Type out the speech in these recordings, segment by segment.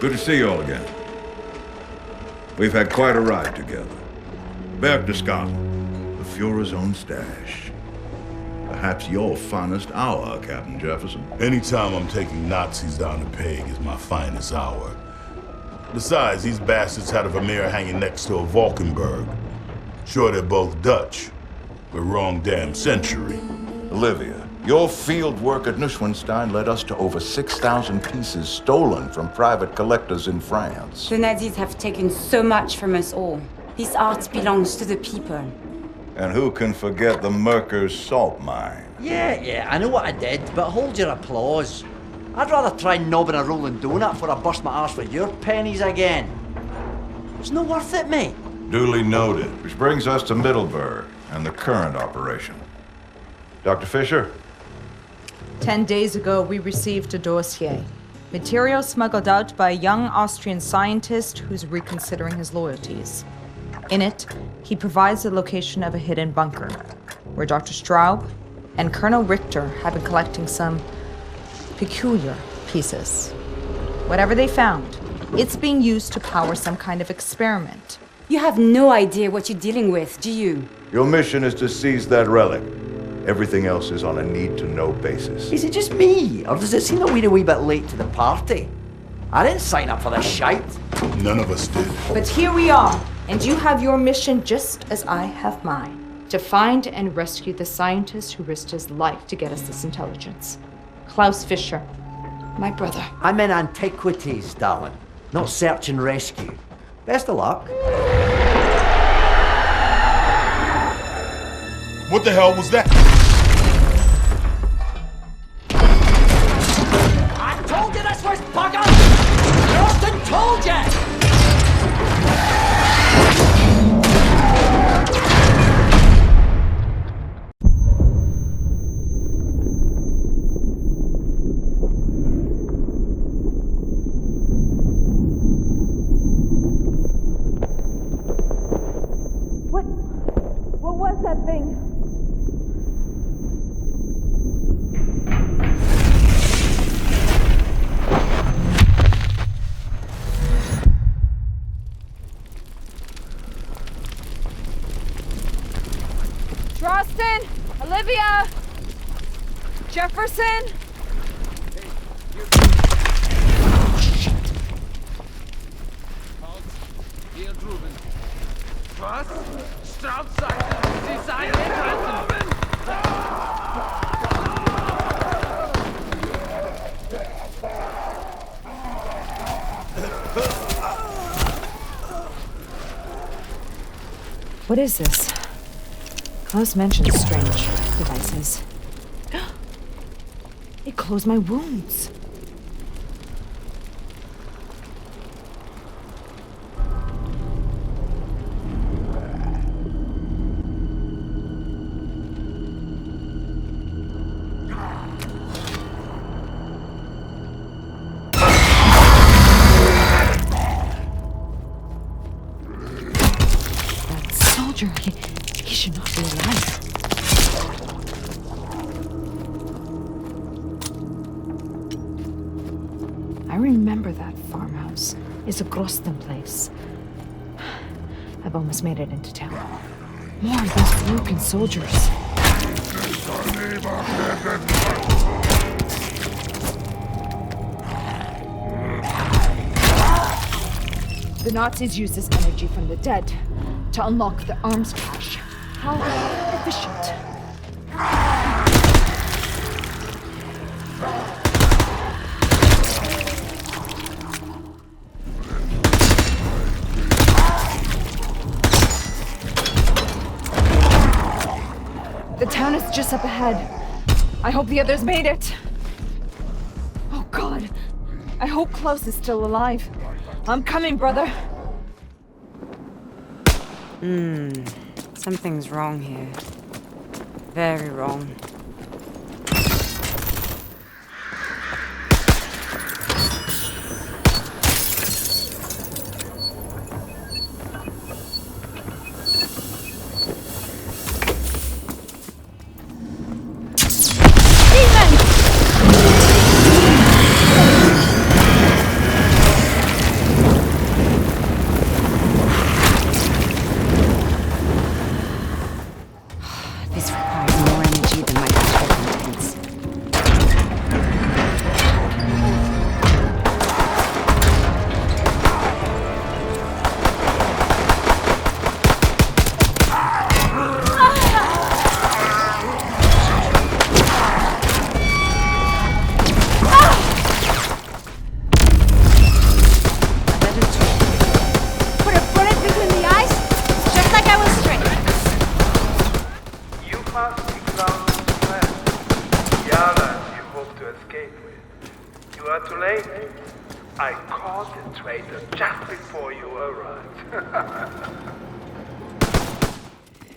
Good to see you all again. We've had quite a ride together. Berchtesgaden, the Fuhrer's own stash. Perhaps your finest hour, Captain Jefferson. Anytime I'm taking Nazis down the peg is my finest hour. Besides, these bastards had a Vermeer hanging next to a Valkenburg. Sure, they're both Dutch, but wrong damn century. Olivia, your field work at Neuschwanstein led us to over 6,000 pieces stolen from private collectors in France. The Nazis have taken so much from us all. This art belongs to the people. And who can forget the Merker's salt mine? Yeah, I know what I did, but hold your applause. I'd rather try knobbing a rolling donut before I bust my arse for your pennies again. It's not worth it, mate. Duly noted. Which brings us to Middleburg and the current operation. Dr. Fisher? 10 days ago, we received a dossier. Material smuggled out by a young Austrian scientist who's reconsidering his loyalties. In it, he provides the location of a hidden bunker, where Dr. Straub and Colonel Richter have been collecting some peculiar pieces. Whatever they found, it's being used to power some kind of experiment. You have no idea what you're dealing with, do you? Your mission is to seize that relic. Everything else is on a need-to-know basis. Is it just me, or does it seem that we're a wee bit late to the party? I didn't sign up for this shite. None of us did. But here we are, and you have your mission just as I have mine. To find and rescue the scientist who risked his life to get us this intelligence. Klaus Fischer, my brother. I'm in antiquities, darling, not search and rescue. Best of luck. What the hell was that? I told you this was bugger! Austin told you! What was that thing? Charleston, Olivia, Jefferson. Was? Straub sagte, Sie seien enthalten. What is this? Klaus mentioned strange devices. It closed my wounds. He should not be alive. I remember that farmhouse. It's a Grosten place. I've almost made it into town. More of those broken soldiers. The Nazis use this energy from the dead to unlock the arms cache. How efficient. The town is just up ahead. I hope the others made it. Oh God. I hope Klaus is still alive. I'm coming, brother. Something's wrong here. Very wrong.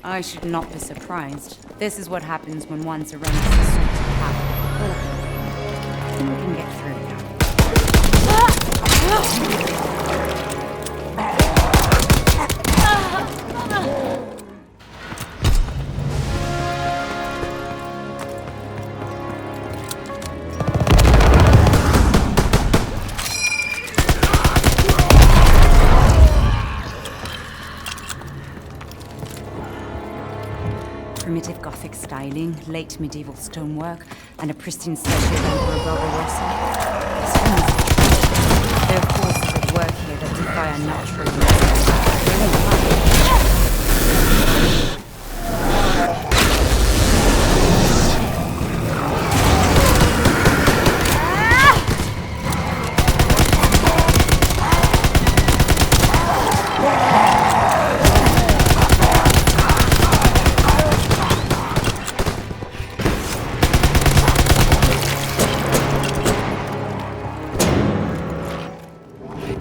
I should not be surprised. This is what happens when one surrenders the sword to power. I think we can get through now. Primitive Gothic styling, late medieval stonework, and a pristine statue of Emperor Barbarossa. This room is a treasure. There are forces at work here that defy our natural laws.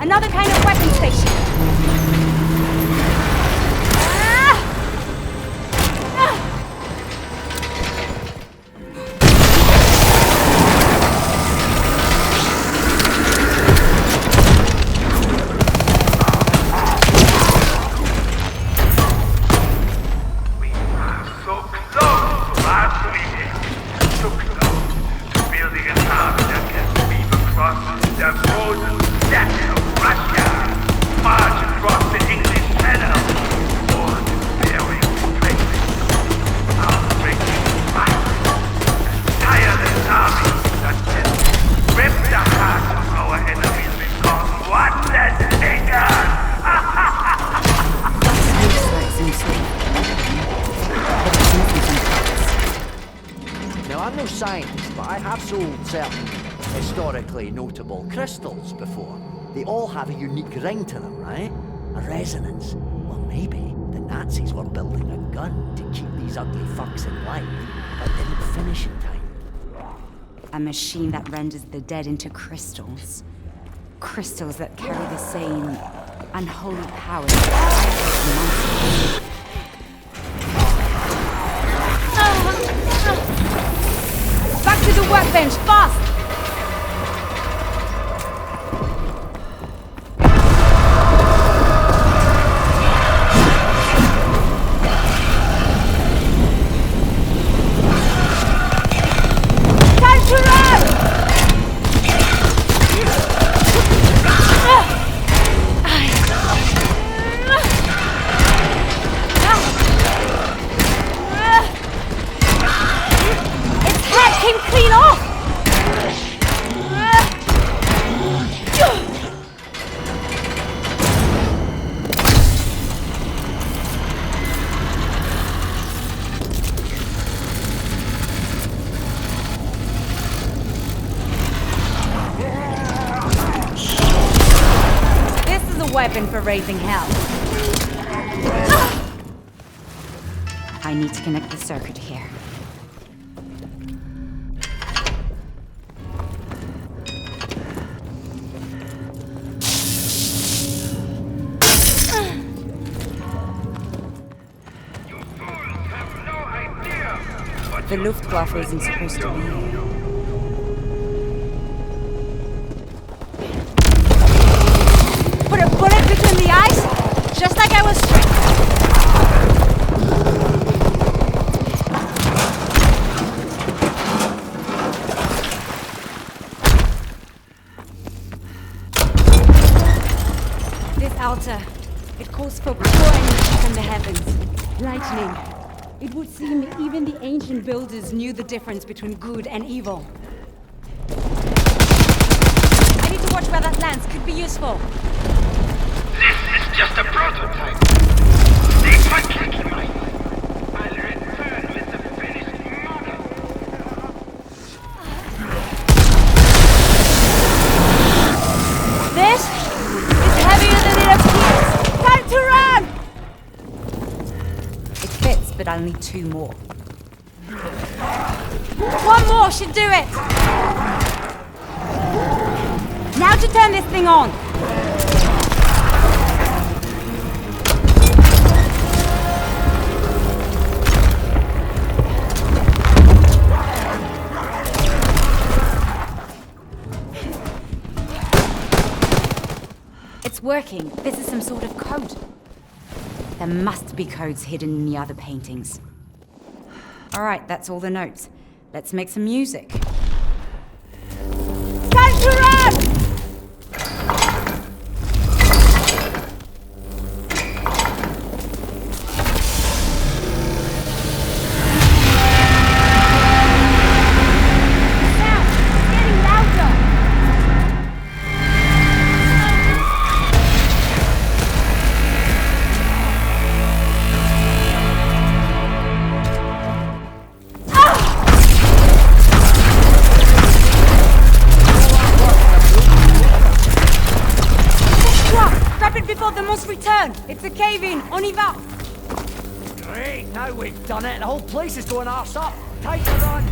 Another kind of weapon station. We are so close to our dream. So close. Building an army that can sweep across the frozen steppes of Russia, march across the English Channel, or bearing strength, outbreaking fight, tireless army that can rip the hearts of our enemies because what that fingers! Now, I'm no scientist, but I have sold certain historically notable crystals before. They all have a unique ring to them, right? A resonance. Well, maybe the Nazis were building a gun to keep these ugly fucks in line, but didn't finish in time. A machine that renders the dead into crystals. Crystals that carry the same unholy powers as monsters. Back to the workbench, fast! Weapon for raising hell. I need to connect the circuit here. The Luftwaffe isn't supposed to be here. Put a bullet between the eyes, just like I was trained. This altar, it calls for pure energy from the heavens. Lightning. It would seem even the ancient builders knew the difference between good and evil. I need to watch where that lands. Could be useful. This is just a prototype. Take my tricky mind. I'll return with the finished model. This is heavier than it appears. Time to run! It fits, but I'll need 2 more. One more should do it. Now to turn this thing on. working. This is some sort of code. There must be codes hidden in the other paintings. Alright, that's all the notes. Let's make some music. Time to run! Return! It's a cave-in! On y va! Great, now we've done it. The whole place is going arse up. Time to run.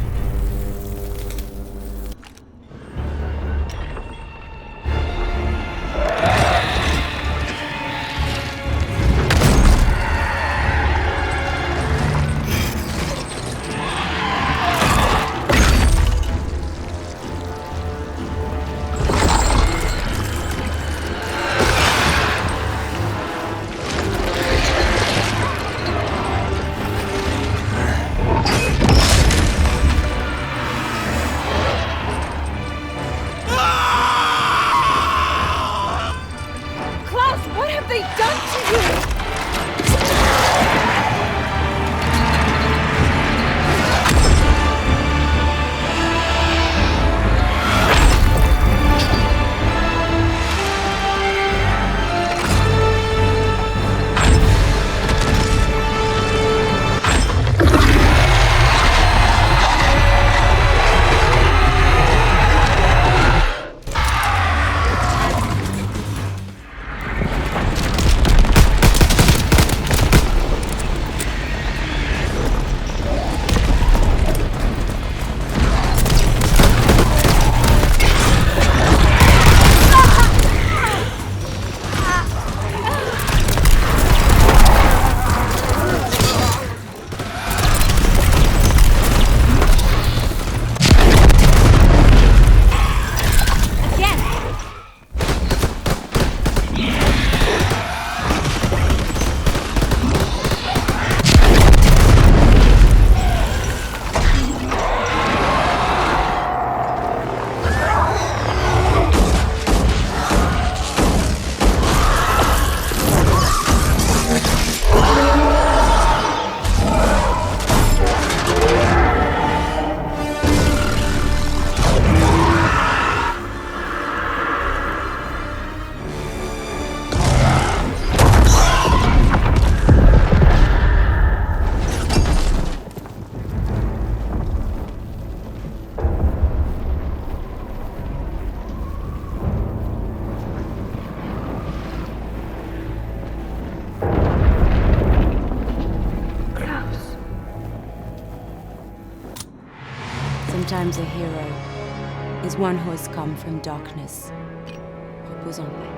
Sometimes a hero is one who has come from darkness. Repose en paix.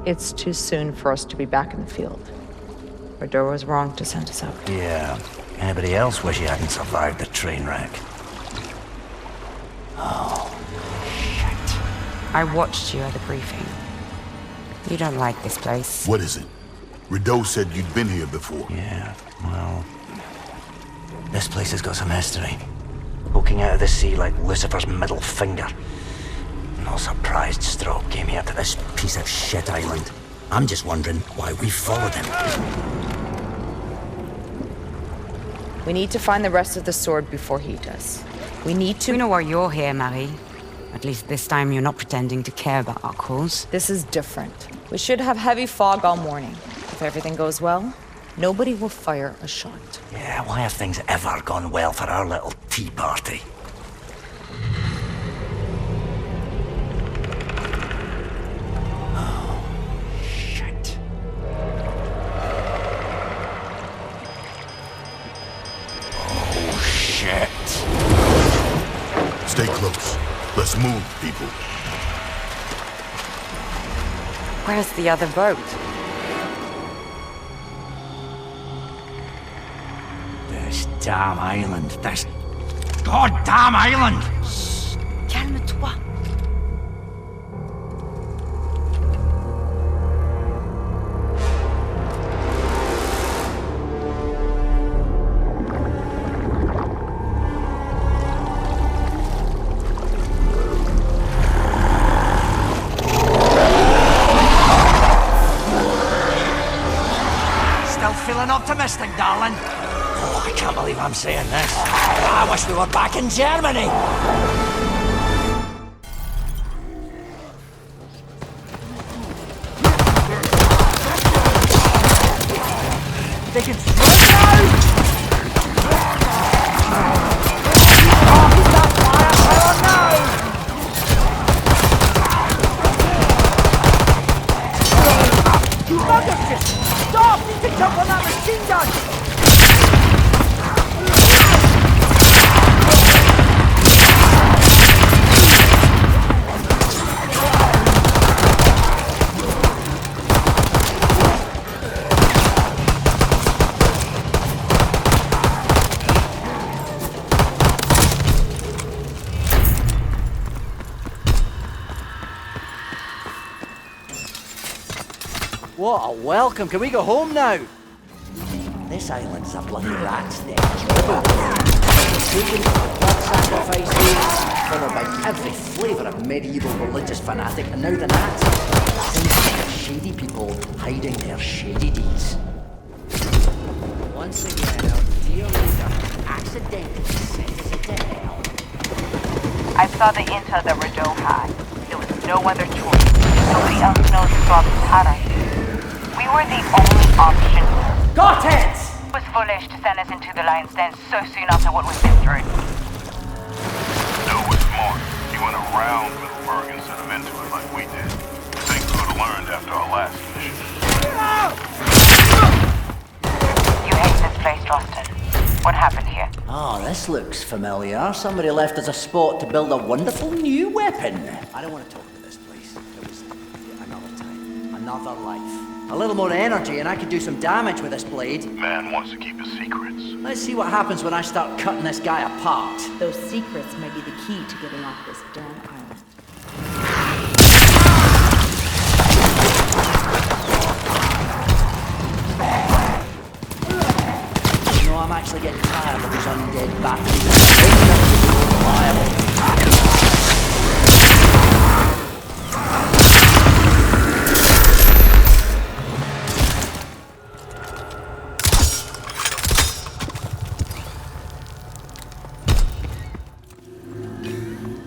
It's too soon for us to be back in the field. Rador was wrong to send us out. Yeah. Anybody else wish he hadn't survived the train wreck? Oh, shit. I watched you at the briefing. You don't like this place. What is it? Rideau said you'd been here before. Yeah, well... this place has got some history. Poking out of the sea like Lucifer's middle finger. No surprised Strobe came here to this piece of shit island. I'm just wondering why we followed him. We need to find the rest of the sword before he does. We need to... We know why you're here, Marie. At least this time you're not pretending to care about our cause. This is different. We should have heavy fog all morning. If everything goes well, nobody will fire a shot. Yeah, why have things ever gone well for our little tea party? Oh, shit. Oh, shit. Stay close. Let's move, people. Where's the other boat? This damn island. This goddamn island! Calme-toi. Optimistic, darling. Oh, I can't believe I'm saying this. I wish we were back in Germany. They can strike out! Oh, keep that firepower now! You buggers just stop! You can jump on that machine gun! What a welcome! Can we go home now? This island's a bloody rat's nest. Taken blood sacrifices, followed by every flavour of medieval religious fanatic, and now the Nazis. Seems like shady people hiding their shady deeds. Once again, our dear leader accidentally sent Citadelle. I saw the intel that Rideau had. There was no other choice. Nobody else knows about this paradise. We were the only option. Got it! It was foolish to send us into the lion's den so soon after what we've been through. No, it's smart. He went around Middleburg instead of into it like we did. Things we would have learned after our last mission. You hate this place, Roston. What happened here? Oh, this looks familiar. Somebody left us a spot to build a wonderful new weapon. I don't want to talk about this place. It was another time, another life. A little more energy and I could do some damage with this blade. Man wants to keep his secrets. Let's see what happens when I start cutting this guy apart. Those secrets may be the key to getting off this damn island. You know, I'm actually getting tired of these undead batteries. Reliable.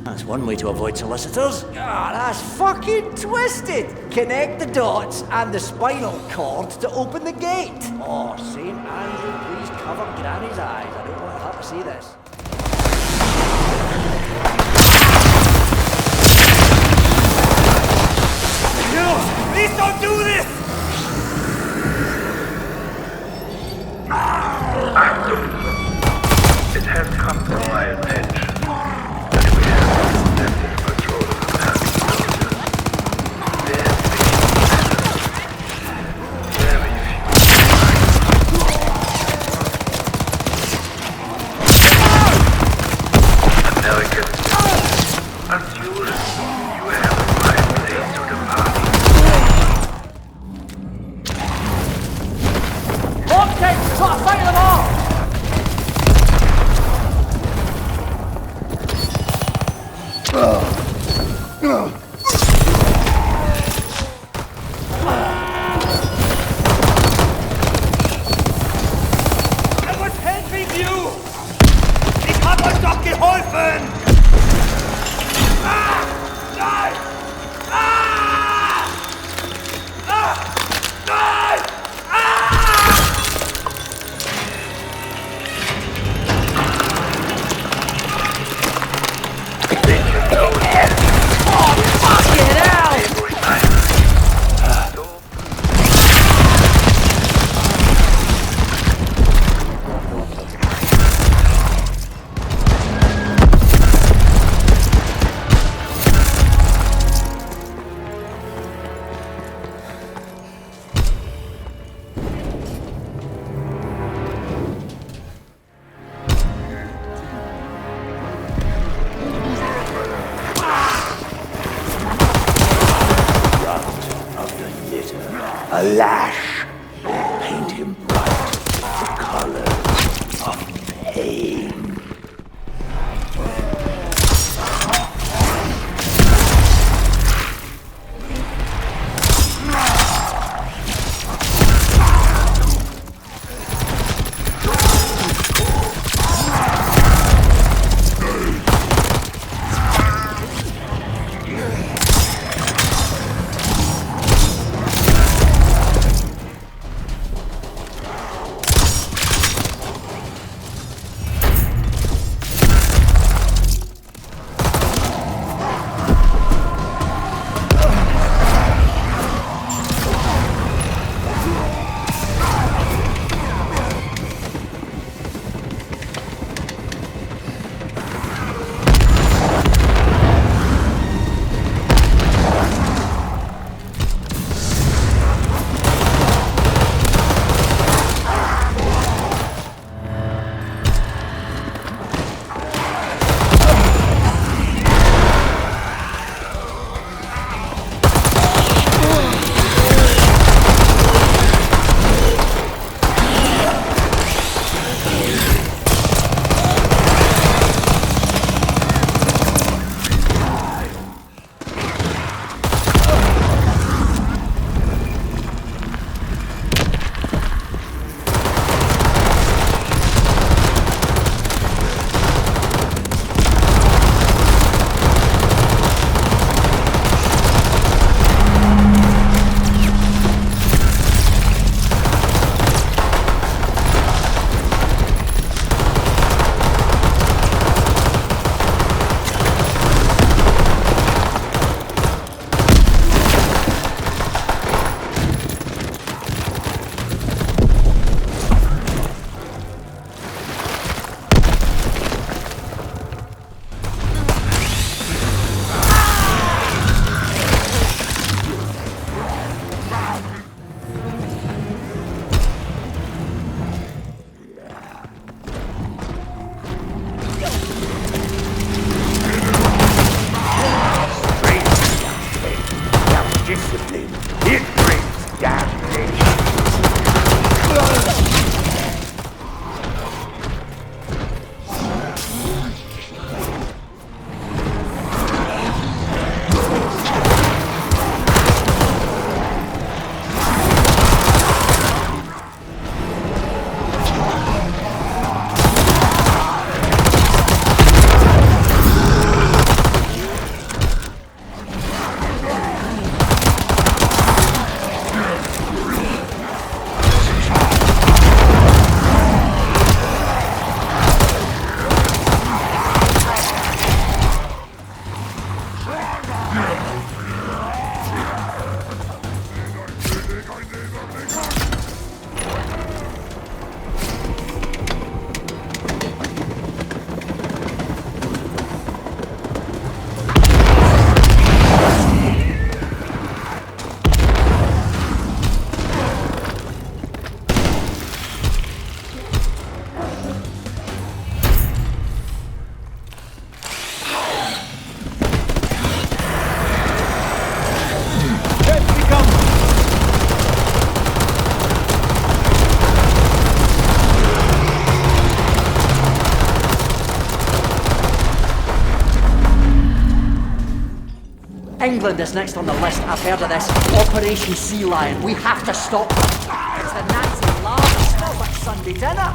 That's one way to avoid solicitors. Ah, that's fucking twisted! Connect the dots and the spinal cord to open the gate. Oh, St. Andrew, please cover Granny's eyes. I don't want her to see this. No! Please don't do this! It has come to my attention that we have extended control of the Terminus. There has been Was hält mit you? Ich hab euch doch geholfen! Ah! Nein! Ah! Ah! Nein! Ah! Get out! A lash. Paint him bright, the color of pain. England is next on the list. I've heard of this. Operation Sea Lion. We have to stop them. It's the Nazi larva. Smells like Sunday dinner.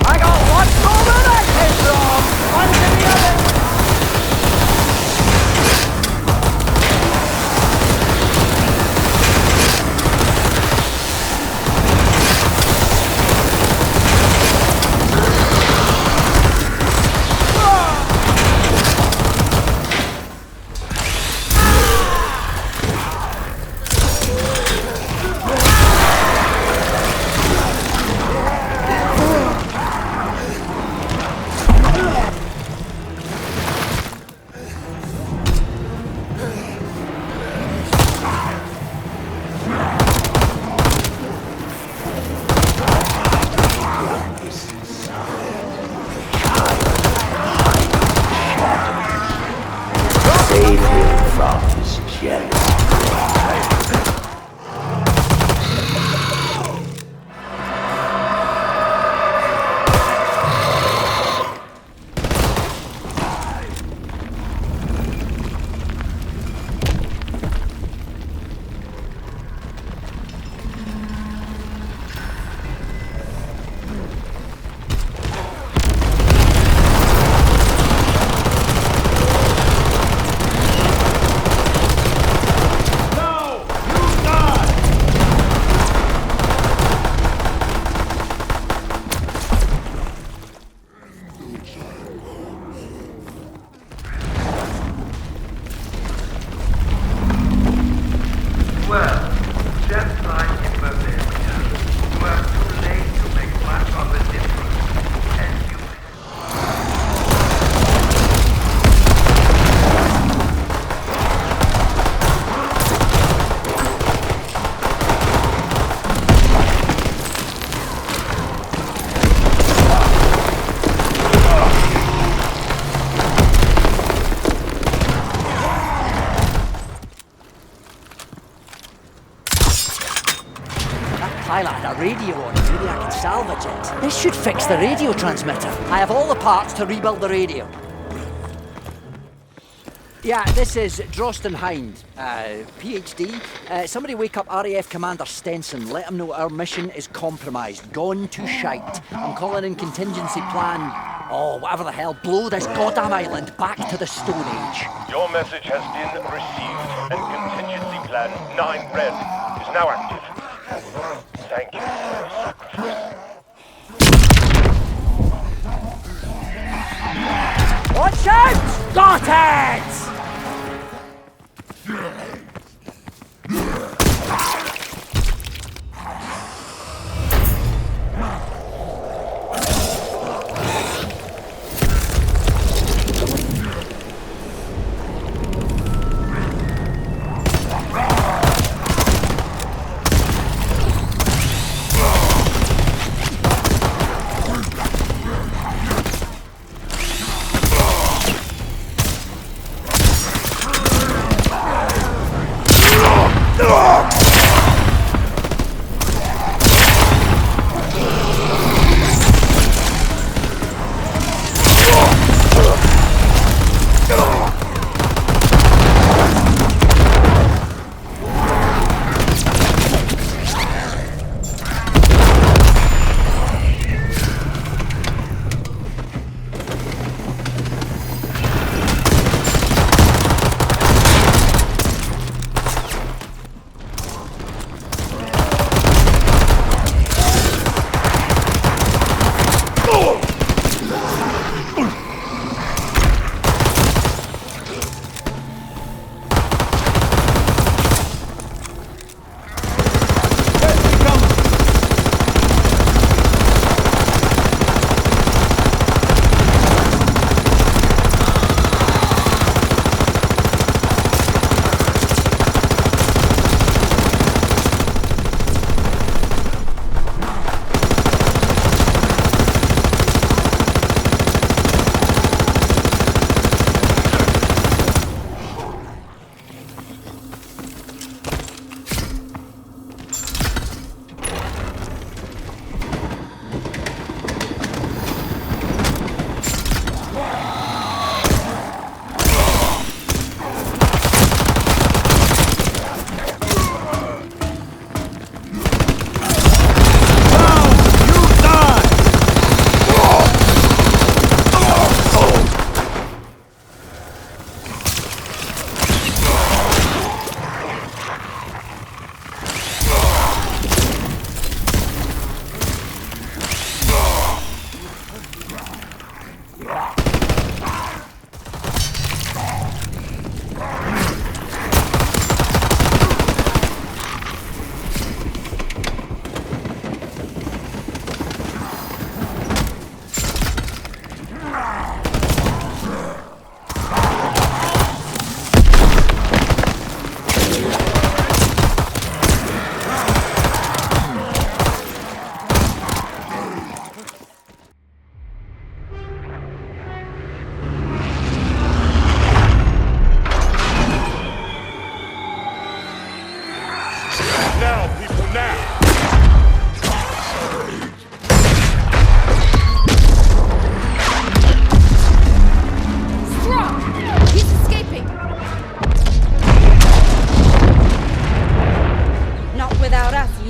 I got one over that came from. One's in the oven. Radio on it. Maybe I can salvage it. This should fix the radio transmitter. I have all the parts to rebuild the radio. Yeah, this is Drosten Hind, PhD. Somebody wake up RAF Commander Stenson. Let him know our mission is compromised. Gone to shite. I'm calling in contingency plan... Oh, whatever the hell. Blow this goddamn island back to the Stone Age. Your message has been received, and contingency plan 9 Red is now active. Thank you for your sacrifice. Watch out! Got it!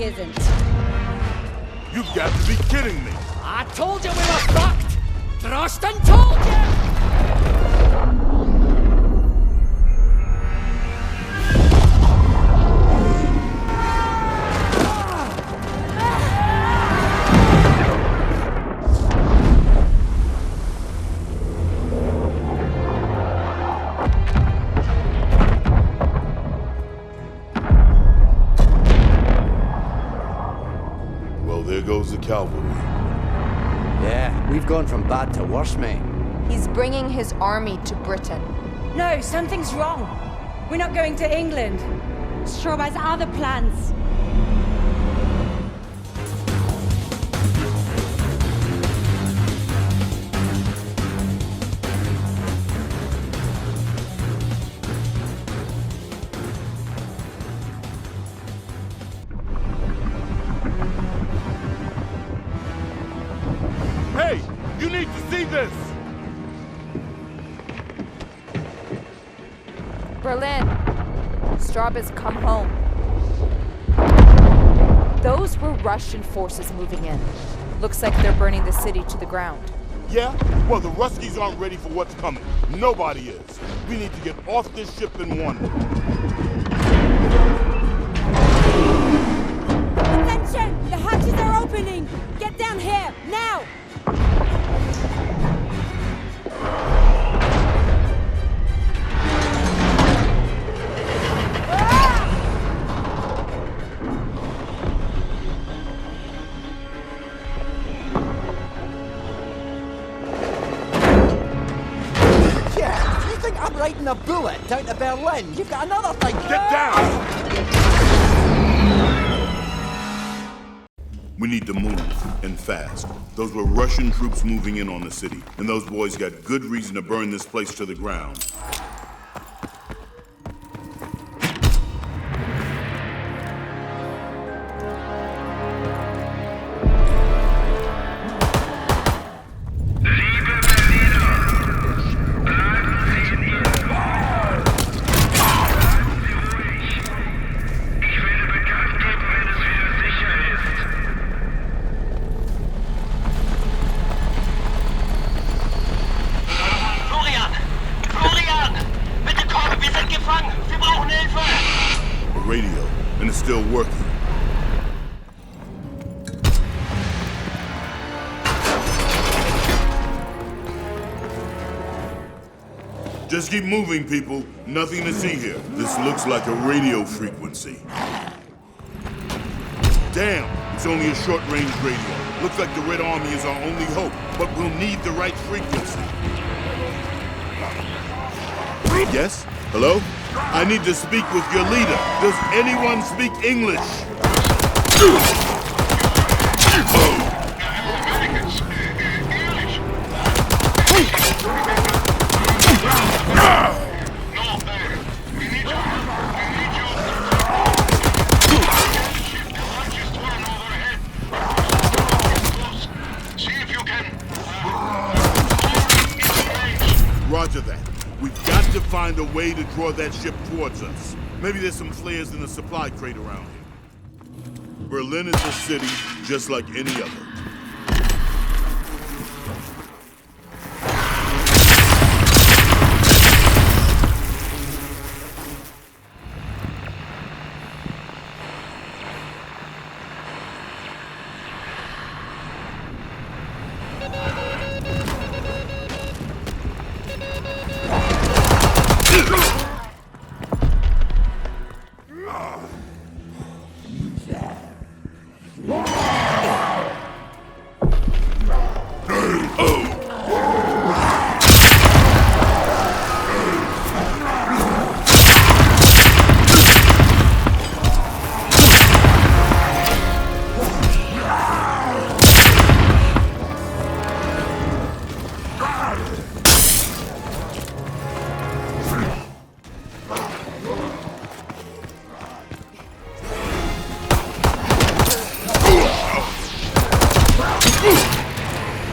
isn't. You've got to be kidding me! I told you we were fucked! Drosten told you! There goes the cavalry. Yeah, we've gone from bad to worse, mate. He's bringing his army to Britain. No, something's wrong. We're not going to England. Straub has other plans. Hey! You need to see this! Berlin. Straub has come home. Those were Russian forces moving in. Looks like they're burning the city to the ground. Yeah? Well, the Ruskies aren't ready for what's coming. Nobody is. We need to get off this ship and wander. Attention! The hatches are opening! Get down here, now! I'm riding a bullet down to Berlin. You've got another thing. Get down! We need to move, and fast. Those were Russian troops moving in on the city, and those boys got good reason to burn this place to the ground. Just keep moving, people. Nothing to see here. This looks like a radio frequency. Damn, it's only a short-range radio. Looks like the Red Army is our only hope, but we'll need the right frequency. Yes? Hello? I need to speak with your leader. Does anyone speak English? Roger that. We've got to find a way to draw that ship towards us. Maybe there's some flares in the supply crate around here. Berlin is a city just like any other.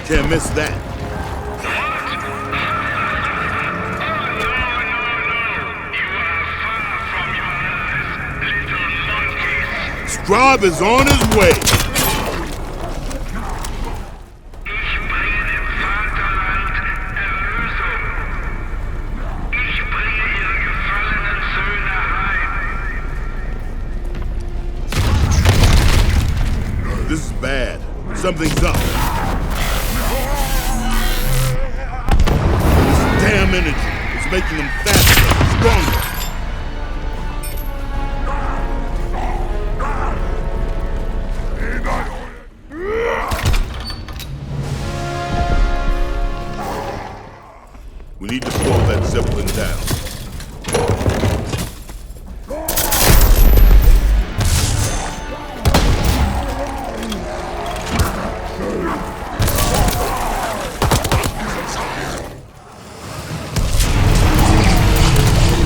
Can't miss that. Scribe is on his way. This is bad. Something's up. This damn energy is making them faster, stronger. We need to slow that Zeppelin down.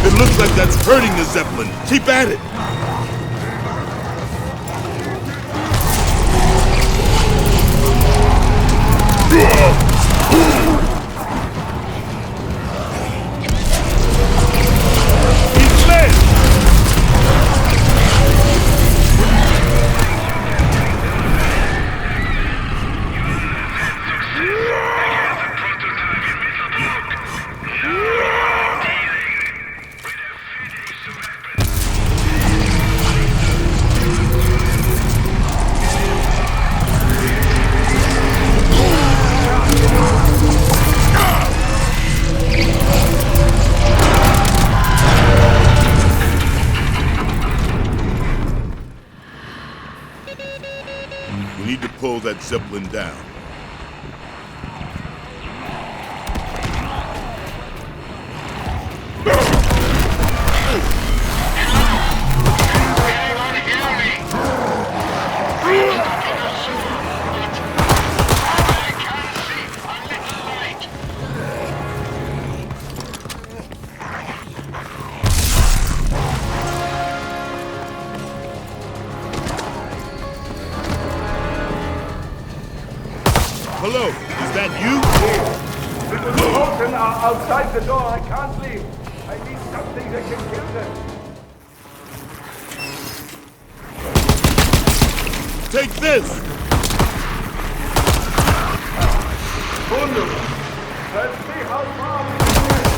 It looks like that's hurting the Zeppelin. Keep at it. That Zeppelin down. Hello, is that you? It was Toten outside the door. I can't leave. I need something that can kill them. Take this! Wonderful. Let's see how far we can get.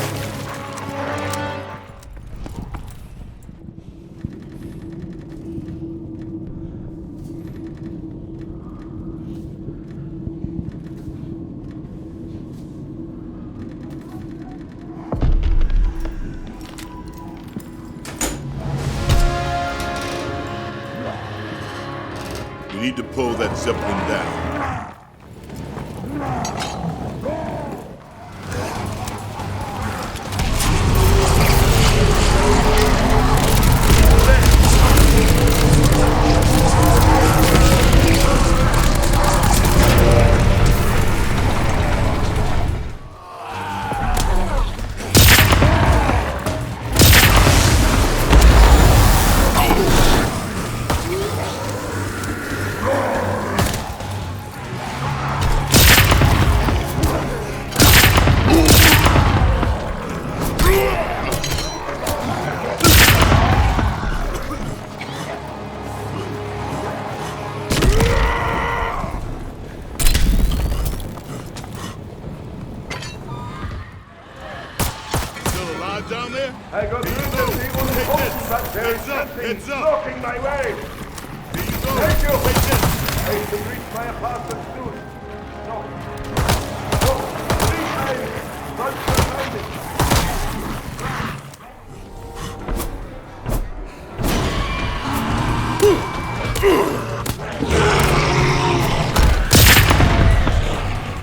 We need to pull that Zeppelin down. Down there? I got rid of the evil Toten, but there is something blocking my way. Here you go. Thank you. Take this. I should reach my apartment soon. No. No. Please, I want to find it.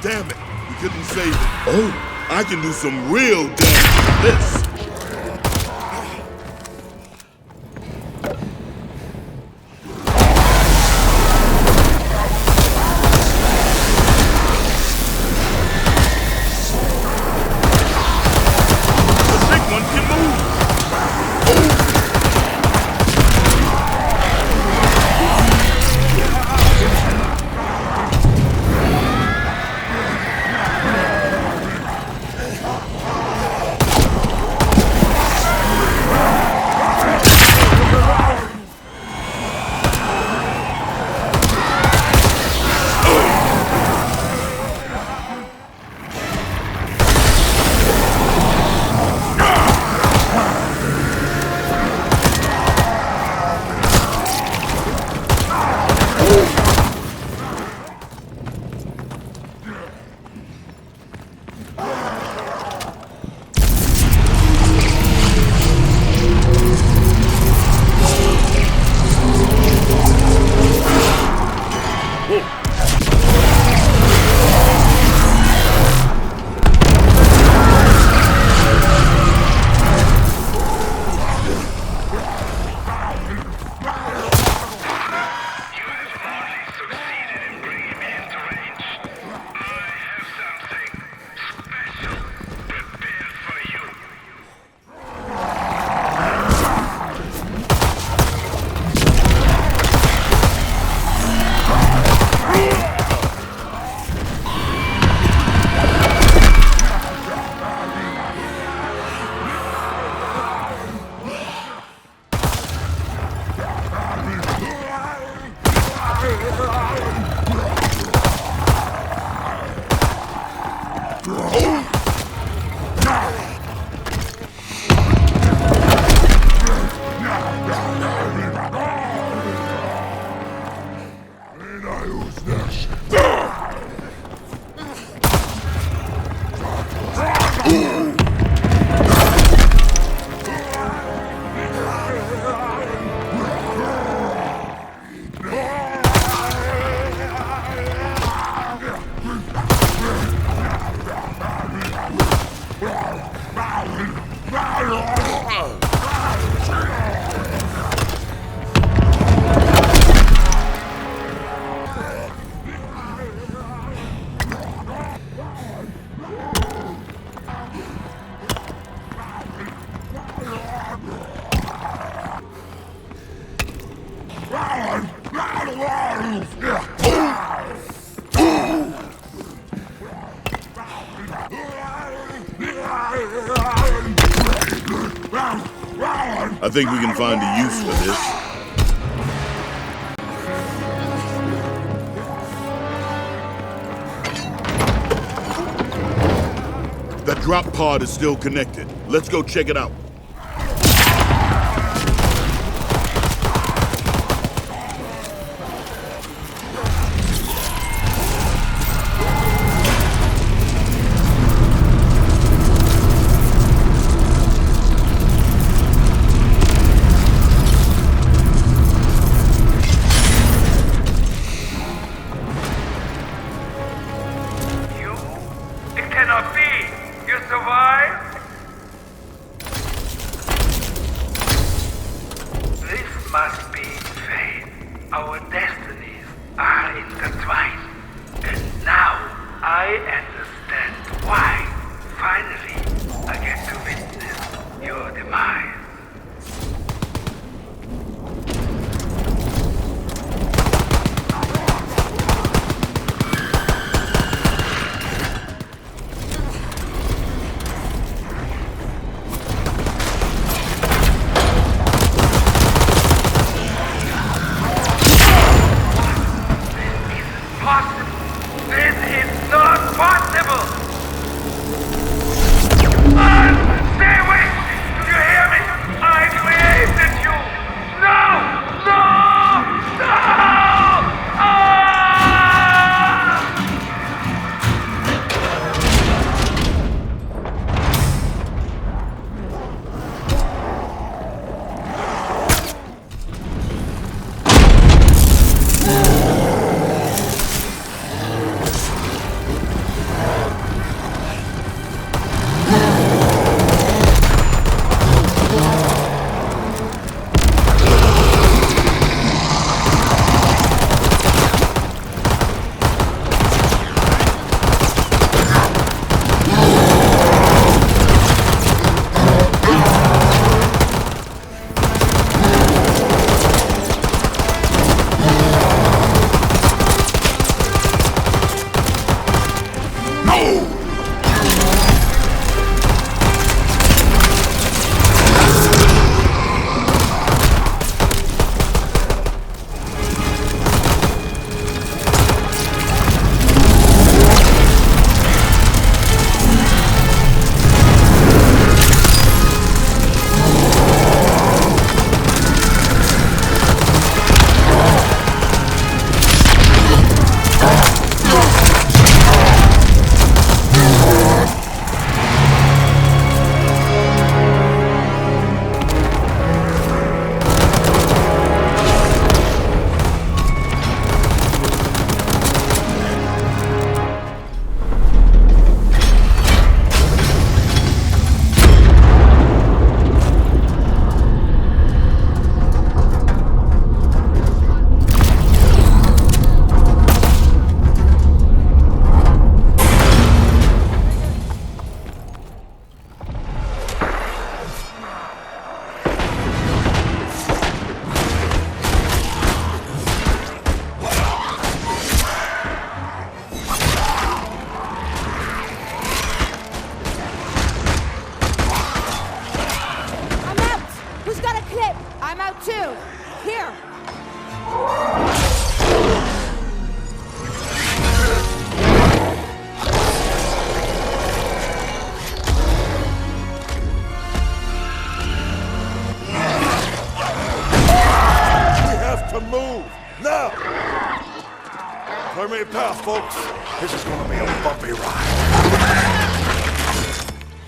Damn it. We couldn't save it. Oh, I can do some real damage with this. I think we can find a use for this. That drop pod is still connected. Let's go check it out. me a path, folks. This is gonna be a bumpy ride.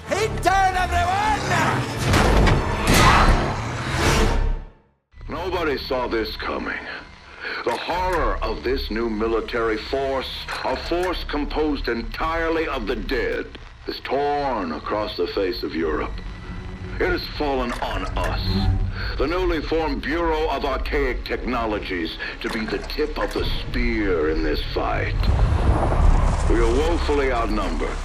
Hit turn, everyone! Nobody saw this coming. The horror of this new military force, a force composed entirely of the dead, is torn across the face of Europe. It has fallen on us, the newly formed Bureau of Archaic Technologies, to be the tip of the spear in this fight. We are woefully outnumbered.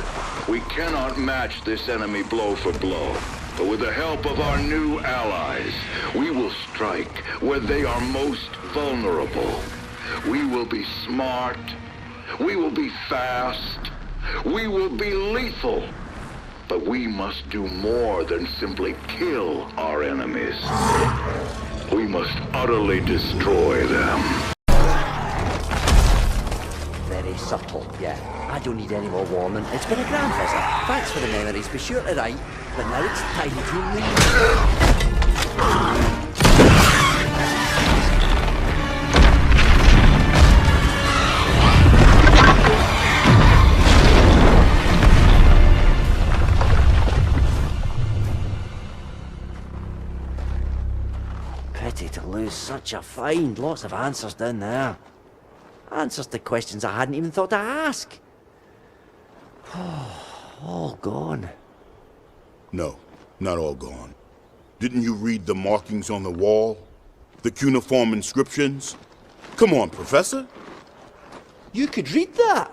We cannot match this enemy blow for blow. But with the help of our new allies, we will strike where they are most vulnerable. We will be smart. We will be fast. We will be lethal. But we must do more than simply kill our enemies. We must utterly destroy them. Very subtle, yeah. I don't need any more warning. It's been a grand visit. Thanks for the memories. Be sure to write. But now it's time to leave. Pity to lose such a find. Lots of answers down there. Answers to questions I hadn't even thought to ask. All gone. No, not all gone. Didn't you read the markings on the wall? The cuneiform inscriptions? Come on, Professor. You could read that?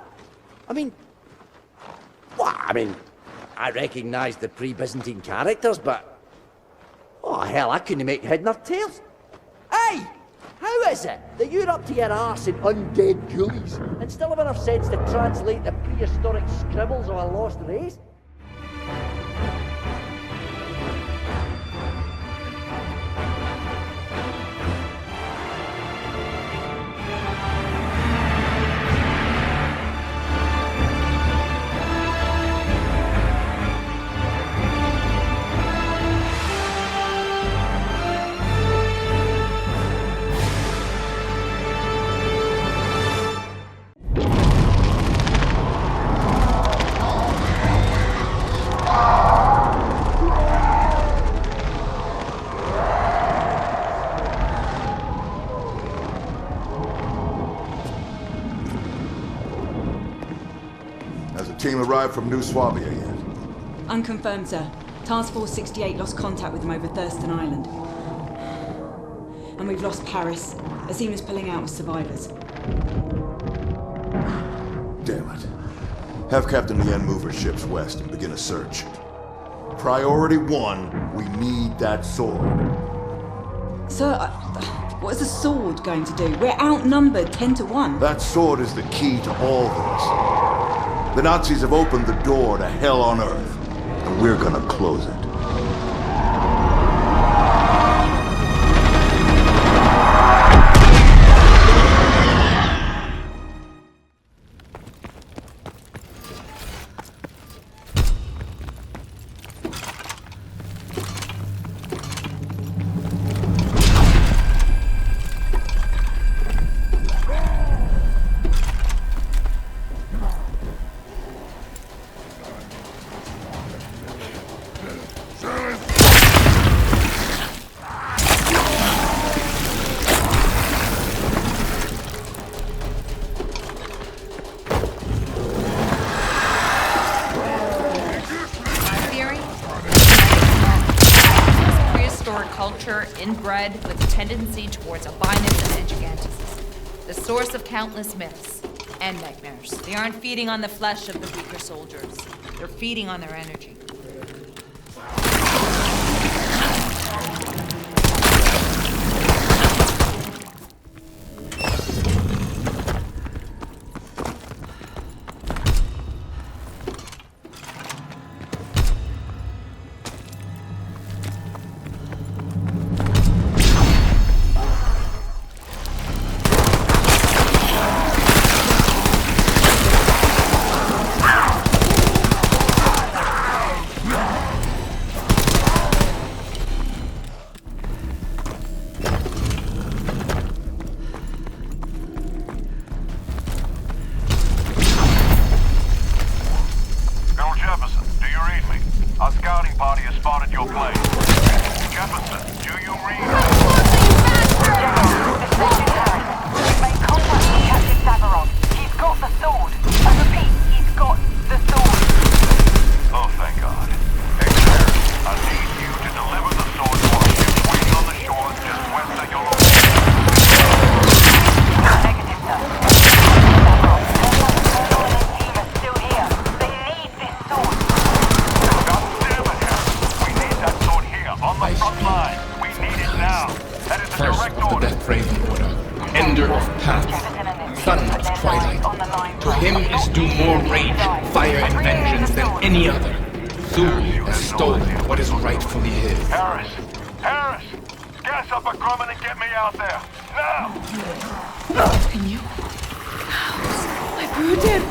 I recognise the pre-Byzantine characters, but... Oh, hell, I couldn't make head nor tails. Hey! How is it that you're up to your arse in undead ghoulies and still have enough sense to translate the prehistoric scribbles of a lost race? Team arrived from New Swabia yet? Unconfirmed, sir. Task Force 68 lost contact with them over Thurston Island. And we've lost Paris. Azima's pulling out with survivors. Damn it. Have Captain Lien move her ships west and begin a search. Priority 1, we need that sword. Sir, what is a sword going to do? We're outnumbered 10 to 1. That sword is the key to all this. The Nazis have opened the door to hell on Earth, and we're gonna close it. Inbred with a tendency towards albinus and gigantism, the source of countless myths and nightmares. They aren't feeding on the flesh of the weaker soldiers. They're feeding on their energy. To him is due more rage, fire, and vengeance than any other. Zetsubou has stolen what is rightfully his. Harris! Harris! Gas up a Grumman and get me out there! Now! Can you? My brooded.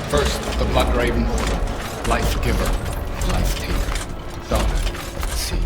First, the Blood Raven Order, Life Giver, Life Taker, Daughter of the Sea.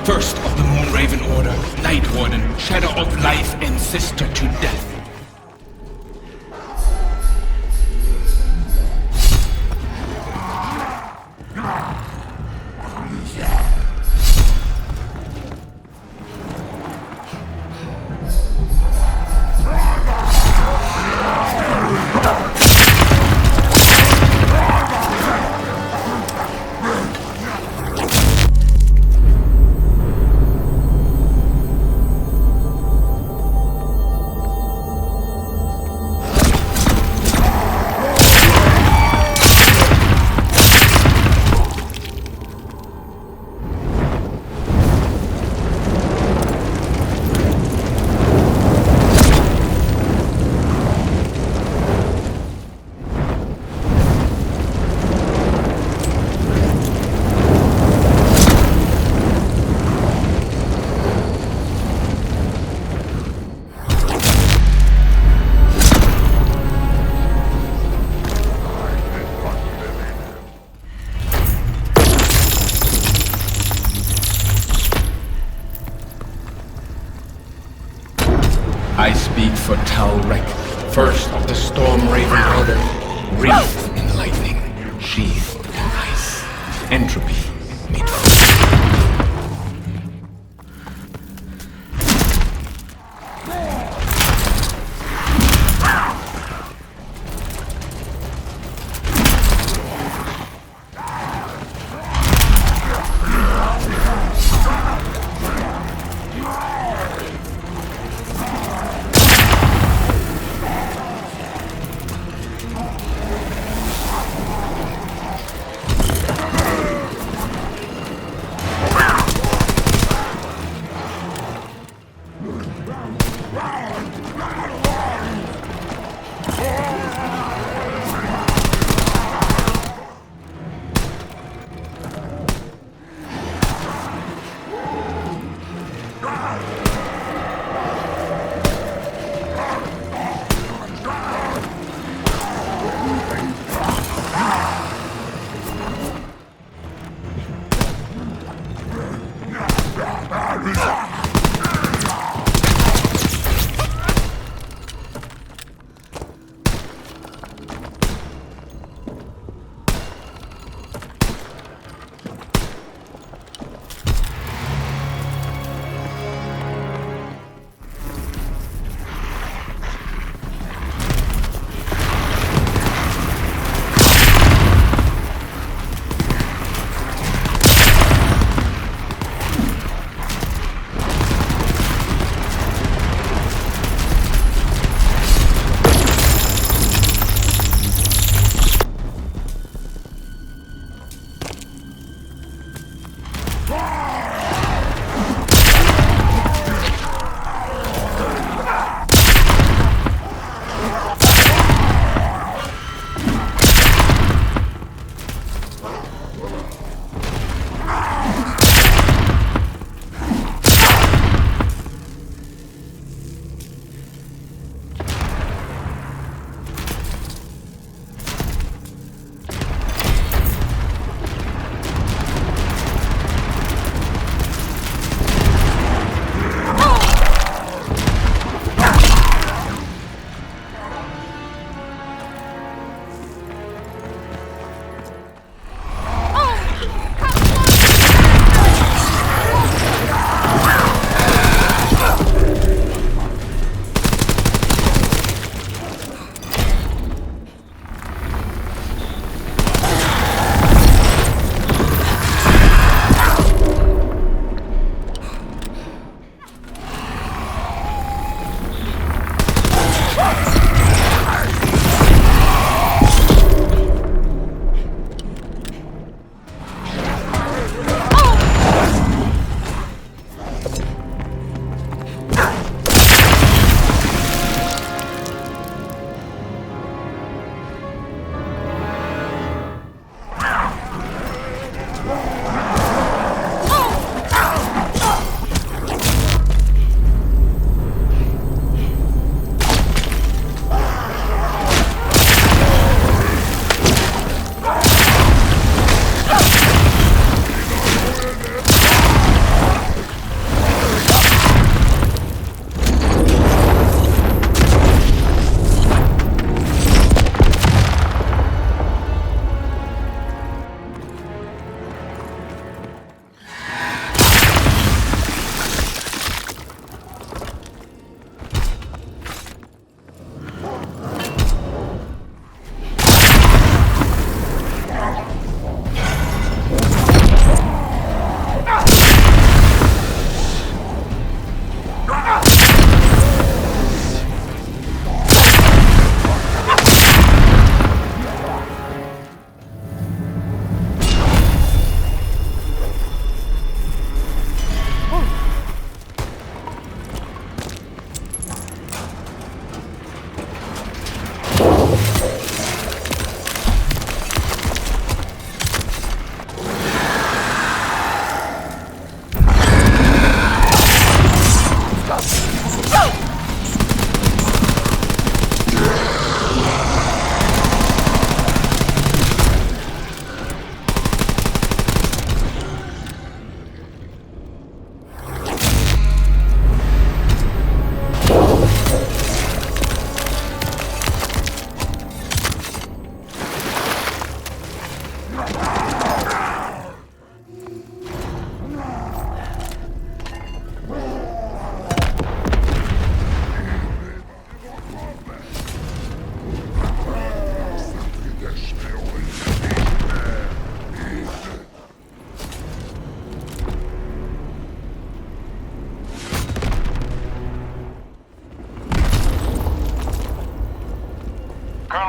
First of the Moonraven Order, Night Warden, Shadow of Life, and Sister to Death. I speak for first of the Storm Raven Order, wreathed in lightning, sheathed in ice, entropy made free.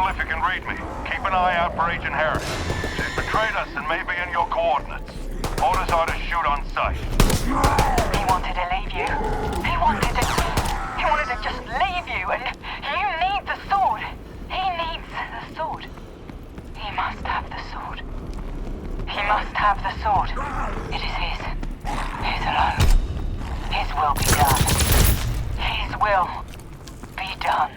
if you can read me. Keep an eye out for Agent Harris. She's betrayed us and may be in your coordinates. Orders are to shoot on sight. He wanted to leave you. He wanted to just leave you, and you need the sword. He needs the sword. He must have the sword. He must have the sword. It is his. His alone. His will be done. His will be done.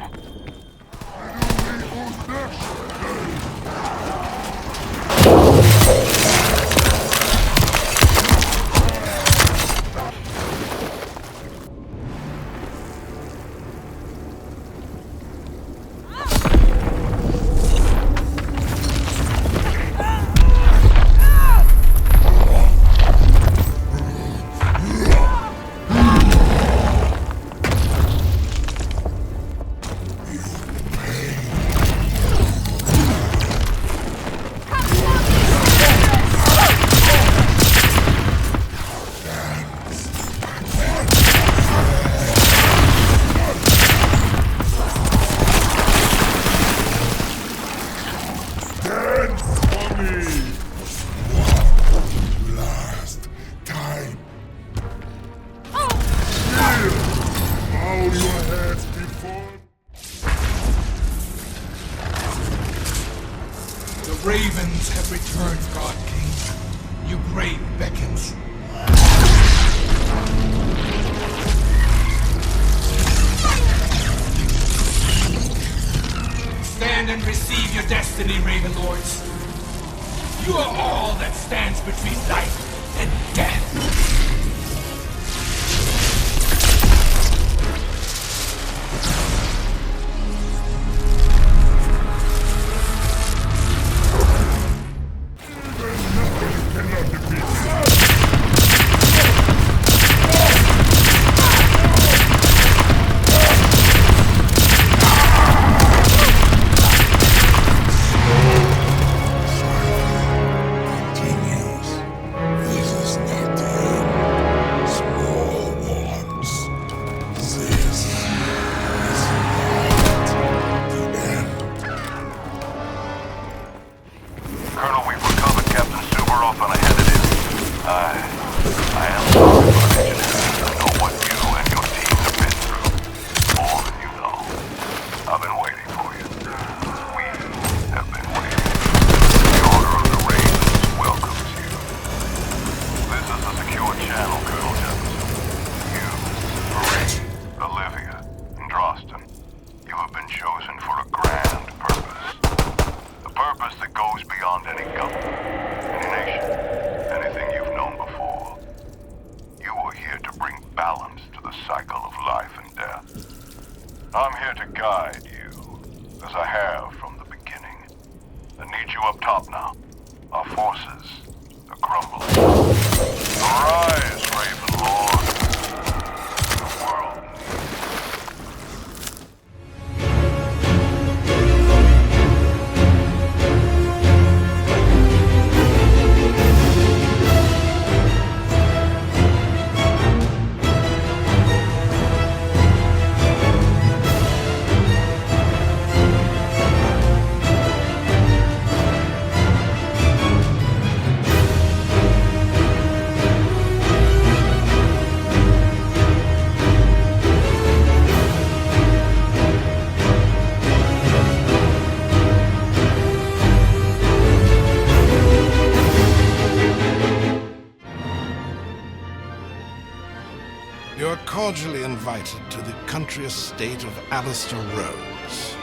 Ravens have returned, God King. Your grave beckons. Stand and receive your destiny, Raven Lords. You are all that stands between life and death. I'm here to guide you, as I have from the beginning. I need you up top now. Our forces are crumbling. Arise, Raven Lord. The world You're cordially invited to the country estate of Alistair Rose.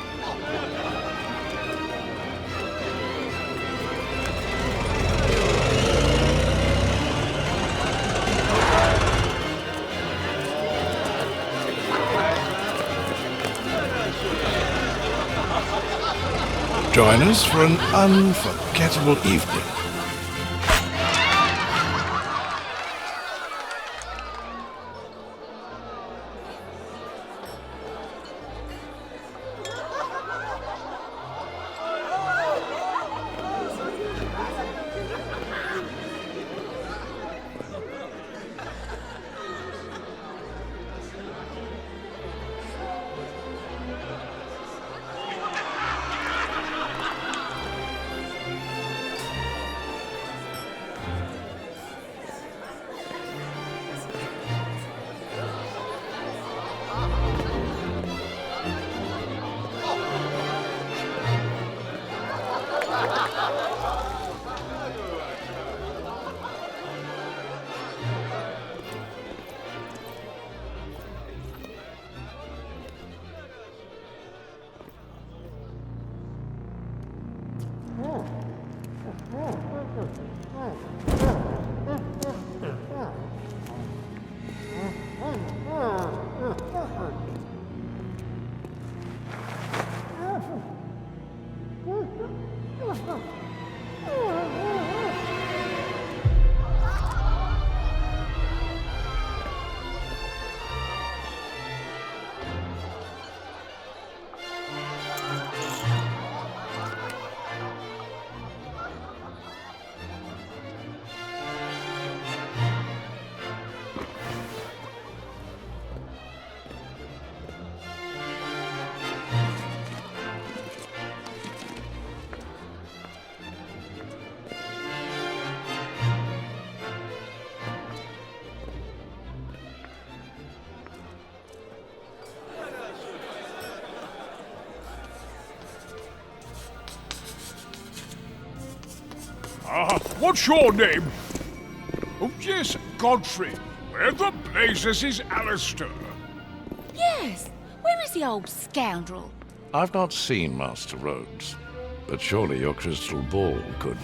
Join us for an unforgettable evening. What's your name? Oh, yes, Godfrey. Where the blazes is Alistair? Yes. Where is the old scoundrel? I've not seen Master Rhodes, but surely your crystal ball could.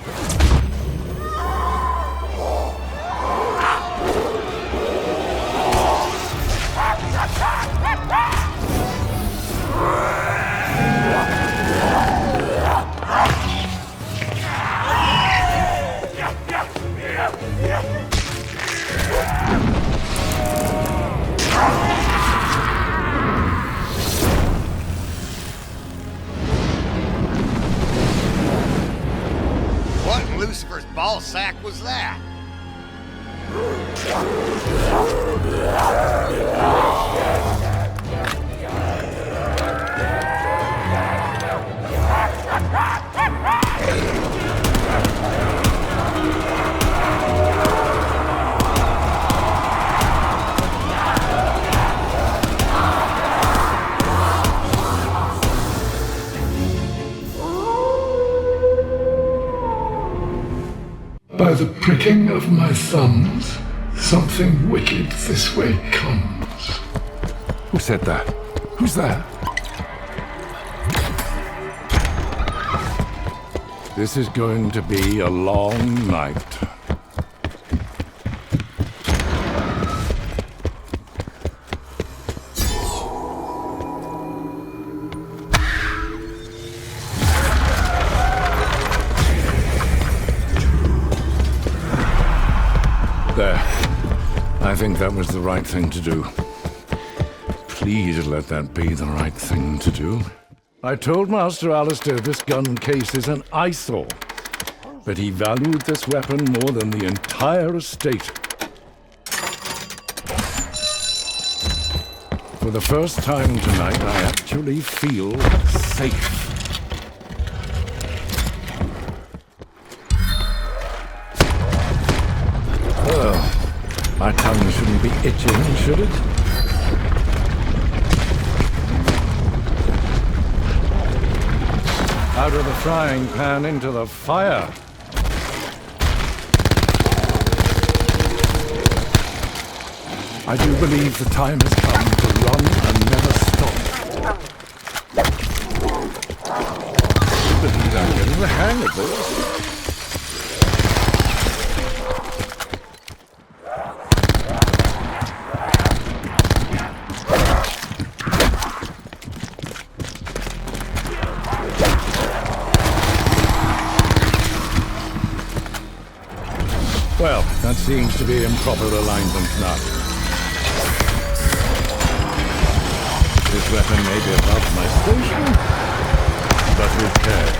Lucifer's ball sack was that? By the pricking of my thumbs, something wicked this way comes. Who said that? Who's there? This is going to be a long night. I think that was the right thing to do. Please let that be the right thing to do. I told Master Alistair this gun case is an eyesore, but he valued this weapon more than the entire estate. For the first time tonight, I actually feel safe. My tongue shouldn't be itching, should it? Out of the frying pan into the fire. I do believe the time has come to run and never stop. I believe I'm getting the hang of this. Well, that seems to be in proper alignment now. This weapon may be above my station, but with care.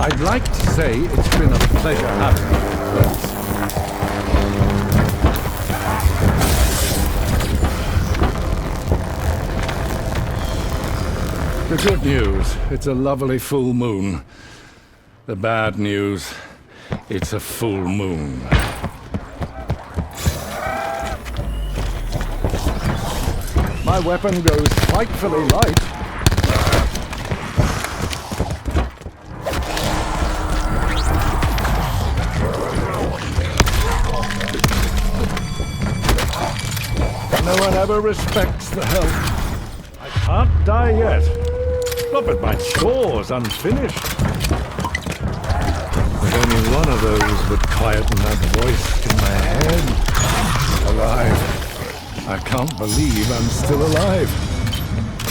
I'd like to say it's been a pleasure having you, but... The good news, it's a lovely full moon. The bad news, It's a full moon. My weapon goes frightfully light. No one ever respects the help. I can't die yet. Not but my chore's unfinished. If only one of those would quieten that voice in my head. Alive. I can't believe I'm still alive.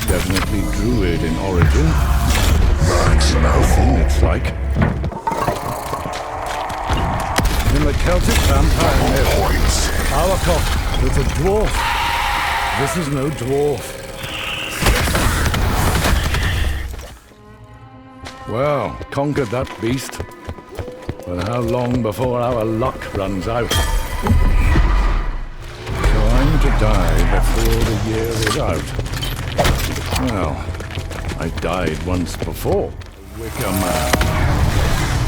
Definitely druid in origin. Nothing it's like. In the Celtic vampire myth, Auerkock was a dwarf. This is no dwarf. Well, conquered that beast. But how long before our luck runs out? Trying to die before the year is out. Well, I died once before. Wicker Man.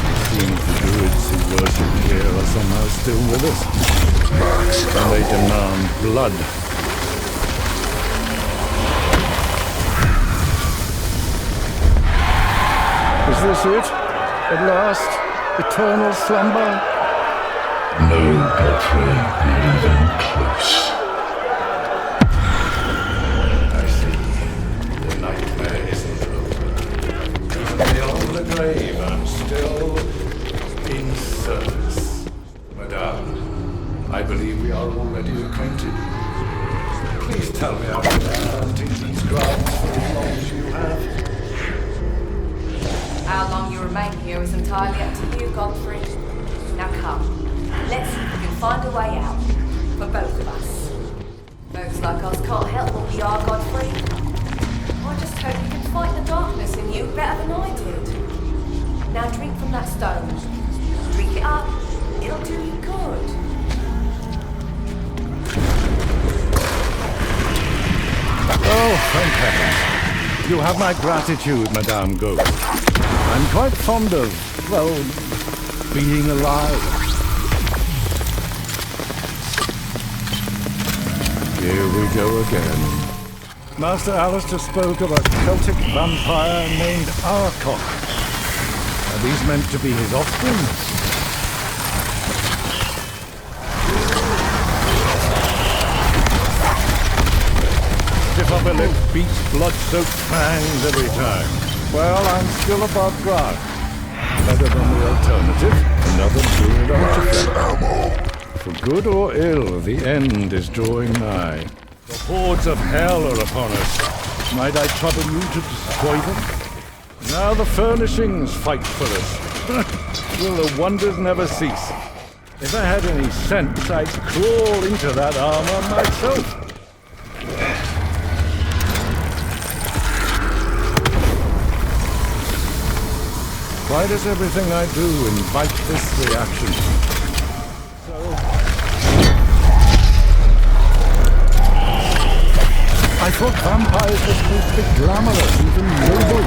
It seems the druids who worship here are somehow still with us. And they demand blood. Is this it? At last? Eternal slumber? No, Godfrey, not even close. I see. The nightmare isn't over. Even beyond the grave, I'm still in service. Madame, I believe we are already acquainted. Please tell me I'll be hunting these grounds for as long as you have. How long you remain here is entirely up to you, Godfrey. Now come, let's see if we can find a way out. For both of us. Folks like us can't help what we are, Godfrey. I just hope you can fight the darkness in you better than I did. Now drink from that stone. Drink it up. It'll do you good. Oh, thank heavens. You have my gratitude, Madame Ghost. I'm quite fond of, well, being alive. Here we go again. Master Alistair spoke of a Celtic vampire named Auerkock. Are these meant to be his offspring? Stiff upper lip beats blood-soaked fangs every time. Well, I'm still above ground. Better than the alternative. Another druid artifact. For good or ill, the end is drawing nigh. The hordes of hell are upon us. Might I trouble you to destroy them? Now the furnishings fight for us. Will the wonders never cease? If I had any sense, I'd crawl into that armor myself. Why does everything I do invite this reaction? I thought vampires were supposed to be glamorous, even noble.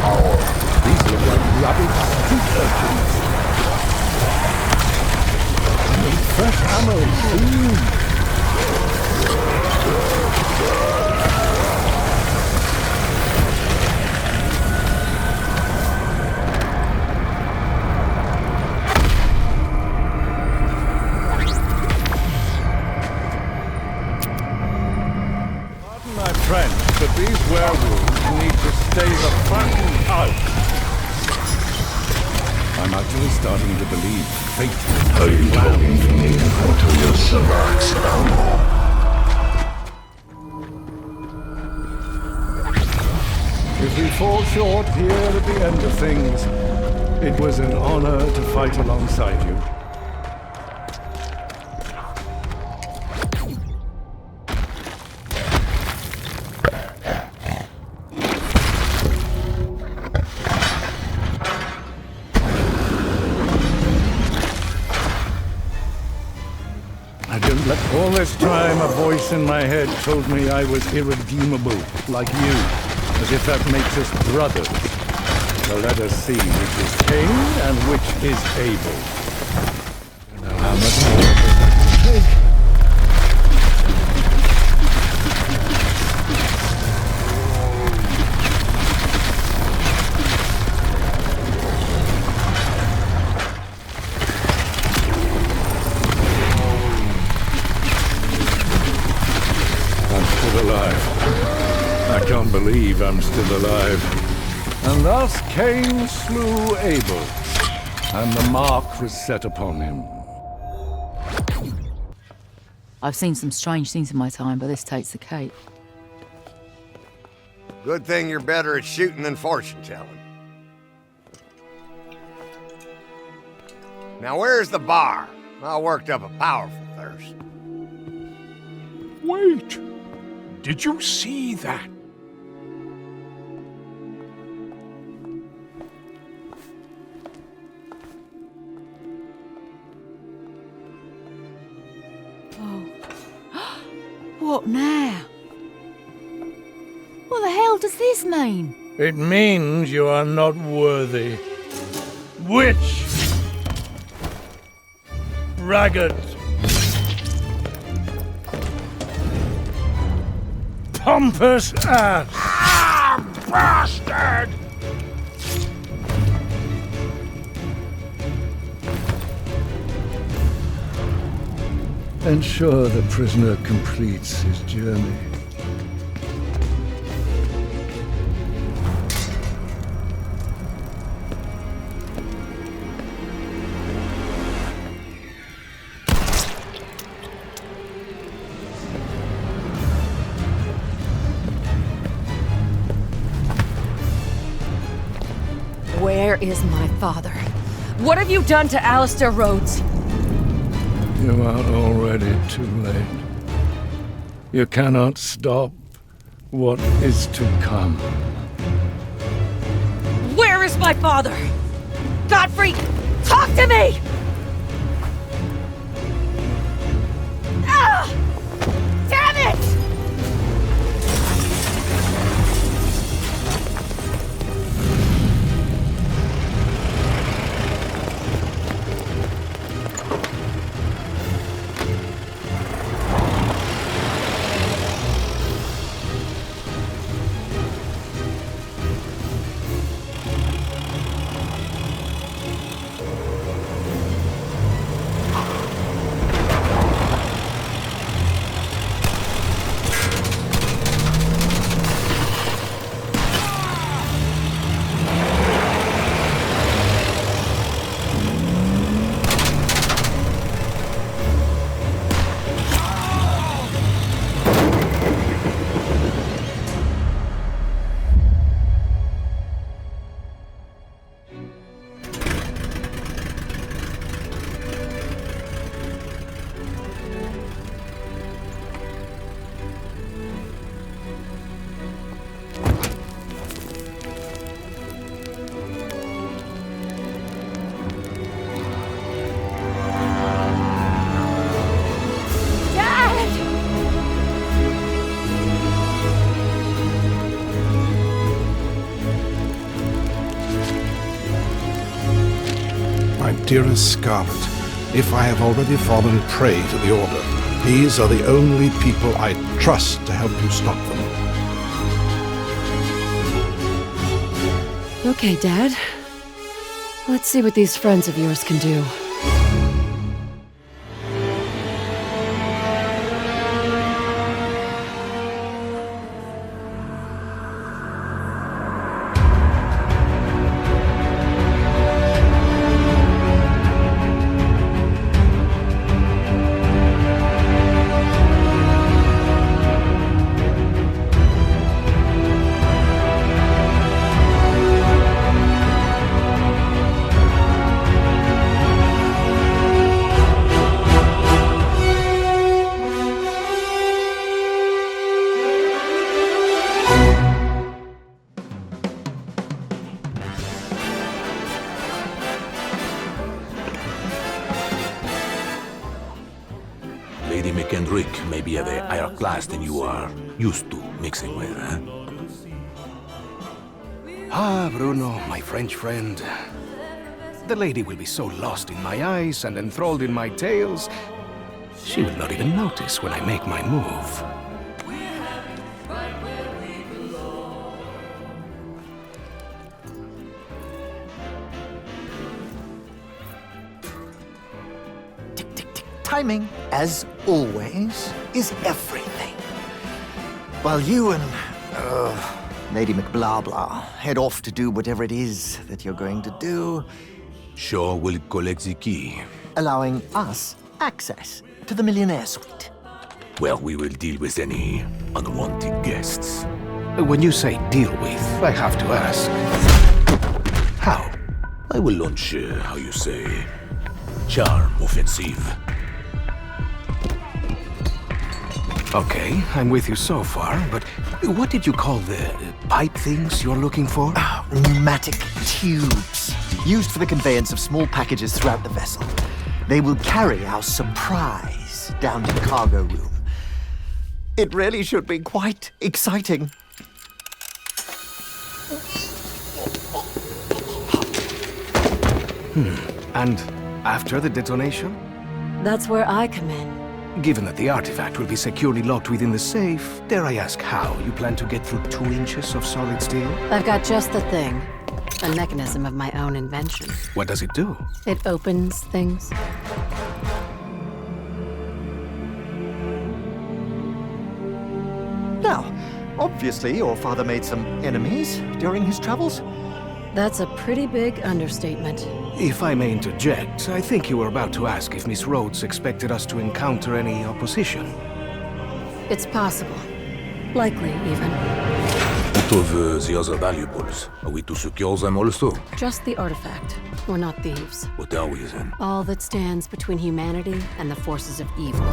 These look like rabid street urchins. I need fresh ammo soon. But these werewolves need to stay the fuck out. I'm actually starting to believe fate. Are you talking to me or to yourself, Elmo? If we fall short here at the end of things, it was an honor to fight alongside you. All this time, a voice in my head told me I was irredeemable, like you, as if that makes us brothers. So let us see which is king and which is able. damn it, all that can take. I'm still alive. I can't believe I'm still alive. And thus Cain slew Abel, and the mark was set upon him. I've seen some strange things in my time, but this takes the cake. Good thing you're better at shooting than fortune-telling. Now where's the bar? I worked up a powerful thirst. Wait! Did you see that? What now? What the hell does this mean? It means you are not worthy. Witch! Ragged! Pompous ass! Ah, bastard! Ensure the prisoner completes his journey. Where is my father? What have you done to Alistair Rhodes? You are already too late. You cannot stop what is to come. Where is my father? Godfrey, talk to me! Ah! Damn it! Dearest Scarlet, if I have already fallen prey to the Order, these are the only people I trust to help you stop them. Okay, Dad. Let's see what these friends of yours can do. May be of a higher class than you are used to mixing with, huh? Ah, Bruno, my French friend. The lady will be so lost in my eyes and enthralled in my tales, she will not even notice when I make my move. Timing, as always, is everything. While you and Lady McBlahblah head off to do whatever it is that you're going to do, Shaw will collect the key. allowing us access to the Millionaire Suite. Well, we will deal with any unwanted guests. When you say deal with, I have to ask. How? I will launch, how you say, charm offensive. Okay, I'm with you so far, but what did you call the pipe things you're looking for? Pneumatic tubes, used for the conveyance of small packages throughout the vessel. They will carry our surprise down to the cargo room. It really should be quite exciting. And after the detonation? That's where I come in. Given that the artifact will be securely locked within the safe, dare I ask how you plan to get through 2 inches of solid steel? I've got just the thing. A mechanism of my own invention. What does it do? It opens things. Now, obviously your father made some enemies during his travels. That's a pretty big understatement. If I may interject, I think you were about to ask if Miss Rhodes expected us to encounter any opposition. It's possible. Likely, even. What of the other valuables? Are we to secure them also? Just the artifact. We're not thieves. What are we then? All that stands between humanity and the forces of evil.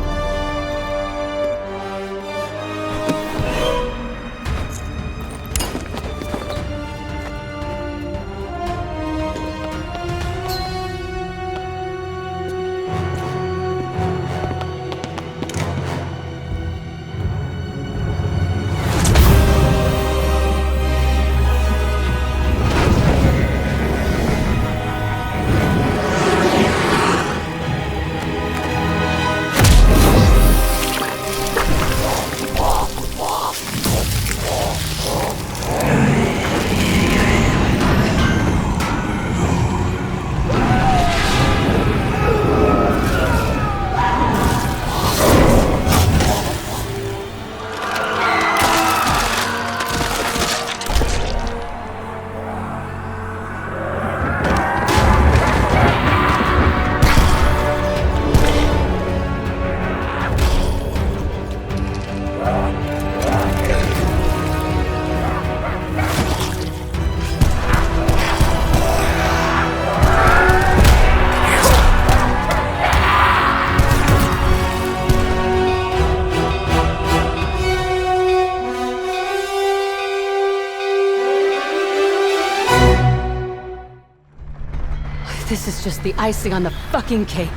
This is just the icing on the fucking cake.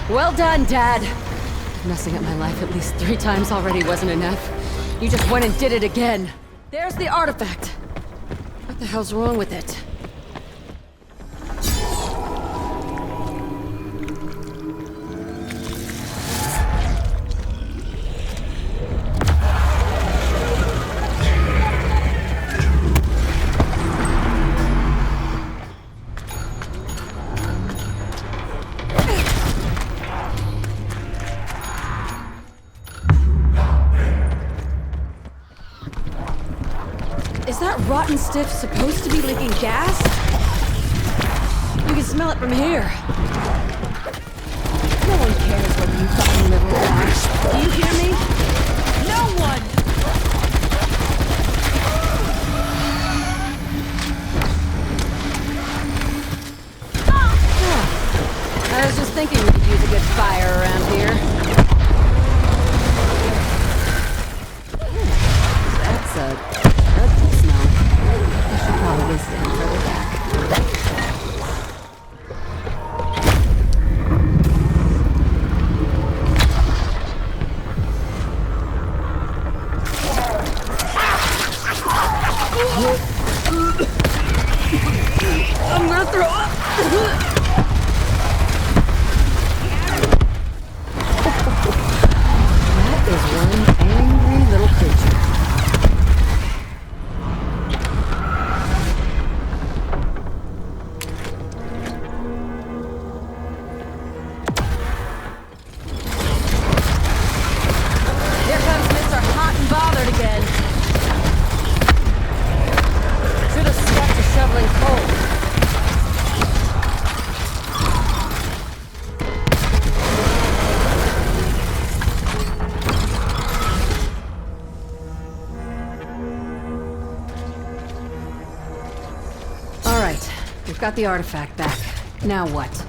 Well done, Dad. Messing up my life at least 3 times already wasn't enough. You just went and did it again. There's the artifact. What the hell's wrong with it? Is that rotten stiff supposed to be leaking gas? You can smell it from here. No one cares whether you fucking live or die. Do you hear me? No one! I was just thinking we could use a good fire around here. That's a dreadful smell. I should probably stand further back. I'm gonna throw up! Got the artifact back. Now what?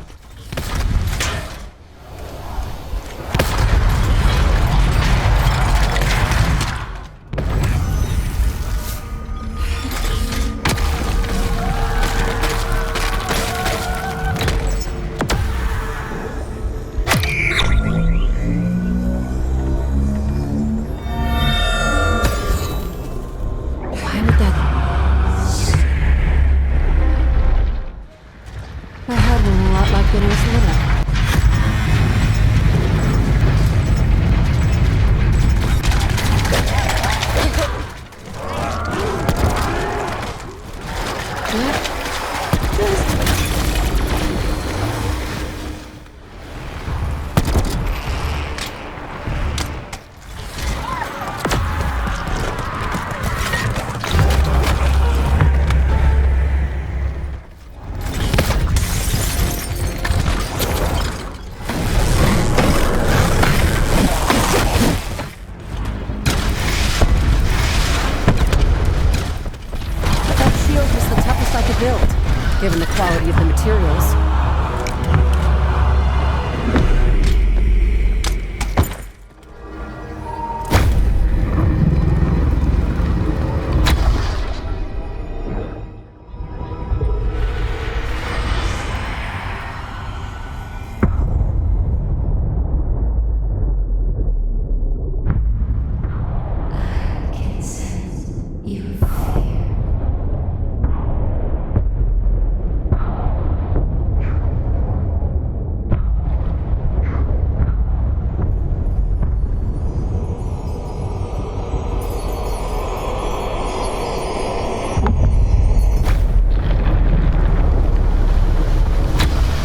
Given the quality of the materials.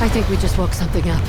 I think we just woke something up.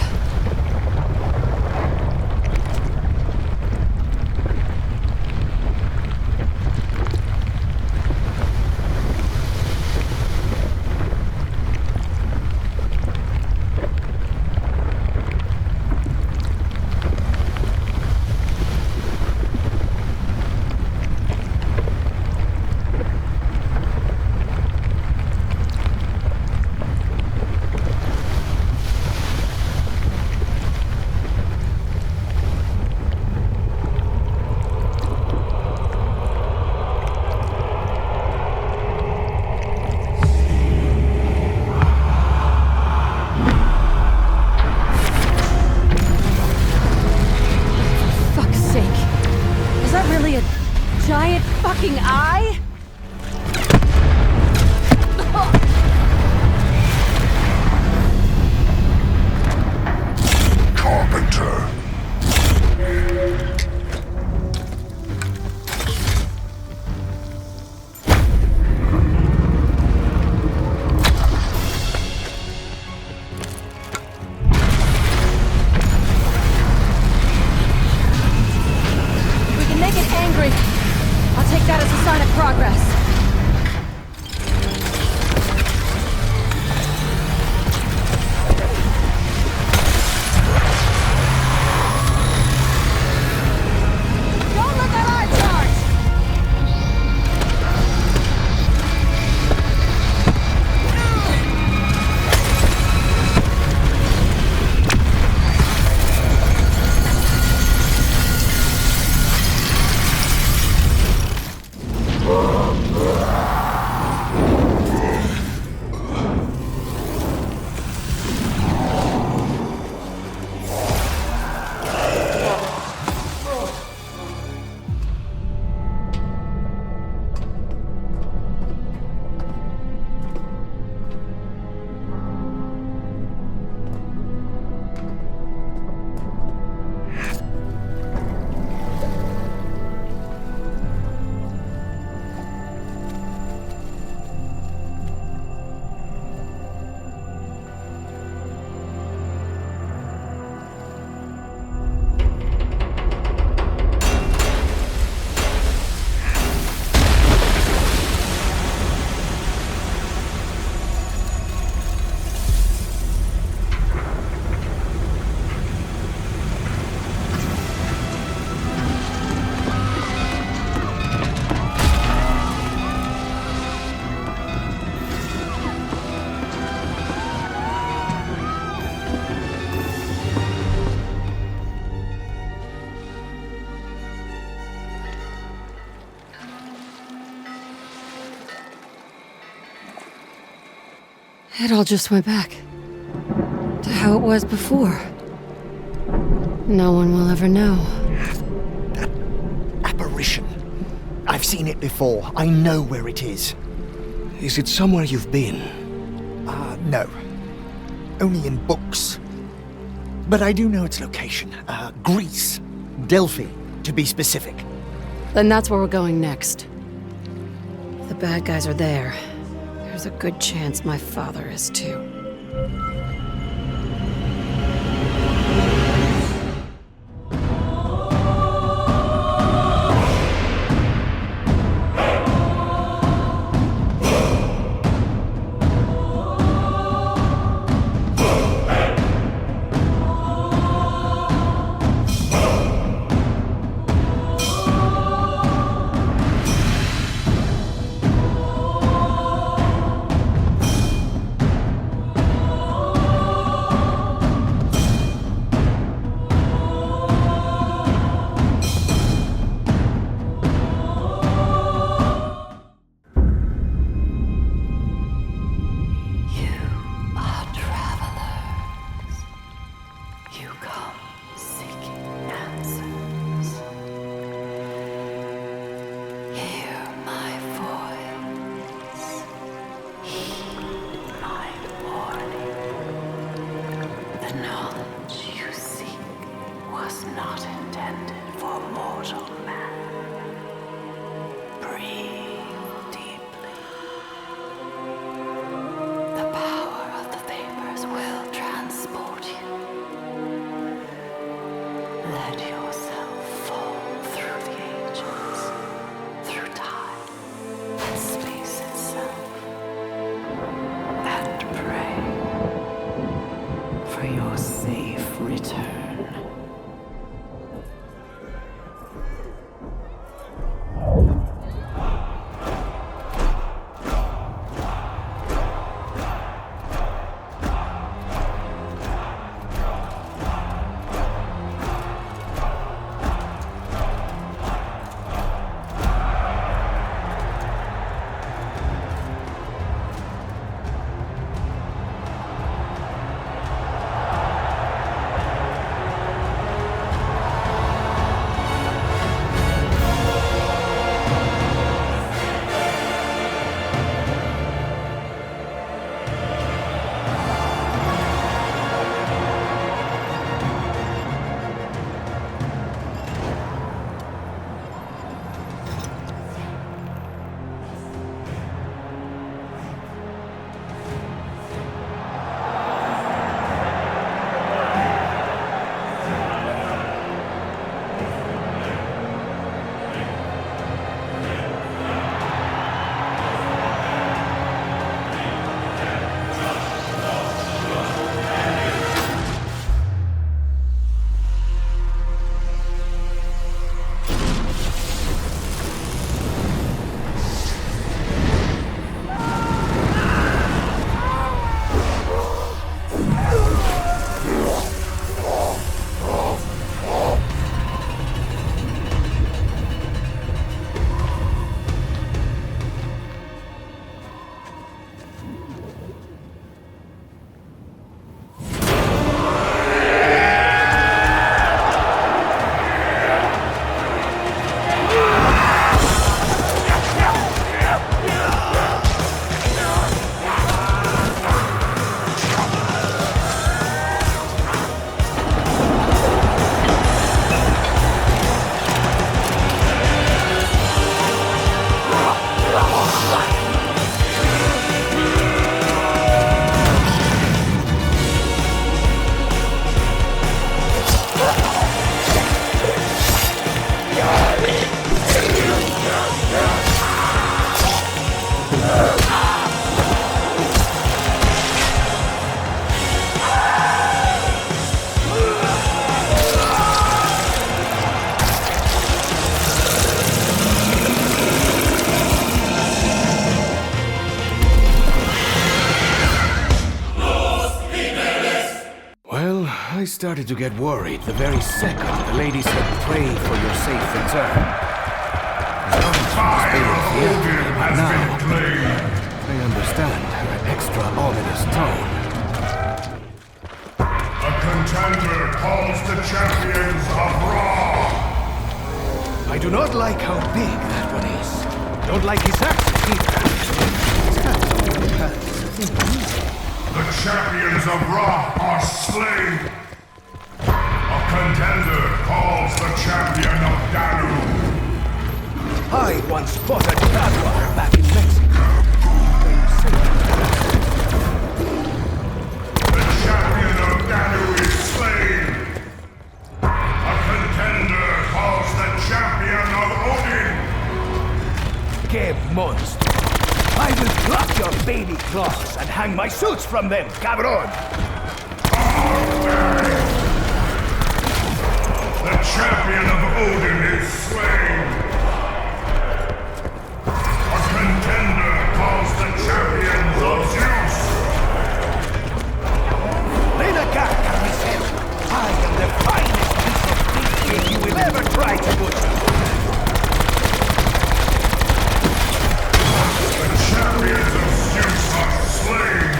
I'll take that as a sign of progress. It all just went back to how it was before. No one will ever know. That apparition. I've seen it before. I know where it is. Is it somewhere you've been? No. Only in books. But I do know its location. Greece. Delphi, to be specific. Then that's where we're going next. The bad guys are there. There's a good chance my father is too. I started to get worried the very second the lady said pray for your safe return. Now, I understand. extra ominous tone. A contender calls the champions of Ra! I do not like how big that one is. Don't like his accent either. The champions of Ra are slain! A contender calls the champion of Danu! I once fought a jaguar back in Mexico. The champion of Danu is slain! A contender calls the champion of Odin! Que monster! I will pluck your baby claws and hang my suits from them, cabron! The champion of Odin is slain! A contender calls the champions of Zeus! Renegade, Carnicel! I am the finest piece of meat you will ever try to butcher! The champions of Zeus are slain!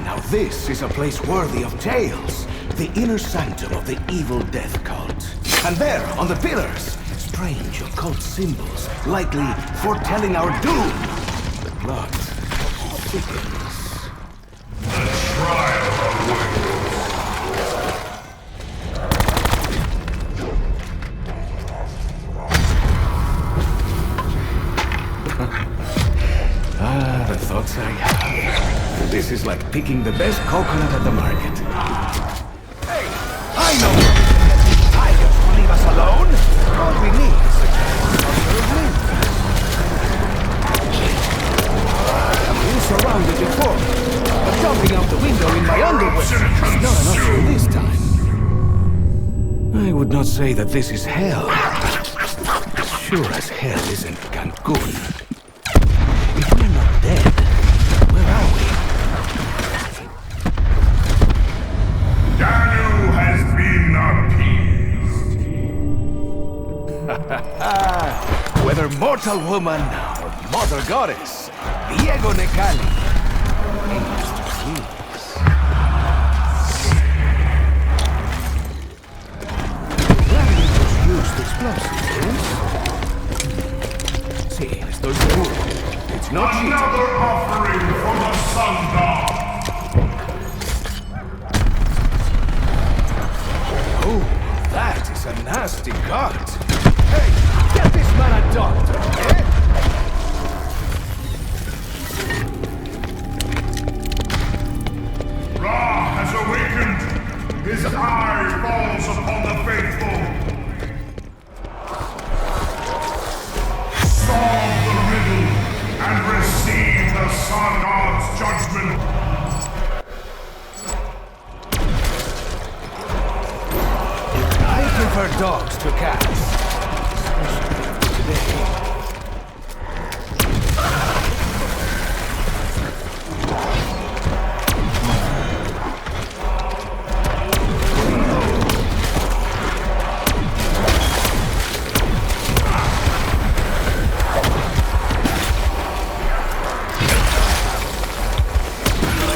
Now this is a place worthy of tales. The inner sanctum of the evil death cult. And there, on the pillars, strange occult symbols, likely foretelling our doom. The plot thickens. The trial awaits. The thoughts I have. This is like picking the best coconut at the market. Hey, I know we can get these tigers to leave us alone. All we need is a I've been surrounded before, but jumping out the window in my underwear is not enough for this time. I would not say that this is hell. Sure as hell isn't Cancun. If we're not dead, where are we? Danu has been appeased. Whether mortal woman or mother goddess, Diego Necali aims to please. Gladiators used explosives, yes? Sí, estoy seguro. It's not another offering for the sun god. Oh, that is a nasty cut. Hey, get this man a doctor, eh? Ra has awakened. His eye falls upon the faithful. Solve the riddle and receive the sun god's judgment. I prefer dogs to cats. Especially today.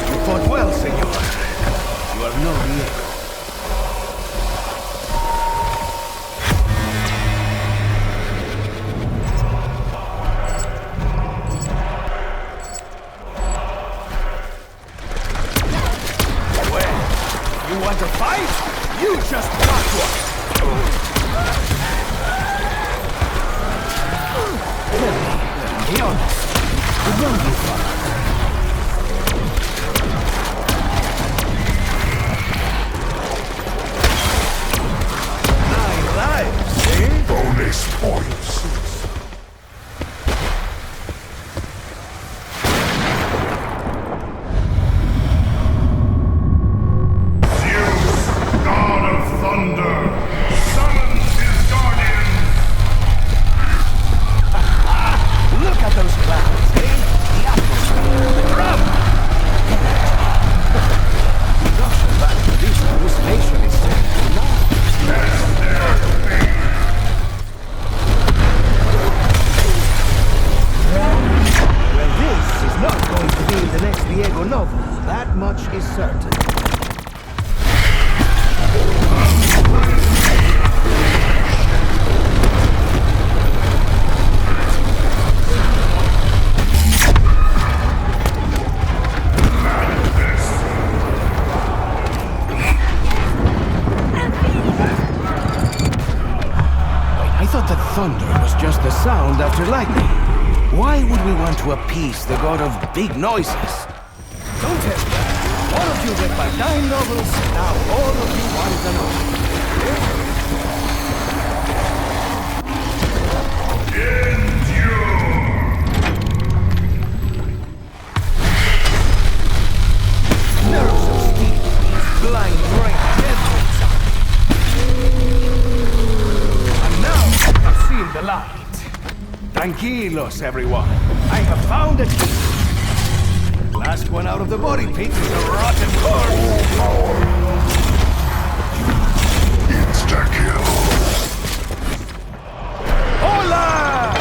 You fought well, senor. You are no Diego. You want to fight? You just got one! Let me be honest. The wrong you fought. 9 lives, eh? Bonus points. Look at those clouds, eh? The atmosphere thunder was just the sound after lightning. Why would we want to appease the god of big noises? Don't tell me. All of you read my dime novels, now all of you want to know. Nerves of steel, blind range, everything. And now I've seen the light. Tranquilos, everyone. I have found a key. Last one out of the body pit is a rotten corpse. Insta-kill. Hola!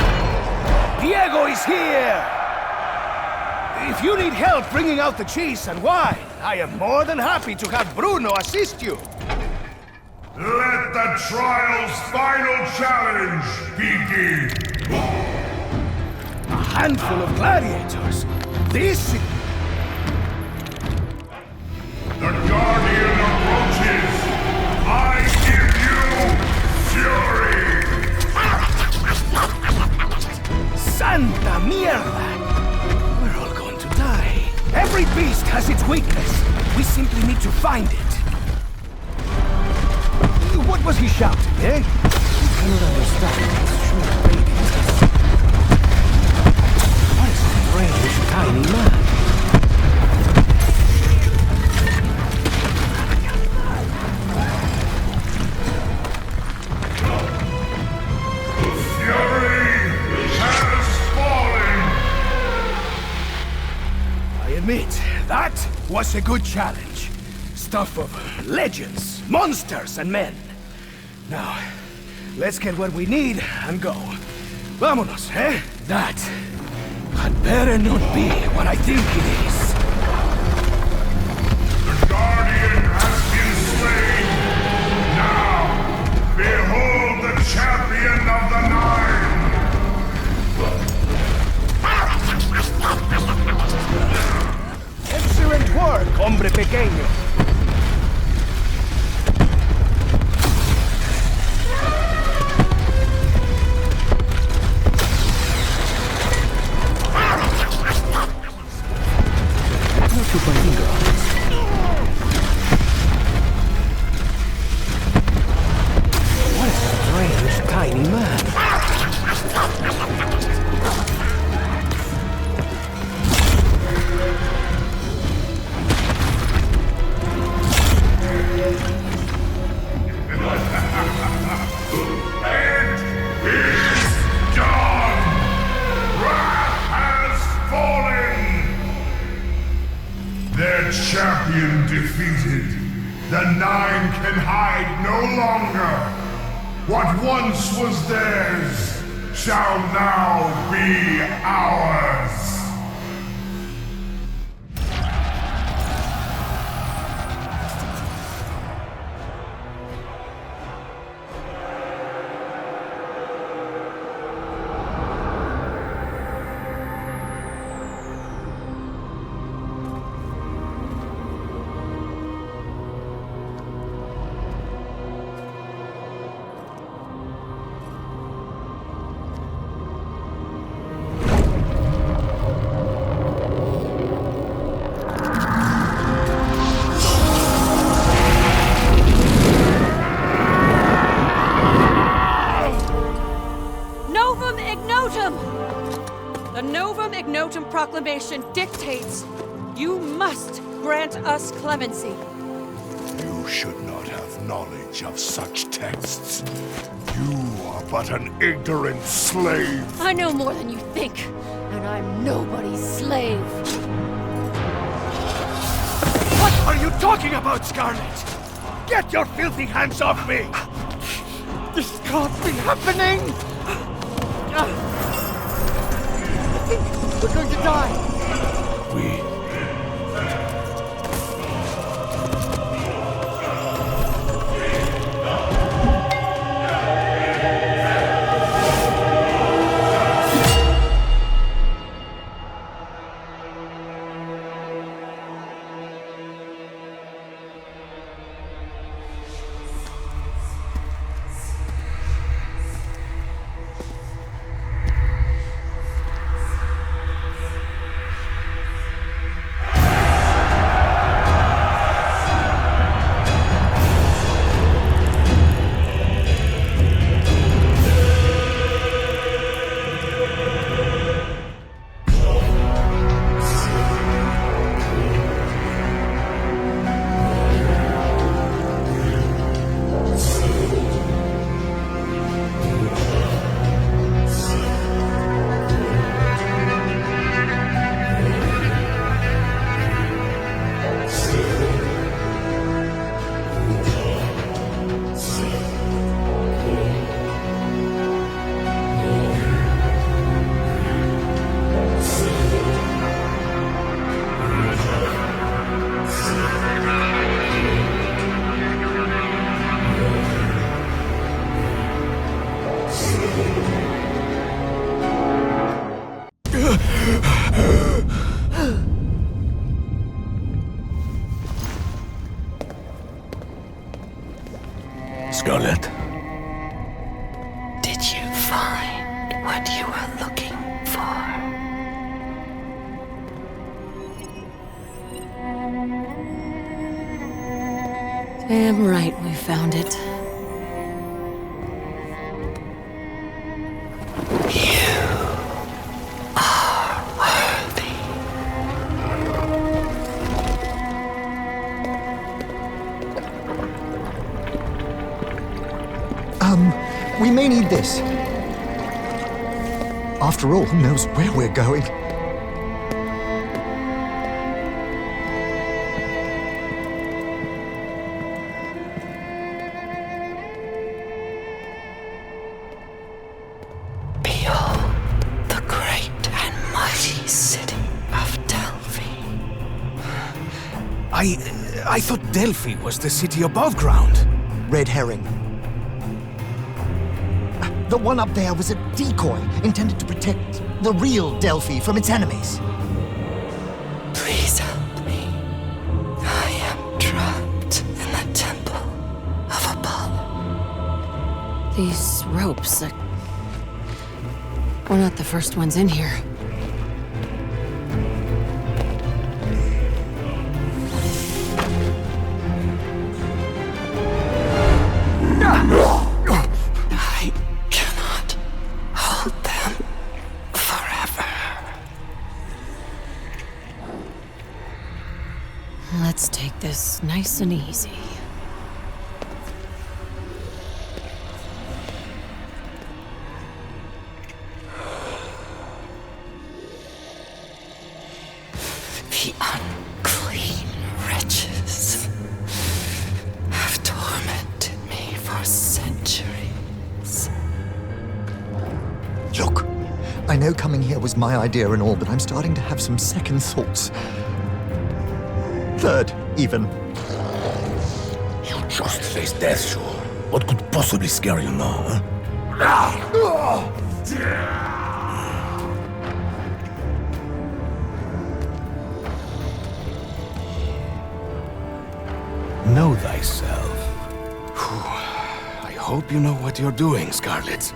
Diego is here! If you need help bringing out the cheese and wine, I am more than happy to have Bruno assist you. Let the trial's final challenge begin! A handful of gladiators. This is... The Guardian approaches! I give you fury! Santa mierda! We're all going to die. Every beast has its weakness. We simply need to find it. What was he shouting, eh? I cannot understand his short radiance. What a strange, tiny man. That was a good challenge. Stuff of legends, monsters, and men. Now, let's get what we need and go. Vámonos, eh? That had better not be what I think it is. The Guardian has been slain! Now, behold the champion of the Nine! Excellent work, hombre pequeño. What a strange, tiny man. Champion defeated. The Nine can hide no longer. What once was theirs shall now be ours. Proclamation dictates you must grant us clemency. You should not have knowledge of such texts. You are but an ignorant slave. I know more than you think, and I'm nobody's slave. What are you talking about, Scarlet? Get your filthy hands off me! This can't be happening! We're going to die! Scarlet. Did you find what you were looking for? Damn right we found it. We may need this. After all, who knows where we're going? Behold, the great and mighty city of Delphi. I thought Delphi was the city above ground. Red herring. The one up there was a decoy intended to protect the real Delphi from its enemies. Please help me. I am trapped in the temple of Apollo. These ropes, we're not the first ones in here. Let's take this nice and easy. The unclean wretches have tormented me for centuries. Look, I know coming here was my idea and all, but I'm starting to have some second thoughts. Third, even. You just faced death, sure. What could possibly scare you now, huh? Know thyself. I hope you know what you're doing, Scarlet.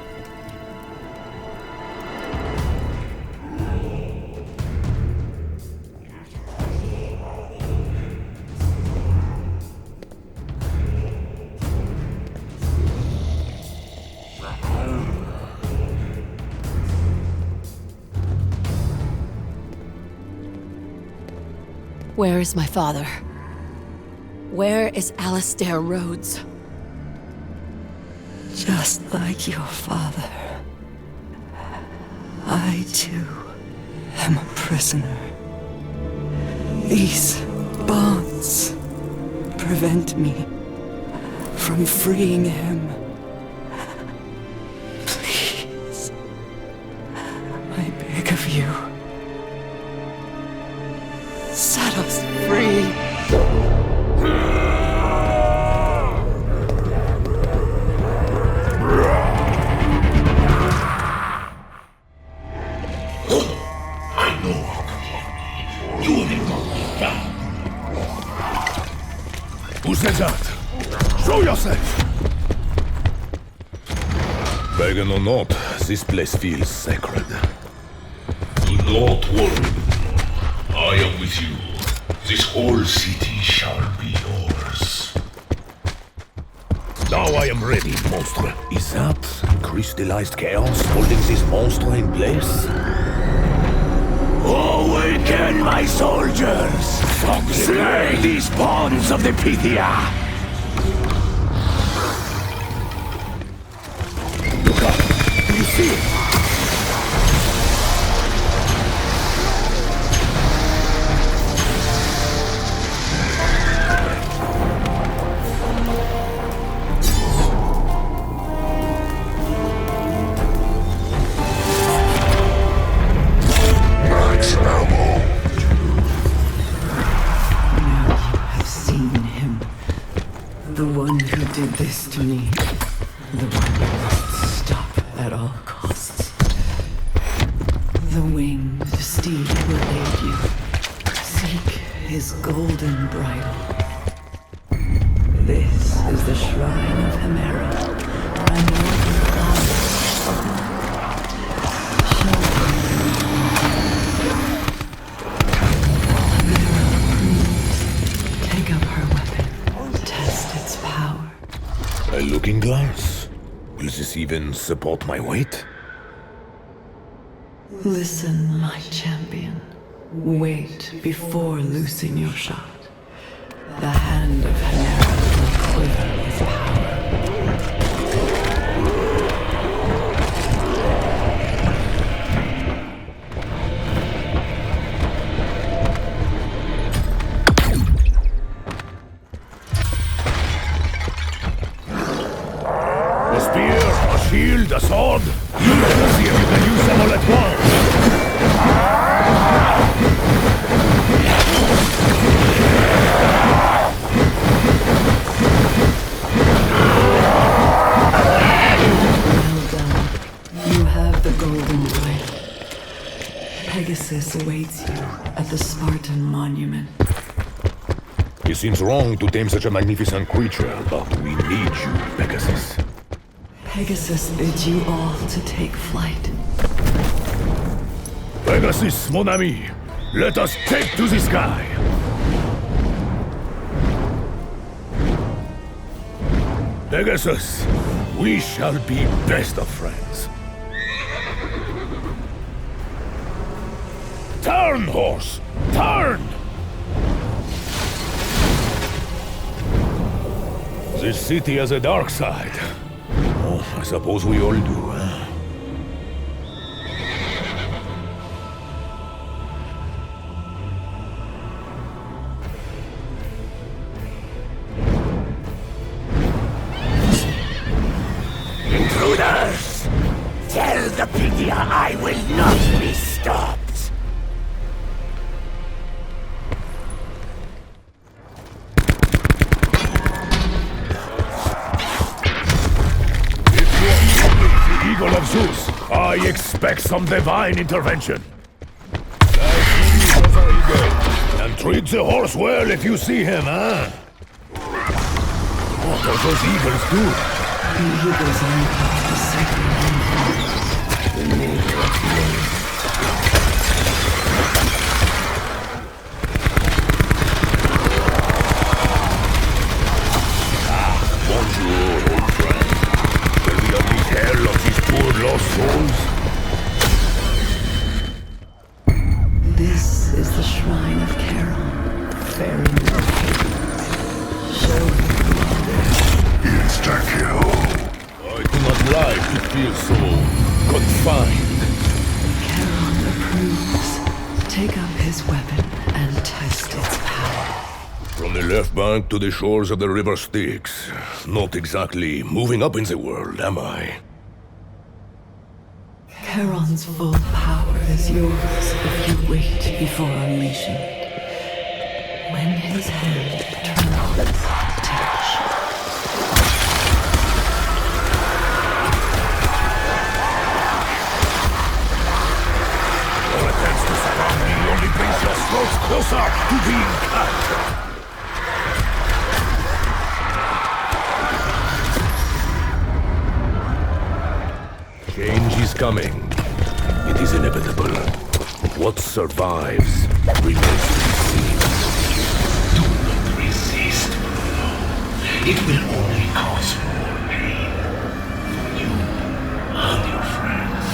Where is my father? Where is Alistair Rhodes? Just like your father, I too am a prisoner. These bonds prevent me from freeing him. Please, I beg of you, set us free. Who said that? Show yourself! Pagan or not, this place feels sacred. Do not worry. I am with you. This whole city shall be yours. Now I am ready, monster. Is that crystallized chaos holding this monster in place? Awaken, my soldiers! Slay these pawns of the Pythia! Look up! Do you see it? Did this to me. The one who must stop at all costs. The winged steed will aid you. Seek his golden bridle. This is the shrine of Hemera. Primordial flowers. Take up her weapon. Test its power. A looking glass? Will this even support my weight? Listen, my champion. Wait before loosing your shot. The hand of Hemera will quiver with power. A spear, a shield, a sword. You better see if you can use them all at once. Well done. You have the golden blade. Pegasus awaits you at the Spartan monument. It seems wrong to tame such a magnificent creature, but we need you, Pegasus. Pegasus bids you all to take flight. Pegasus, mon ami, let us take to the sky. Pegasus, we shall be best of friends. Turn, horse! Turn! This city has a dark side. Oh, I suppose we all do, huh? Intruders! Tell the Pythia I will not be stopped! Eagle of Zeus, I expect some divine intervention. And treat the horse well if you see him, huh? What do those eagles do? The eagles uncover the sacred animal, the nature of the earth. Bonjour, old friend. Shall we unleash hell on these poor lost souls? This is the shrine of Charon, fairy show me the wonder. Insta-kill. I do not like to feel so confined. Charon approves. Take up his weapon and test its power. From the left bank to the shores of the river Styx. Not exactly moving up in the world, am I? Charon's full power is yours if you wait before unleashing it. When his hand trembles, touch. Your attempts to surround me only brings your throats closer to being cut. Change is coming. It is inevitable. What survives remains to be seen. Do not resist, Bruno. It will only cause more pain. You and your friends.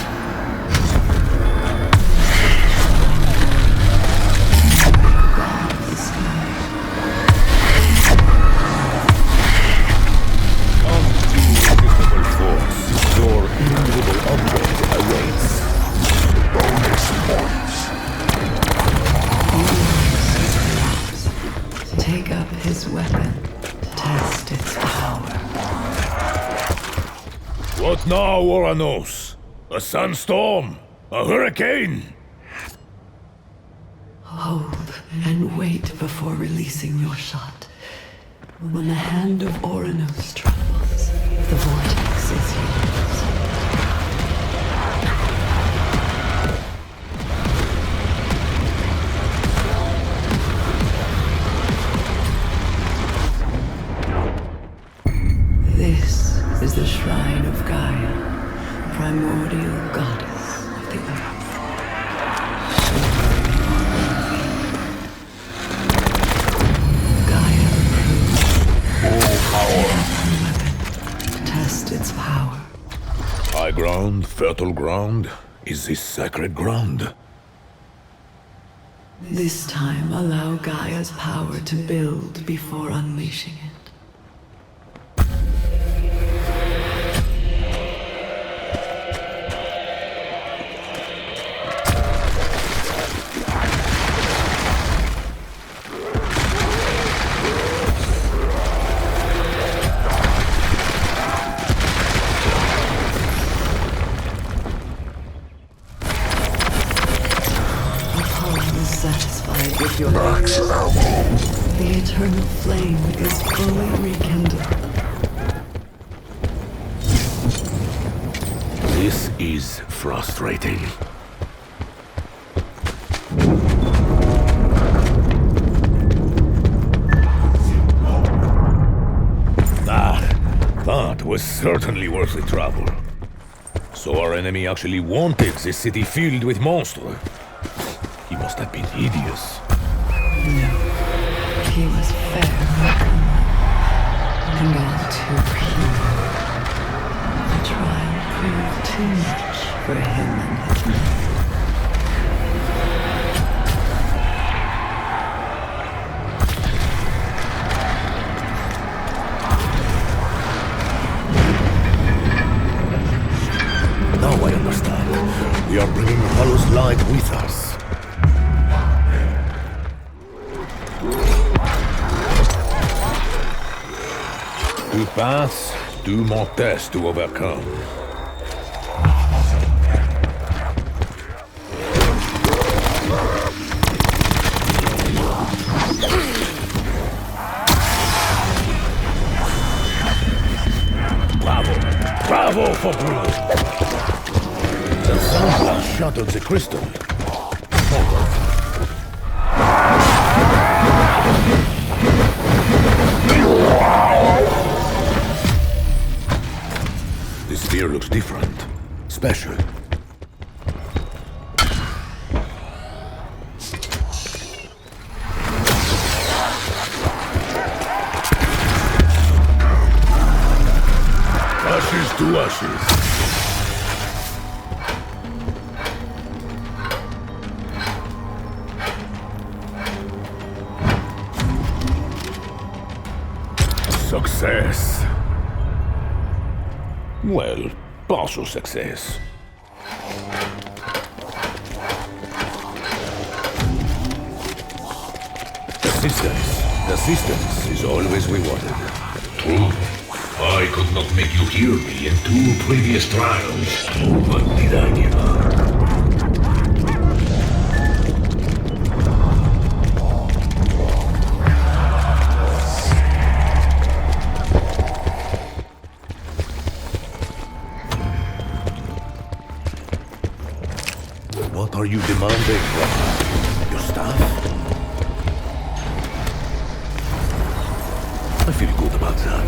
Come to irresistible force. Your immovable object awaits. Bonus points. Take up his weapon. Test its power. What now, Oranos? A sandstorm? A hurricane? Hold and wait before releasing your shot. When the hand of Oranos trembles, the vortex is yours. the shrine of Gaia, primordial goddess of the earth. Gaia approved. Test its power. High ground, fertile ground. Is this sacred ground? This time, allow Gaia's power to build before unleashing it. Your next. The eternal flame is fully rekindled. This is frustrating. That was certainly worth the trouble. So our enemy actually wanted this city filled with monsters. He must have been hideous. No, he was fair and all too pure. The trial proved too much for him and his men. Now I understand. We are bringing Hallow's light with us. Two paths, two more tests to overcome. Bravo for Bruno! The sound blast shattered the crystal. This sphere looks different. Special. Ashes to ashes. Success. Well, partial success. Assistance is always rewarded. True. I could not make you hear me in 2 previous trials. What did I give up? What are you demanding from your staff? I feel good about that.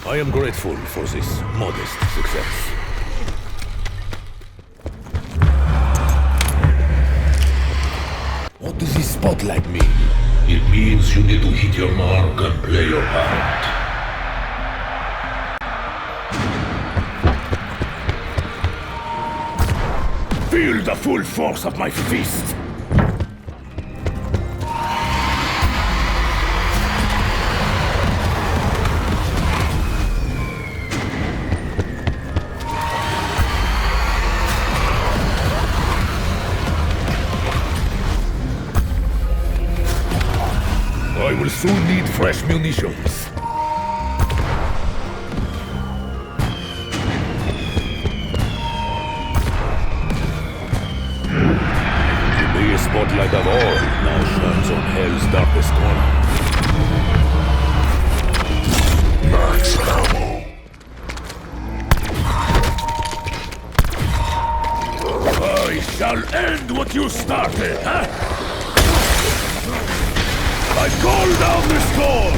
I am grateful for this modest success. What does this spotlight mean? It means you need to hit your mark and play your part. Feel the full force of my fist! soon need fresh munitions. The biggest spotlight of all now shines on Hell's darkest corner. Max ammo. I shall end what you started, huh? I call down the storm!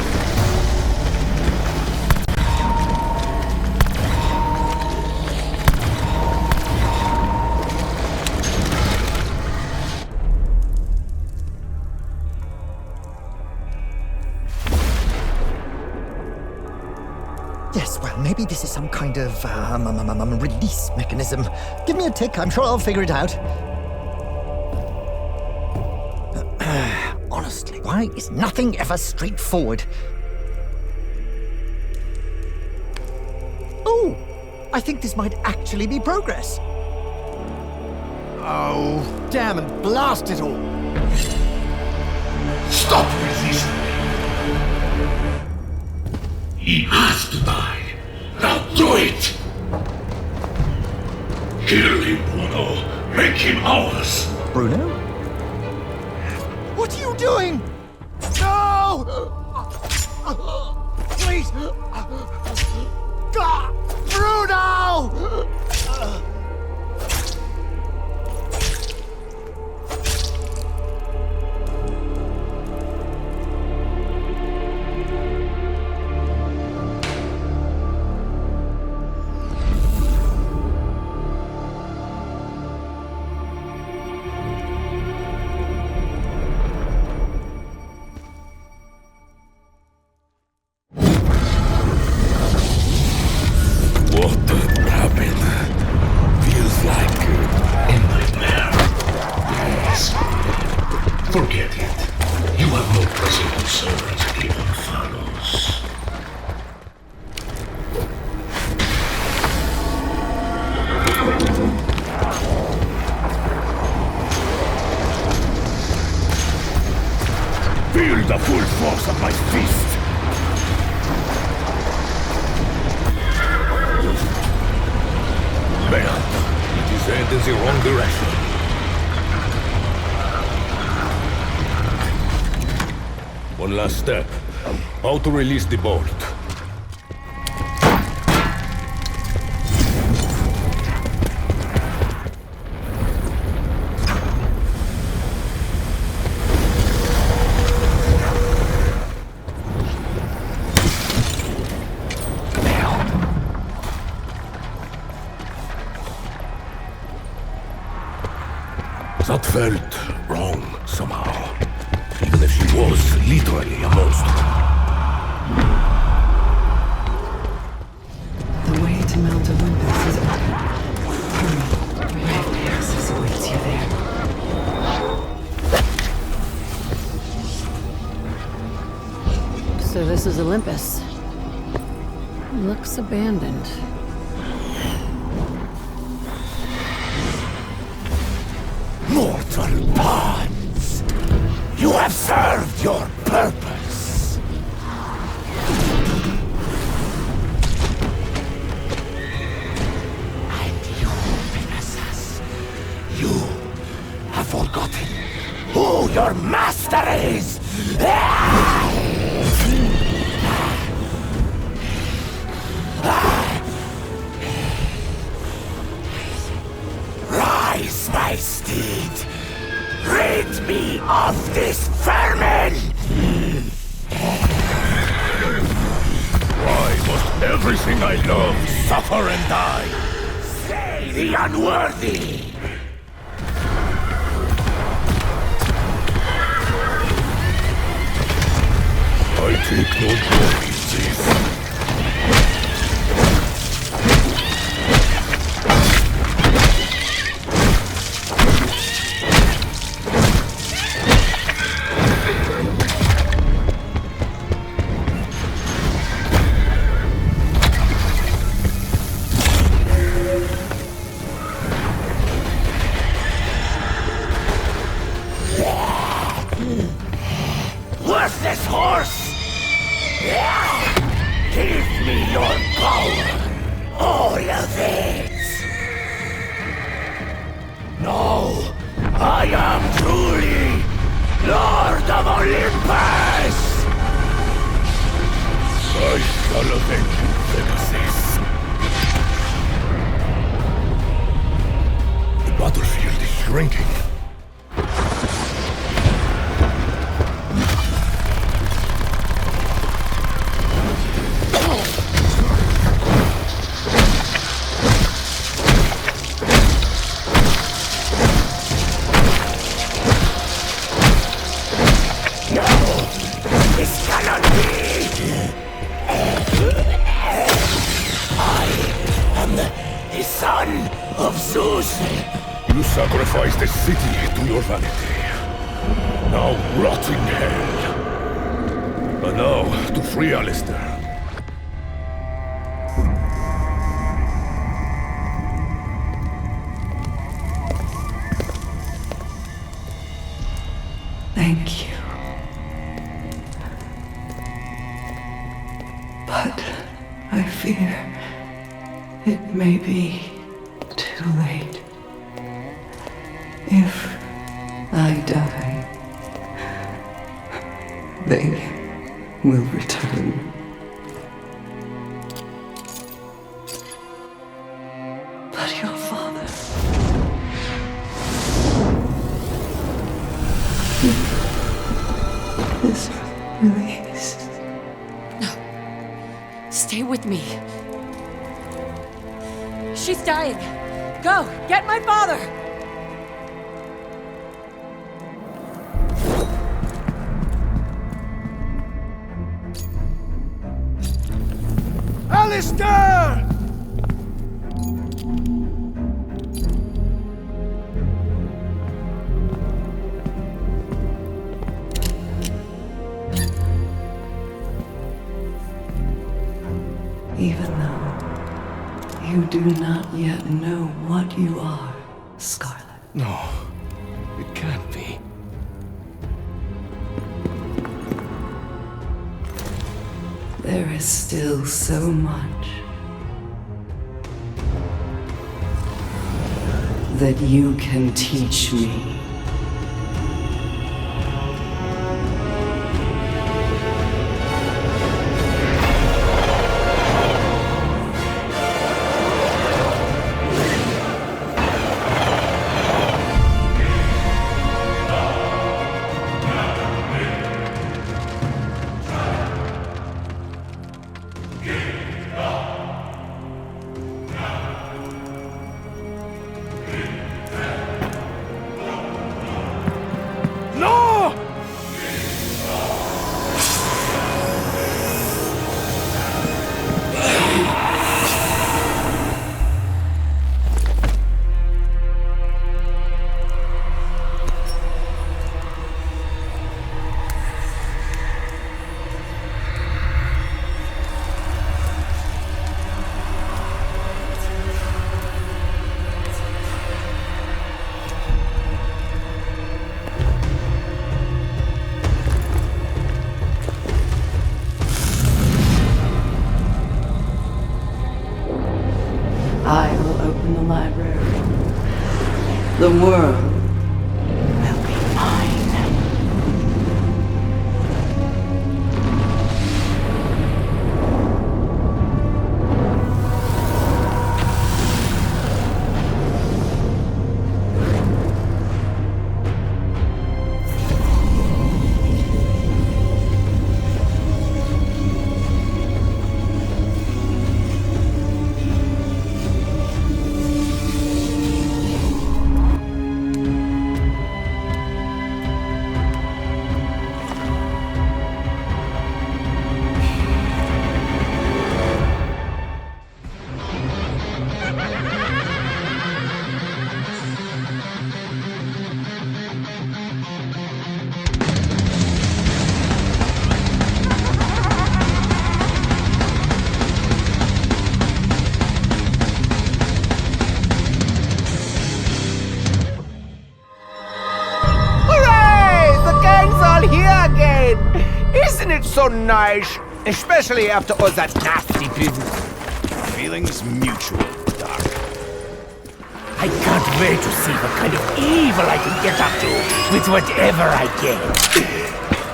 Yes, well, maybe this is some kind of release mechanism. Give me a tick, I'm sure I'll figure it out. Honestly, why is nothing ever straightforward? Oh, I think this might actually be progress. Oh, damn and blast it all! Stop resisting. He has to die. Now do it! Kill him, Bruno. Make him ours. Bruno? What are you doing? No! Please! Bruno! Forget it. You have no pressing concerns. Keep on follows. Feel the full force of my fist! Bam! It is headed in the wrong direction. One last step. How to release the bolt. That felt wrong somehow. Even if she was literally a monster. The way to Mount Olympus is open. Hurry. Rave access awaits you there. So this is Olympus. Looks abandoned. Mortal bonds! You have served your purpose! And you, Pegasus, you have forgotten who your master is! Rise, my steed! Rid me of this vermin! Why must everything I love suffer and die? Slay the unworthy! I take no joy in this. Worthless horse! Give me your power! All of it! Now, I am truly Lord of Olympus! I shall avenge you, Pegasus. The battlefield is shrinking. You sacrificed the city to your vanity. Now rot in hell. And now to free Alistair. Thank you. But I fear it may be too late. If I die, they will return. But your father... is released. No. Stay with me. She's dying. Go, get my father! Alistair! Even though you do not yet know what you are, Scarlet. No, it can't be. There is still so much that you can teach me. I will open the library. The world will be mine. Isn't it so nice? Especially after all that nasty business. Feelings mutual, Doc. I can't wait to see what kind of evil I can get up to with whatever I get.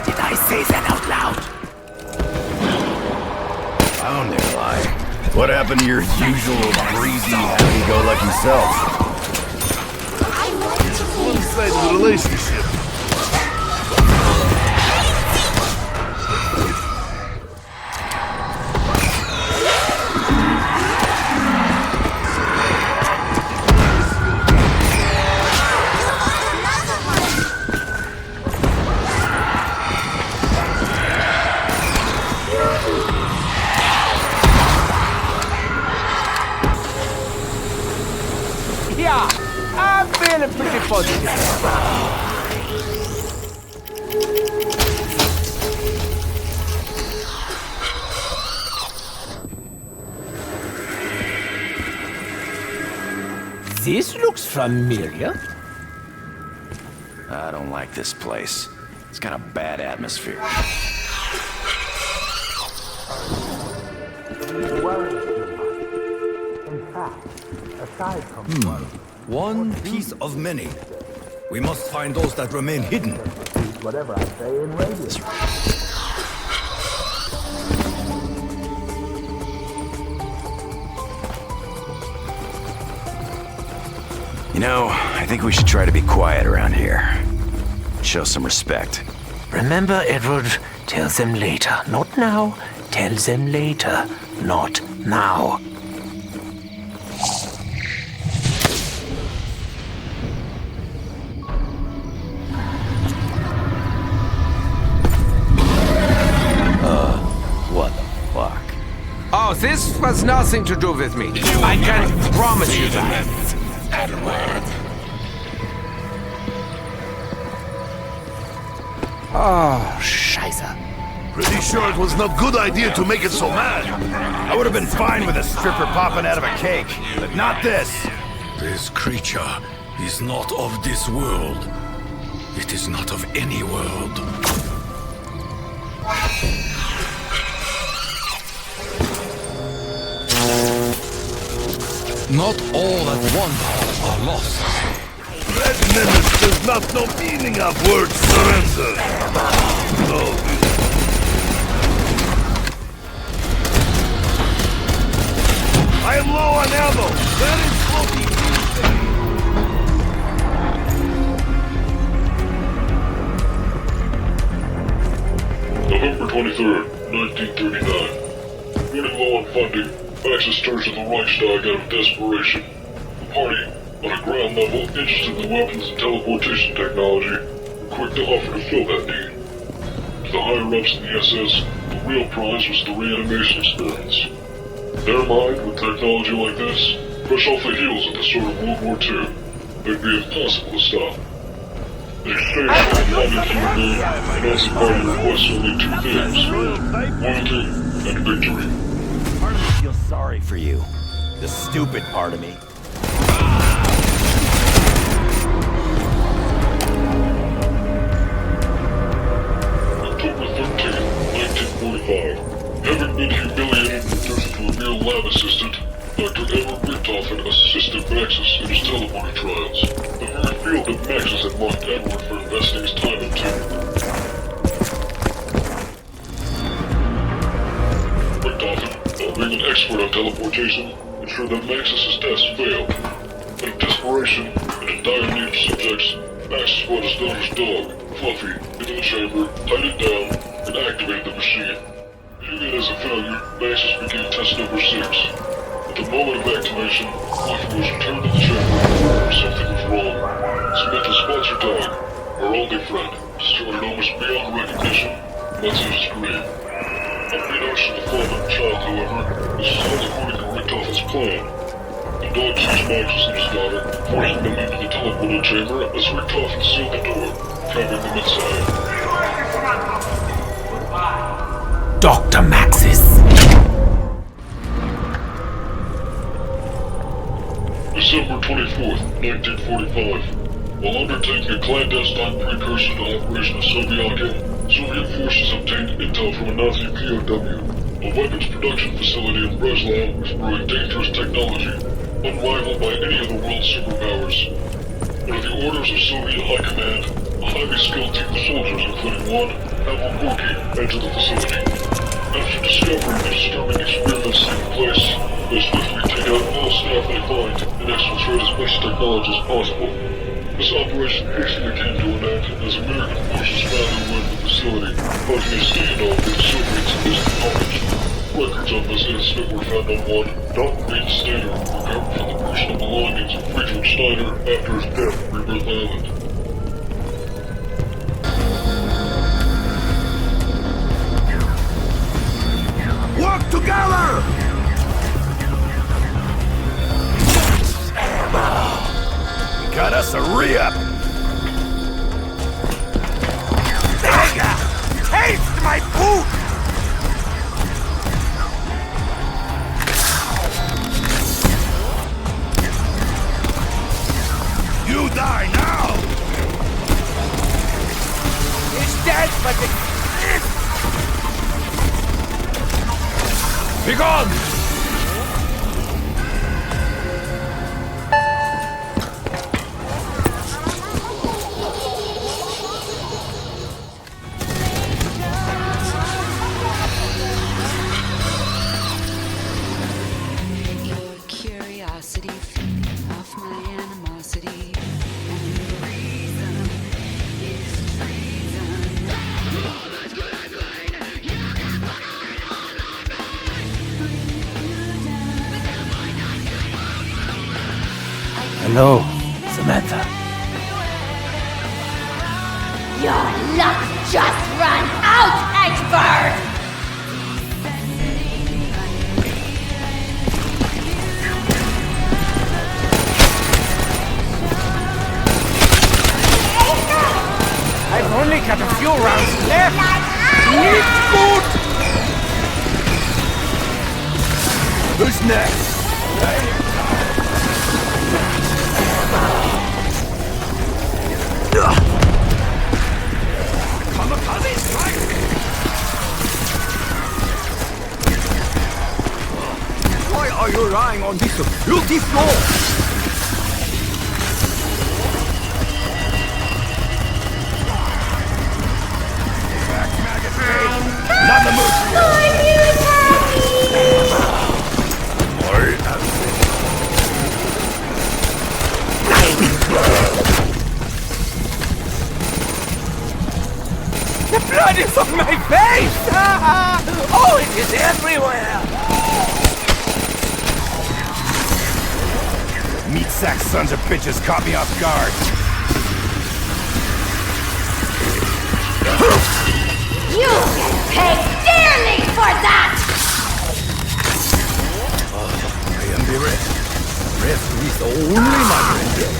Did I say that out loud? Found it, Lie. What happened to your usual breezy, happy-go-lucky self? It's a one-sided relationship. Yeah, I'm feeling pretty positive. This looks familiar. I don't like this place. It's got a bad atmosphere. One piece of many. We must find those that remain hidden. Whatever I say in radio. You know, I think we should try to be quiet around here. Show some respect. Remember, Edward, tell them later. Not now. Tell them later. Not now. What the fuck? Oh, this was nothing to do with me. I can promise you that. Oh, Scheiße. Pretty sure it was no good idea to make it so mad. I would have been fine with a stripper popping out of a cake, but not this. This creature is not of this world. It is not of any world. Not all at once are lost. That menace does not know meaning of word surrender. No. I am low on ammo. That is smoking. 23rd, 1939. Running low on funding, Axis turns to the Reichstag out of desperation. The party, on a ground level, interested in the weapons and teleportation technology, were quick to offer to fill that need. To the higher-ups in the SS, the real prize was the reanimation experience. In their mind, with technology like this, fresh off the heels of the start of World War II, they'd be impossible to stop. The exchange for a modern human being, the Nazi party requests only two things: loyalty and victory. Part of me feels sorry for you. The stupid part of me. October 13th, 1945. Having been humiliated and reduced to a mere lab assistant, Dr. Edward Richtofen assisted Maxis in his teleporter trials. The very field that Maxis had marked Edward for investing his time into. Richtofen, being an expert on teleportation, ensured that Maxis' tests failed. In desperation, and in dire need of subjects, Maxis brought his daughter's dog, Fluffy, into the chamber, tied it down, and activated the machine. Viewing it as a failure, Maxis began test number 6. At the moment of activation, Fluffy was returned to the chamber, where something was wrong. Samantha's sponsor dog, our only friend, destroyed almost beyond recognition, once in his grave. Unbeknownst to the father and child, however, this is all according to Richtofen's plan. The dog sees Maxis and his daughter, forcing them into the teleporter chamber as Richtofen sealed the door, trapping them inside. Dr. Maxis! December 24th, 1945. While undertaking a clandestine precursor to Operation Soviet, Soviet forces obtained intel from a Nazi POW. A weapons production facility in Breslau is brewing dangerous technology, unrivaled by any of the world's superpowers. Under the orders of Soviet High Command, a highly skilled team of soldiers, including one, Admiral Gorky, enter the facility. After discovering the disturbing experiments taking place, they swiftly take out all staff they find and exfiltrate as much technology as possible. This operation hastily came to an end as American forces found their way to the facility, causing a standoff with the Soviets and distant knowledge. Records of this incident were found on one, Dr. Stater, recovered from the personal belongings of Friedrich Steiner after his death at Rebirth Island. Work together! Got us a re-up! Taste my boot! You die now! He's dead, but Be gone! Hello, Samantha. Your luck just ran out, Edgebird! I've only got a few rounds left! Nicht gut! Who's next? Kamikaze strike! Why are you lying on this filthy floor? Not in the mood for The blood is on my face! Oh, it is everywhere! Meat sack sons of bitches caught me off guard. You get paid dearly for that! I am the ref. Ref is only my friend.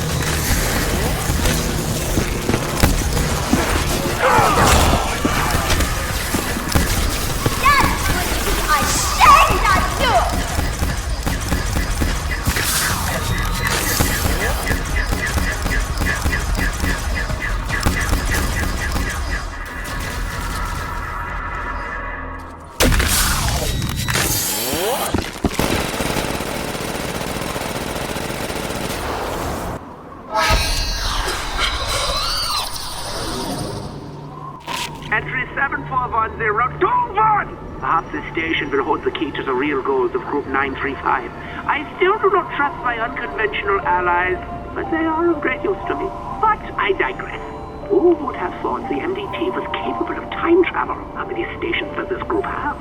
Entry 7410 Toten! Perhaps this station will hold the key to the real goals of Group 935. I still do not trust my unconventional allies, but they are of great use to me. But I digress. Who would have thought the MDT was capable of time travel? How many stations does this group have?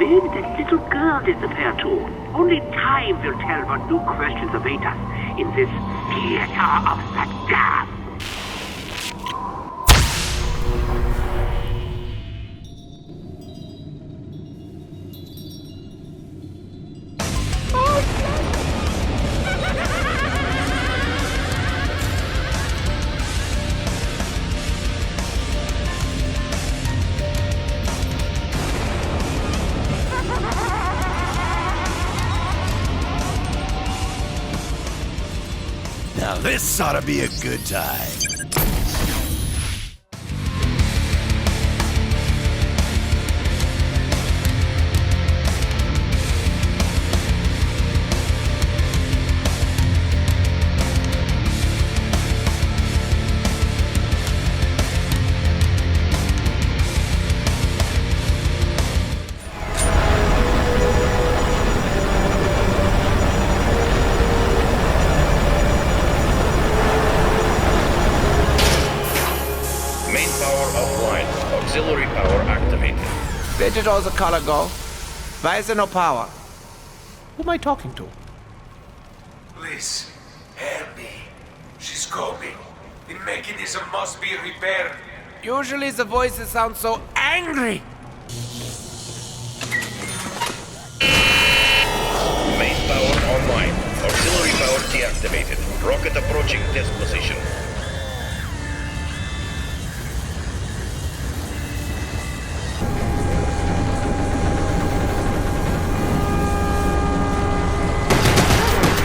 Where did that little girl disappear to? Only time will tell what new questions await us in this theater of the damned. Now this ought to be a good time. Where did all the color go? Why is there no power? Who am I talking to? Please, help me. She's coming. The mechanism must be repaired. Usually the voices sound so angry. Main power online. Auxiliary power deactivated. Rocket approaching test position.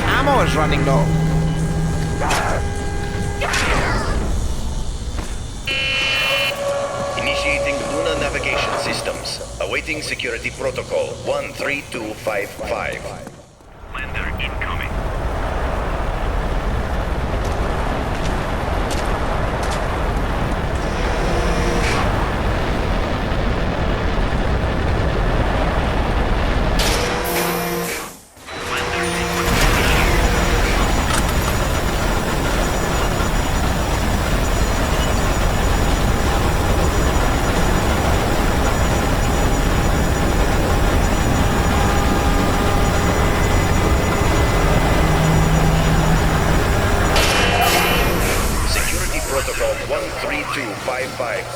Ammo is running low. Initiating Luna navigation systems. Awaiting security protocol 13255. Lander incoming.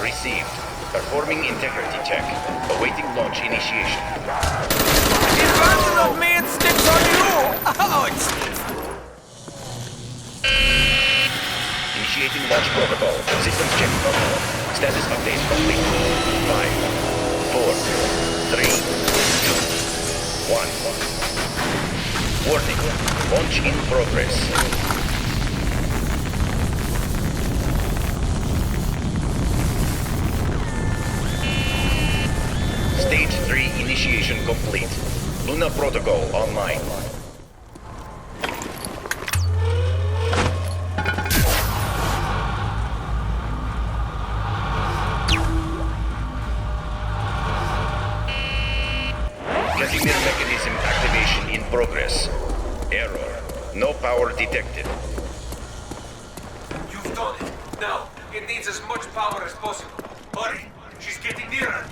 Received. Performing integrity check. Awaiting launch initiation. It lands on me and sticks on you! Ouch! Initiating launch protocol. Systems check protocol. Status update complete. 5, 4, 3, 2, 1. Warning. Launch in progress. Stage 3 initiation complete. Luna protocol online. Casimir mechanism activation in progress. Error. No power detected. You've done it. Now, it needs as much power as possible. Hurry. She's getting nearer.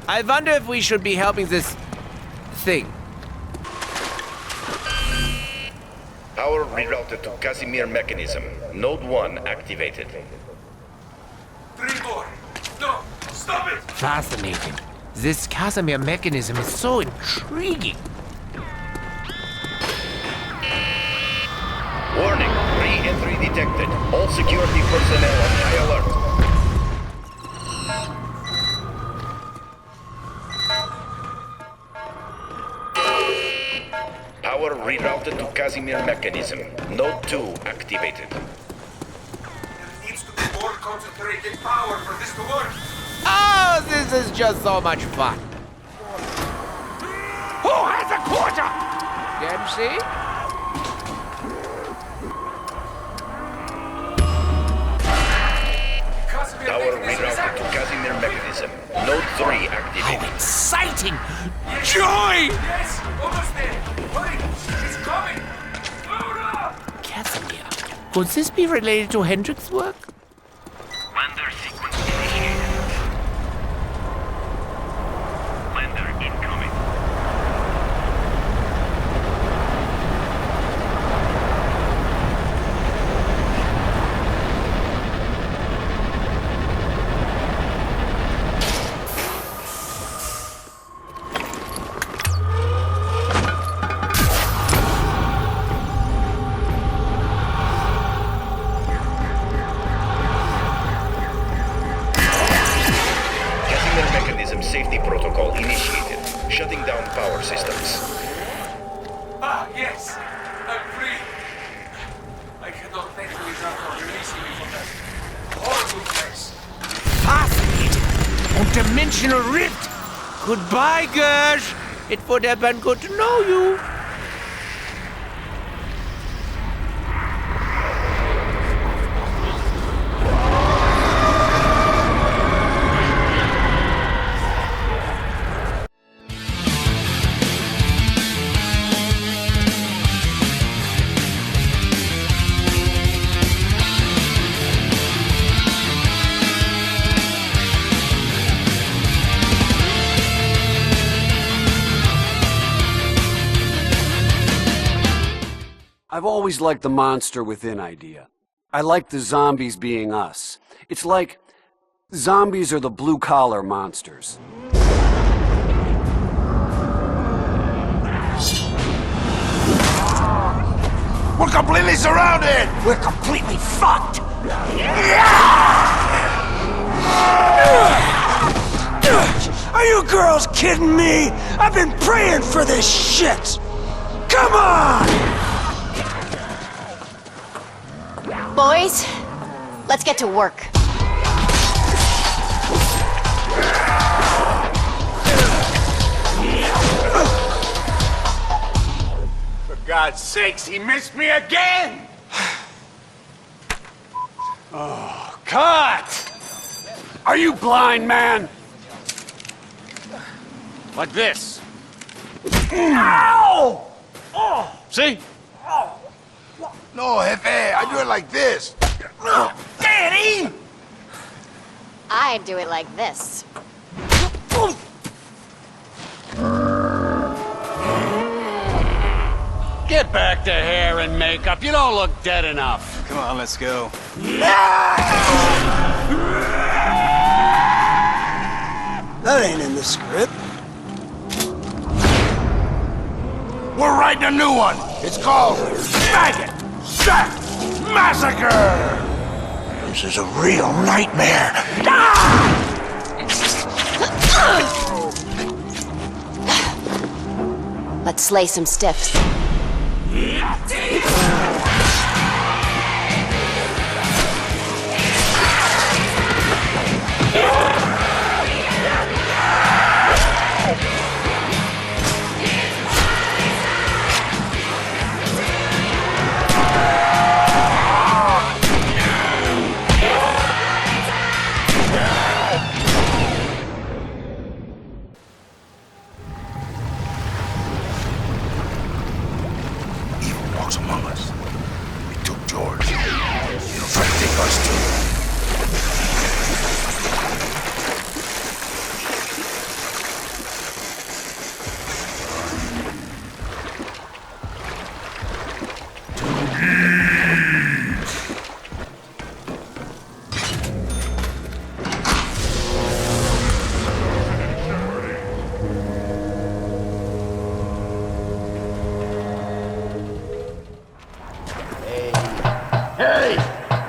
I wonder if we should be helping this thing. Power rerouted to Casimir mechanism. Node 1 activated. 3 more. No, stop it! Fascinating. This Casimir mechanism is so intriguing. Warning, re-entry detected. All security personnel on high alert. Power rerouted to Casimir mechanism. Node 2 activated. There needs to be more concentrated power for this to work. Oh, this is just so much fun. Who has a quarter? Dempsey? Power rerouted to Casimir mechanism. Node 3 activated. How exciting! Joy! Yes, almost there. Hurry, she's coming. Casimir. Could this be related to Hendrik's work? Lander sequence initiated. Lander incoming. Safety protocol initiated. Shutting down power systems. Ah, yes. I'm free. I cannot thank you enough for releasing me from that horrible place. Fascinating! On dimensional rift! Goodbye, Gersh! It would have been good to know you. I've always liked the monster within idea. I like the zombies being us. It's like zombies are the blue-collar monsters. We're completely surrounded! We're completely fucked! Are you girls kidding me? I've been praying for this shit! Come on! Boys, let's get to work. For God's sakes, he missed me again! Oh, cut! Are you blind, man? Like this. Ow! Oh! See? Oh. No, Jefe, I do it like this. Daddy! I do it like this. Get back to hair and makeup. You don't look dead enough. Come on, let's go. That ain't in the script. We're writing a new one. It's called Maggot Shack Massacre. This is a real nightmare. Let's slay some stiffs. Among us. We took George. He'll try to take us too.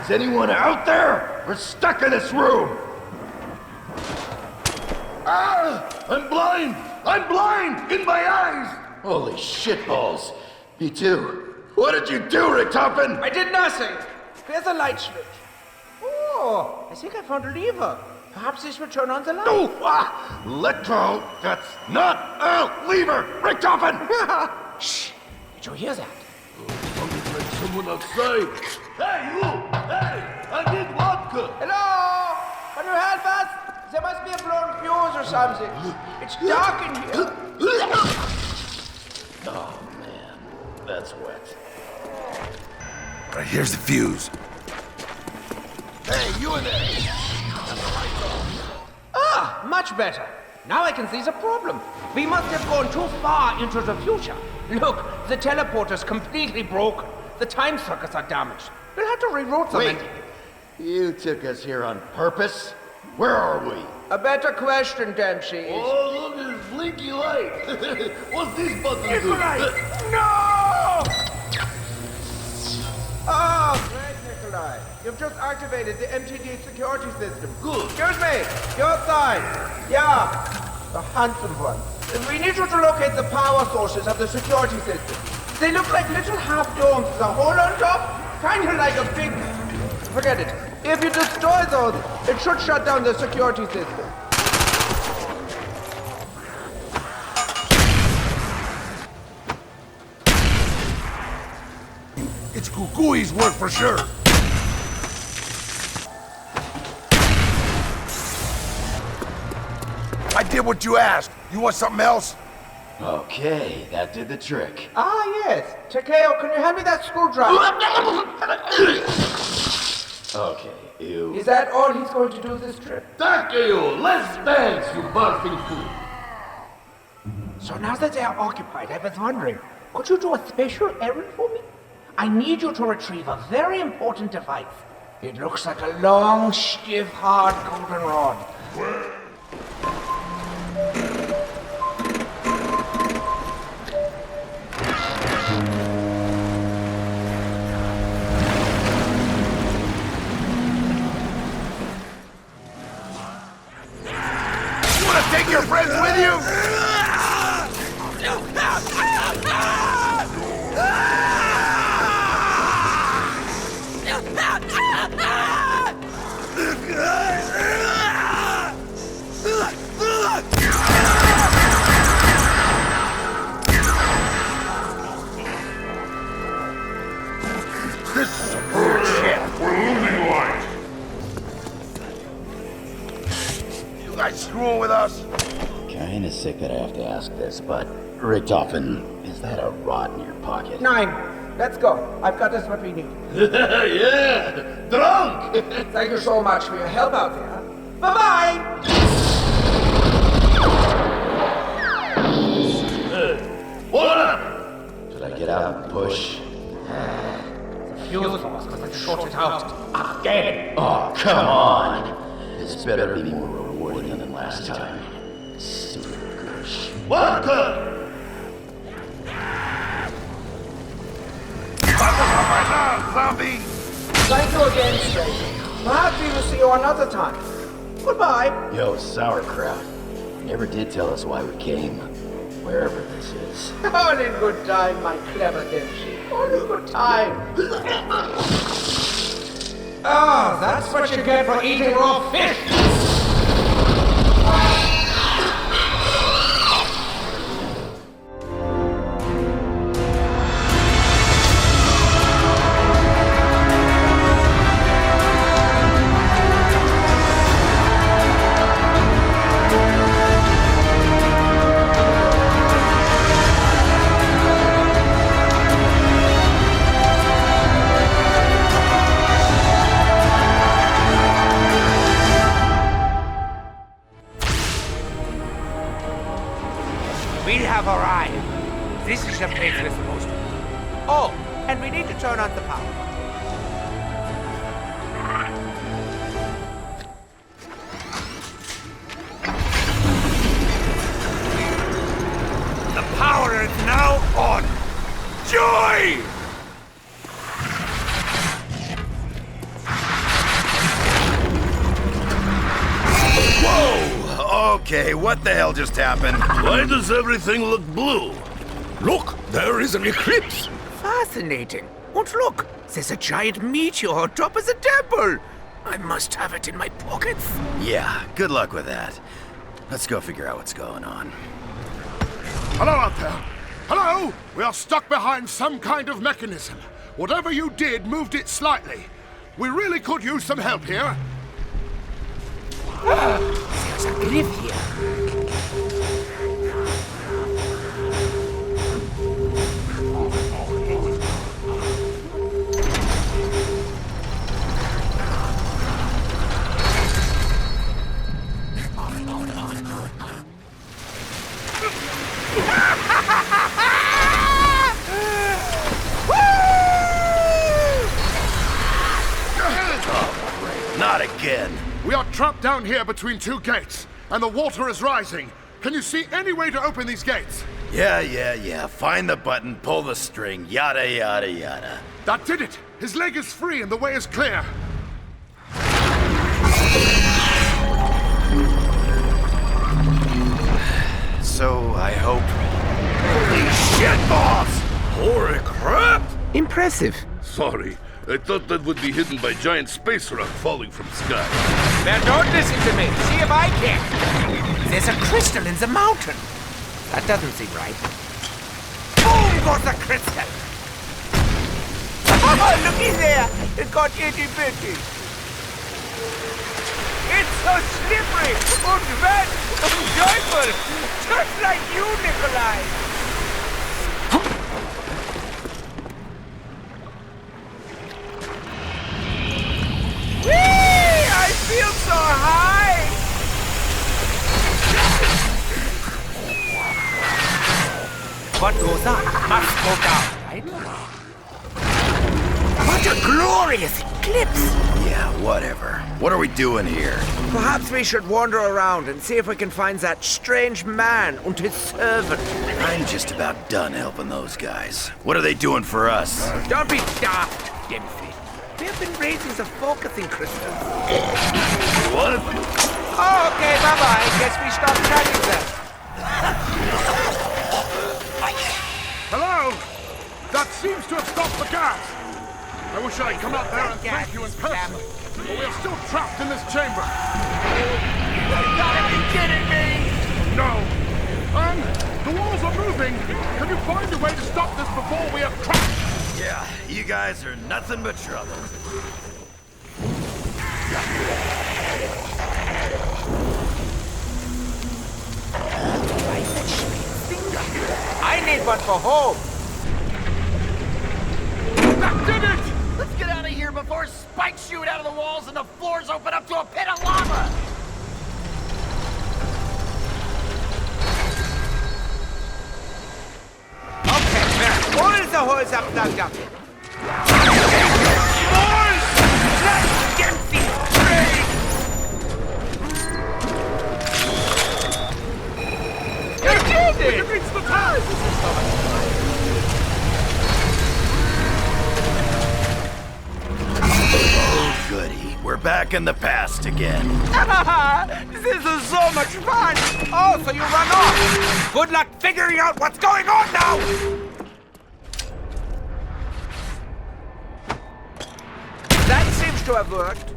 Is anyone out there? We're stuck in this room! Ah! I'm blind! I'm blind! In my eyes! Holy shitballs. Me too. What did you do, Rick Toppen? I did nothing. There's a light switch. Oh, I think I found a lever. Perhaps this will turn on the light. No! Ah! Let go! That's not a lever! Rick Toppen! Shh! Did you hear that? Sounded like someone outside. Hey, you! Hey! I need vodka! Hello? Can you help us? There must be a blown fuse or something. It's dark in here. Oh, man. That's wet. Right, here's the fuse. Hey, you in there! Ah, much better. Now I can see the problem. We must have gone too far into the future. Look, the teleporter's completely broken. The time circuits are damaged. We'll have to reroute them. Wait, you took us here on purpose? Where are we? A better question, Dempsey. Oh, look at this blinky light. What's these buttons do? No! Oh, great, Nikolai. You've just activated the MTD security system. Good. Excuse me, your side. Yeah, the handsome one. We need you to locate the power sources of the security system. They look like little half domes with a hole on top, kind of like a big... Forget it. If you destroy those, it should shut down the security system. It's Kukui's work for sure. I did what you asked. You want something else? Okay, that did the trick. Ah, yes. Takeo, can you hand me that screwdriver? Okay, you... Is that all he's going to do this trip? Thank you! Let's dance, you barfing fool! So now that they are occupied, I was wondering, could you do a special errand for me? I need you to retrieve a very important device. It looks like a long, stiff, hard golden rod. You wanna take your friends with you? This is bullshit. We're losing light. You guys screwing with us? Kinda sick that I have to ask this, but Richtofen, is that a rod in your pocket? 9. Let's go. I've got us what we need. Yeah! Drunk! Thank you so much for your help out there. Bye-bye! What up? Should I get out and push? The fuel box must have shorted out. Again! Oh, come on! This better be more rewarding than last time. Stupid Gersh. What the? Zombie! Thank you again, stranger. Perhaps we will see you another time. Goodbye. Yo, sauerkraut. Never did tell us why we came. Wherever this is. All in good time, my clever Dempsey. All in good time. Ah, that's what you get for eating raw fish. This is the place we're supposed to be. Oh, and we need to turn on the power. The power is now on! Joy! Whoa! Okay, what the hell just happened? Why does everything look blue? Look, there is an eclipse. Fascinating. And look, there's a giant meteor on top of the temple. I must have it in my pockets. Yeah, good luck with that. Let's go figure out what's going on. Hello out there. Hello? We are stuck behind some kind of mechanism. Whatever you did moved it slightly. We really could use some help here. There's a glyph here. Not again. We are trapped down here between two gates, and the water is rising. Can you see any way to open these gates? Yeah. Find the button, pull the string, yada, yada, yada. That did it! His leg is free and the way is clear. So, I hope... Holy shit, boss! Holy crap! Impressive. Sorry, I thought that would be hidden by giant space rock falling from sky. Now don't listen to me. See if I can. There's a crystal in the mountain. That doesn't seem right. Boom goes the crystal. Oh, looky there. It got itty-bitty. It's so slippery and wet and joyful. Just like you, Nikolai. Whee! I feel so high! What goes up must go down, right? What a glorious eclipse! Yeah, whatever. What are we doing here? Perhaps we should wander around and see if we can find that strange man and his servant. I'm just about done helping those guys. What are they doing for us? Don't be daft, Dempsey. They've been raising the focusing crystals. What? Oh, okay, bye-bye. Guess we stop chatting then. Hello? That seems to have stopped the gas. I wish I'd come out there and thank you in person, but we're still trapped in this chamber. You gotta be kidding me! No. And the walls are moving. Can you find a way to stop this before we are trapped? Yeah, you guys are nothing but trouble. I need one for home. That did it! Let's get out of here before spikes shoot out of the walls and the floors open up to a pit of lava! Okay, there. All of the holes are plugged up. You did it! You reached the top! Oh, goody. We're back in the past again. This is so much fun! Oh, so you run off! Good luck figuring out what's going on now! That seems to have worked.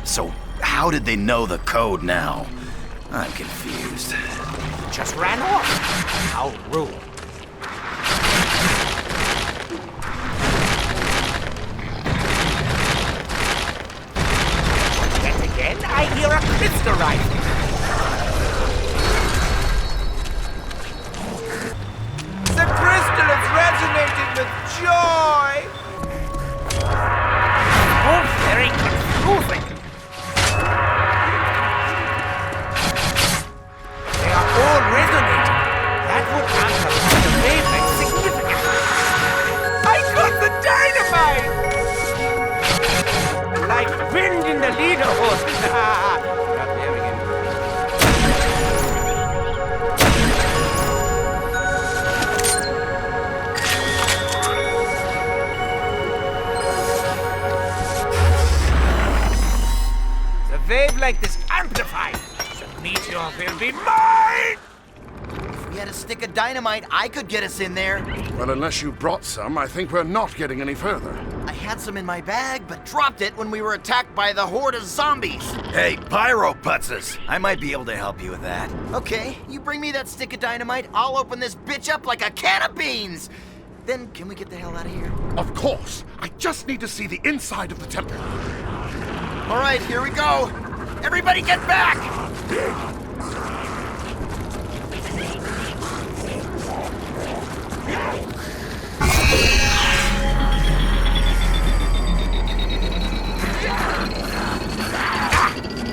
So, how did they know the code now? I'm confused. Just ran off. How rude. Yet again, I hear a crystal rising. The crystal is resonating with joy. Oh, very confusing. They are all resonating. That would amplify the wavelength significantly. I got the dynamite! Like wind in the leader horse. Not there again. The wavelength is amplified. The meteor will be mine! If we had a stick of dynamite, I could get us in there. Well, unless you brought some, I think we're not getting any further. I had some in my bag, but dropped it when we were attacked by the horde of zombies. Hey, Pyro Putzes! I might be able to help you with that. Okay, you bring me that stick of dynamite, I'll open this bitch up like a can of beans. Then can we get the hell out of here? Of course. I just need to see the inside of the temple. All right, here we go. Everybody get back!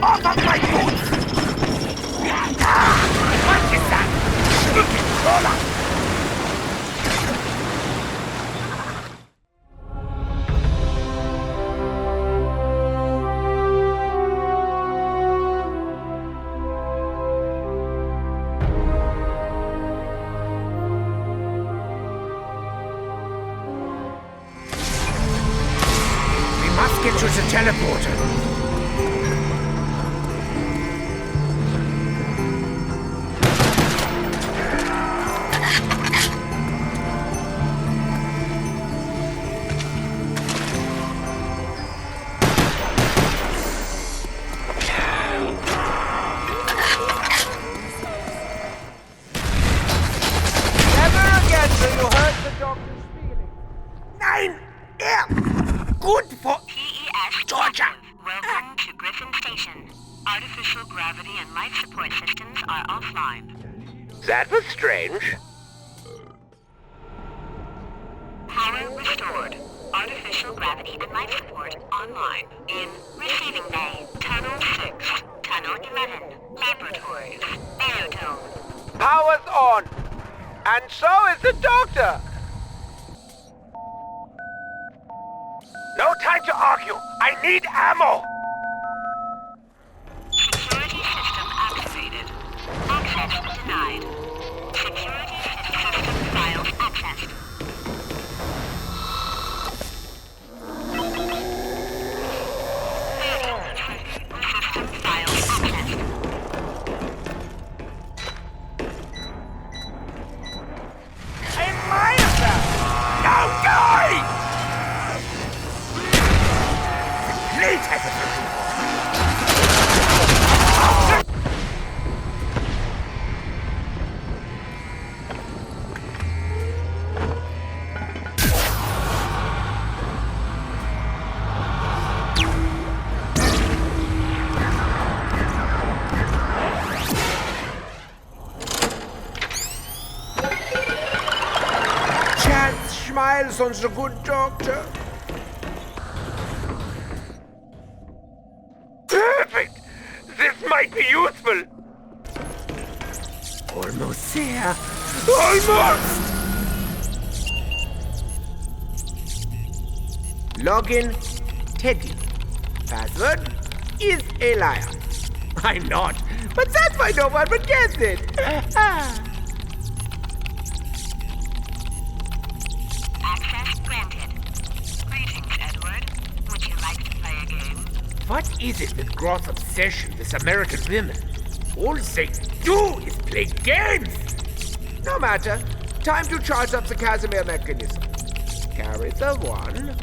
Off of my boots! What is that? Roller! We must get to the teleporter. Good for PES Georgia. Welcome to Griffin Station. Artificial gravity and life support systems are offline. That was strange. Power restored. Artificial gravity and life support online. In receiving bay, Tunnel 6, Tunnel 11, Laboratories, Biodome. Power's on! And so is the doctor! No time to argue! I need ammo! Security system activated. Access denied. Security system files accessed. System files accessed. Admire that! Now die! Please, everything! Smiles on the good doctor. Perfect! This might be useful. Almost there. Almost! Login, Teddy. Password is a liar. I'm not, but that's why no one would guess it. Access granted. Greetings, Edward. Would you like to play a game? What is it with Groth's obsession with American women? All they do is play games! No matter. Time to charge up the Casimir mechanism. Carry the one.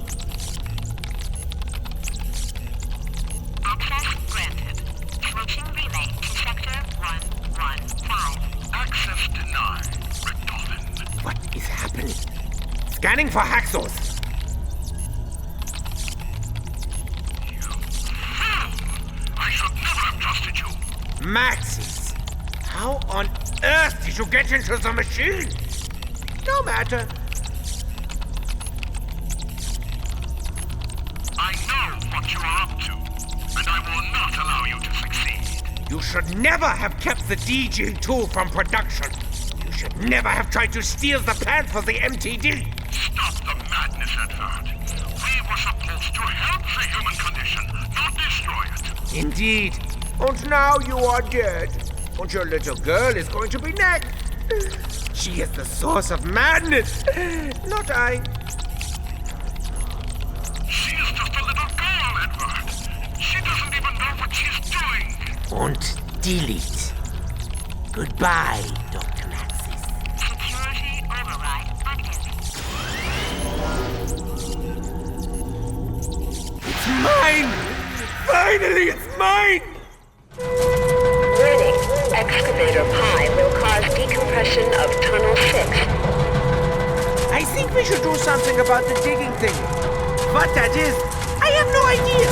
Access granted. Switching relay to sector 115. Access denied. Redwoods. What is happening? Scanning for hacksaws. I should never have trusted you. Maxis! How on earth did you get into the machine? No matter. I know what you are up to, and I will not allow you to succeed. You should never have kept the DG2 from production. You should never have tried to steal the plans for the MTD. Stop the madness, Edward. We were supposed to help the human condition, not destroy it. Indeed. And now you are dead. And your little girl is going to be next. She is the source of madness, not I. She is just a little girl, Edward. She doesn't even know what she's doing. And delete. Goodbye, Dr. Maxis. Security override active. It's mine! Finally, it's mine! Warning. Excavator Pi will cause decompression of Tunnel 6. I think we should do something about the digging thing. What that is, I have no idea.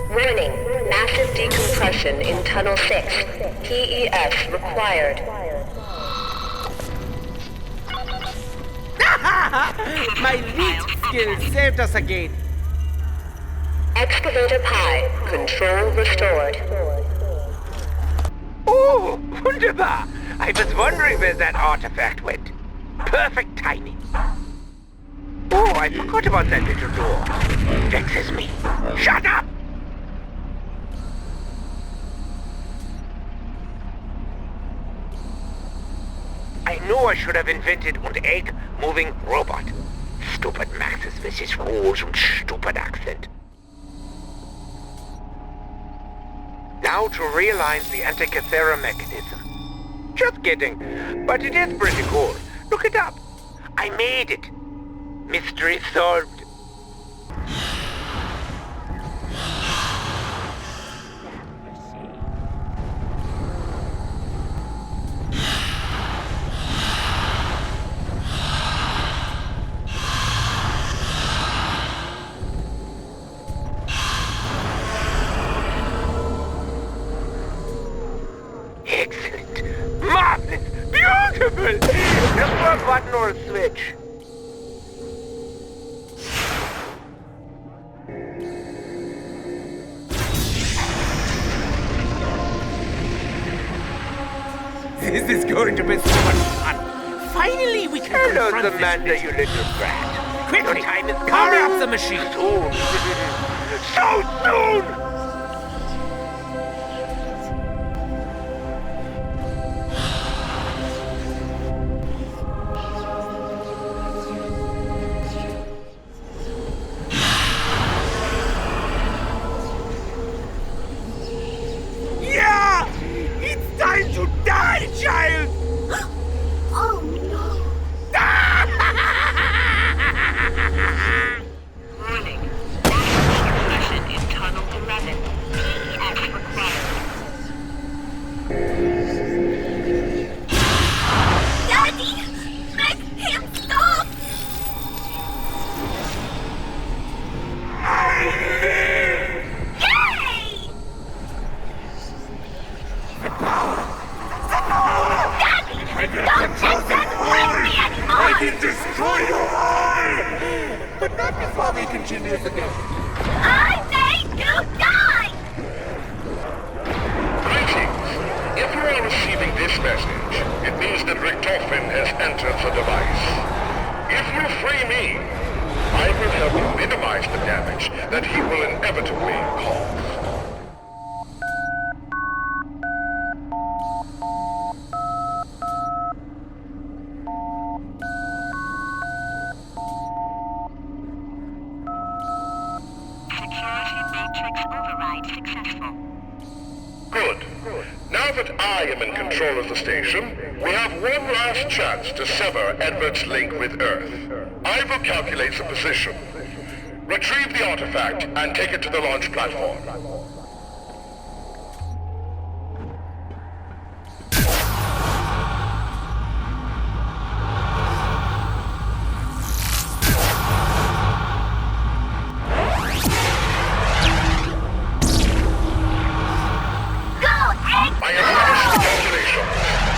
Warning. Massive decompression in Tunnel 6. PES required. My lead skill saved us again. Excavator Pi. Control restored. Oh, wunderbar! I was wondering where that artifact went. Perfect timing. Oh, I forgot about that little door. Vexes me. Shut up! I know I should have invented an egg-moving robot. Stupid Maxis with his rules and stupid accent. Now to realign the Antikythera mechanism. Just kidding, but it is pretty cool. Look it up. I made it. Mystery solved. Excellent. Marvelous. Beautiful. Look for a button or a switch. This is going to be so much fun. Finally, we can confront this Amanda, you little brat. Quick, time is power up the machine. Soon. So soon! Retrieve the artifact and take it to the launch platform. I have finished the calculation.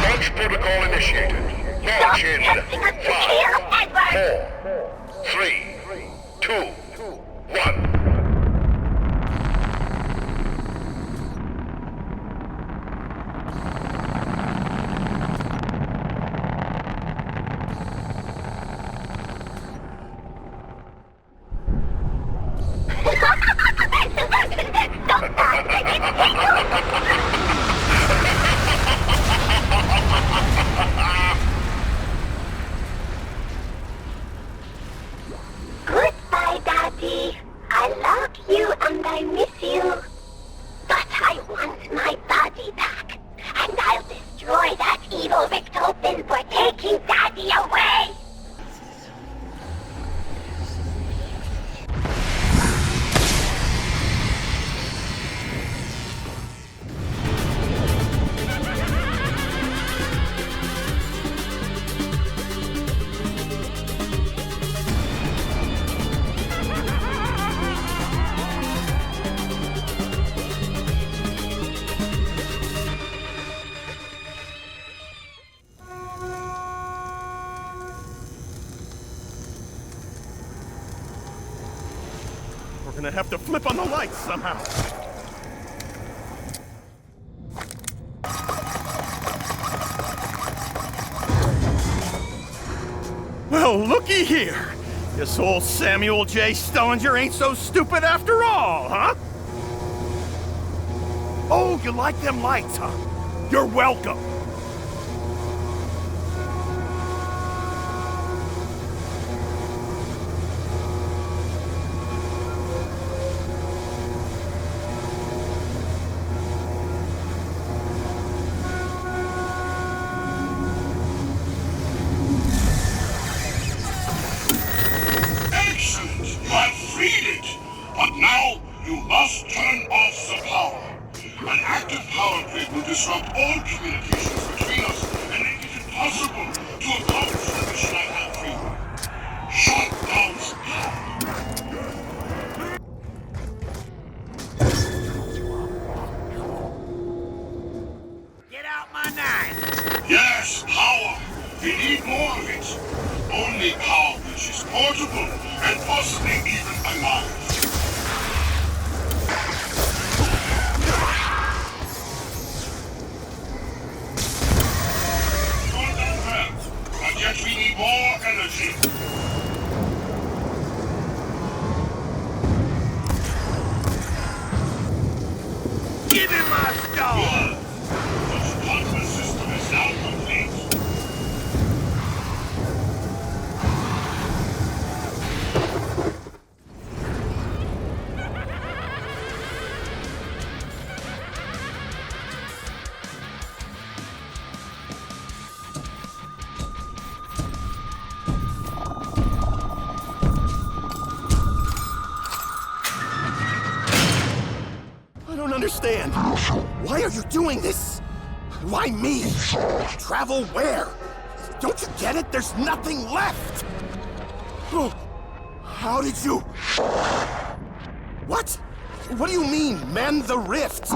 Launch protocol initiated. Launch in 5, 4, 3, 2, 1. Goodbye, Daddy. I love you and I miss you. But I want my body back. And I'll destroy that evil Toten for taking Daddy away. We're gonna have to flip on the lights somehow. Well, looky here. This old Samuel J. Stellinger ain't so stupid after all, huh? Oh, you like them lights, huh? You're welcome. or not? Yes, power. We need more of it. Only power which is portable and possibly even alive. Not done well, but yet we need more energy. Give him my star! The autonomous system is now complete. I don't understand. Why are you doing this? Why me? Travel where? Don't you get it? There's nothing left! Oh, how did you... What? What do you mean, mend the rift?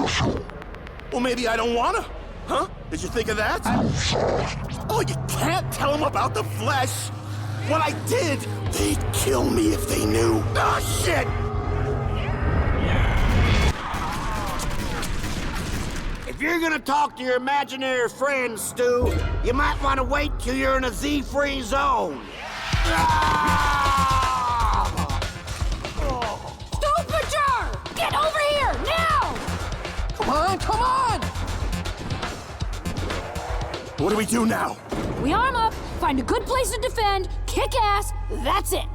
Well, maybe I don't wanna. Huh? Did you think of that? Oh, you can't tell them about the flesh! What I did, they'd kill me if they knew. Oh, shit! If you're gonna talk to your imaginary friends, Stu, you might want to wait till you're in a Z-free zone. Stupiger! Get over here, now! Come on, come on! What do we do now? We arm up, find a good place to defend, kick ass, that's it.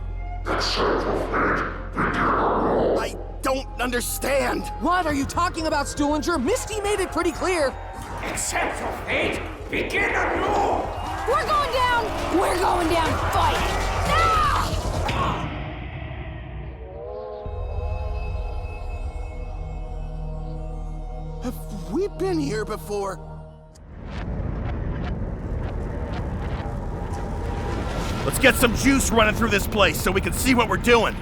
I don't understand. What are you talking about, Stuhlinger? Misty made it pretty clear. Accept your fate, begin anew! We're going down! We're going down fighting! Have we been here before? Let's get some juice running through this place so we can see what we're doing.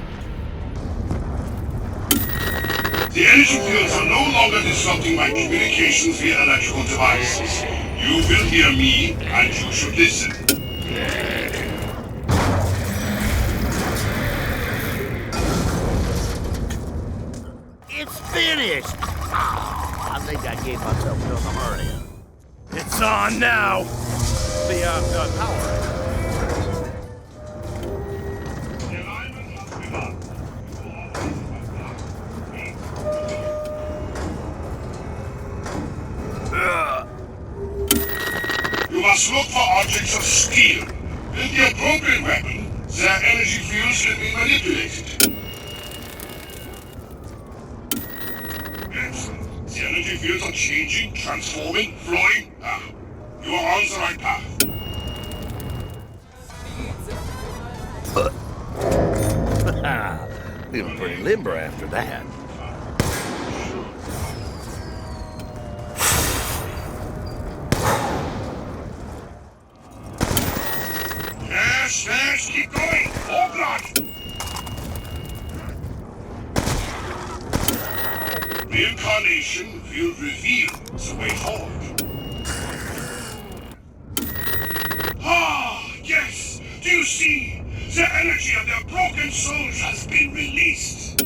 The energy fields are no longer disrupting my communications via electrical devices. You will hear me, and you should listen. It's finished! I think I gave myself a little hernia. It's on now! The power. You must look for objects of steel. With the appropriate weapon, their energy fields can be manipulated. Excellent. The energy fields are changing, transforming, flowing. You are on the right path. Feeling pretty limber after that. Yes, keep going! More blood! Reincarnation will reveal the way forward. Ah, yes! Do you see? The energy of their broken souls has been released.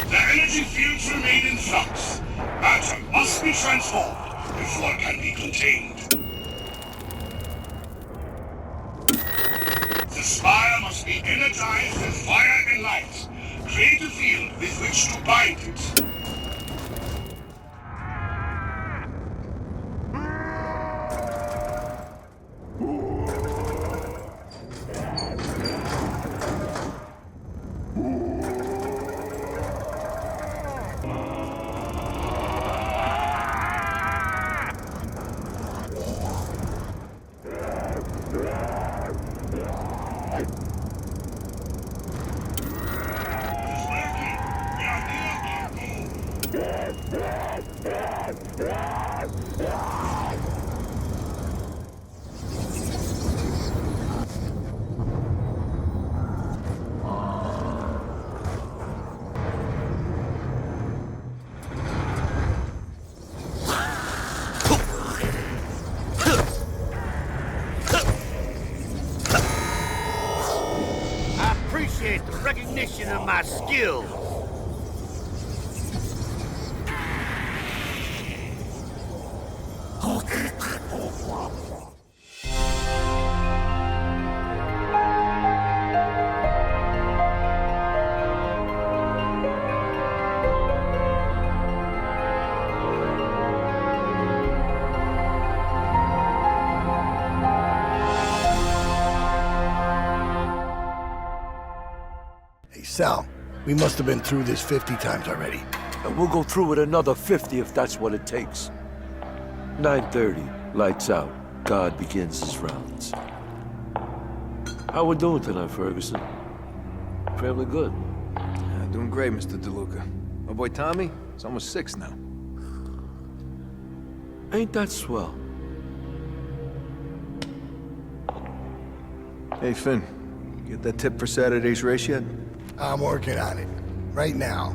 The energy fields remain in flux. Matter must be transformed before it can be contained. The spire must be energized with fire and light. Create a field with which to bind it. demonstration of my skills. Sal, we must have been through this 50 times already. And we'll go through it another 50 if that's what it takes. 9:30, lights out. God begins his rounds. How we doing tonight, Ferguson? Family good? Yeah, doing great, Mr. DeLuca. My boy Tommy, he's almost 6 now. Ain't that swell? Hey, Finn, you get that tip for Saturday's race yet? I'm working on it. Right now.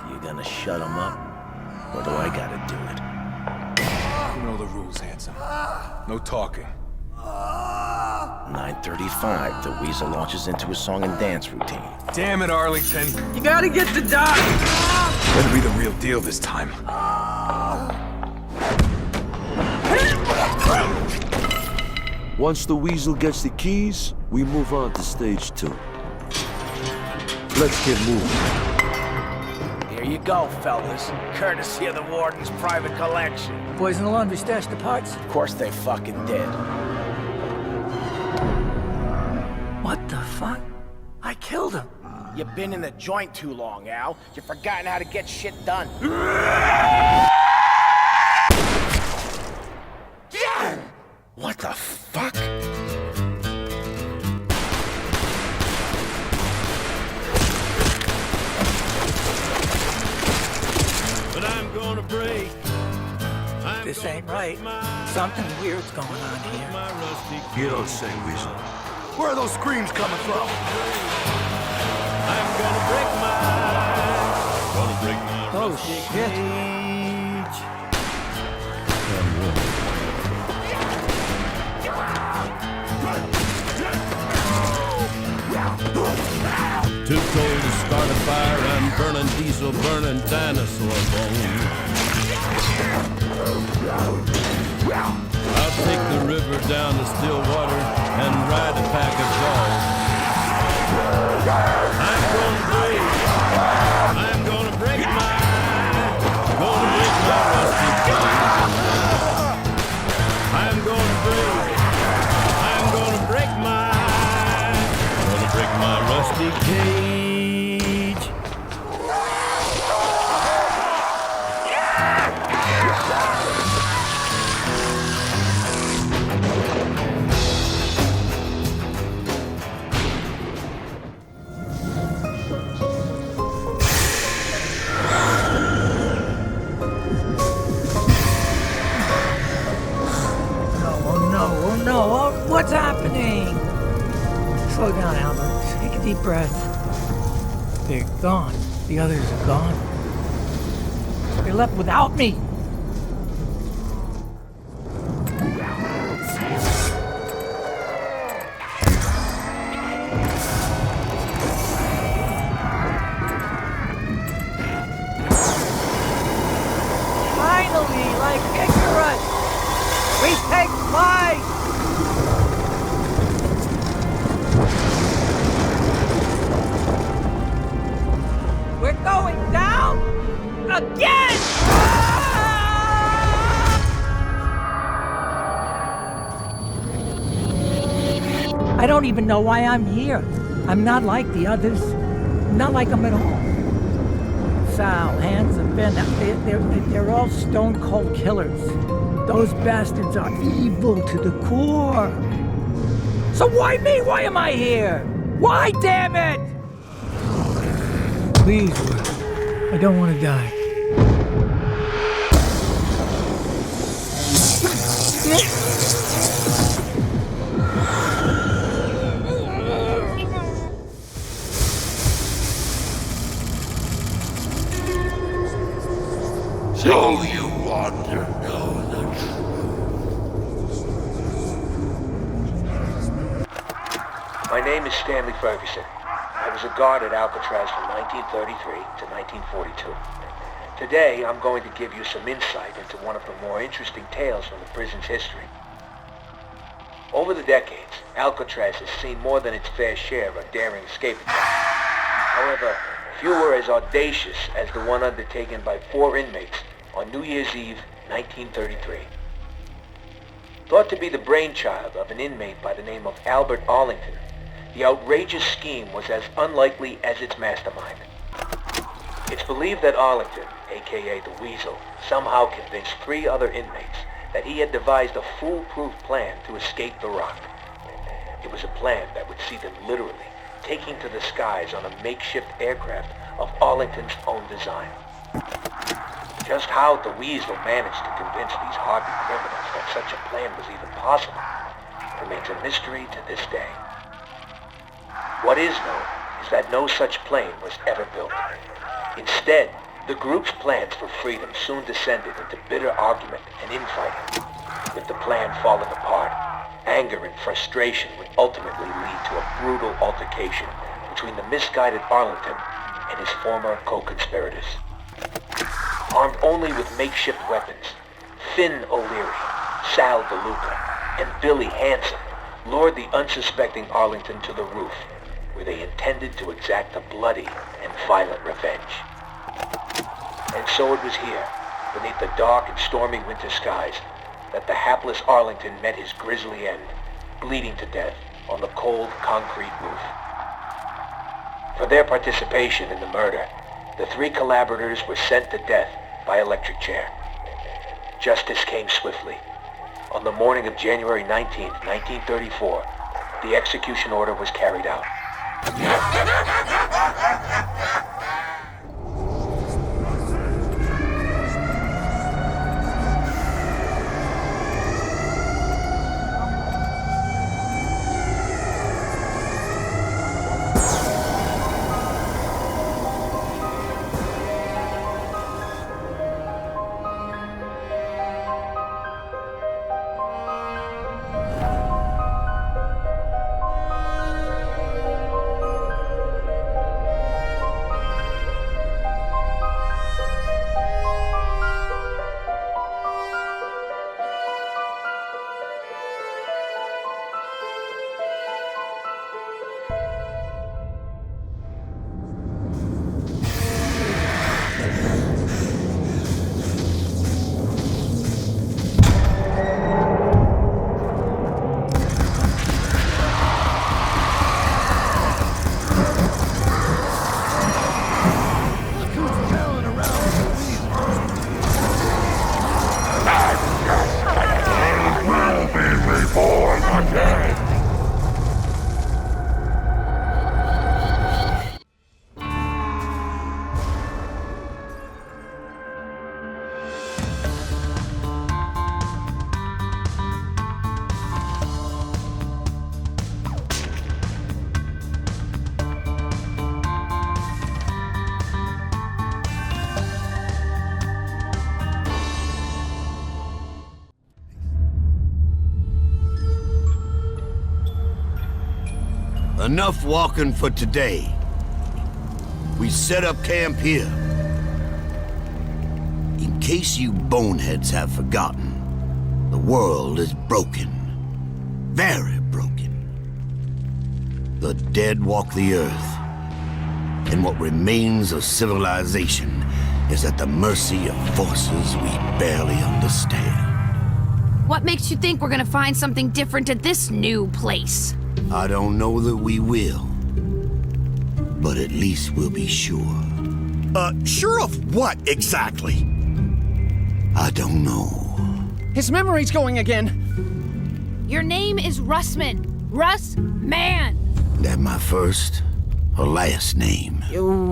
You gonna shut him up? Or do I gotta do it? You know the rules, handsome. No talking. 9:35, the Weasel launches into a song and dance routine. Damn it, Arlington. You gotta get the doc! Better be the real deal this time. Once the Weasel gets the keys, we move on to stage 2. Let's get moving. Here you go, fellas. Courtesy of the Warden's private collection. Boys in the laundry stashed the parts? Of course they fucking did. What the fuck? I killed him. You've been in the joint too long, Al. You've forgotten how to get shit done. What the fuck? But I'm gonna break. This ain't right. Something weird's going on here. You don't say, Weasel. Where are those screams coming from? I'm gonna break my Oh, shit. Too cold to start a fire, I'm burning diesel, burning dinosaur bones. I'll take the river down to still water and ride a pack of dogs. I'm gonna break my rusty bones. I'm gonna break my rusty cage. Oh no, what's happening? Slow down, Albert. Take a deep breath. They're gone. The others are gone. They left without me. Finally, like Icarus, we take flight! We're going down again! I don't even know why I'm here. I'm not like the others. Not like them at all. Sal, Hans, and Ben, they're all stone-cold killers. Those bastards are evil to the core. So why me? Why am I here? Why, damn it? Please, I don't want to die. So you want to know the My name is Stanley Ferguson. I was a guard at Alcatraz from 1933 to 1942. Today, I'm going to give you some insight into one of the more interesting tales from the prison's history. Over the decades, Alcatraz has seen more than its fair share of daring escape attempts. However, few were as audacious as the one undertaken by 4 inmates on New Year's Eve, 1933. Thought to be the brainchild of an inmate by the name of Albert Arlington, the outrageous scheme was as unlikely as its mastermind. It's believed that Arlington, aka the Weasel, somehow convinced 3 other inmates that he had devised a foolproof plan to escape the rock. It was a plan that would see them literally taking to the skies on a makeshift aircraft of Arlington's own design. Just how the Weasel managed to convince these hardened criminals that such a plan was even possible remains a mystery to this day. What is known is that no such plane was ever built. Instead, the group's plans for freedom soon descended into bitter argument and infighting. With the plan falling apart, anger and frustration would ultimately lead to a brutal altercation between the misguided Arlington and his former co-conspirators. Armed only with makeshift weapons, Finn O'Leary, Sal DeLuca, and Billy Hanson lured the unsuspecting Arlington to the roof, where they intended to exact a bloody and violent revenge. And so it was here, beneath the dark and stormy winter skies, that the hapless Arlington met his grisly end, bleeding to death on the cold concrete roof. For their participation in the murder, the 3 collaborators were sent to death by electric chair. Justice came swiftly. On the morning of January 19, 1934, the execution order was carried out. Enough walking for today. We set up camp here. In case you boneheads have forgotten, the world is broken. Very broken. The dead walk the earth, and what remains of civilization is at the mercy of forces we barely understand. What makes you think we're gonna find something different at this new place? I don't know that we will, but at least we'll be sure. Sure of what, exactly? I don't know. His memory's going again. Your name is Russman. Russ Man. That my first or last name?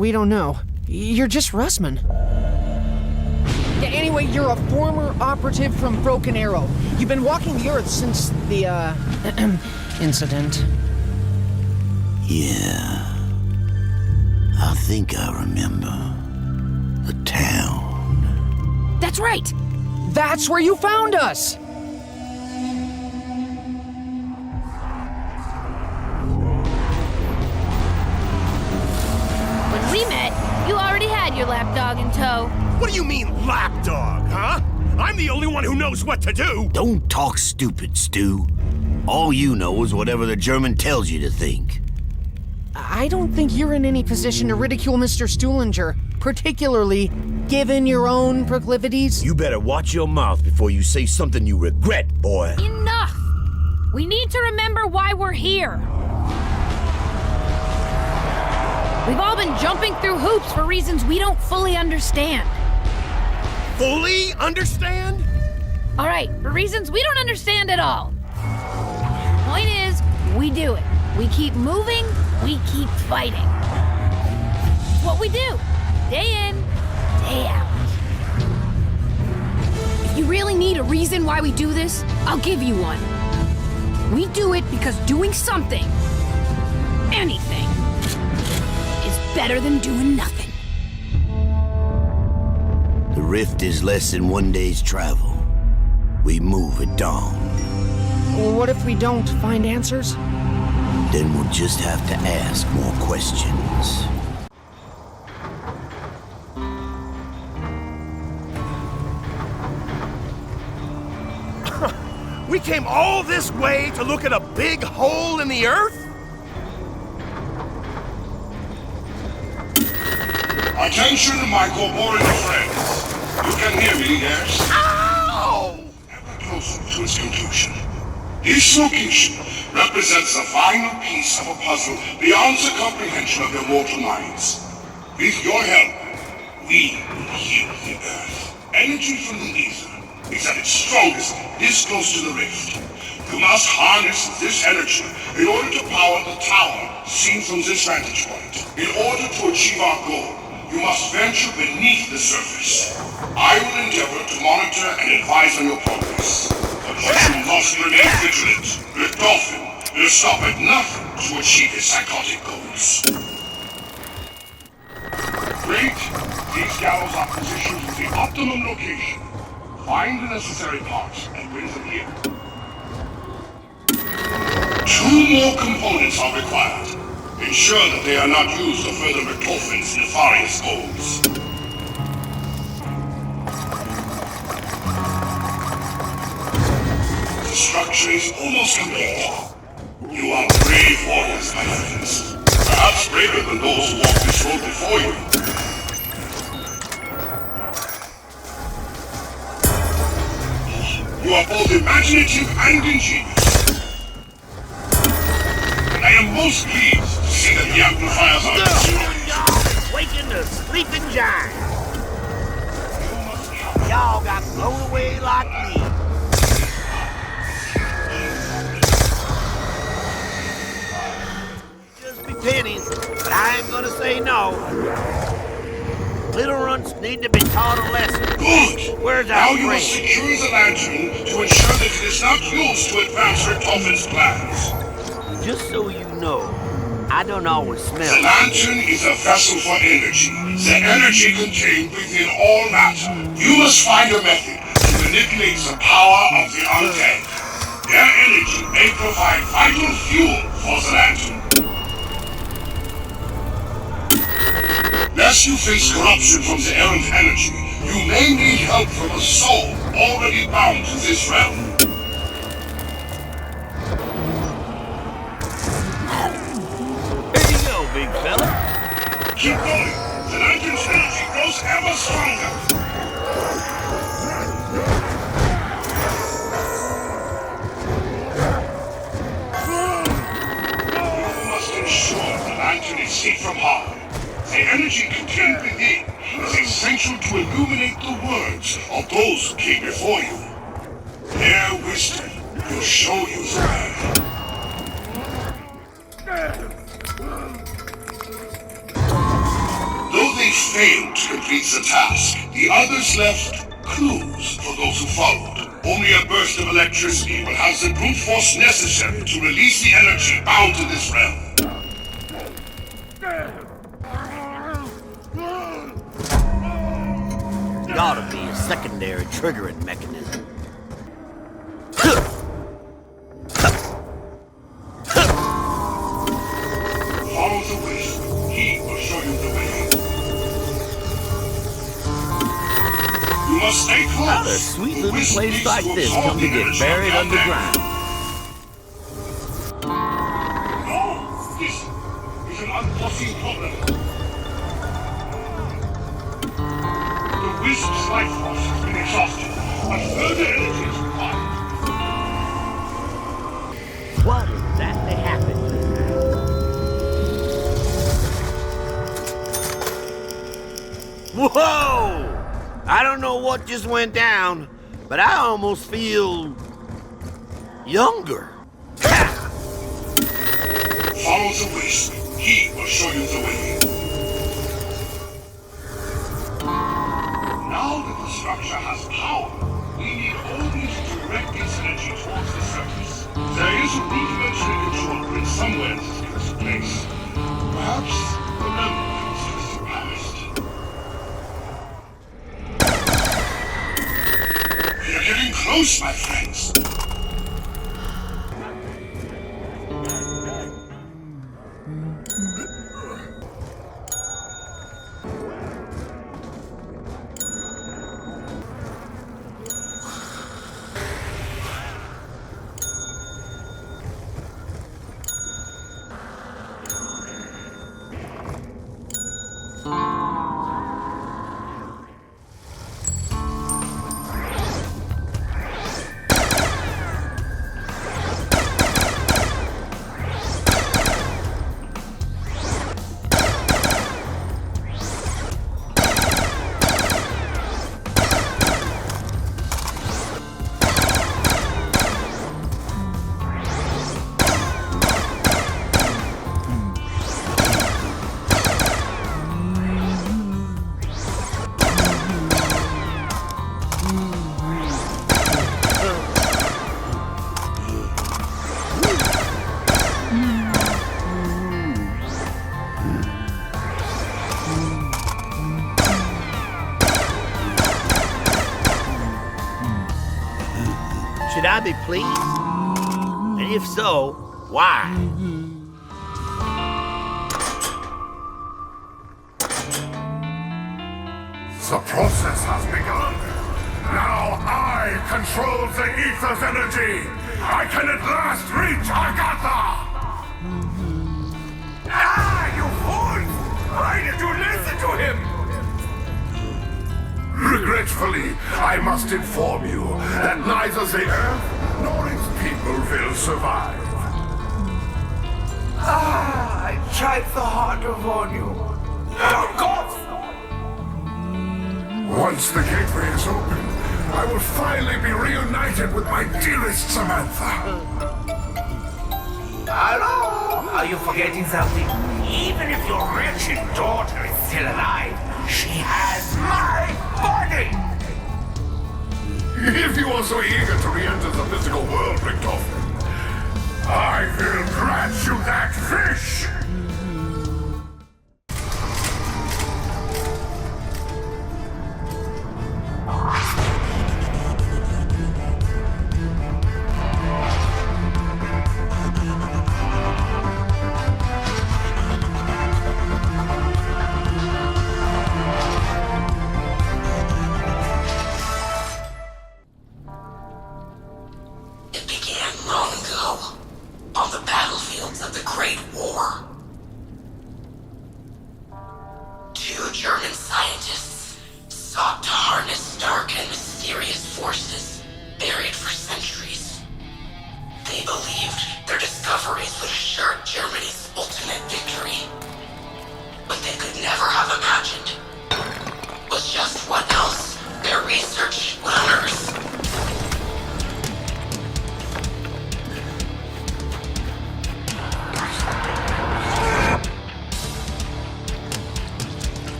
We don't know. You're just Russman. Anyway, you're a former operative from Broken Arrow. You've been walking the Earth since the, incident. Yeah. I think I remember. The town. That's right! That's where you found us! got your lapdog in tow. What do you mean, lapdog, huh? I'm the only one who knows what to do! Don't talk stupid, Stu. All you know is whatever the German tells you to think. I don't think you're in any position to ridicule Mr. Stuhlinger, particularly given your own proclivities. You better watch your mouth before you say something you regret, boy. Enough! We need to remember why we're here. We've all been jumping through hoops for reasons we don't fully understand. Fully understand? All right, for reasons we don't understand at all. Point is, we do it. We keep moving, we keep fighting. It's what we do, day in, day out. If you really need a reason why we do this, I'll give you one. We do it because doing something, anything, is better than doing nothing. The rift is less than one day's travel. We move at dawn. Well, what if we don't find answers? Then we'll just have to ask more questions. We came all this way to look at a big hole in the earth? Attention, my corporeal friends. You can hear me, yes? Ow! Ever closer to its conclusion. This location represents the final piece of a puzzle beyond the comprehension of your mortal minds. With your help, we will heal the Earth. Energy from the ether is at its strongest this close to the rift. You must harness this energy in order to power the tower seen from this vantage point. In order to achieve our goal, you must venture beneath the surface. I will endeavor to monitor and advise on your progress. But you must remain vigilant. The Dolphin will stop at nothing to achieve his psychotic goals. Great. These gallows are positioned in the optimum location. Find the necessary parts and bring them here. 2 more components are required. Ensure that they are not used to further Richthofen's nefarious goals. The structure is almost complete. You are brave warriors, my friends. Perhaps braver than those who walked this road before you. You are both imaginative and ingenious. I am most pleased to see that the amplifiers are waking the sleeping giant. Y'all got blown away like me. Just be pennies, but I ain't gonna say no. Little runts need to be taught a lesson. Good! Where's now Outbreak? You must secure the lantern to ensure that it is not used to advance Richthofen's plans. Just so you know, I don't always smell. The lantern is a vessel for energy. The energy contained within all matter. You must find a method to manipulate the power of the undead. Their energy may provide vital fuel for the lantern. Lest you face corruption from the errant energy, you may need help from a soul already bound to this realm. Here you go, big fella. Keep going. The lantern's energy grows ever stronger. You must ensure the lantern is safe from harm. The energy contained within is essential to illuminate the words of those who came before you. Their wisdom will show you the way. Though they failed to complete the task, the others left clues for those who followed. Only a burst of electricity will have the brute force necessary to release the energy bound to this realm. Gotta be a secondary triggering mechanism. Follow the wisp. He will show you the way. must stay close. How does sweet little Wisp place needs like to this absorb come to the get energy buried down there. underground? No, this is an unforeseen problem. The Wisp's life force has been exhausted, but further energy is required. What exactly happened? Whoa! I don't know what just went down, but I almost feel younger. Follow the Wisp. He will show you the way. Now that the structure has power, we need only to direct its energy towards the surface. There is a rudimentary control grid somewhere in this cursed place. Perhaps the memory is surpassed. We are getting close, my friends. Should I be pleased? And if so, why? The process has begun. Now I control the ether's energy. I can at last reach Agatha! Ah, you fools! Why did you listen to him? Regretfully, I must inform you that neither the Earth nor its people will survive. Ah, I tried so hard to warn you. Oh, God! Once the gateway is open, I will finally be reunited with my dearest Samantha. Hello? Are you forgetting something? Even if your wretched daughter is still alive, she has my body! If you are so eager to re-enter the physical world, Richtofen, I will grant you that fish!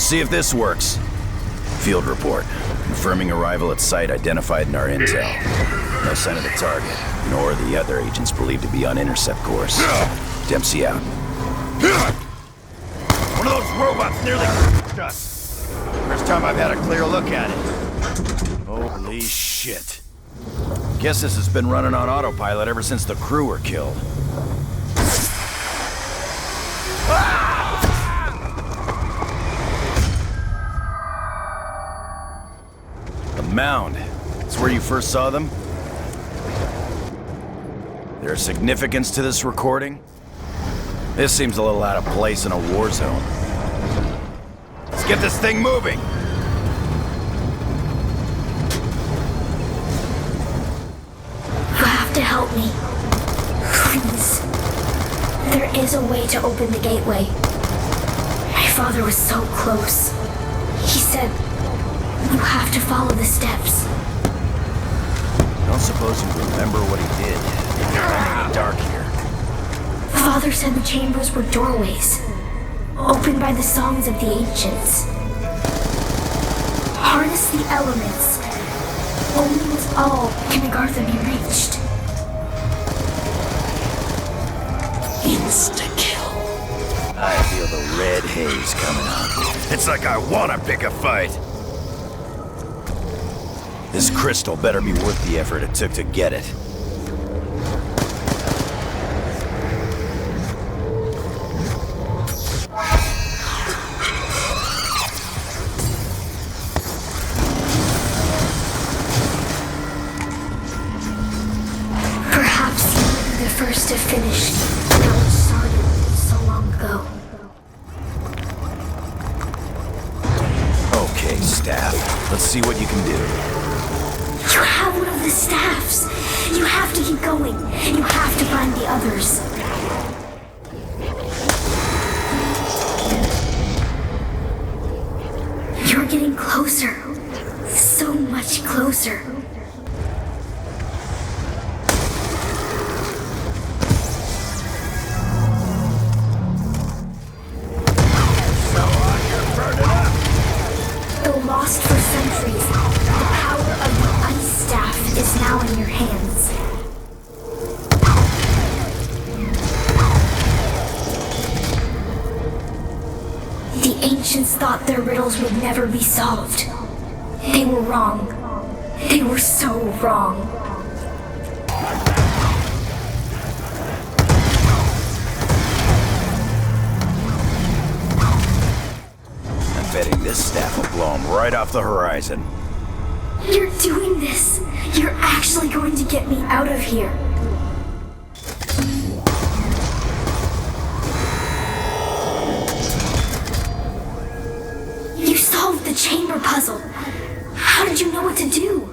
see if this works. Field report. Confirming arrival at site identified in our intel. No sign of the target, nor the other agents believed to be on intercept course. Dempsey out. One of those robots nearly f***ed us. First time I've had a clear look at it. Holy shit. Guess this has been running on autopilot ever since the crew were killed. The mound. It's where you first saw them? There's significance to this recording? This seems a little out of place in a war zone. Let's get this thing moving! You have to help me. Please. There is a way to open the gateway. My father was so close. He said, you have to follow the steps. Don't suppose you remember what he did. You're running in the dark here. Father said the chambers were doorways, opened by the songs of the ancients. Harness the elements. Only with all can Agartha be reached. Insta-kill. I feel the red haze coming on. It's like I want to pick a fight. This crystal better be worth the effort it took to get it. Perhaps you will be the first to finish how it started so long ago. Okay, staff. Let's see what you can do. You have one of the staffs. You have to keep going. You have to find the others. You're getting closer. So much closer. Though lost for centuries, the power of the Ice Staff is now in your hands. The ancients thought their riddles would never be solved. They were wrong. They were so wrong. I'm betting this staff will blow them right off the horizon. You're doing this. You're actually going to get me out of here. You solved the chamber puzzle. How did you know what to do?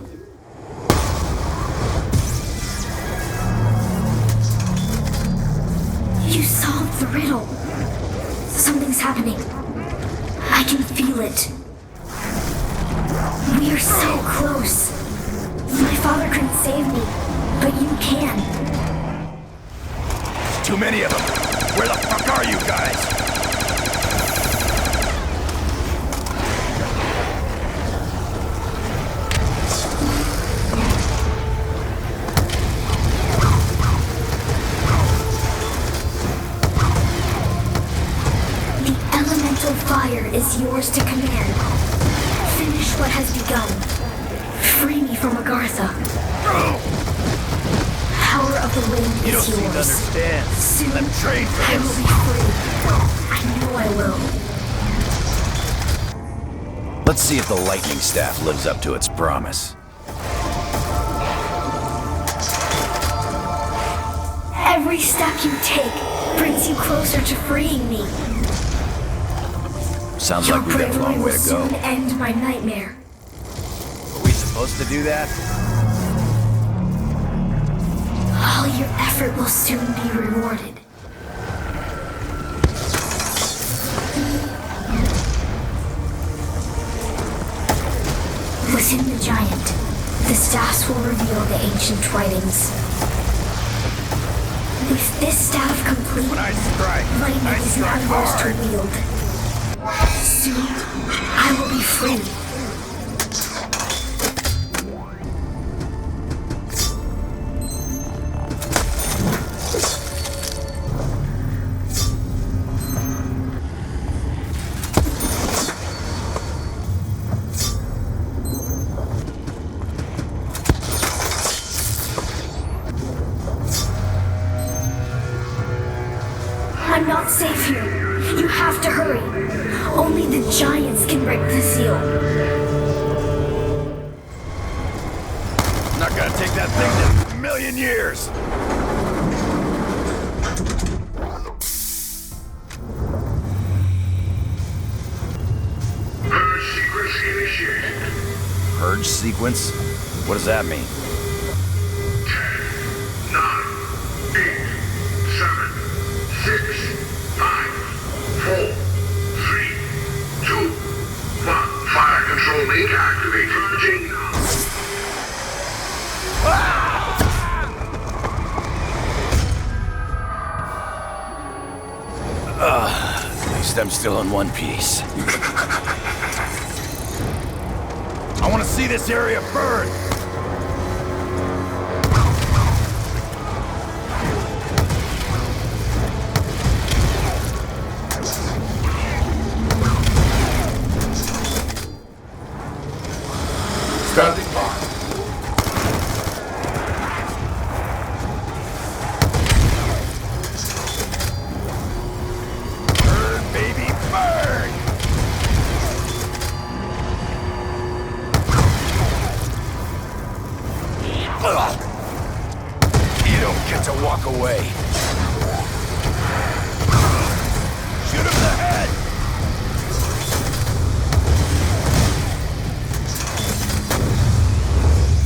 You solved the riddle. Something's happening. I can feel it. We are so close. My father couldn't save me, but you can. Too many of them. Where the fuck are you guys? The elemental fire is yours to command. Finish what has begun. Free me from Agartha. Power of the wind is yours. You don't seem to understand. Soon, Let him trade for I this. will be free. I know I will. Let's see if the lightning staff lives up to its promise. Every step you take brings you closer to freeing me. Sounds Your like we've got a bravery long way will to go. soon end my nightmare. Are we supposed to do that? All your effort will soon be rewarded. Within the giant, the staffs will reveal the ancient writings. With this staff complete, lightning is not yours to wield. Soon, I will be free. I'm not safe here. You have to hurry. Only the giants can break the seal. Not gonna take that thing to a million years. Purge sequence initiated. Purge sequence? What does that mean? 10, 9, 8, 7, 6, 5, 4, 3, 2, 1. Fire control link activate. Purging now. At least I'm still in one piece. I want to see this area burn! Standing by. Burn, baby, burn! Ugh. You don't get to walk away. Shoot him in the head!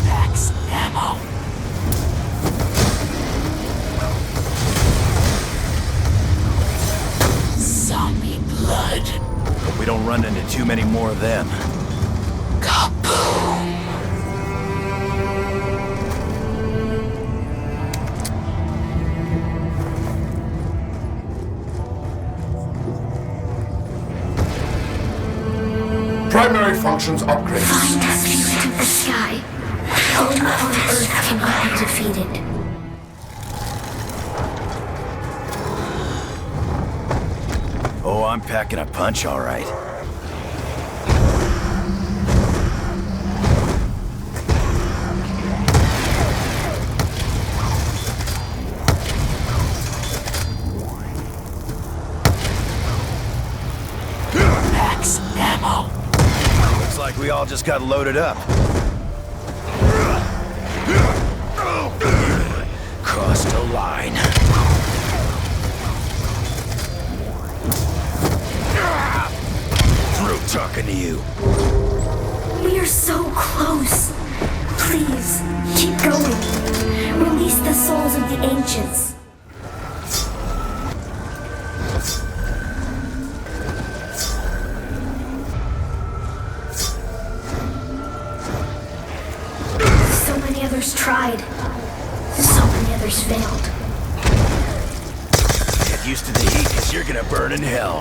Max ammo. Zombie blood. Hope we don't run into too many more of them. Kaboom! Primary functions upgrades. Find the spirit of the sky. Only on Earth can we be defeated. Oh, I'm packing a punch, all right. Max ammo. Looks like we all just got loaded up. Crossed a line. Through talking to you. We are so close. Please, keep going. Release the souls of the ancients. So many others tried. So many others failed. Get used to the heat, because you're gonna burn in hell.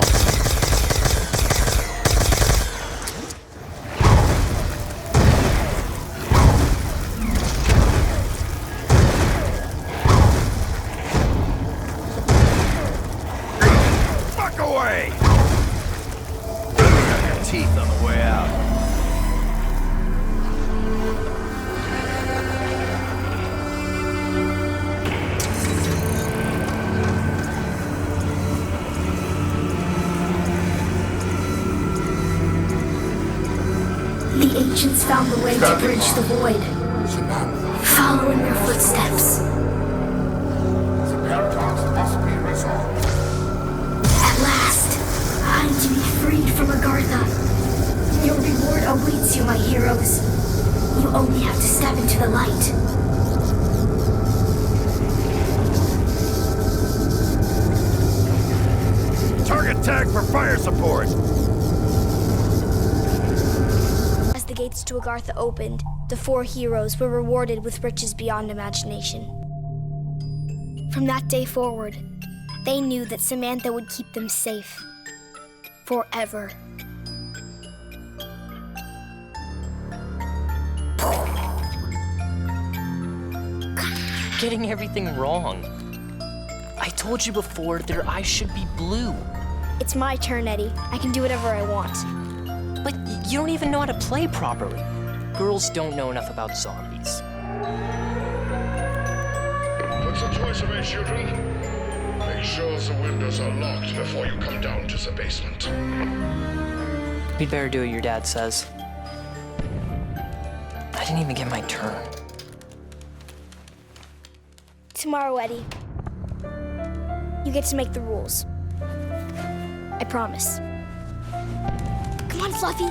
Fuck away! Got your teeth on the way out. The ancients found the way to bridge the void. Following their footsteps. The paradox must be resolved. At last, I'm to be freed from Agartha. Your reward awaits you, my heroes. You only have to step into the light. Target tag for fire support! As the gates to Agartha opened, the four heroes were rewarded with riches beyond imagination. From that day forward, they knew that Samantha would keep them safe. Forever. getting everything wrong. I told you before their eyes should be blue. It's my turn, Eddie. I can do whatever I want. But you don't even know how to play properly. Girls don't know enough about zombies. What's the choice of it, children? Make sure the windows are locked before you come down to the basement. We'd better do what your dad says. I didn't even get my turn. Tomorrow, Eddie. You get to make the rules. I promise. Come on, Fluffy.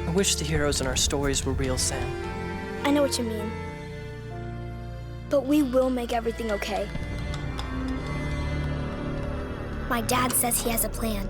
I wish the heroes in our stories were real, Sam. I know what you mean. But we will make everything okay. My dad says he has a plan.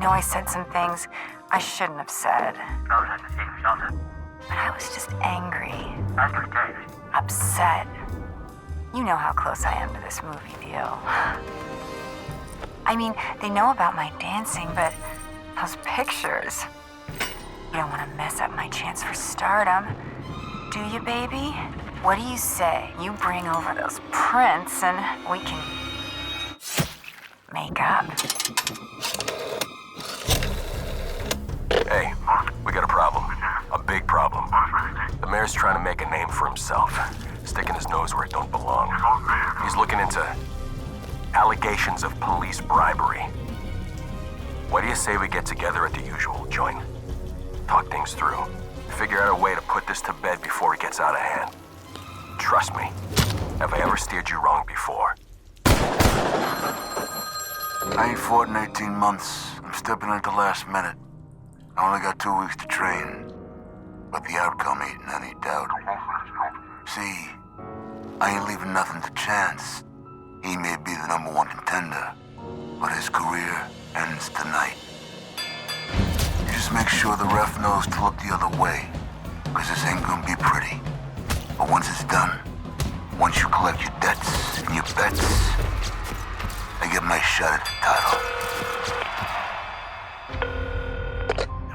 I said some things I shouldn't have said. But I was just angry. Upset. You know how close I am to this movie deal. I mean, they know about my dancing, but those pictures. You don't want to mess up my chance for stardom, do you, baby? What do you say? You bring over those prints and we can make up. Hey, we got a problem. A big problem. The mayor's trying to make a name for himself, sticking his nose where it don't belong. He's looking into allegations of police bribery. What do you say we get together at the usual joint? Talk things through. Figure out a way to put this to bed before it gets out of hand. Trust me, have I ever steered you wrong before? I ain't fought in 18 months. I'm stepping in at the last minute. I only got 2 weeks to train, but the outcome ain't in any doubt. See, I ain't leaving nothing to chance. He may be the #1 contender, but his career ends tonight. You just make sure the ref knows to look the other way, because this ain't gonna be pretty. But once it's done, once you collect your debts and your bets, I get my shot at the title.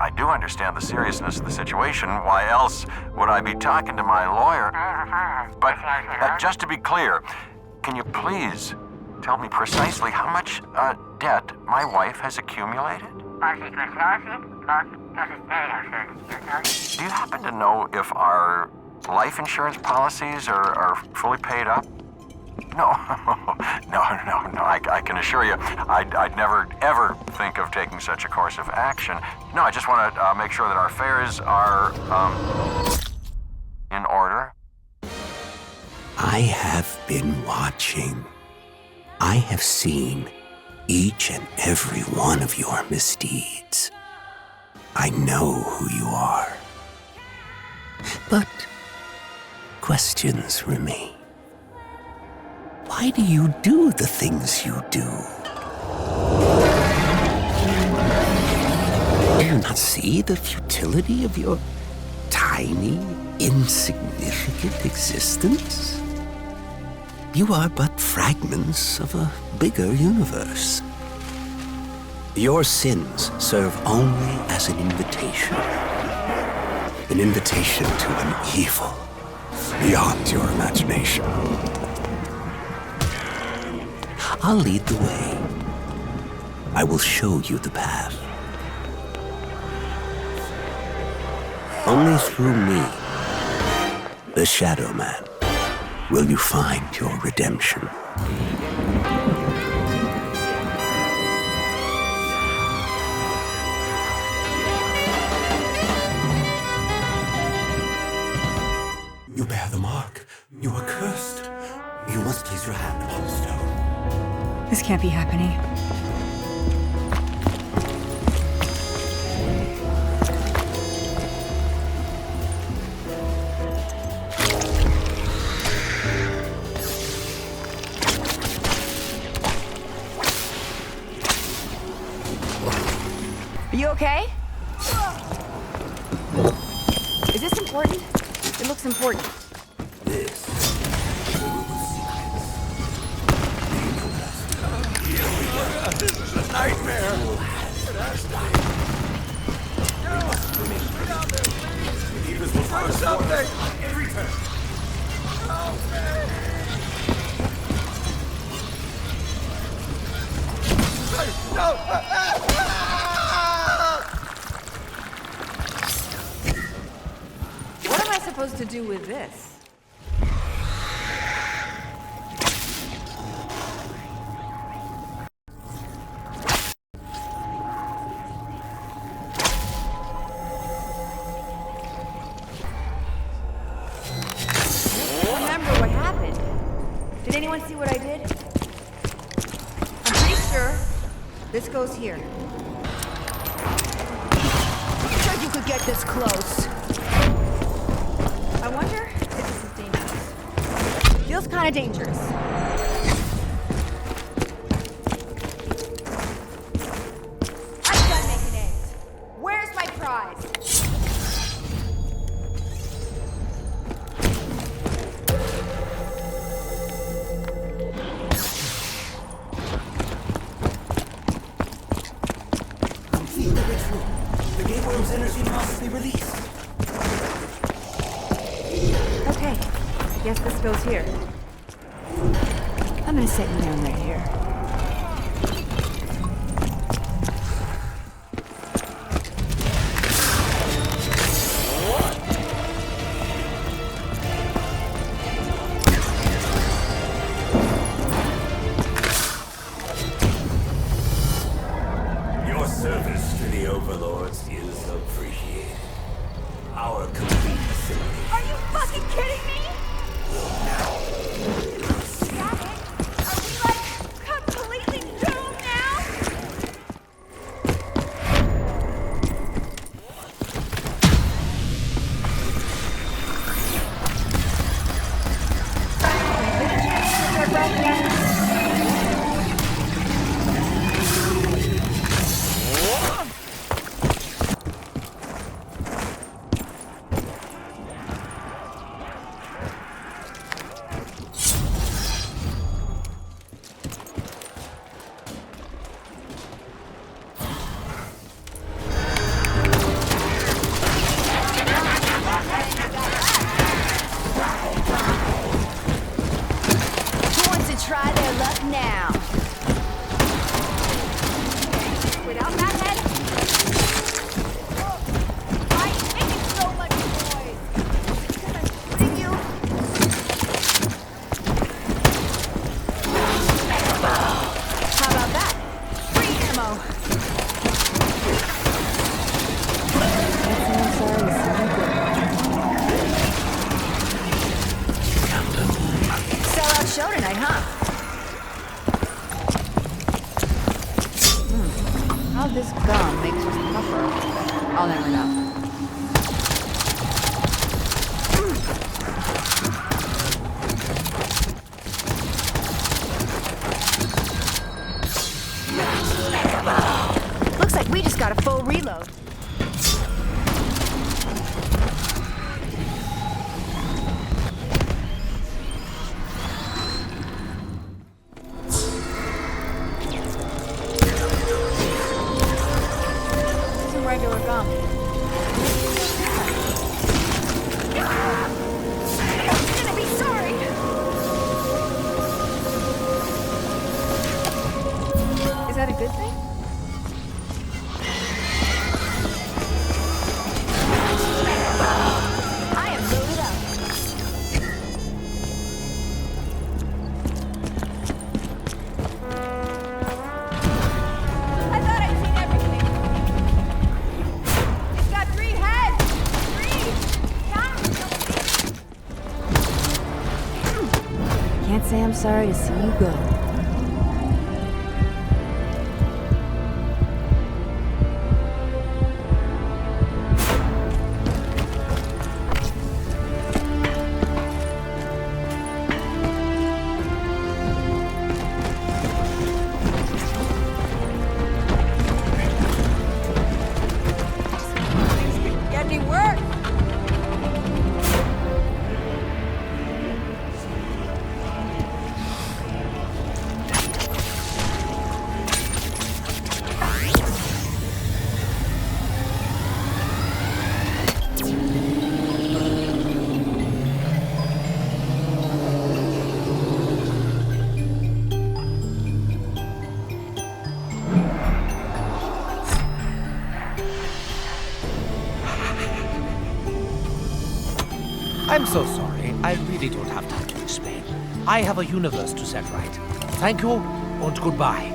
I do understand the seriousness of the situation. Why else would I be talking to my lawyer? But just to be clear, can you please tell me precisely how much debt my wife has accumulated? Do you happen to know if our life insurance policies are fully paid up? No, no. I can assure you, I'd never, ever think of taking such a course of action. No, I just want to make sure that our affairs are, in order. I have been watching. I have seen each and every one of your misdeeds. I know who you are. But questions remain. Why do you do the things you do? Do you not see the futility of your tiny, insignificant existence? You are but fragments of a bigger universe. Your sins serve only as an invitation to an evil beyond your imagination. I'll lead the way. I will show you the path. Only through me, the Shadow Man, will you find your redemption. You bear the mark. You are cursed. You must place your hand upon the stone. This can't be happening. Are you okay? Is this important? It looks important. This is a nightmare! Do something! No! What am I supposed to do with this? Remember what happened? Did anyone see what I did? I'm pretty sure this goes here. You said you could get this close. I wonder if this is dangerous. Feels kind of dangerous. I'm done making eggs. Where's my prize? Complete the ritual. The gateworm's energy must be released. Okay, I guess this goes here. I'm gonna set you down right here. Your service to the overlords is appreciated. Our complete facility. Are you fucking kidding me? Completely doomed now? Who wants to try their luck now? Without that head? Why are you making so much noise? Because I'm shooting you? How about that? Free ammo! Sell out show tonight, huh? How this gum makes us tougher, I'll never know. Looks like we just got a full reload. Some regular gum. I'm gonna be sorry. Is that a good thing? Can't say I'm sorry to see you go. I'm so sorry. I really don't have time to explain. I have a universe to set right. Thank you, and goodbye.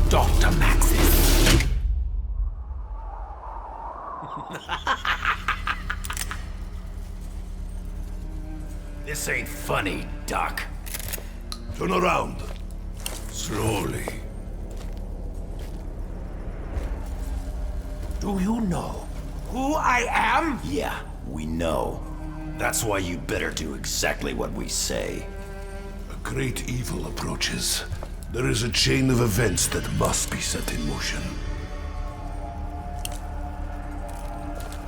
Dr. Maxis. This ain't funny, Doc. Turn around. Slowly. Do you know who I am? Yeah, we know. That's why you better do exactly what we say. A great evil approaches. There is a chain of events that must be set in motion.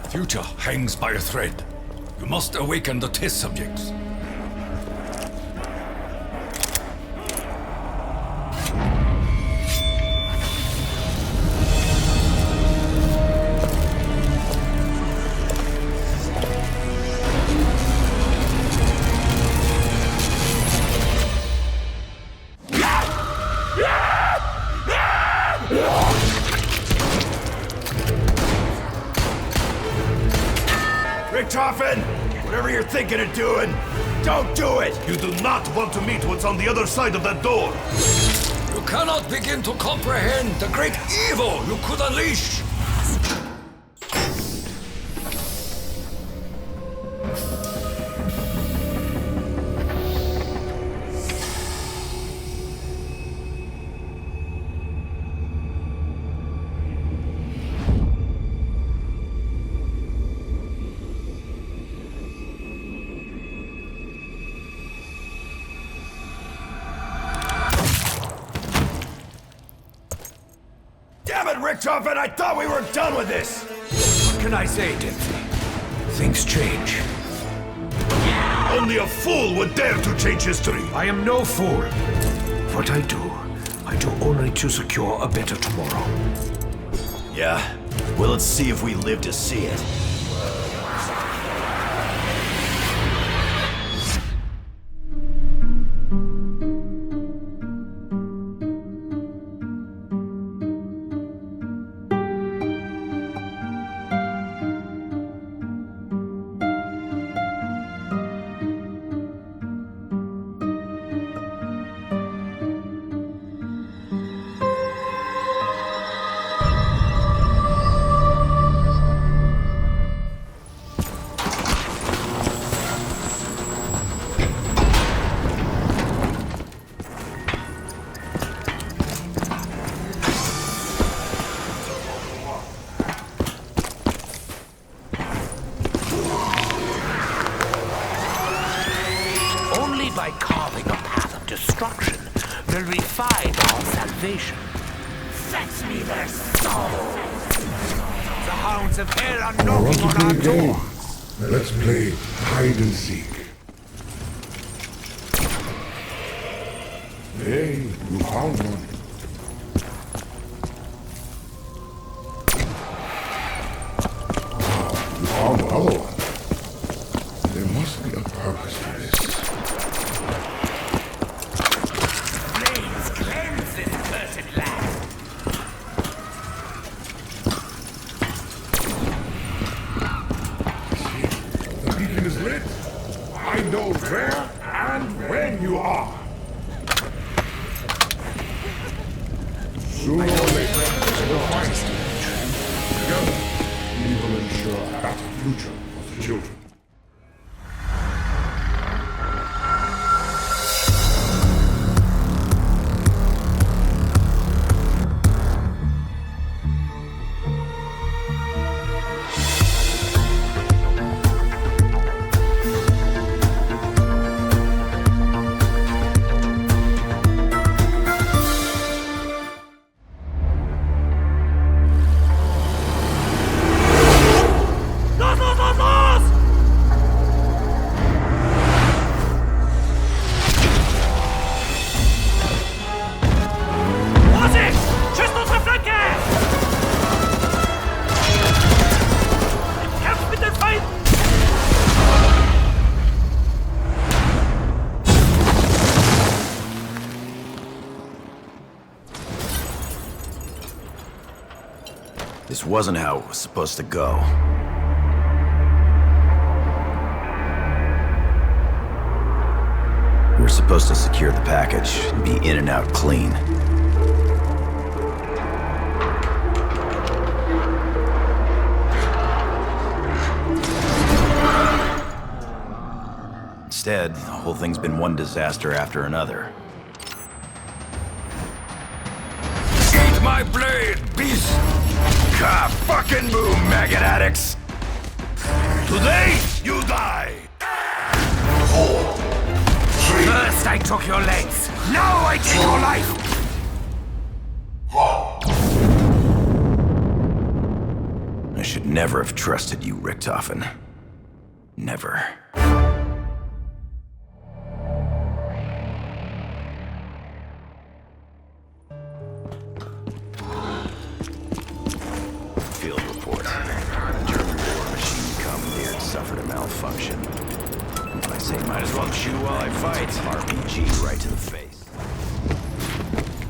Future hangs by a thread. You must awaken the test subjects. Toten! Whatever you're thinking of doing, don't do it! You do not want to meet what's on the other side of that door! You cannot begin to comprehend the great evil you could unleash! Toten, I thought we were done with this! What can I say, Dempsey? Things change. Only a fool would dare to change history! I am no fool. What I do only to secure a better tomorrow. Yeah? Well, let's see if we live to see it. Let's play hide and seek. Hey, you found one. Wow, you found another one. There must be a purpose for this. Flames cleanse this cursed land. The beacon lit. I know where and when you are. Sooner or later, we'll find you. Together, we will ensure a better future for the children. This wasn't how it was supposed to go. We were supposed to secure the package and be in and out clean. Instead, the whole thing's been one disaster after another. Eat my blade, beast! God, fucking move, maggot addicts! Today, you die! 4, 3. First I took your legs, now I take your life! 1. I should never have trusted you, Richtofen. Never. Field report. The German war machine commandeered suffered a malfunction. I say might as well shoot while I fight. RPG right to the face.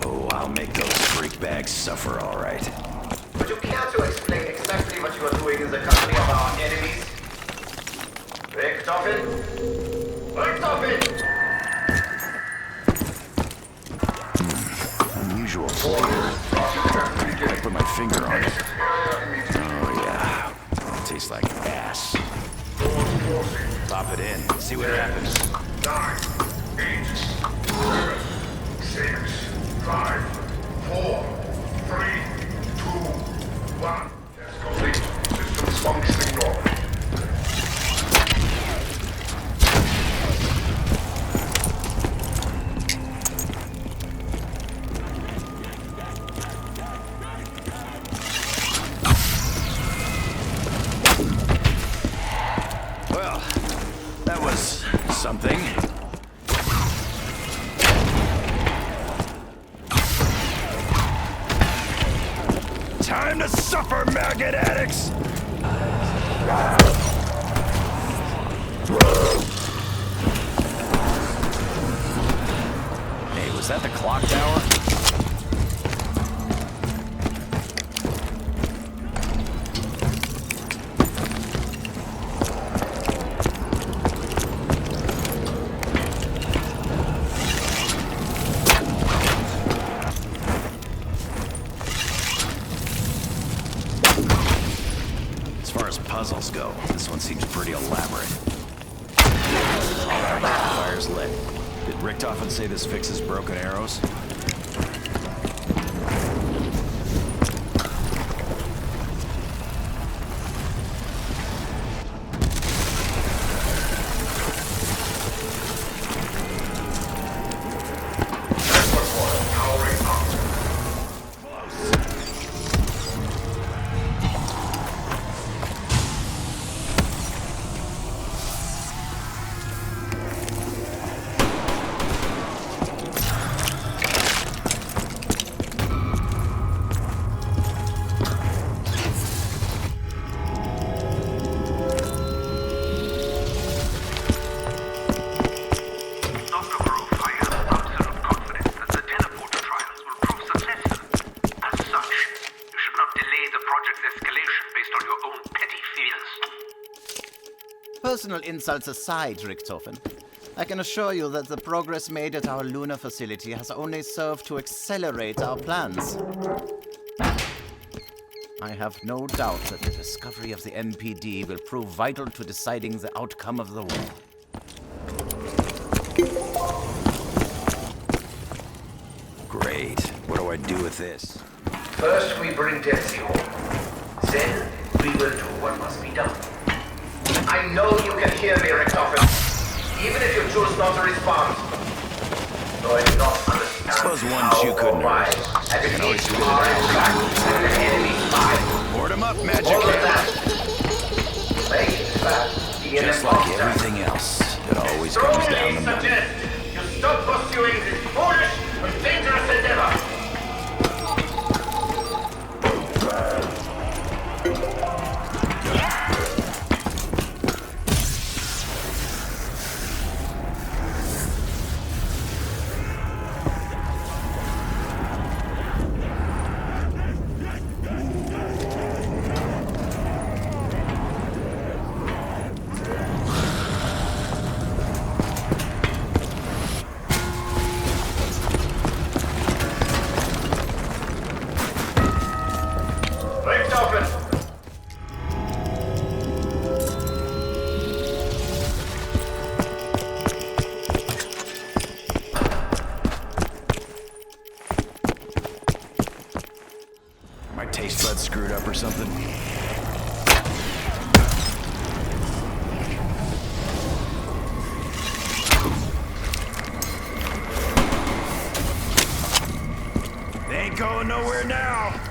Oh, I'll make those freak bags suffer all right. Would you care to explain exactly what you are doing in the company of our enemies? Richtofen? Richtofen! Unusual flavor. I put my finger on it. Oh yeah, it tastes like ass. Pop it in, see what happens. 9, 8, 7, 6, 5, 4, 3, 2, 1. Test complete. Systems functioning normally. Well, that was something. Time to suffer, maggot addicts! Hey, was that the clock tower? As far as puzzles go, this one seems pretty elaborate. All right, fire's lit. Did Richtofen say this fixes broken arrows? Personal insults aside, Richtofen, I can assure you that the progress made at our lunar facility has only served to accelerate our plans. I have no doubt that the discovery of the MPD will prove vital to deciding the outcome of the war. Great. What do I do with this? First, we bring Dempsey home. Then, we will do what must be done. I know you can hear me, Richtofen, even if you choose not to respond. Though I do not understand Suppose once you couldn't hurt. and it always is do our it. impact and the enemy's spine. Board 'em up, Magic. All of that makes that be an Just like imposter. everything else, it always comes Strongly down to money. suggest you stop pursuing this foolish and dangerous endeavor. My taste buds screwed up or something? They ain't going nowhere now.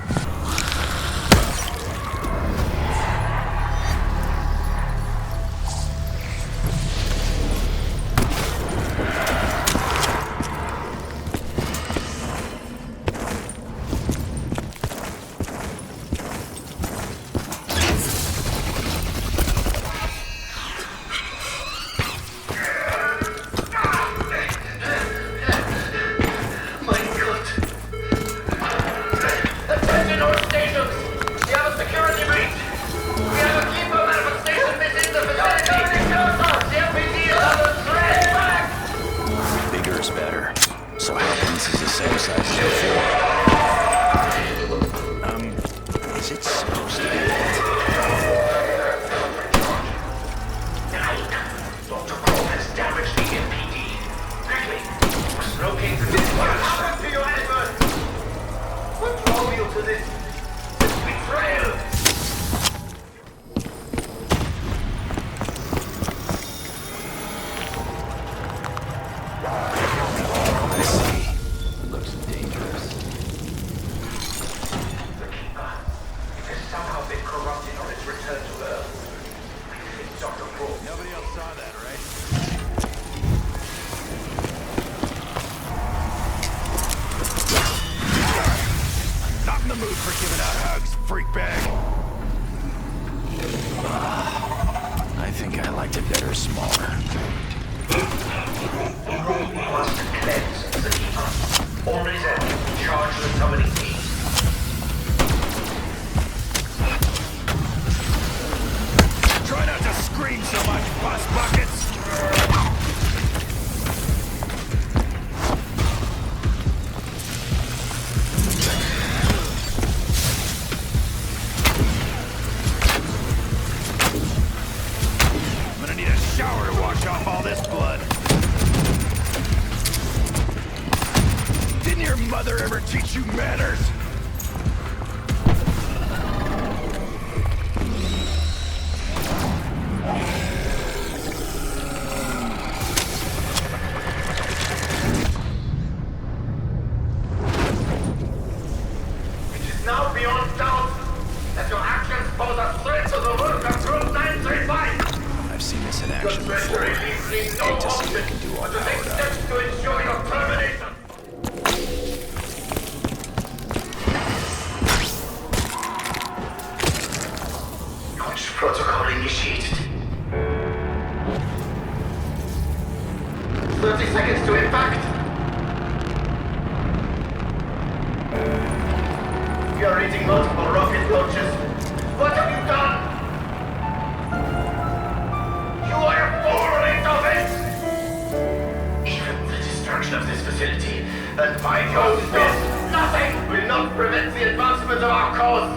My cause is best. Nothing will not prevent the advancement of our cause.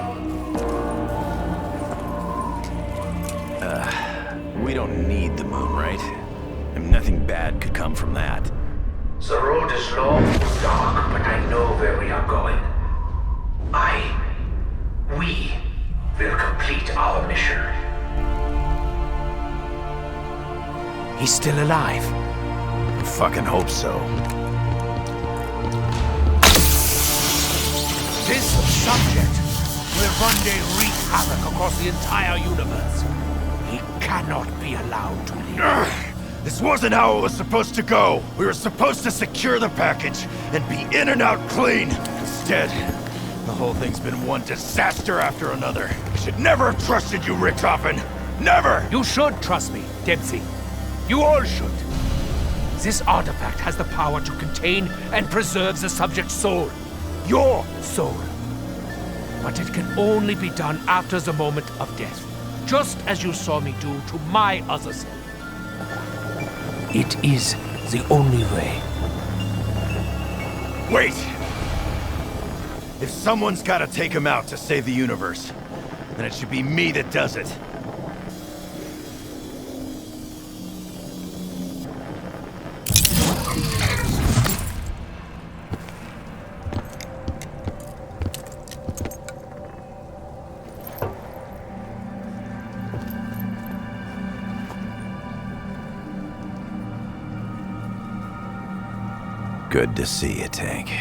We don't need the moon, right? I mean, nothing bad could come from that. The road is long and dark, but I know where we are going. We will complete our mission. He's still alive. I fucking hope so. This subject will one day wreak havoc across the entire universe. He cannot be allowed to live. This wasn't how it was supposed to go. We were supposed to secure the package and be in and out clean. Instead, the whole thing's been one disaster after another. I should never have trusted you, Richtofen. Never! You should trust me, Dempsey. You all should. This artifact has the power to contain and preserve the subject's soul. Your soul. But it can only be done after the moment of death. Just as you saw me do to my other self. It is the only way. Wait! If someone's gotta take him out to save the universe, then it should be me that does it. Good to see you, Tank.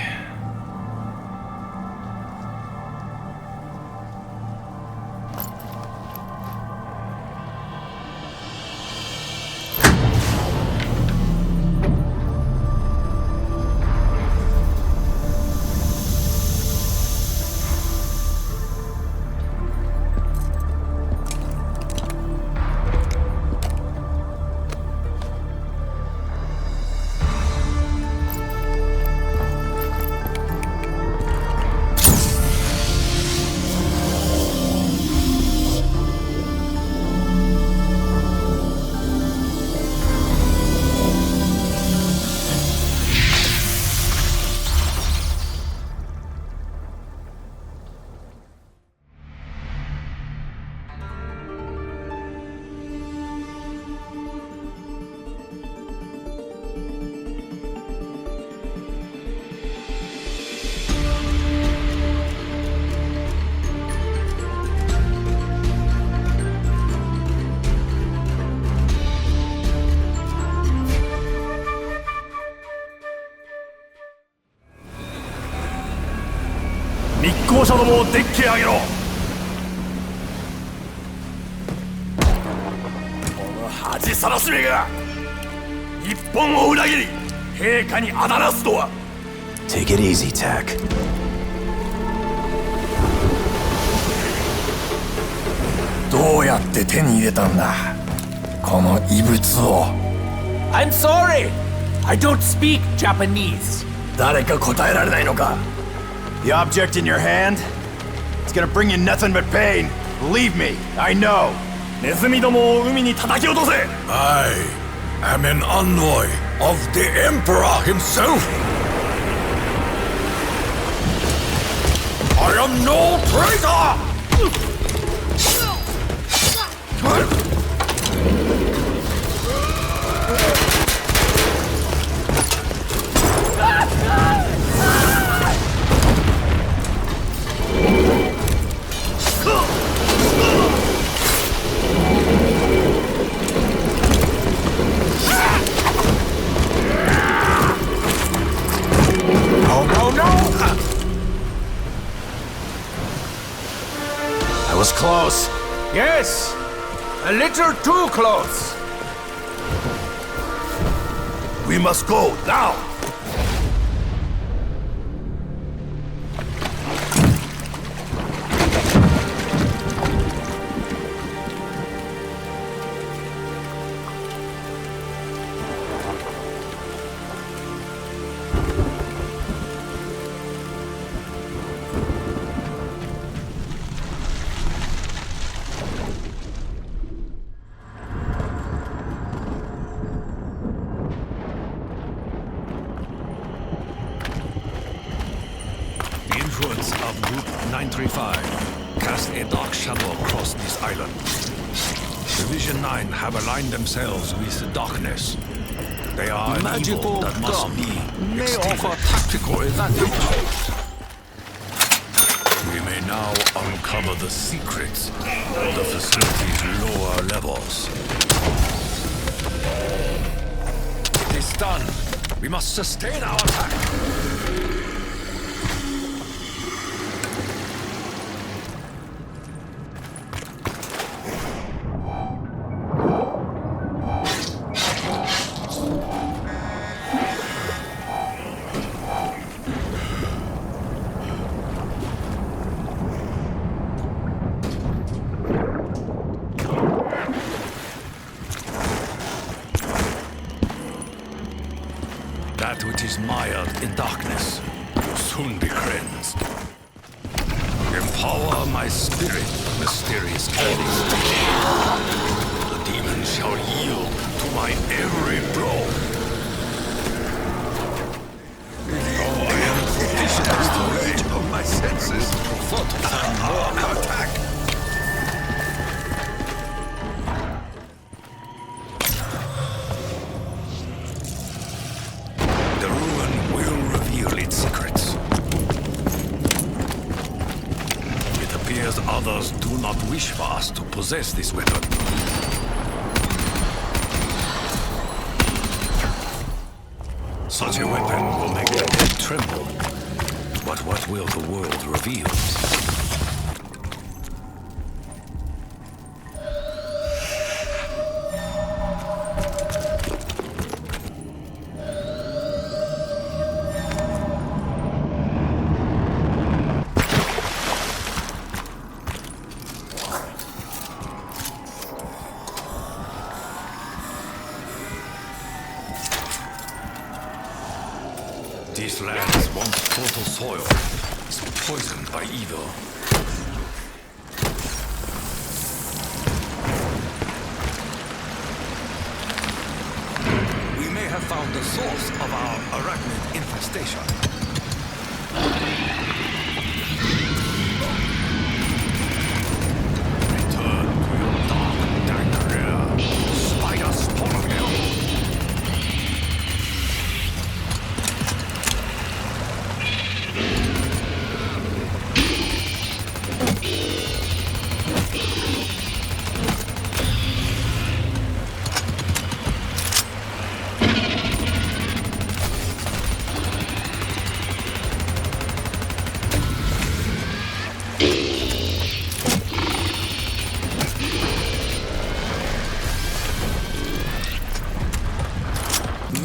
Take it easy, Tack. I'm sorry! I don't speak Japanese. The object in your hand? It's gonna bring you nothing but pain. Believe me, I know. I am an envoy of the Emperor himself. I am no traitor! I was close. Yes, a little too close. We must go, now! Group 935. Cast a dark shadow across this island. Division 9 have aligned themselves with the darkness. They are an evil that must be may offer tactical advantage. We may now uncover the secrets of the facility's lower levels. It is done. We must sustain our attack. That which is mired in darkness will soon be cleansed. Empower my spirit, mysterious Alice. The demon shall yield to my every blow. Though I am conditioned to the rage of my senses, prefer to find more attack. Others do not wish for us to possess this weapon. Such a weapon will make the dead tremble. But what will the world reveal? This land is once fertile soil. It's poisoned by evil. We may have found the source of our arachnid infestation. Return to your dark, dank rear, spider spawn of hell.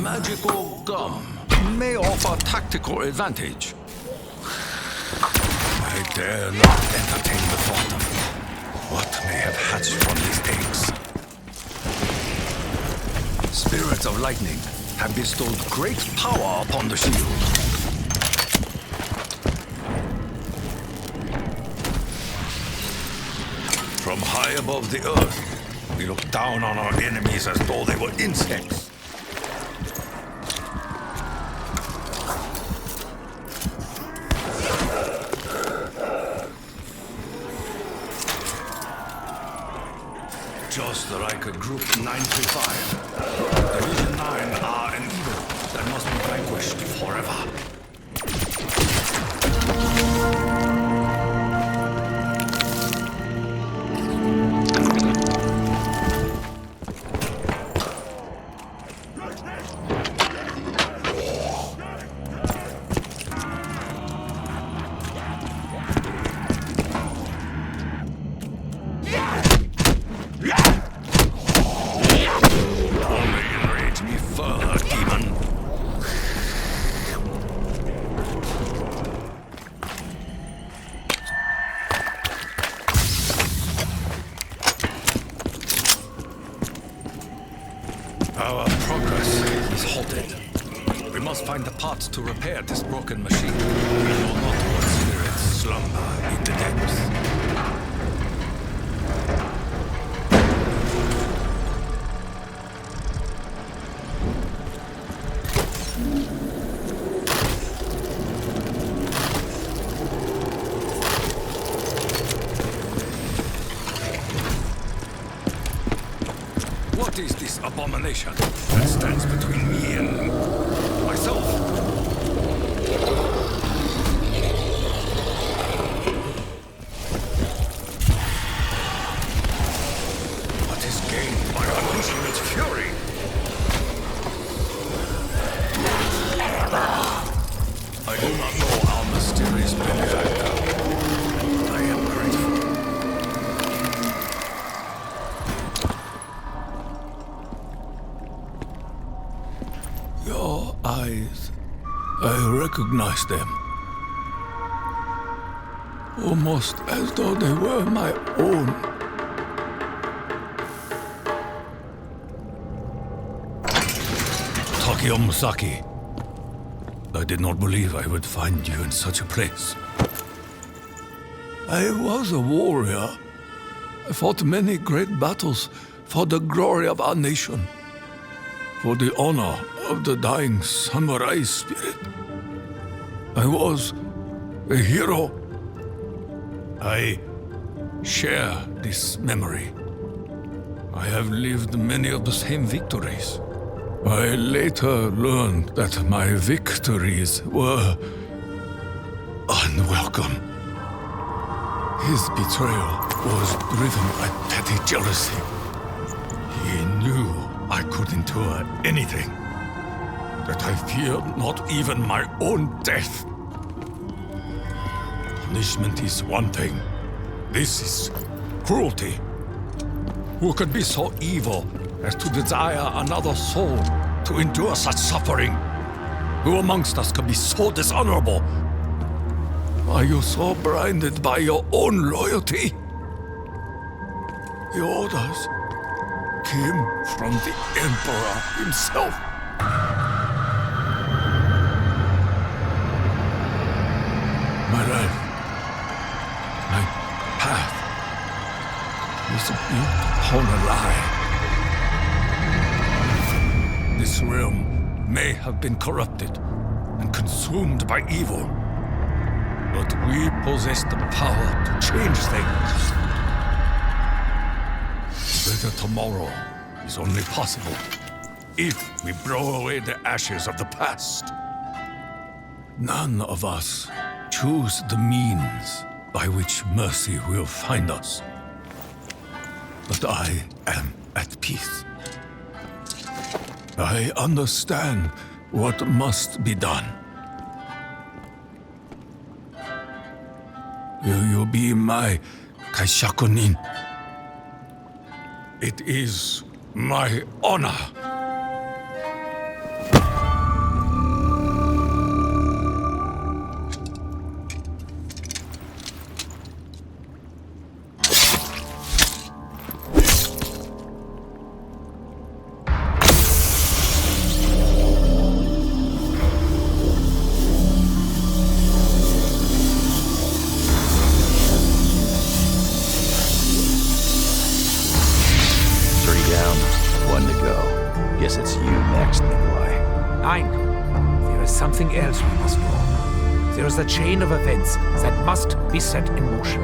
Magical gum may offer tactical advantage. I dare not entertain the thought of what may have hatched from these eggs. Spirits of lightning have bestowed great power upon the shield. From high above the earth, we look down on our enemies as though they were insects. Just like a Group 935, Division 9 are an evil that must be vanquished forever. Our progress is halted. We must find the parts to repair this broken machine. We know not what spirits slumber in the depths. What is this abomination that stands between me and myself? What is gained by unleashing its fury? I do not know our mysterious benefactor. I am grateful. Your eyes, I recognize them. Almost as though they were my own. Takeo Musaki. I did not believe I would find you in such a place. I was a warrior. I fought many great battles for the glory of our nation, for the honor of the dying samurai spirit. I was a hero. I share this memory. I have lived many of the same victories. I later learned that my victories were unwelcome. His betrayal was driven by petty jealousy. He knew I could endure anything, that I feared not even my own death. Punishment is one thing. This is cruelty. Who could be so evil as to desire another soul to endure such suffering? Who amongst us could be so dishonorable? Are you so blinded by your own loyalty? The orders came from the Emperor himself. My life, my path, was built upon a lie. This realm may have been corrupted and consumed by evil, but we possess the power to change things. A better tomorrow is only possible if we blow away the ashes of the past. None of us choose the means by which mercy will find us. But I am at peace. I understand what must be done. Will you be my Kaishakunin? It is my honor. Else we must know. There is a chain of events that must be set in motion.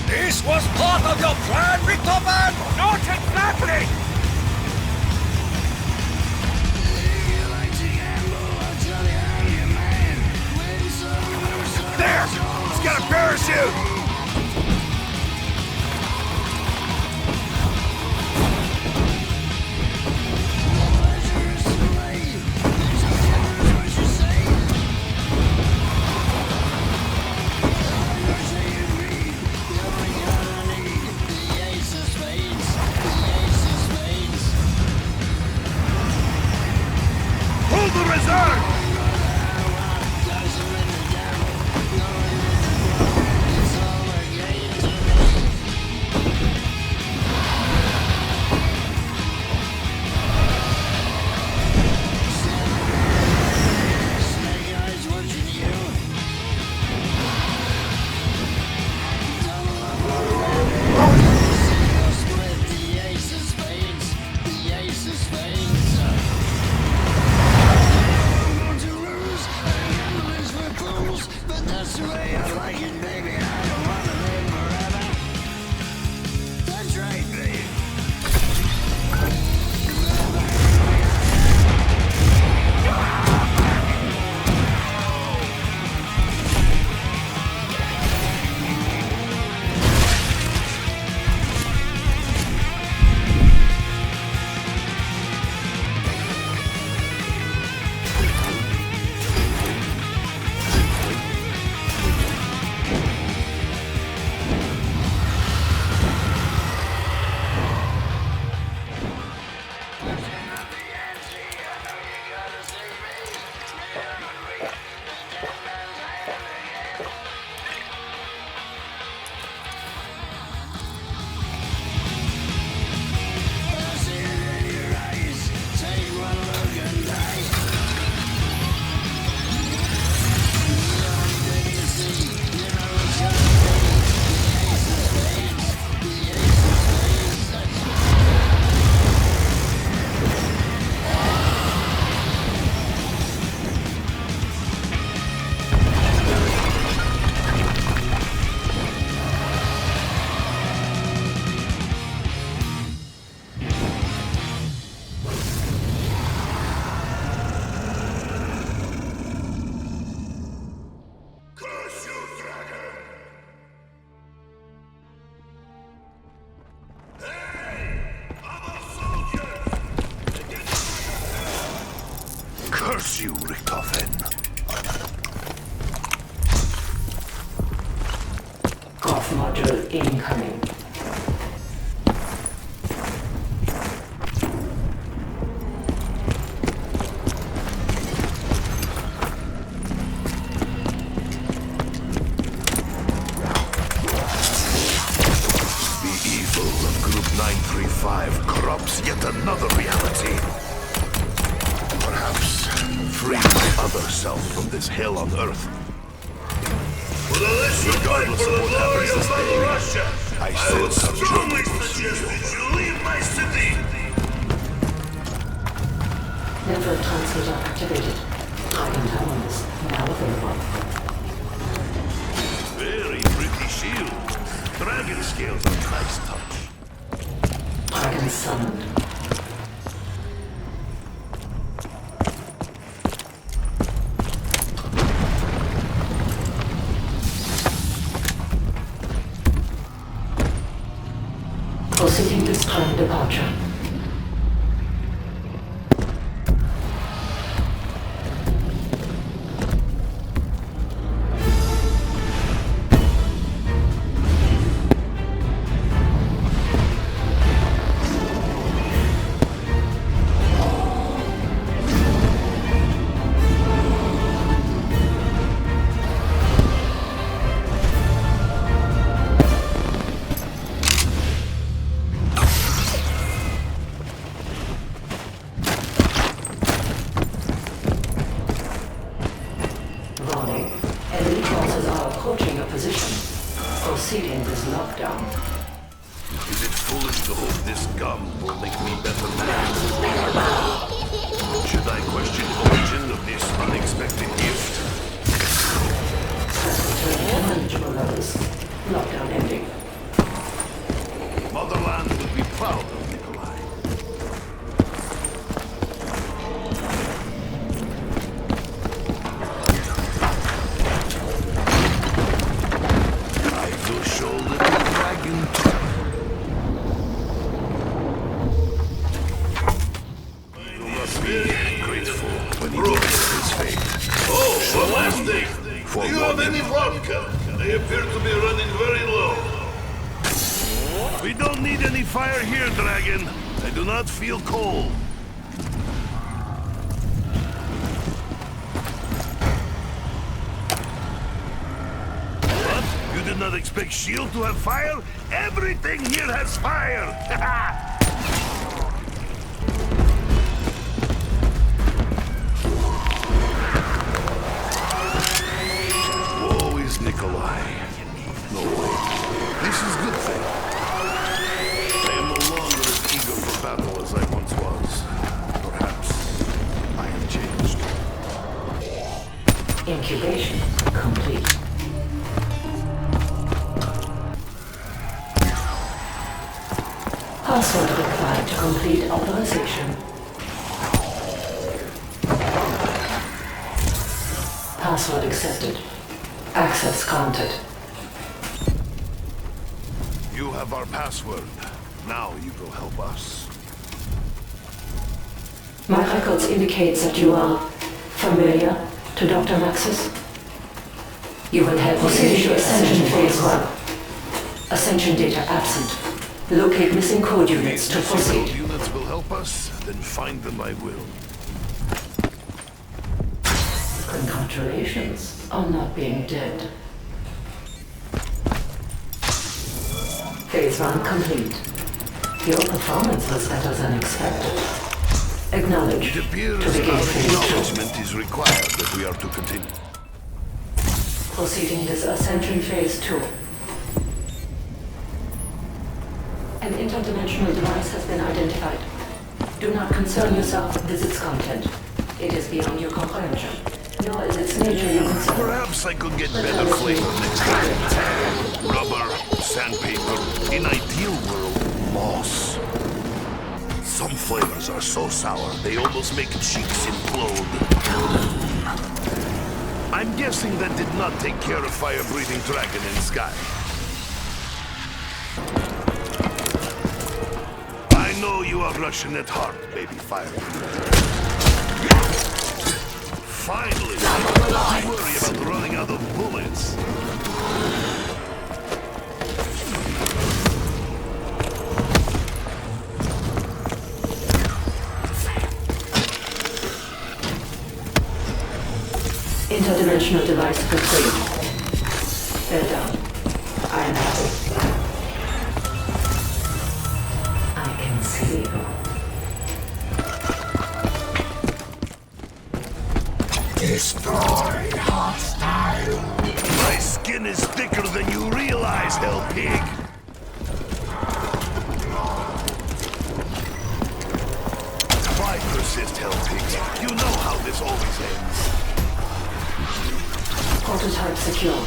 This was part of your plan, Richtofen? Not exactly! There! He's got a parachute! fix you, Richtofen. Off module incoming. The evil of Group 935 corrupts yet another reality. Perhaps free my other self from this hell on Earth. Regardless of what happens this day, I still strongly suggest that you leave my city. Network transmitter activated. Terminus now available. Very pretty shield. Dragon scales are nice touch. Dragon summoned. Proceeding to stern departure. Proceeding with lockdown. Is it foolish to hope this gum will make me better man? Should I question the origin of this unexpected gift? Manageable levels. Lockdown ending. Motherland would be proud of Nikolai. I will show little dragon. You must be grateful when he gets his fate. Oh, one last thing. Do you have any vodka? They appear to be running very low. We don't need any fire here, Dragon. I do not feel cold. What? You did not expect S.H.I.E.L.D. to have fire? Everything here has fire! Woe is Nikolai. No way. This is good thing. I am no longer as eager for battle as I once was. Perhaps I have changed. Incubation complete. Password required to complete authorization. Password accepted. Access granted. You have our password. Now you will help us. My records indicate that you are familiar to Dr. Maxis. You will help proceed to Ascension Phase 1. Ascension data absent. Locate missing code units to proceed. If units will help us, then find them I will. Congratulations on not being dead. Phase 1 complete. Your performance was better than expected. Acknowledge It appears to begin our Phase 2. acknowledgement is required that we are to continue. Proceeding with Ascension Phase 2. An interdimensional device has been identified. Do not concern yourself with its content. It is beyond your comprehension. Nor is its nature your concern. Perhaps I could get better flavor next time. Rubber, sandpaper, in ideal world, moss. Some flavors are so sour, they almost make cheeks implode. I'm guessing that did not take care of fire-breathing dragon in sky. I know you are Russian at heart, baby fire. Finally! Don't worry about running out of bullets. Interdimensional device complete. Well done. I am happy. I can see you. Destroy hostile. My skin is thicker than you realize, Hell Pig. Why persist, Hell Pig? You know how this always ends. Prototype secure.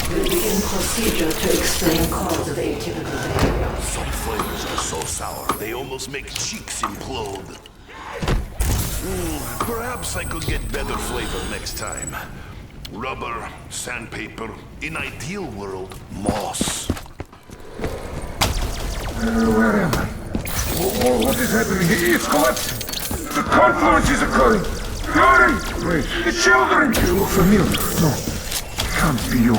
We'll begin procedure to explain cause of atypical behavior. Some flavors are so sour, they almost make cheeks implode. Perhaps I could get better flavor next time. Rubber, sandpaper, in ideal world, moss. Where am I? What is happening? It's collapsing. The confluence is occurring. Hurry! Wait. The children! You look familiar. No. Can't be you.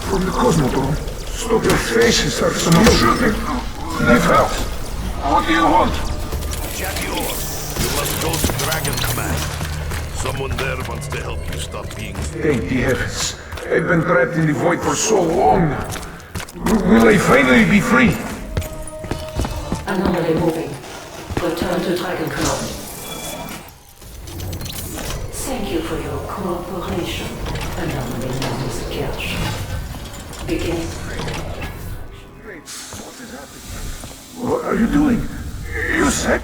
From the Cosmodrome. Stop, your faces are some shooting. Need help. What do you want? Jackie Orr, you must go to Dragon Command. Someone there wants to help you stop being... Thank the heavens. I've been trapped in the void for so long. Will I finally be free? Anomaly moving. Return to Dragon Command. Thank you for your cooperation. Anomaly not disengaged. Begin. What are you doing? You said...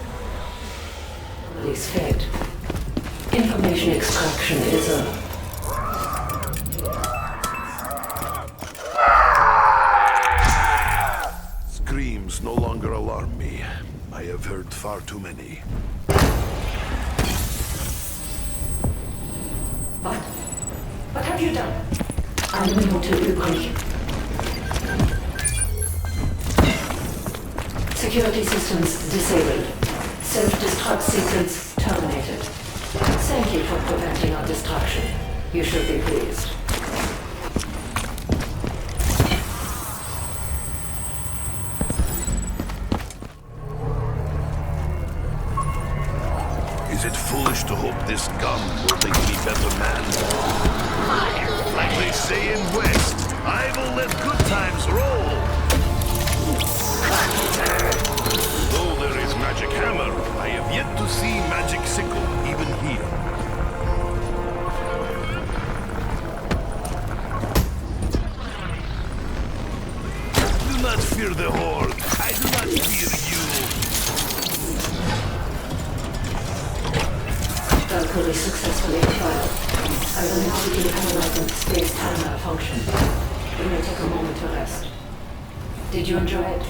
Release fed. Information extraction is a... Screams no longer alarm me. I have heard far too many. What have you done? Eine Minute übrig. Security systems disabled. Self-destruct sequence terminated. Thank you for preventing our destruction. You should be pleased. Is it foolish to hope this gun will make me better man? Like they say in West, I will let good times roll. Though there is magic hammer, I have yet to see magic sickle, even here. Do not fear the Horde. I do not fear you. Valkyrie successfully acquired. I will now begin analyzing space-time malfunction. We may take a moment to rest. Did you enjoy it?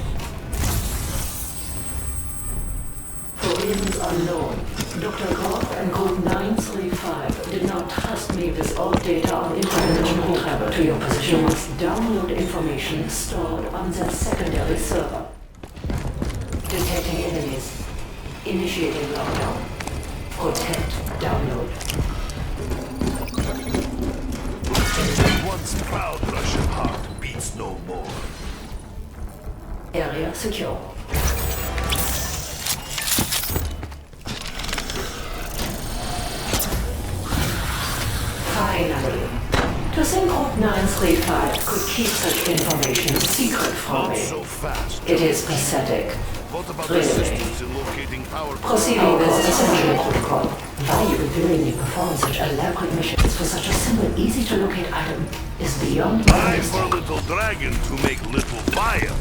For reasons unknown, Dr. Gorod and Group 935 did not trust me with all data on interdimensional travel to your position. You must download information stored on their secondary server. Detecting enemies. Initiating lockdown. Protect download. Once proud Russian heart beats no more. Area secure. Finally. To think Group 935 could keep such information secret from me. So fast. It is pathetic. What about Really? assistance in locating power? Proceeding with Ascension protocol. Why you would willingly perform such elaborate missions for such a simple, easy-to-locate item is beyond my Time for a understanding. little dragon to make little fire.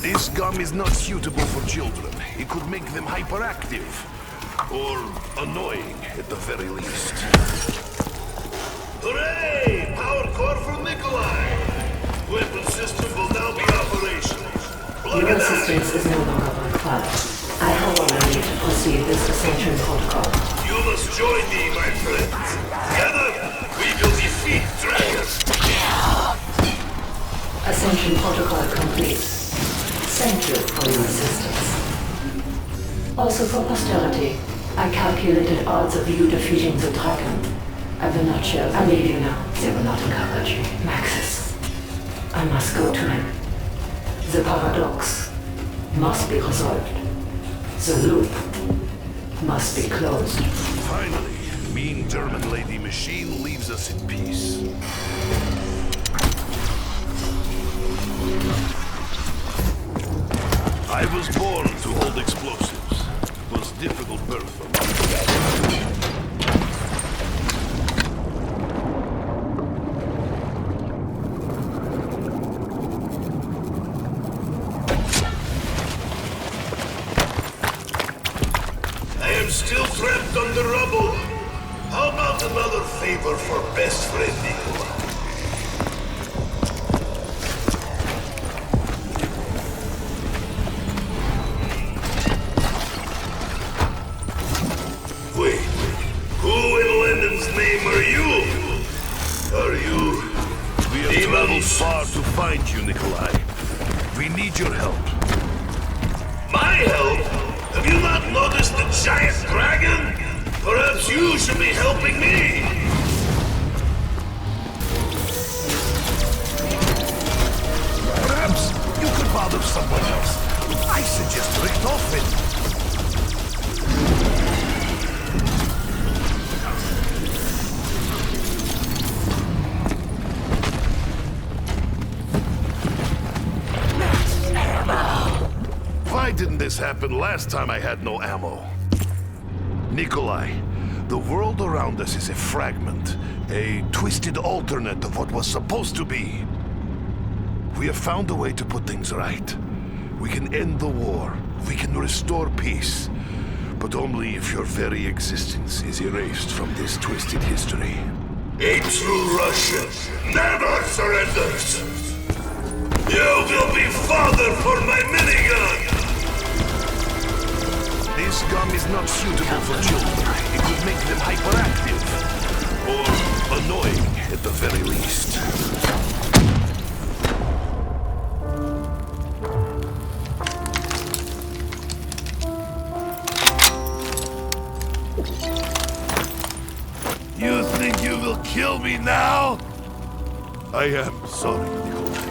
This gum is not suitable for children. It could make them hyperactive. Or annoying, at the very least. Hooray! Power core from Nikolai! Weapon system will now be operational. Plug Your it out! assistance is no longer required. I however need to proceed with Ascension protocol. You must join me, my friends. Together, we will defeat dragons. Ascension protocol complete. Thank you for your assistance. Also for posterity, I I calculated odds of you defeating the dragon. I will not share. I'm leaving now. They will not encourage you. Maxis. I must go to him. The paradox must be resolved. The loop must be closed. Finally, mean German lady Maschine leaves us in peace. I was born to hold explosives. It was difficult birth for me. I am still trapped on the rubble. How about another favor for best friend Nikolai? Wait, who in Lennon's name are you? Are you... We have traveled far to find you, Nikolai. We need your help. My help? Have you not noticed the giant dragon? Perhaps you should be helping me. Perhaps you could bother someone else. I suggest Richtofen. Why didn't this happen last time I had no ammo? Nikolai, the world around us is a fragment, a twisted alternate of what was supposed to be. We have found a way to put things right. We can end the war. We can restore peace. But only if your very existence is erased from this twisted history. A true Russian never surrenders. You will be fodder for my minigun. This gun is not suitable for children. It could make them hyperactive. Or annoying, at the very least. You think you will kill me now? I am sorry, Nikolai.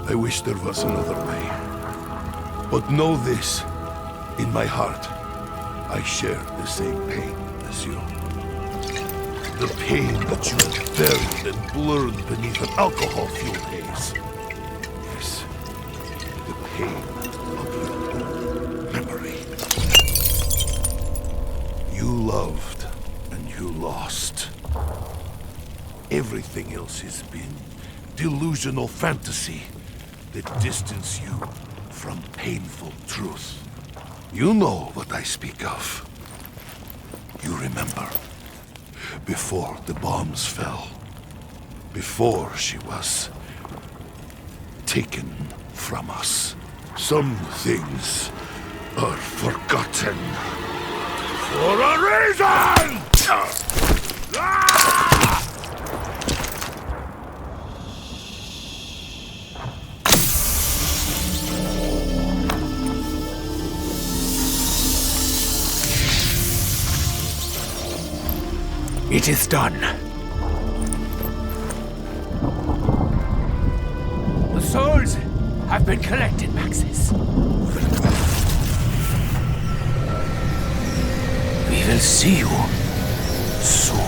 I wish there was another way. But know this, in my heart, I share the same pain as you. The pain that you have buried and blurred beneath an alcohol-fueled haze. Yes, the pain of your memory. You loved and you lost. Everything else has been delusional fantasy that distance you from painful truth. You know what I speak of. You remember. Before the bombs fell. Before she was taken from us. Some things are forgotten. For a reason! It is done. The souls have been collected, Maxis. We will see you soon.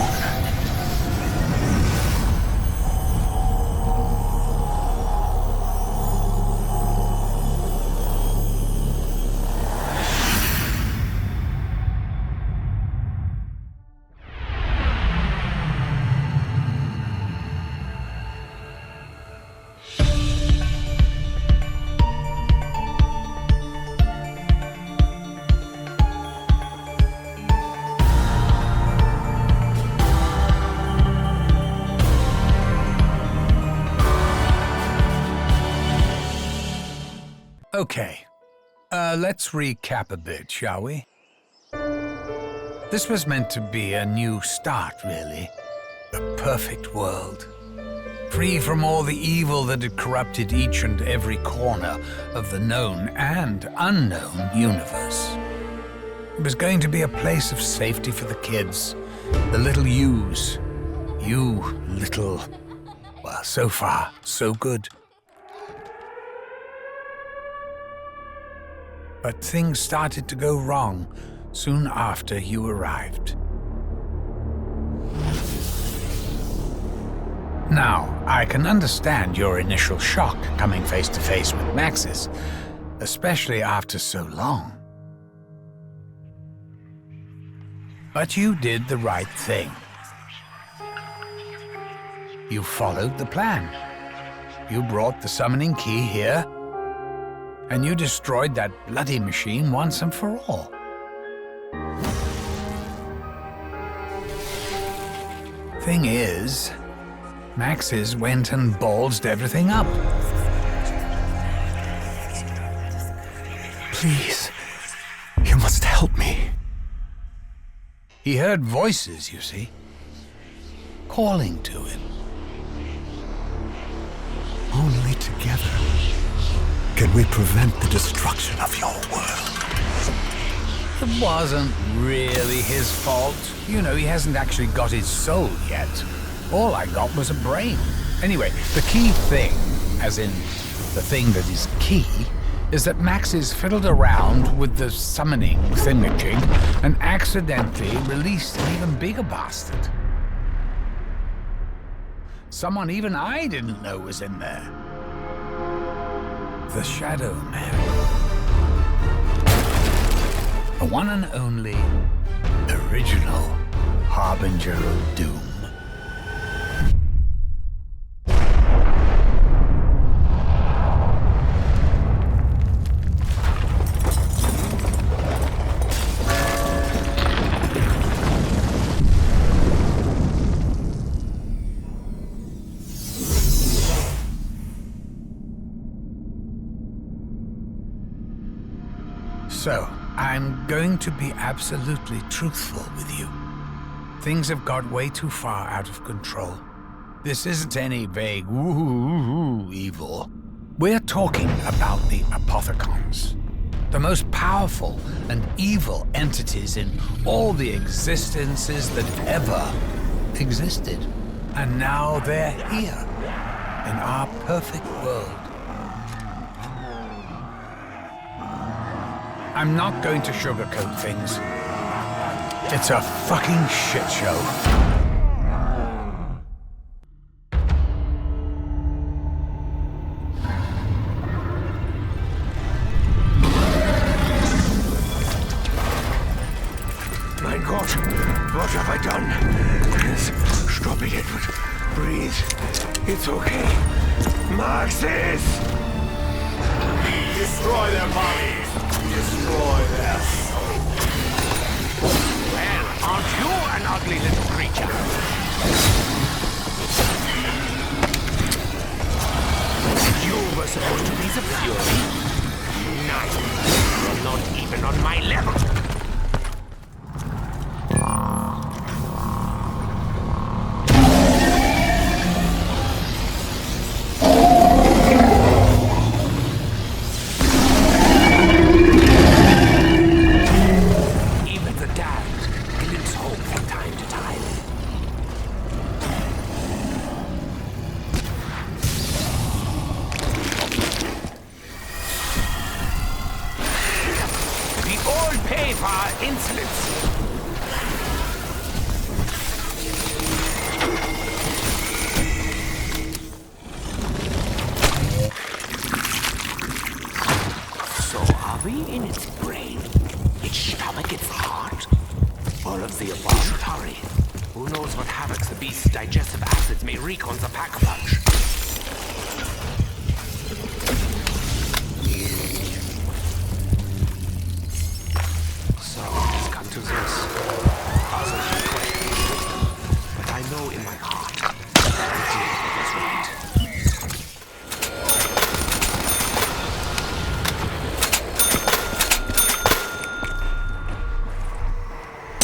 Okay, let's recap a bit, shall we? This was meant to be a new start, really. A perfect world. Free from all the evil that had corrupted each and every corner of the known and unknown universe. It was going to be a place of safety for the kids, the little yous. You little... Well, so far, so good. But things started to go wrong soon after you arrived. Now, I can understand your initial shock coming face to face with Maxis, especially after so long. But you did the right thing. You followed the plan. You brought the summoning key here, and you destroyed that bloody machine once and for all. Thing is, Maxis went and ballsed everything up. Please, you must help me. He heard voices, you see, calling to him. Only together can we prevent the destruction of your world. It wasn't really his fault. You know, he hasn't actually got his soul yet. All I got was a brain. Anyway, the key thing, as in the thing that is key, is that Maxis fiddled around with the summoning thingamajig and accidentally released an even bigger bastard. Someone even I didn't know was in there. The Shadow Man. The one and only original Harbinger of Doom. So, I'm going to be absolutely truthful with you. Things have got way too far out of control. This isn't any vague woo-hoo evil. We're talking about the Apothecons, the most powerful and evil entities in all the existences that ever existed. And now they're here, in our perfect world. I'm not going to sugarcoat things. It's a fucking shit show. My God, what have I done? Stop it, Edward. Breathe. It's okay. Maxis! Destroy their bodies! Destroy their souls! Well, aren't you an ugly little creature? You were supposed to be the Fury. Nice. You're not even on my level.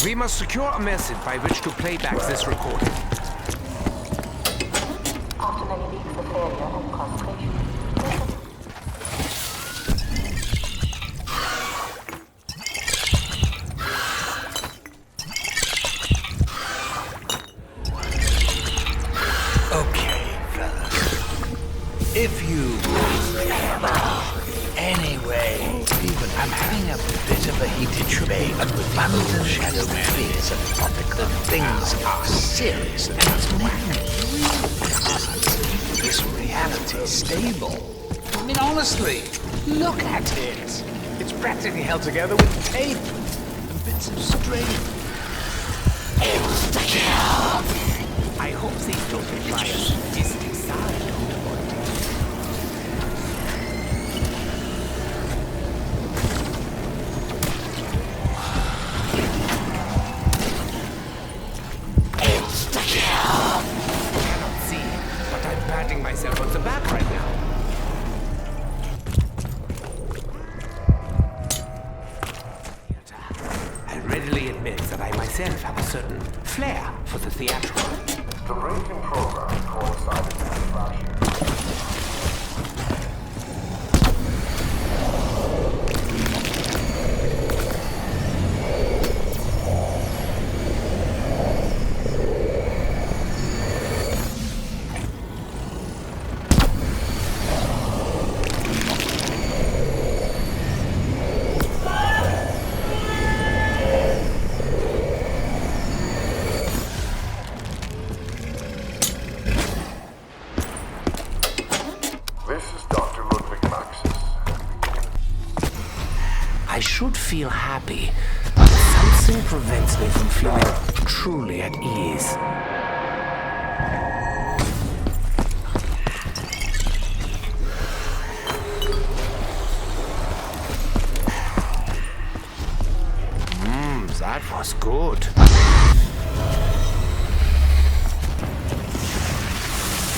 We must secure a method by which to play back this recording. After many weeks of failure and concentration, If you... Anyway, I'm having a bit of a heated debate with London shadow fears of topic that things are serious and it's this reality stable. I mean, honestly, look at it. It's practically held together with tape and bits of string. I hope these don't imply a sadistic side. Myself on the back right now. I readily admit that I myself have a certain flair for the theatrical. The break-in program coincided with the crash. Feel happy, but something prevents me from feeling truly at ease. That was good.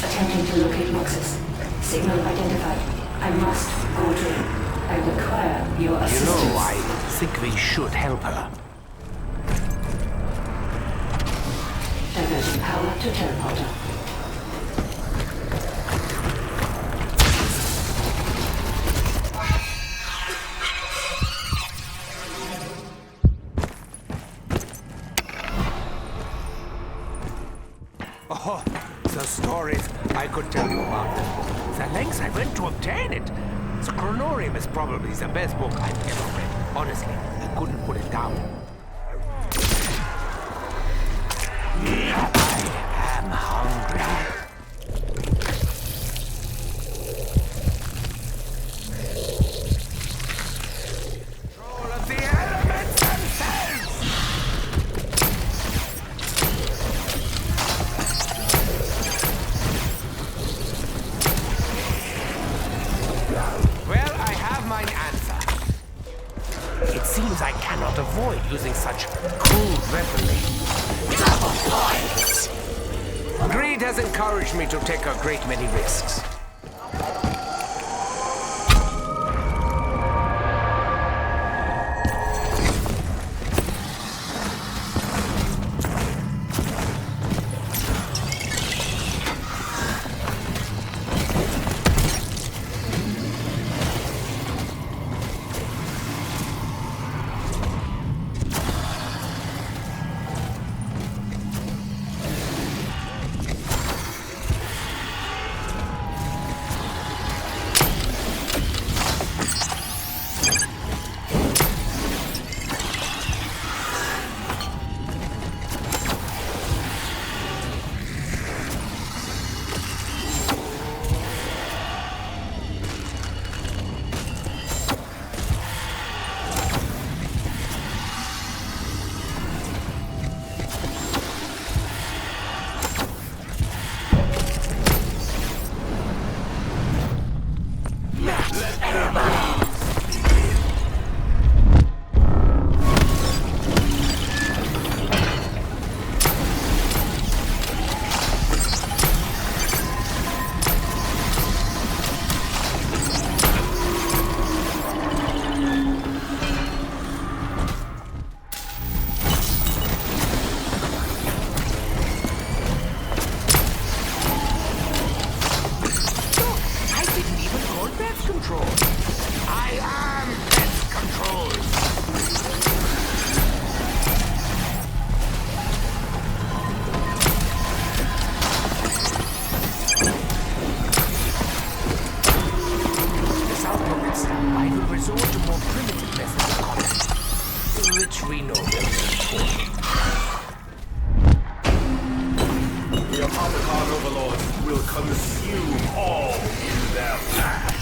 Attempting to locate Moxes. Signal identified. I must go to him. I require your assistance. You know, I think we should help her. Diverting power to teleporter. Oh, the stories I could tell you about them. The lengths I went to obtain it. The Chronorium is probably the best book I've ever read. Honestly, I couldn't put it down. I am hungry. Control of the elements themselves! Well, I have my answer. It seems I cannot avoid using such crude weaponry. Double points! Greed has encouraged me to take a great many risks. more primitive methods of combat, which we know very important. The Automaton Overlords will consume all in their path.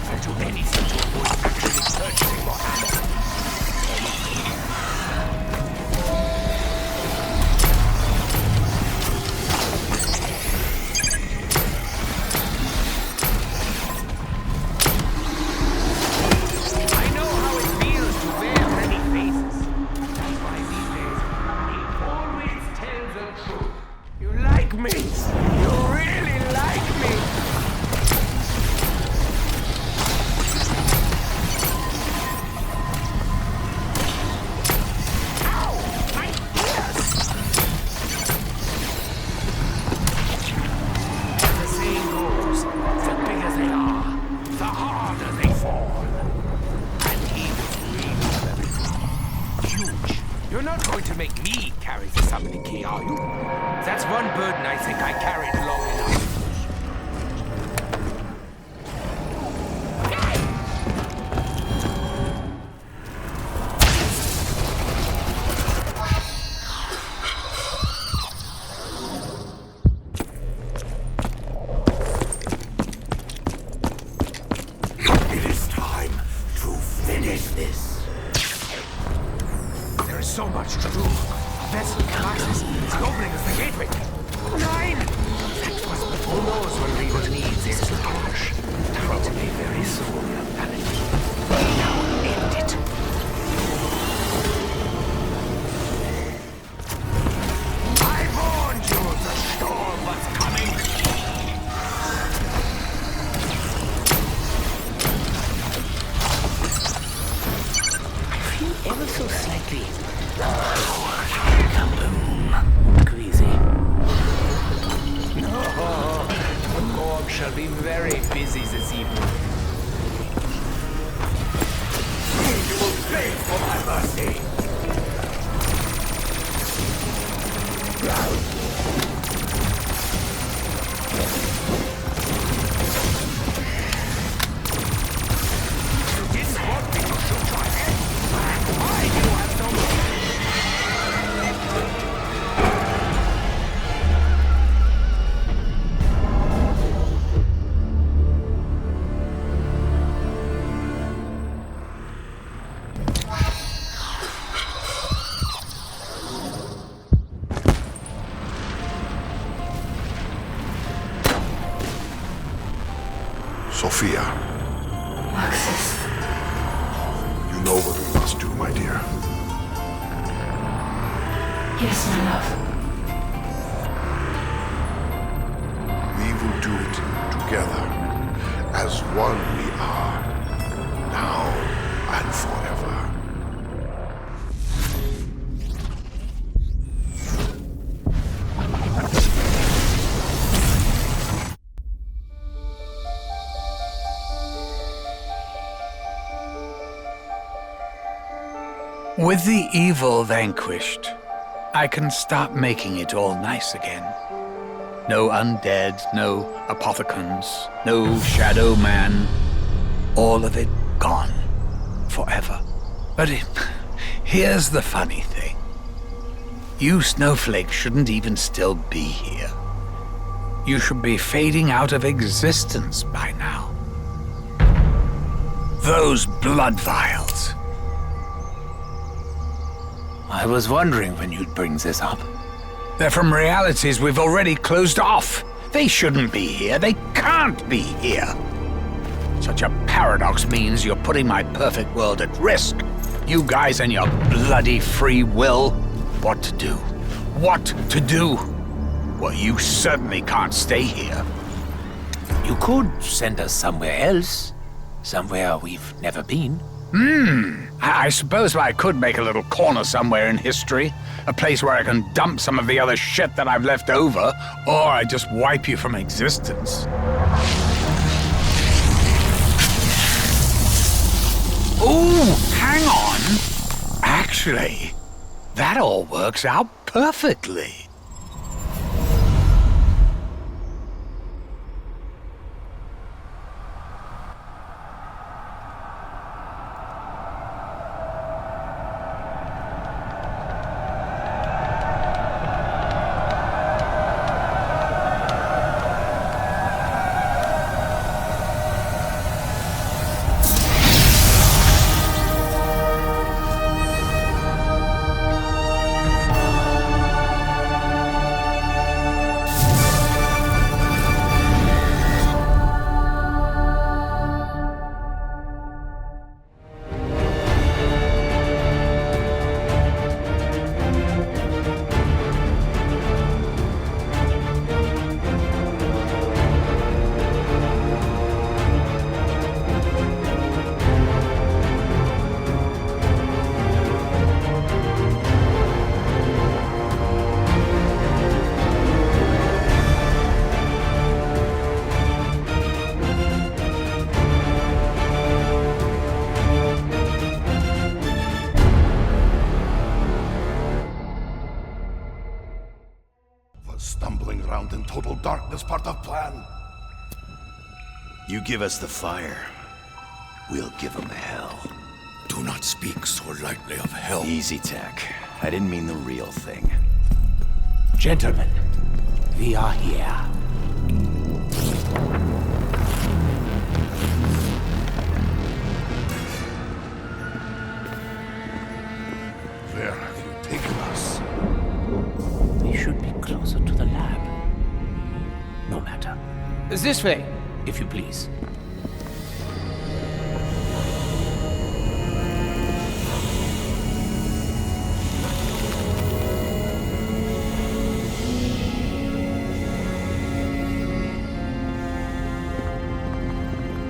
I'll do anything to avoid actually purchasing more ammo. Sophia. Maxis. You know what we must do, my dear. Yes, my love. We will do it together. As one we are. Now and forever. With the evil vanquished, I can start making it all nice again. No undead, no apothecons, no shadow man. All of it gone. Forever. But here's the funny thing. You snowflakes shouldn't even still be here. You should be fading out of existence by now. Those blood vials. I was wondering when you'd bring this up. They're from realities we've already closed off. They shouldn't be here. They can't be here. Such a paradox means you're putting my perfect world at risk. You guys and your bloody free will. What to do? What to do? Well, you certainly can't stay here. You could send us somewhere else. Somewhere we've never been. I suppose I could make a little corner somewhere in history. A place where I can dump some of the other shit that I've left over. Or I just wipe you from existence. Ooh, hang on. stumbling around in total darkness part of plan? You give us the fire, we'll give them hell. Do not speak so lightly of hell. Easy, Tech. I didn't mean the real thing. Gentlemen, we are here. Where have you taken us? We should be closer to the lab. No matter. This way, if you please.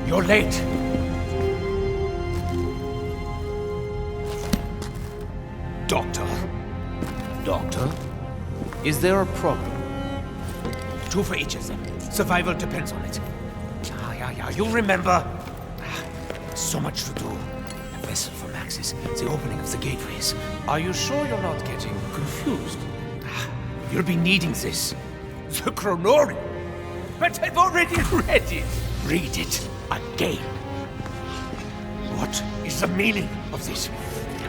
You're late. Doctor? Doctor? Is there a problem? 2 for each of them. Survival depends on it. Yeah. You remember? So much to do. A vessel for Maxis. The opening of the gateways. Are you sure you're not getting confused? You'll be needing this. The Chronorium. But I've already read it. Read it again. What is the meaning of this?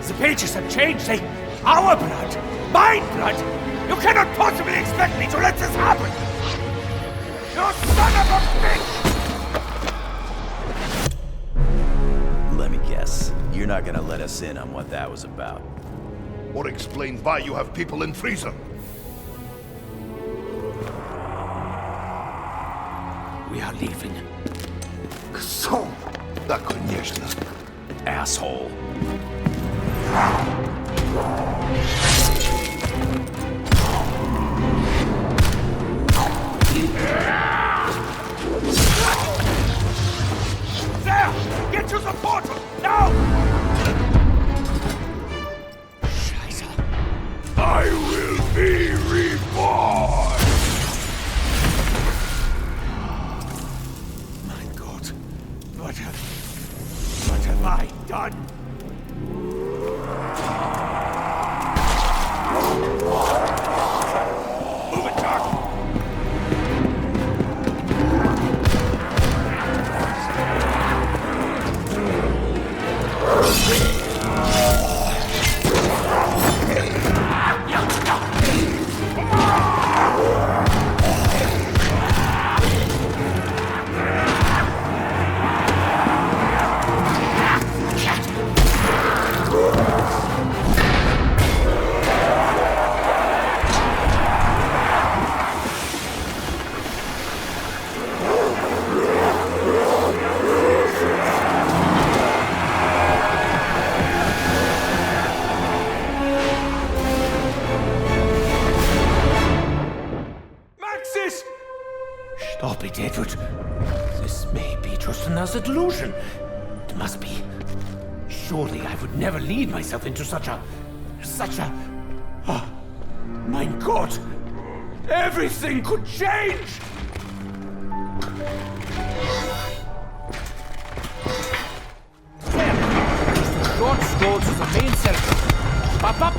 The pages have changed. They... Our blood! My blood! You cannot possibly expect me to let this happen! You son of a bitch! Let me guess. You're not gonna let us in on what that was about. Or explain why you have people in freezer? We are leaving. So, tak koniecznie. Asshole. There! Get to the portal! Now! Scheiße. I will be reborn! What have I done? Move it, Doc! Stop it, Edward. This may be just another delusion. It must be. Surely I would never lead myself into such a... Oh, mein Gott! Everything could change! There! Just a short stroll to the main center. Up!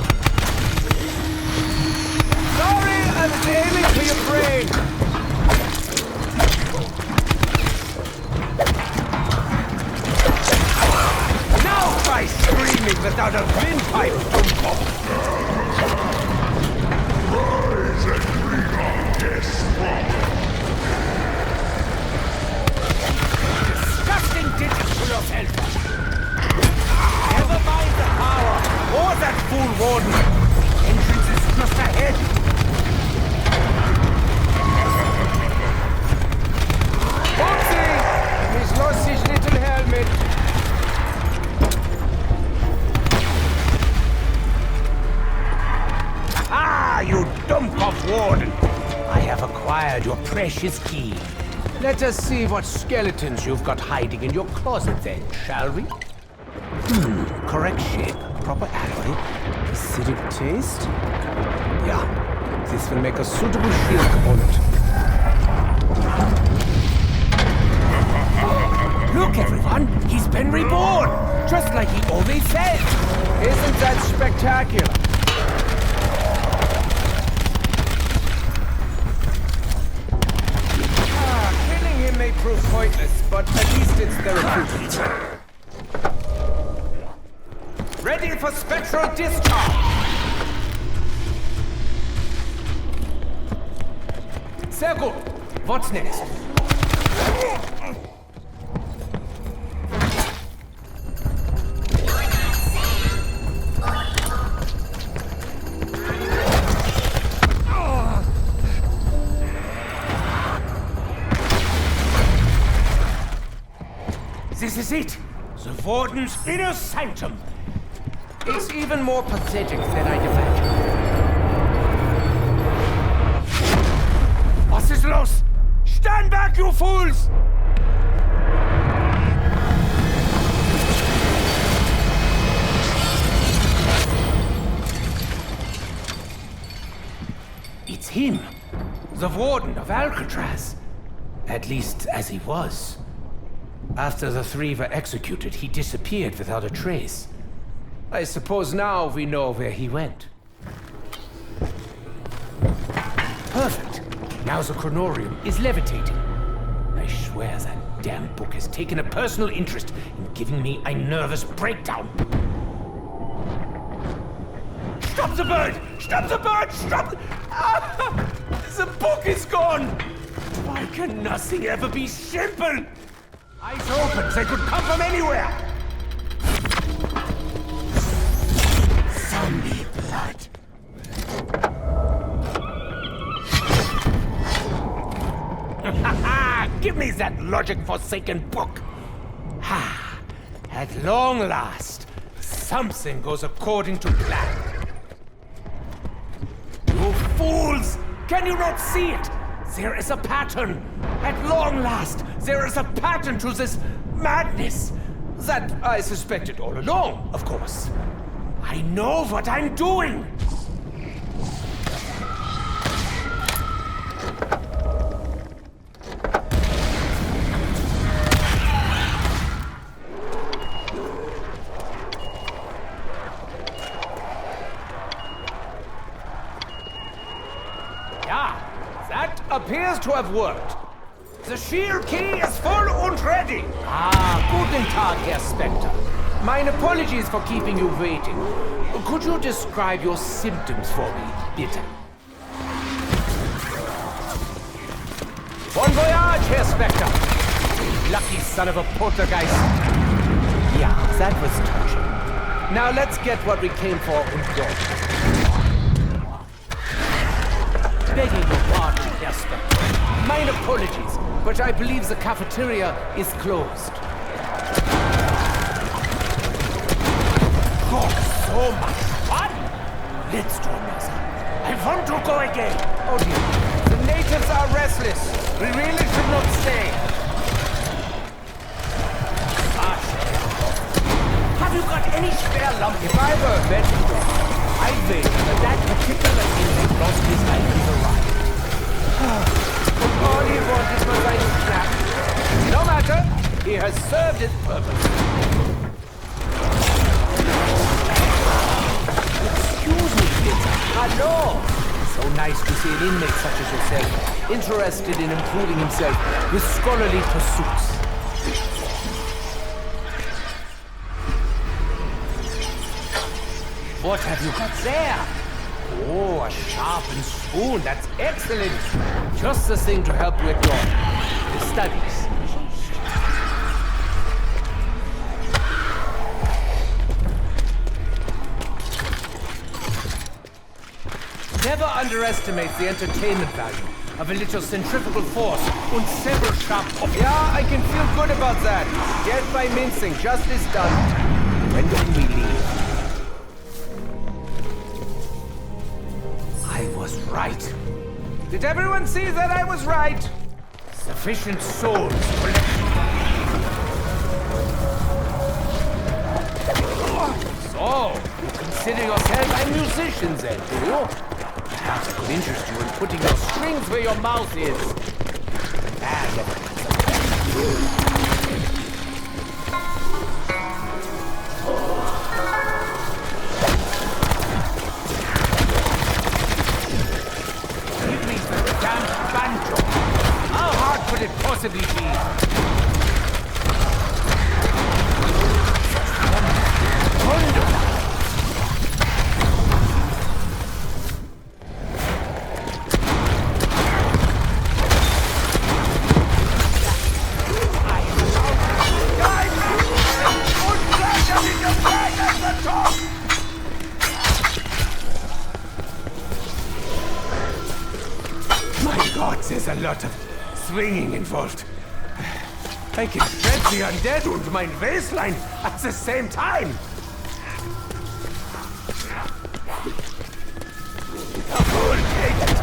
Sorry, I was aiming for your brain! Try screaming without a windpipe, Dumbo! Rise and bring on Despair! Disgusting digits to yourself! Never mind the power, or that fool warden! Entrance is just ahead! Foxy! He's lost his little helmet! You dumbcock warden! I have acquired your precious key. Let us see what skeletons you've got hiding in your closet then, shall we? Correct shape, proper alloy, acidic taste. Yeah, this will make a suitable shield component. Look, everyone! He's been reborn! Just like he always said! Isn't that spectacular? pointless, but at least it's therapeutic. Ready for spectral discharge! Sehr gut. What's next? This is it! The Warden's inner sanctum! It's even more pathetic than I'd imagined. Was ist los? Stand back, you fools! It's him! The Warden of Alcatraz. At least, as he was. After the three were executed, he disappeared without a trace. I suppose now we know where he went. Perfect. Now the chronorium is levitating. I swear that damn book has taken a personal interest in giving me a nervous breakdown. Stop the bird! Stop the bird! Stop! Ah! The book is gone! Why can nothing ever be simple? Eyes open, they could come from anywhere! Zombie blood. Give me that logic-forsaken book! Ha! At long last, something goes according to plan. You fools! Can you not see it? There is a pattern! At long last, there is a pattern to this madness! That I suspected all along, of course. I know what I'm doing! Appears to have worked. The shield key is full and ready. Guten Tag, Herr Spectre. Mine apologies for keeping you waiting. Could you describe your symptoms for me, bitte? Bon voyage, Herr Spectre. Lucky son of a poltergeist. Yeah, that was touching. Now let's get what we came for and go. Begging your pardon, Herr Spectre. Mine apologies, but I believe the cafeteria is closed. Oh, so much fun! Let's do another. I want to go again. Oh dear, the natives are restless. We really should not stay. Have you got any spare lump? If I were a vegetable, I'd wait that that particular inmate lost his life in the ride. All he wanted was a snap. No matter, he has served his purpose. Excuse me, Peter. Hello. So nice to see an inmate such as yourself, interested in improving himself with scholarly pursuits. What have you got there? Oh, a sharpened spoon. That's excellent. Just the thing to help with your studies. Never underestimate the entertainment value of a little centrifugal force and several sharp objects. Yeah, I can feel good about that. Death by mincing. Justice done. When can we leave? I was right. Did everyone see that I was right? Sufficient souls collected. So, you consider yourself a musician then, do you? Perhaps it could interest you in putting your strings where your mouth is. Give me the damn banjo. How hard could it possibly be? There's a lot of swinging involved. I can shred the undead and my waistline at the same time. A whole pagan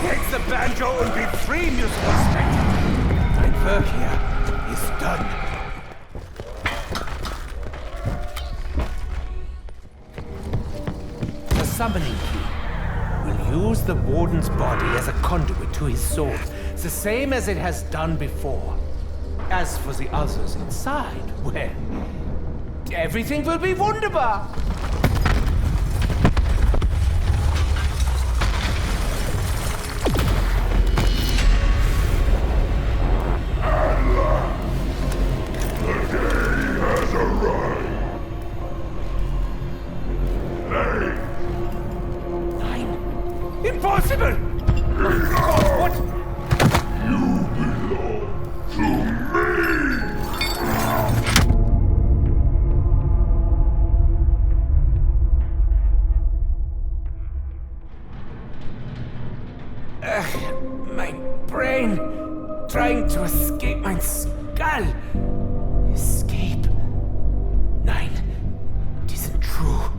takes the banjo and be free, musical spectator. My work here is done. The summoning key will use the warden's body as a conduit to his soul, the same as it has done before. As for the others inside, well, everything will be wunderbar. Impossible! Oh, what? You belong to me! My brain trying to escape my skull. Escape? Nein, it isn't true.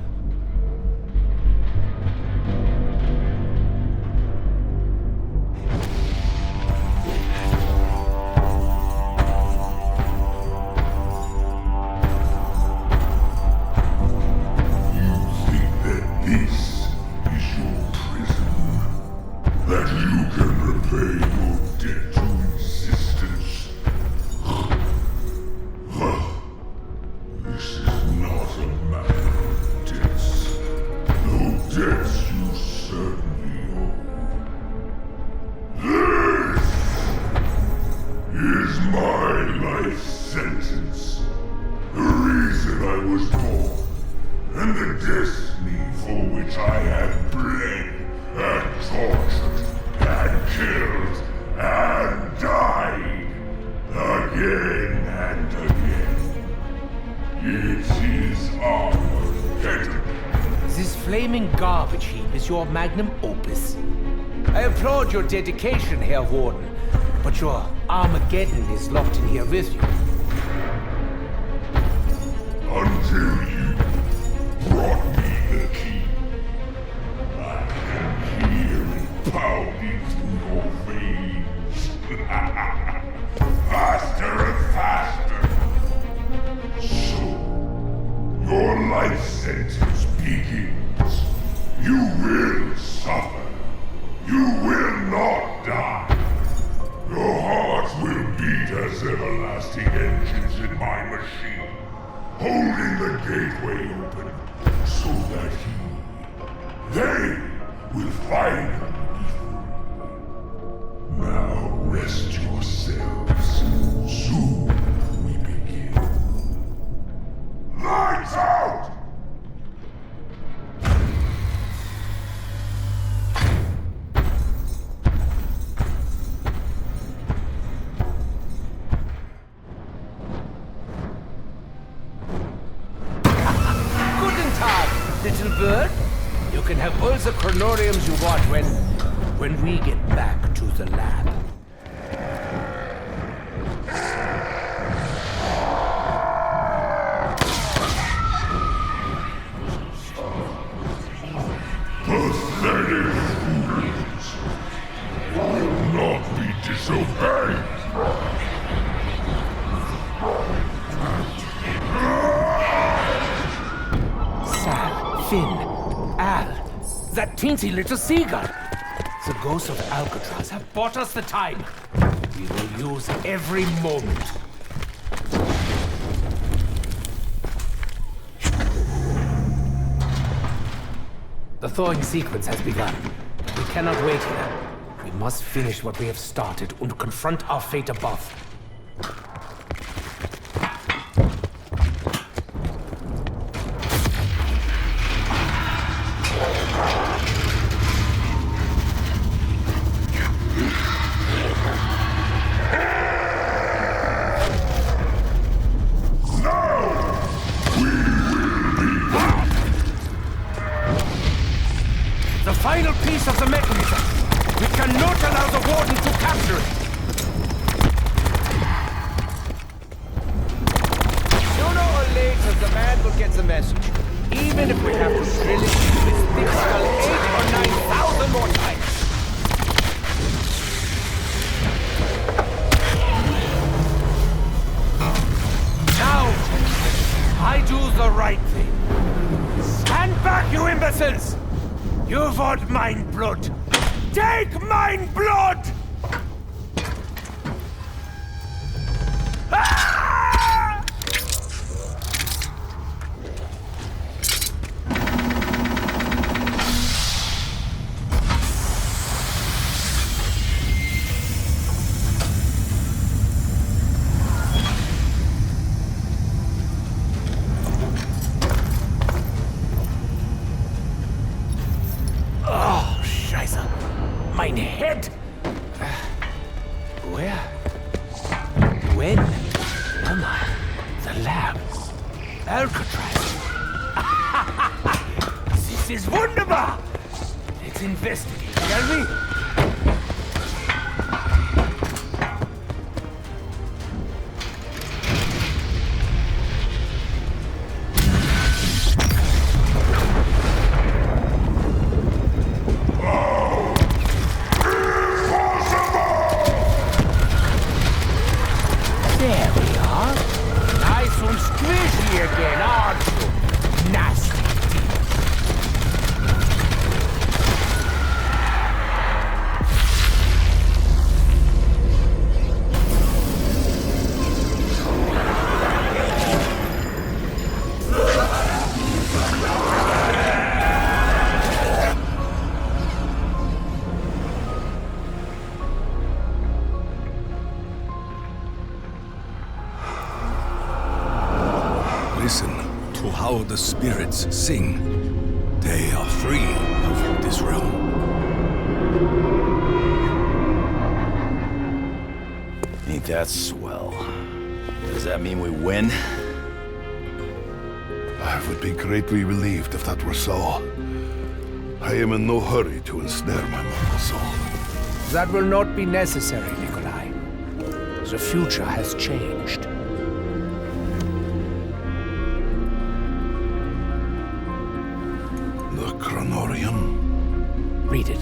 Your magnum opus. I applaud your dedication, Herr Warden, but your Armageddon is locked in here with you. Until you brought me the key, I can hear it pounding through your veins. Faster and faster. So, your life sentence begins. You will suffer. You will not die. Your hearts will beat as everlasting engines in my machine, holding the gateway open so that they will finally be free. Now rest yourselves. Soon we begin. Lights out! Little bird, you can have all the chronoriums you want when we get back to the lab. Pathetic fools! Will not be disobeyed! Finn, Al, that teensy little seagull. The ghosts of Alcatraz have bought us the time. We will use every moment. The thawing sequence has begun. We cannot wait here. We must finish what we have started and confront our fate above. Final piece of the mechanism. We cannot allow the Warden to capture it! Sooner or later, the man will get the message. Even if we have to drill it into his thick skull 8,000 or 9,000 more times. Now, I do the right thing. Stand back, you imbeciles! You want mine blood? Take mine blood! Ah! Oh, Scheiße. Mein Head! Where? When? Oh my. The lab. Alcatraz. This is wunderbar! Let's investigate, shall we? There we are. Nice and squishy again, aren't you? Nasty. Listen to how the spirits sing. They are free of this realm. Ain't that swell? Does that mean we win? I would be greatly relieved if that were so. I am in no hurry to ensnare my mortal soul. That will not be necessary, Nikolai. The future has changed. The Chronorium? Read it.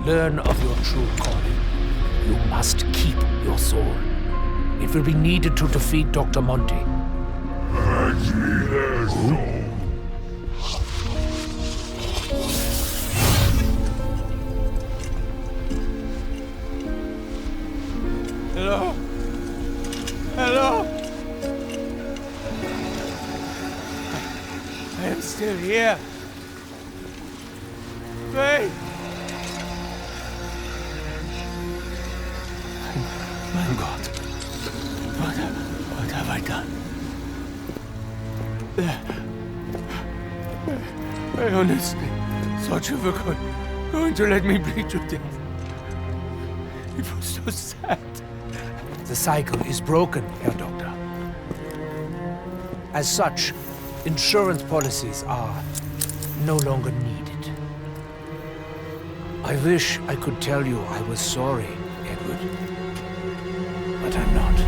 Learn of your true calling. You must keep your soul. It will be needed to defeat Dr. Monty. Hello? Hello? I am still here. Wait! My God. What have I done? I honestly thought you were going to let me bleed to death. It was so sad. The cycle is broken, Herr Doctor. As such, insurance policies are no longer needed. I wish I could tell you I was sorry, Edward. But I'm not.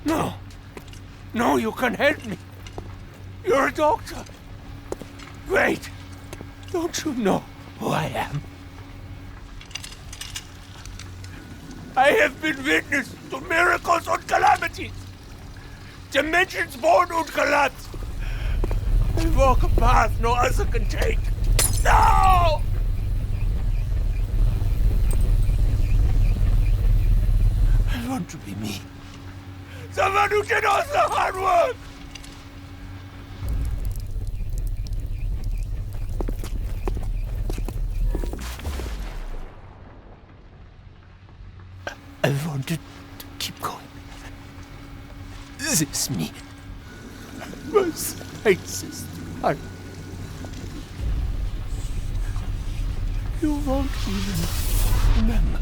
No! No, you can help me! You're a doctor! Wait! Don't you know who I am? I have been witness to miracles and calamities! Dimensions born and collapse! I walk a path no other can take! No! I want to be me. Someone who can also hard work! I wanted to keep going. This me was racist. You won't even remember.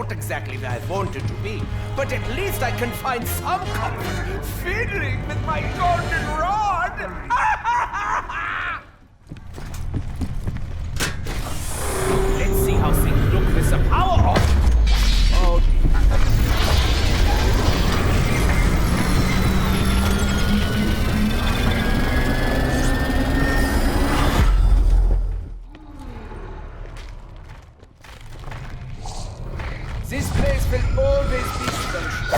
not exactly where I wanted to be, but at least I can find some comfort fiddling with my golden rod! Let's see how things look with the power off. Oh, this place will always be special.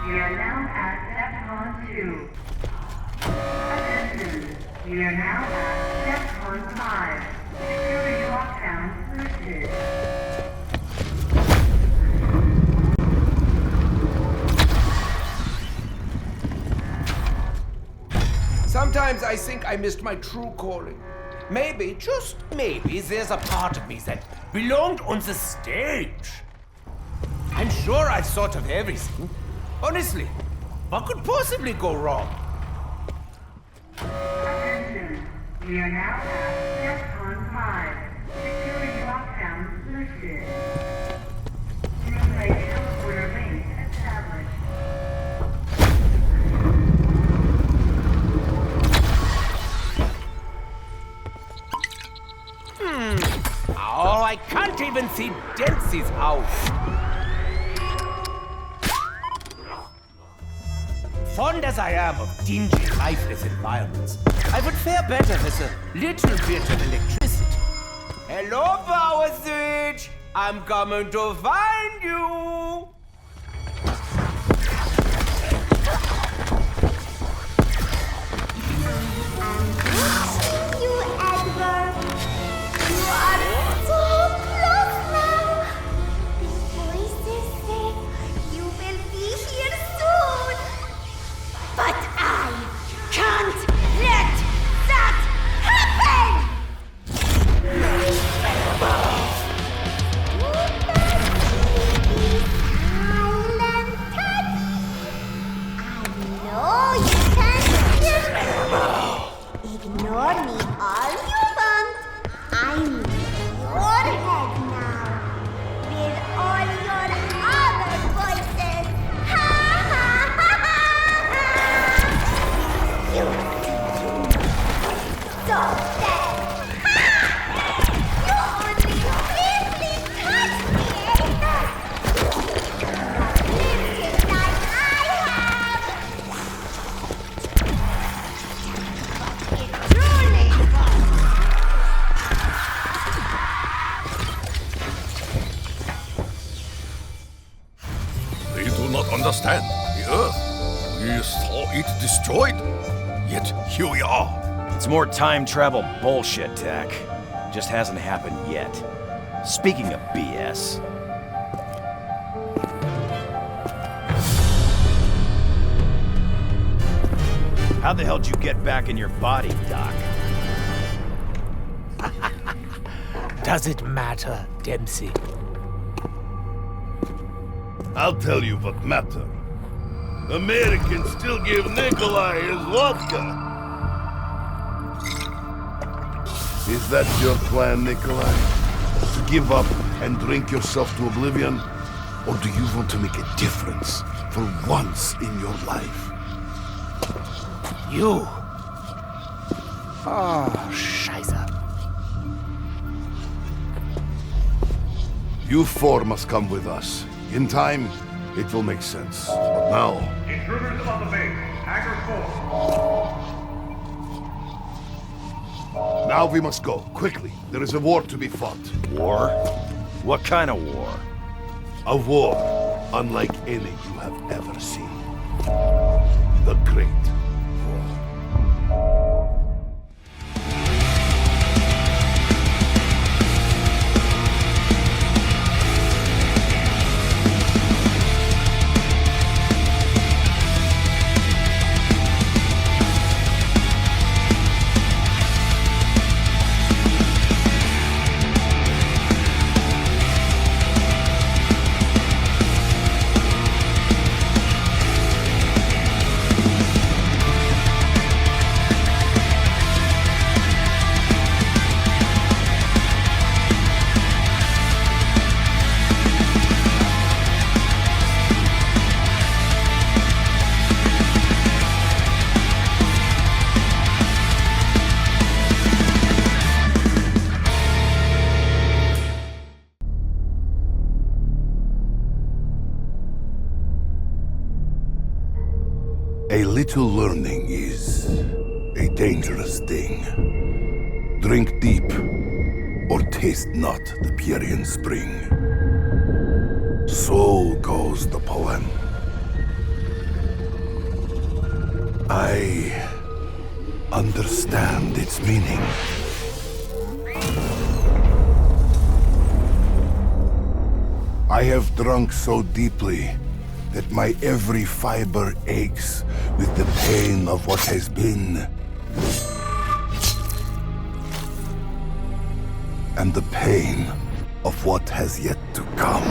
We are now at DEFCON 2. Attention, we are now at DEFCON 5. Security lockdown lifted. Sometimes I think I missed my true calling. Maybe, just maybe, there's a part of me that belonged on the stage. I'm sure I've thought of everything. Honestly, what could possibly go wrong? Attention, we are now at DEFCON 5. Security lockdown lifted. Simulation will remain established. Oh, I can't even see Dempsey's house. Fond as I am of dingy, lifeless environments, I would fare better with a little bit of electricity. Hello, Power Switch! I'm coming to find you! You, Edward. You are so close now. The voices say you will be here soon. But I can't let that happen! I know you can hear me. Ignore me all you want. I'm in your head now. With all your other voices. Ha ha ha ha! You so dead. Ha! You only briefly touched me, not lifted like I have. It truly They do not understand the Earth. We saw it destroyed. Yet here we are. It's more time travel bullshit, Tech. Just hasn't happened yet. Speaking of BS. How the hell did you get back in your body, Doc? Does it matter, Dempsey? I'll tell you what matter. Americans still give Nikolai his vodka. Is that your plan, Nikolai? To give up and drink yourself to oblivion? Or do you want to make a difference for once in your life? You. Oh, Scheiße. You four must come with us. In time, it will make sense. But now... Intruders on the base. Hangar 4. Now we must go, quickly. There is a war to be fought. War? What kind of war? A war unlike any you have ever seen. The Great War. little learning is a dangerous thing. Drink deep, or taste not the Pierian spring. So goes the poem. I understand its meaning. I have drunk so deeply that my every fiber aches with the pain of what has been. And the pain of what has yet to come.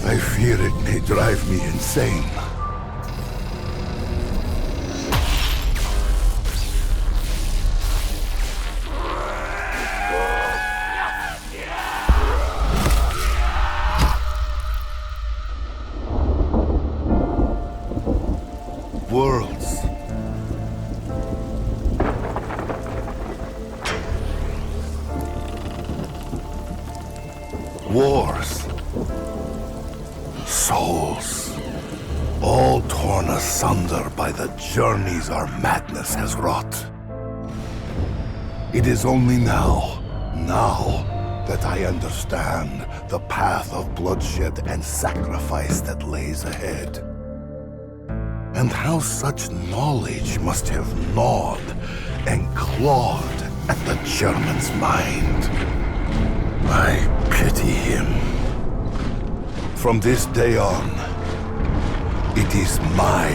I fear it may drive me insane. Worlds. Wars. Souls. All torn asunder by the journeys our madness has wrought. It is only now that I understand the path of bloodshed and sacrifice that lays ahead. And how such knowledge must have gnawed and clawed at the German's mind. I pity him. From this day on, it is my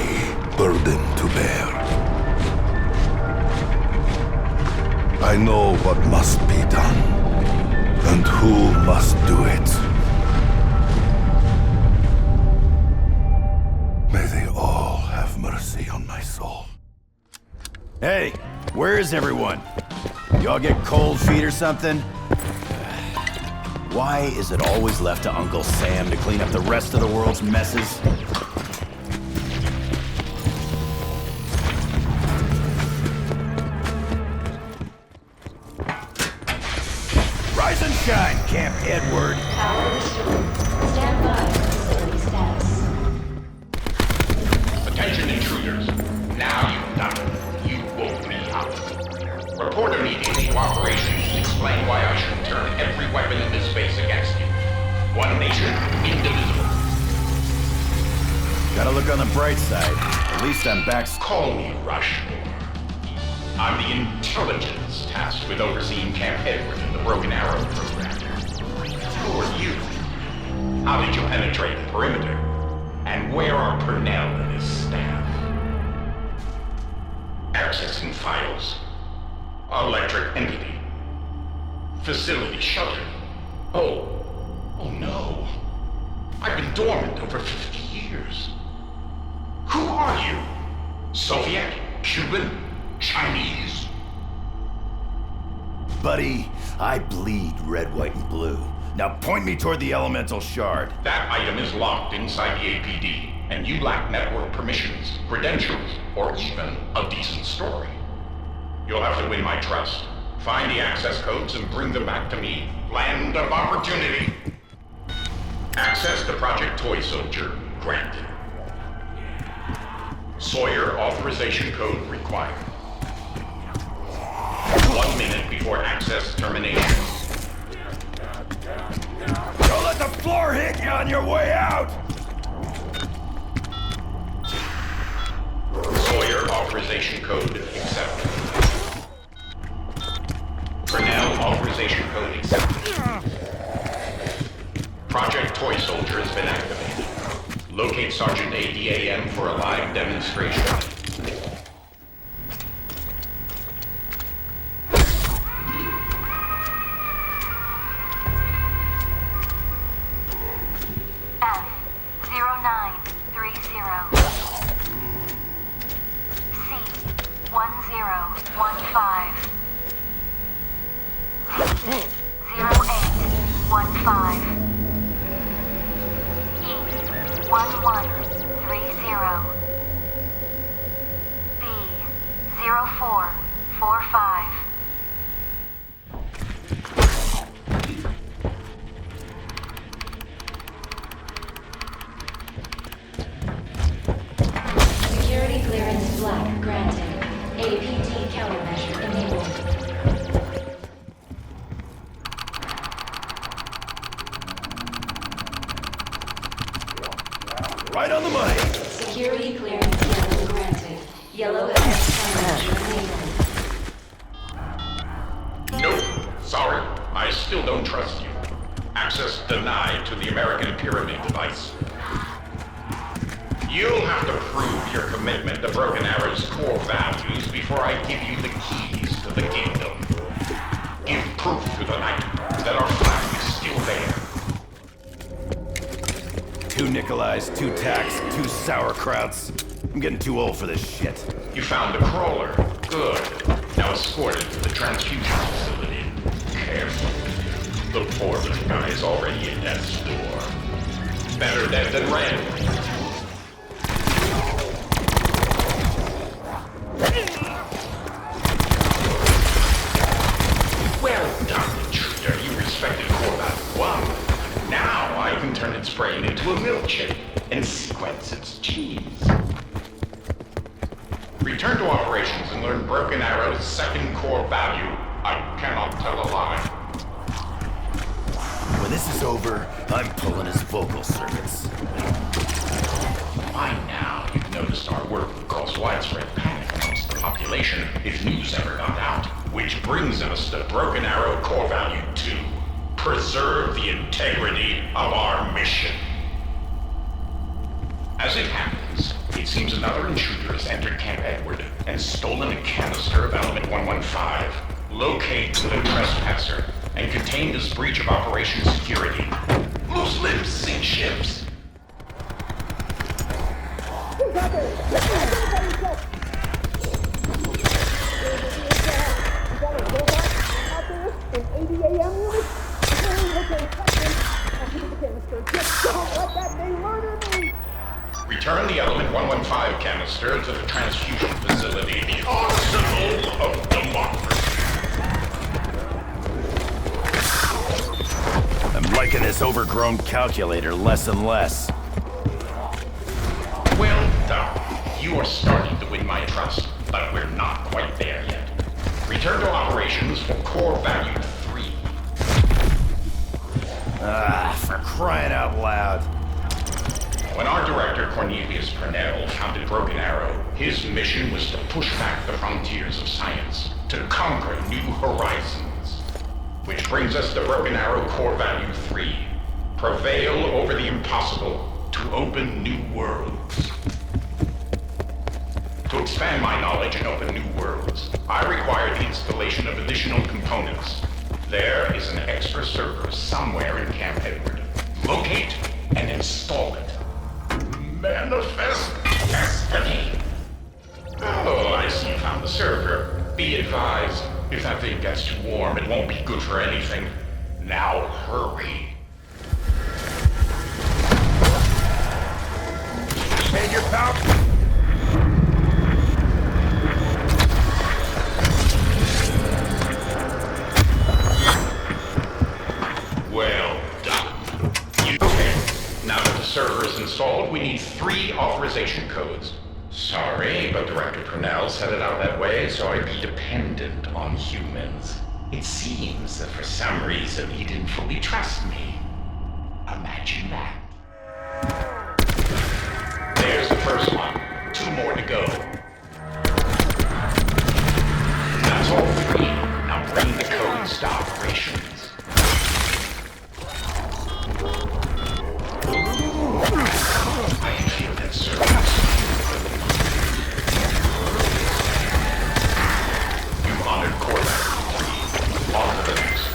burden to bear. I know what must be done, and who must do it. May they all have mercy on my soul. Hey, where is everyone? Y'all get cold feet or something? Why is it always left to Uncle Sam to clean up the rest of the world's messes? Rise and shine, Camp Edward! Stand by. Facility status. Attention intruders. Now you've done it. You woke me up. Report immediately to operations and explain why I should turn every weapon in this space against you. One nation, indivisible. Gotta look on the bright side. At least I'm back. Call me Rushmore. I'm the intelligence tasked with overseeing Camp Edward and the Broken Arrow program. Who are you? How did you penetrate the perimeter? And where are Purnell and his staff? Accessing files. Electric entity. Facility shuttered. Oh no. I've been dormant over 50 years. Who are you? Soviet? Cuban? Chinese? Buddy, I bleed red, white, and blue. Now point me toward the elemental shard. That item is locked inside the APD, and you lack network permissions, credentials, or even a decent story. You'll have to win my trust. Find the access codes and bring them back to me. Land of opportunity. Access to Project Toy Soldier granted. Sawyer authorization code required. 1 minute before access termination. Don't let the floor hit you on your way out! Sawyer authorization code accepted. Purnell authorization code accepted. Project Toy Soldier has been activated. Locate Sergeant ADAM for a live demonstration. F-0930. C-1015. 0815. E-1130. B-0445. Security clearance Right on the money. Security clearance level granted. Yellow has Nope. Sorry. I still don't trust you. Access denied to the American Pyramid device. You'll have to prove your commitment to Broken Arrow's core values before I give you the keys to the kingdom. Give proof through the night that our flag is still there. 2 Nikolais, 2 tacks, 2 sauerkrauts. I'm getting too old for this shit. You found the crawler. Good. Now escort it to the transfusion facility. Careful. The poor little guy is already in death's door. Better dead than red. Well done, intruder. You respected Corvat well. Now I can turn its brain into a milkshake and sequence its cheese. Return to operations and learn Broken Arrow's second core value. I cannot tell a lie. When this is over, I'm pulling his vocal circuits. By now, you've noticed our work would cause widespread panic amongst the population if news ever got out. Which brings us to Broken Arrow core value 2. Preserve the integrity of our mission. As it happens, it seems another intruder has entered Camp Edward and stolen a canister of element 115. Locate the trespasser and contain this breach of operations security. Loose lips sink ships. Return the element 115 canister to the transfusion facility, the arsenal of democracy. I'm liking this overgrown calculator less and less. Well done. You are starting to win my trust, but we're not quite there yet. Return to operations for core value 3. For crying out loud. When our director, Cornelius Purnell, founded Broken Arrow, his mission was to push back the frontiers of science, to conquer new horizons. Which brings us to Broken Arrow core value 3. Prevail over the impossible to open new worlds. To expand my knowledge and open new worlds, I require the installation of additional components. There is an extra server somewhere in Camp Edward. Locate and install it. Manifest destiny. Oh, I see you found the server. Be advised, if that thing gets too warm, it won't be good for anything. Now hurry. Hey, your pal. Well done. Okay, now that the server is installed, we need 3 authorization codes. Sorry, but Director Purnell set it out that way, so I'd be dependent on humans. It seems that for some reason he didn't fully trust me. Imagine that. There's the first one. 2 more to go. That's all 3. Now bring the codes to operations. I can feel that service. You've honored core value 3. On to the next.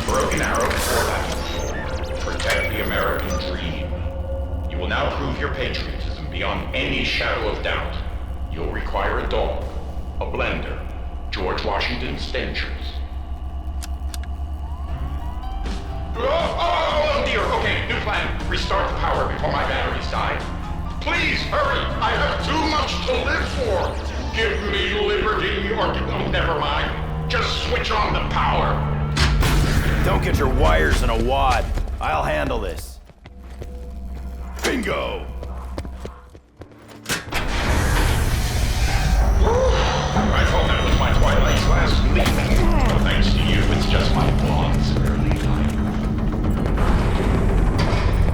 Broken Arrow core value 4. Protect the American dream. You will now prove your patriotism beyond any shadow of doubt. You'll require a dog, a blender, George Washington's dentures. Oh dear, okay, new plan. Restart the power before my batteries die. Please, hurry! I have too much to live for! Give me liberty, or oh, never mind. Just switch on the power. Don't get your wires in a wad. I'll handle this. Bingo! I thought that was my Twilight's last leaving. But thanks to you, it's just my blonde's early life.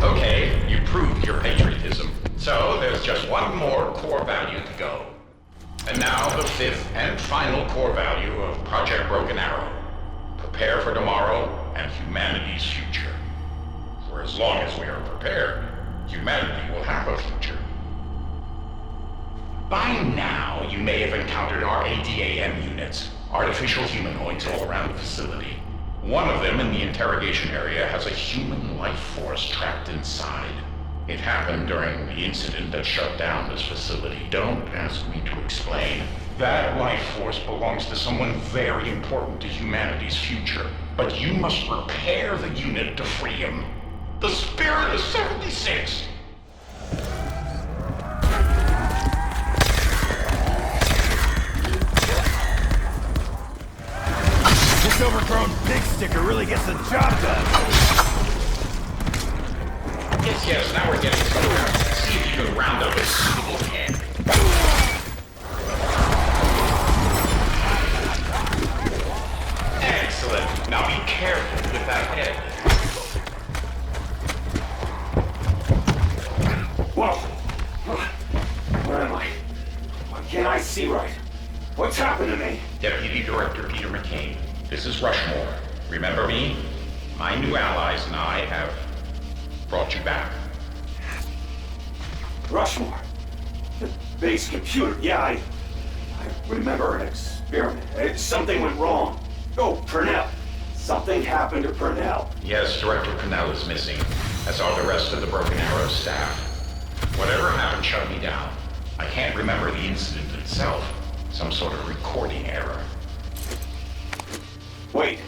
Okay, you proved your final core value of Project Broken Arrow. Prepare for tomorrow and humanity's future. For as long as we are prepared, humanity will have a future. By now, you may have encountered our ADAM units, artificial humanoids all around the facility. One of them in the interrogation area has a human life force trapped inside. It happened during the incident that shut down this facility. Don't ask me to explain. That life force belongs to someone very important to humanity's future. But you must prepare the unit to free him. The Spirit of 76! This overgrown pig sticker really gets the job done. Yes, now we're getting somewhere. See if you can round up a suitable head. Excellent. Now be careful with that head. Whoa! Where am I? Why can't I see right? What's happened to me? Deputy Director Peter McCain, this is Rushmore. Remember me? My new allies and I have brought you back. Rushmore? The base computer, yeah, I remember an experiment. Something went wrong. Oh, Purnell. Something happened to Purnell. Yes, Director Purnell is missing, as are the rest of the Broken Arrow staff. Whatever happened shut me down. I can't remember the incident itself. Some sort of recording error. Wait,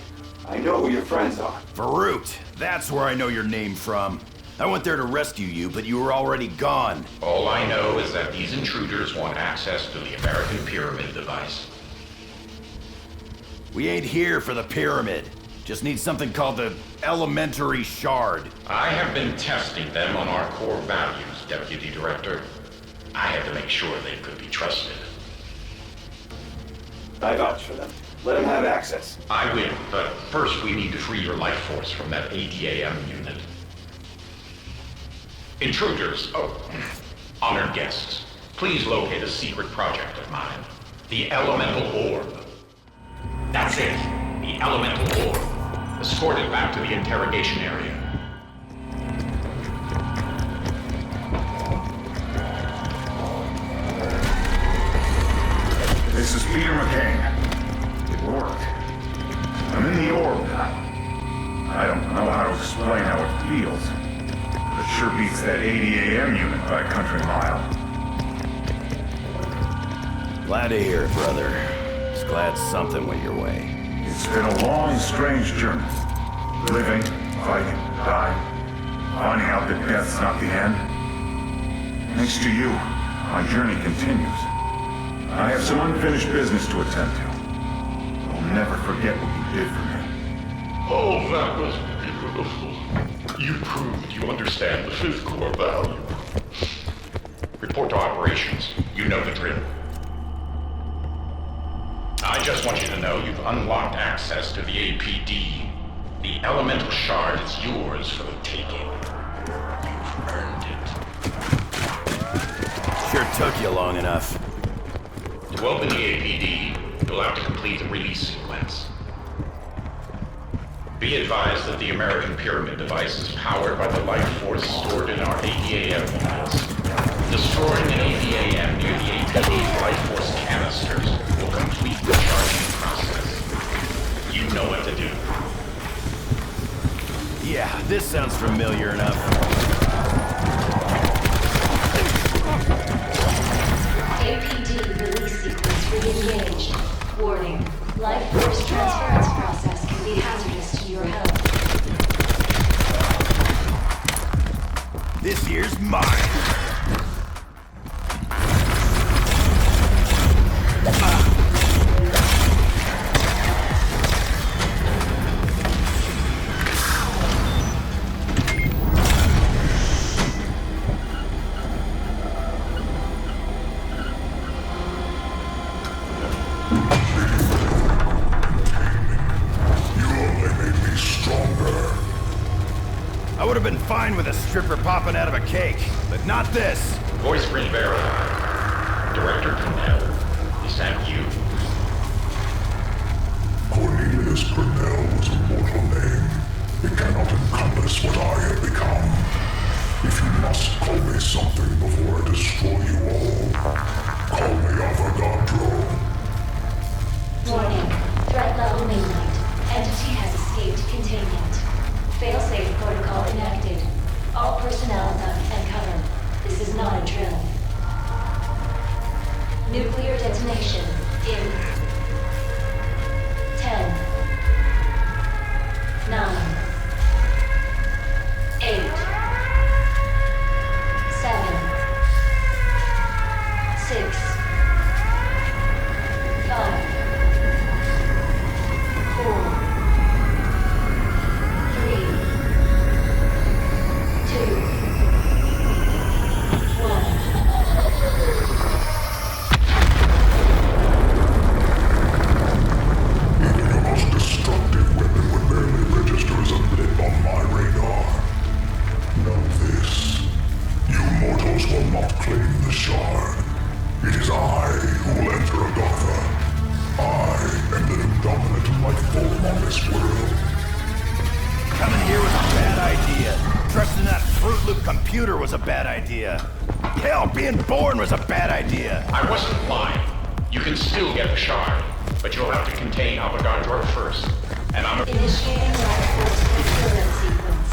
I know who your friends are. Varut, that's where I know your name from. I went there to rescue you, but you were already gone. All I know is that these intruders want access to the American Pyramid device. We ain't here for the pyramid. Just need something called the Elementary Shard. I have been testing them on our core values, Deputy Director. I had to make sure they could be trusted. I vouch for them. Let them have access. I will, but first we need to free your life force from that ADAM unit. Intruders, honored guests, please locate a secret project of mine. The Elemental Orb. That's it, the Elemental Orb. Escort it back to the interrogation area. This is Peter McCain. It worked. I'm in the orb now. I don't know how to explain how it feels. But it sure beats that ADAM unit by a country mile. Glad to hear it, brother. Just glad something went your way. It's been a long, strange journey. Living, fighting, dying. Finding out that death's not the end. Thanks to you, my journey continues. I have some unfinished business to attend to. I'll never forget what you did for me. Oh, that was beautiful. You proved you understand the fifth core value. Report to operations. You know the drill. I just want you to know you've unlocked access to the APD. The elemental shard is yours for the taking. You've earned it. Sure took you long enough. To open the APD, you'll have to complete the release sequence. Be advised that the American Pyramid device is powered by the life force stored in our ADAM units. Destroying an ADAM near the APD's life force canisters will complete the charging process. You know what to do. Yeah, this sounds familiar enough. APD release sequence re-engaged. Warning. Life force transference process can be hazardous to your health. This year's mine. I would have been fine with a stripper popping out of a cake, but not this. Voice re-verified. Director Citadelle, is that you? this Grinnell was a mortal name, it cannot encompass what I have become. If you must call me something before I destroy you all, call me Avogadro. Warning. Threat level midnight. Entity has escaped containment. Failsafe protocol enacted. All personnel duck and cover. This is not a drill. Nuclear detonation in 10, 9, 8, 7, 6, 5, 4, 3, 2, 1. Destructive weapon would barely register as a blip on my radar. Know this. You mortals will not claim the shard. It is I who will enter Agatha. I am the new dominant life form on this world. Coming here was a bad idea. Trusting that Fruit Loop computer was a bad idea. Hell, being born was a bad idea. I wasn't lying. You can still get the shard, but you'll have to contain Avogadro first. And I'm Initiating life force experiment sequence.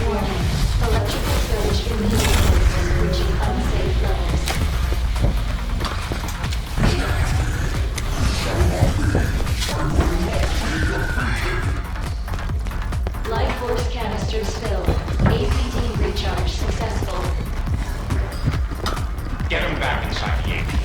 Warning. Electrical surge immediately reaching unsafe levels. Life force canisters filled. ACT recharge successful. Get him back inside the APD.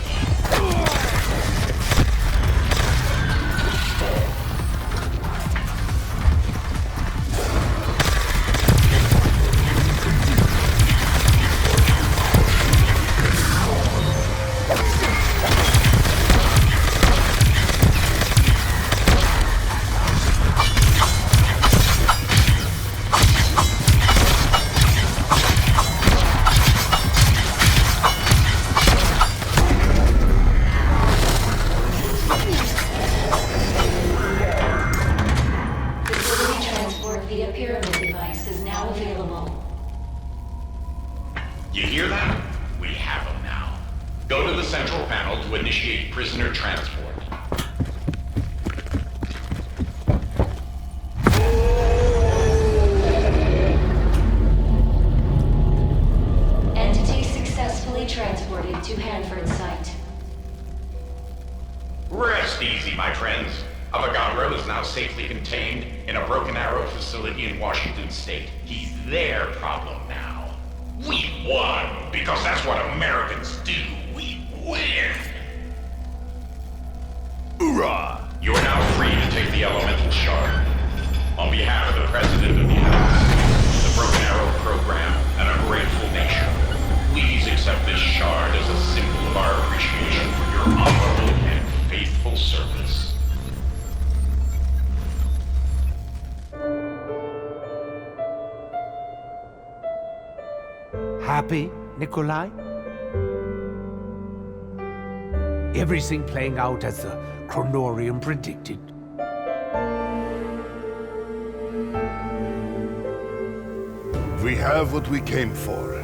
Facility transport via pyramid device is now available. You hear that? We have him now. Go to the central panel to initiate prisoner transport. Entity successfully transported to Hanford site. Rest easy, my friends. Avogadro is now safely contained in a Broken Arrow facility in Washington State. He's their problem now. We won, because that's what Americans do. We win. Hoorah! You are now free to take the elemental shard. On behalf of the President of the House, the Broken Arrow program, and a grateful nation, please accept this shard as a symbol of our appreciation for your honorable and faithful service. Happy, Nikolai? Everything playing out as the Chronorium predicted. We have what we came for.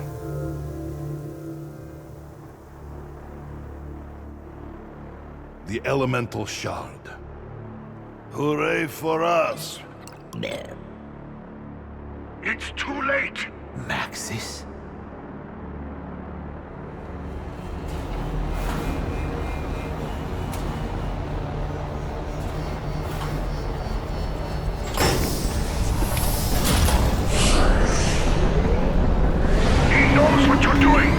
The elemental shard. Hooray for us! It's too late. Maxis? He knows what you're doing.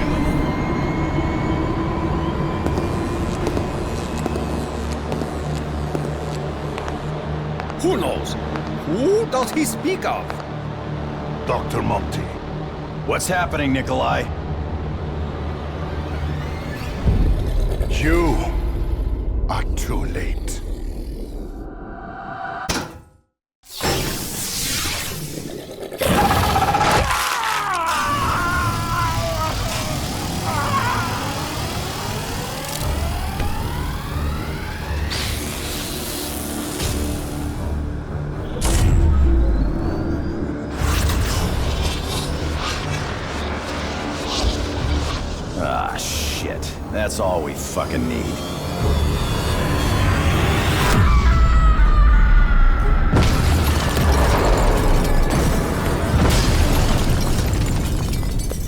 Who knows? Who does he speak of? Dr. Monty. What's happening, Nikolai? You are too late. Ah, shit. That's all we fucking need.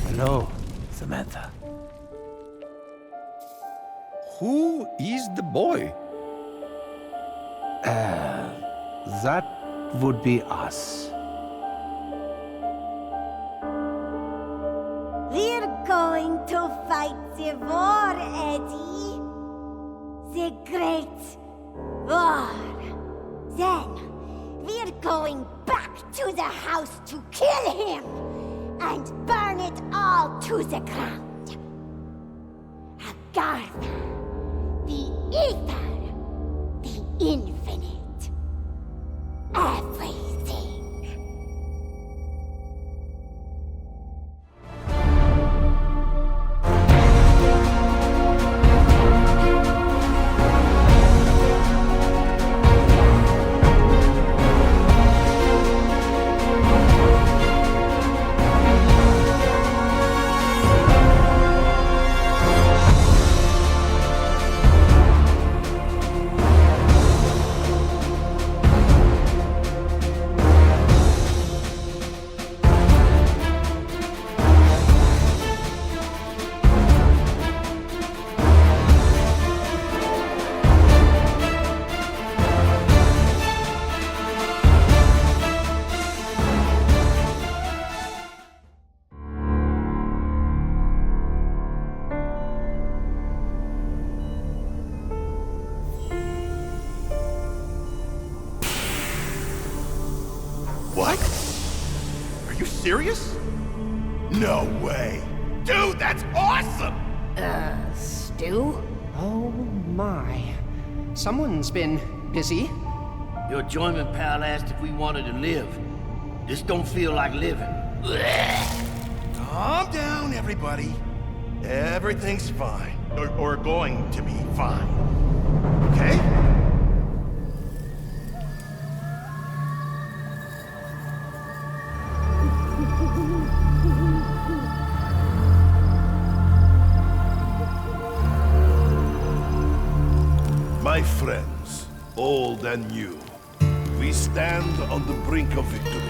Hello, Samantha. Who is the boy? That would be us. We're going to fight the war, Eddie. The great war. Then, we're going back to the house to kill him and burn it all to the ground. Agartha, the ether, the infinite, everything. What? Are you serious? No way. Dude, that's awesome! Stu? Oh my. Someone's been busy. Your journeyman pal asked if we wanted to live. This don't feel like living. Calm down, everybody. Everything's fine. Or going to be fine. Okay? My friends, old and new, we stand on the brink of victory.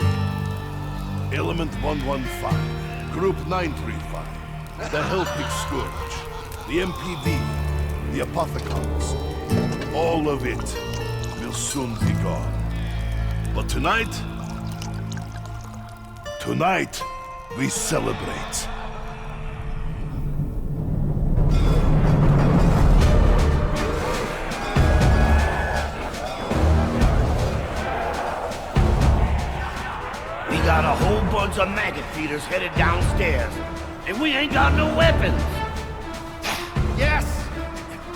Element 115, Group 935, the Helping Scourge, the MPD, the Apothecons, all of it will soon be gone. But tonight, we celebrate. We got a whole bunch of maggot feeders headed downstairs, and we ain't got no weapons. Yes!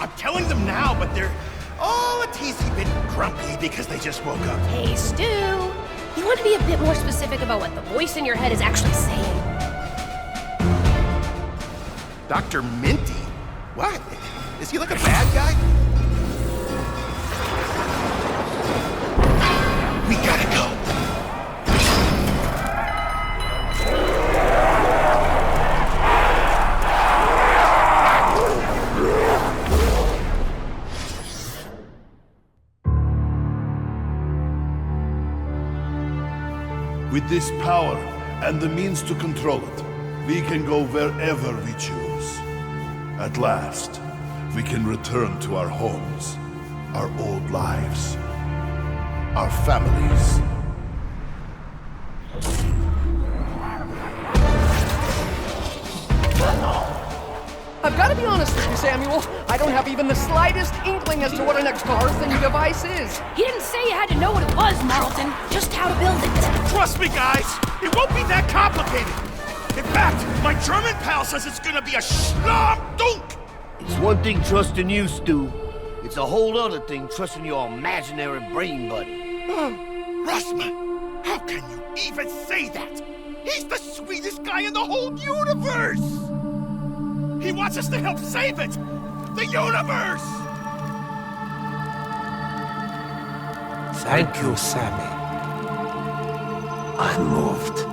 I'm telling them now, but they're all a teensy bit grumpy because they just woke up. Hey, Stu! You want to be a bit more specific about what the voice in your head is actually saying? Dr. Minty? What? Is he like a bad guy? We gotta go. With this power and the means to control it, we can go wherever we choose. At last, we can return to our homes, our old lives, our families. I've got to be honest with you, Samuel. I don't have even the slightest inkling as to what an Agarthan device is. He didn't say you had to know what it was, Marlton. Just how to build it. Trust me, guys. It won't be that complicated. In fact, my German pal says it's gonna be a Schlam Dunk. It's one thing trusting you, Stu. It's a whole other thing trusting your imaginary brain buddy. Russman, how can you even say that? He's the sweetest guy in the whole universe! He wants us to help save it! The universe! Thank you, Sammy. I'm moved.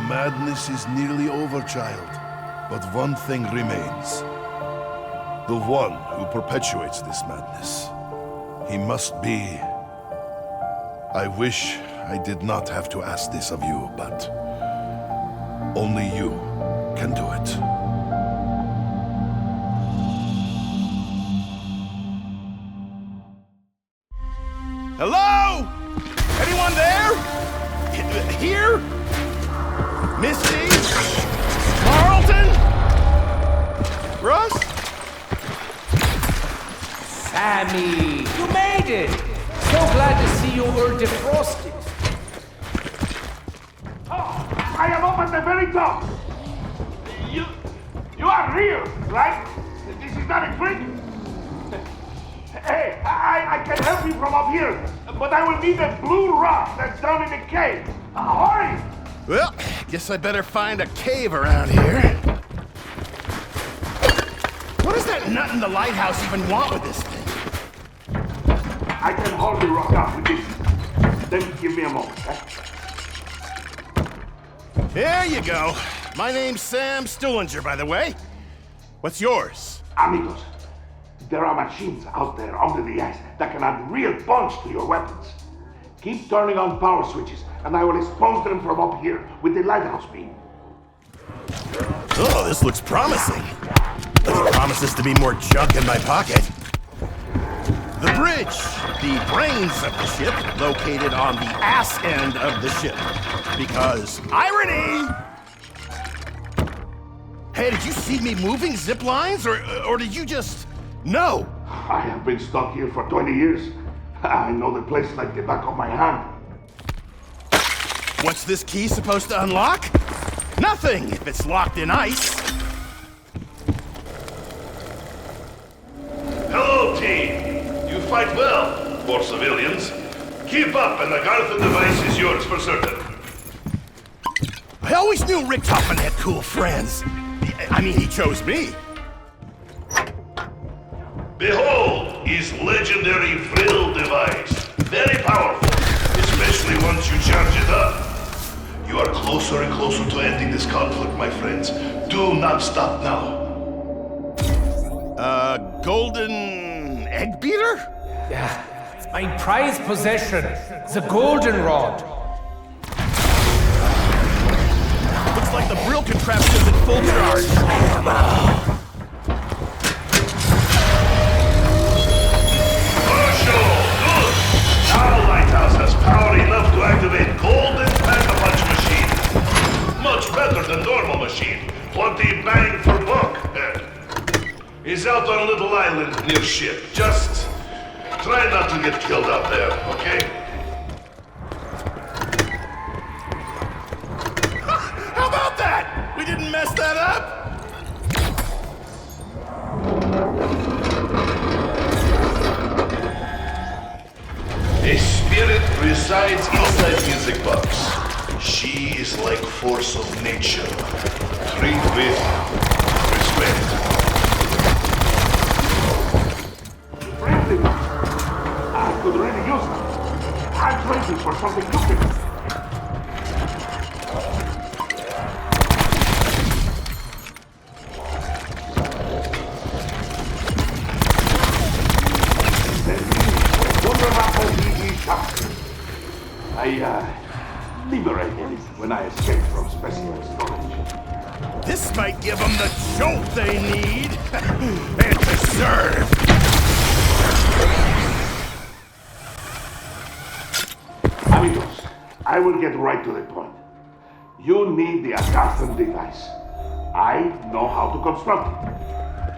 Madness is nearly over, child. But one thing remains. The one who perpetuates this madness. He must be... I wish I did not have to ask this of you, but... only you can do it. Hello? Anyone there? Here? Misty? Carlton? Russ? Sammy, you made it! So glad to see you were defrosted. Oh, I am up at the very top. You are real, right? This is not a trick. Hey, I can help you from up here, but I will need the blue rock that's down in the cave. Hurry! Well, guess I better find a cave around here. What does that nut in the lighthouse even want with this thing? I can hold the rock up with this. Then give me a moment. There you go. My name's Sam Stullinger, by the way. What's yours? Amigos, there are machines out there under the ice that can add real punch to your weapons. Keep turning on power switches, and I will expose them from up here with the lighthouse beam. Oh, this looks promising. But it promises to be more junk in my pocket. The bridge, the brains of the ship, located on the ass end of the ship. Because, irony! Hey, did you see me moving zip lines, or did you just know? I have been stuck here for 20 years. I know the place like the back of my hand. What's this key supposed to unlock? Nothing, if it's locked in ice. Hello, team. You fight well, for civilians. Keep up, and the Garthan device is yours for certain. I always knew Rick Toppen had cool friends. I mean, he chose me. Behold his legendary Vril device. Very powerful, especially once you charge it up. You are closer and closer to ending this conflict, my friends. Do not stop now. Golden egg beater? Yeah, my prized possession, the golden rod. Looks like the Brill contraption's in full charge. Our lighthouse has power enough to activate Golden Pack-a-Punch machine. Much better than normal machine. Plenty bang for buck. He's out on a little island near ship. Just try not to get killed out there, okay? How about that? We didn't mess that up? A spirit resides inside Music Box. She is like force of nature. Treat with respect. Friendly. I could really use them. I'm trying looking for something lucrative. I liberated it when I escaped from specimen storage. This might give them the jolt they need and deserve. Amigos, I will get right to the point. You need the Ascension device. I know how to construct it.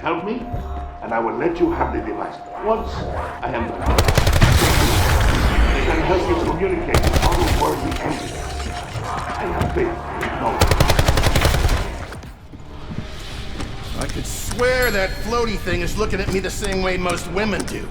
Help me, and I will let you have the device once I am done. It can help you communicate with otherworldly entities. I have faith in no one. I could swear that floaty thing is looking at me the same way most women do.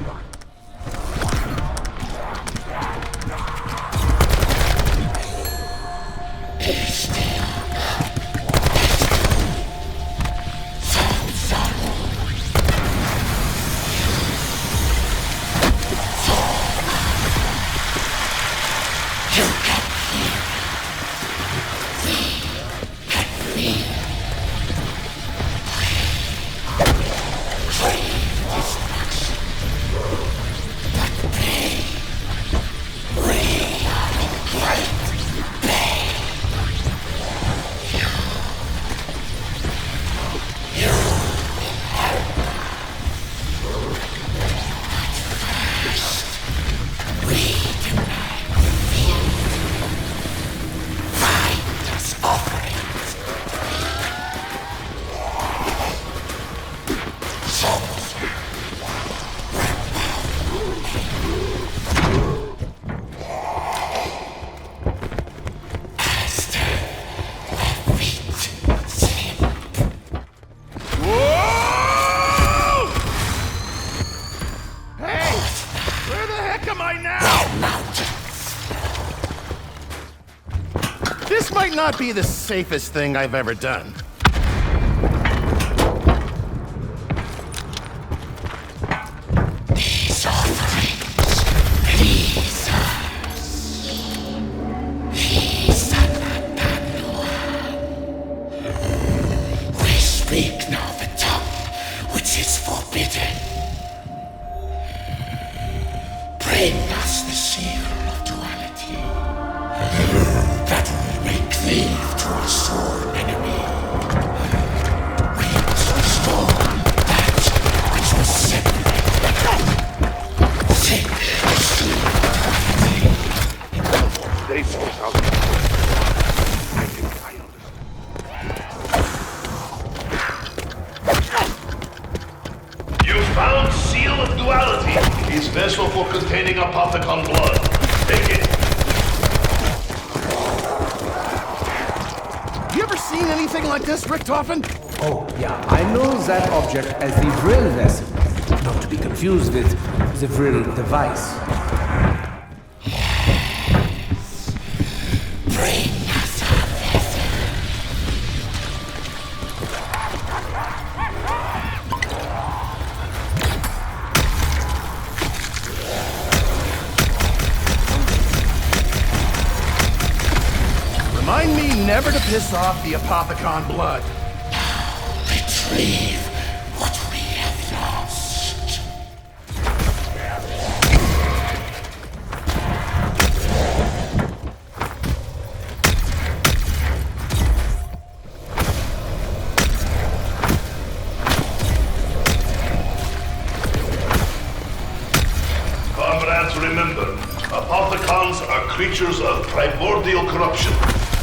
Not be the safest thing I've ever done. These offerings, these are we speak now the tongue which is forbidden. Bring us the seal of duality. That cleave to our sworn enemy. We must restore that which was separated. Seek the seal of duality. They force out. I think I understand. You found seal of duality. His vessel for containing Apothecon blood. Take it. Seen anything like this, Richtofen? Oh, yeah. I know that object as the Vril vessel. Not to be confused with the Vril device. Bring us our vessel. Remind me never to piss off the Apothecon blood. Retrieve what we have lost. Comrades, remember, Apothecons are creatures of primordial corruption.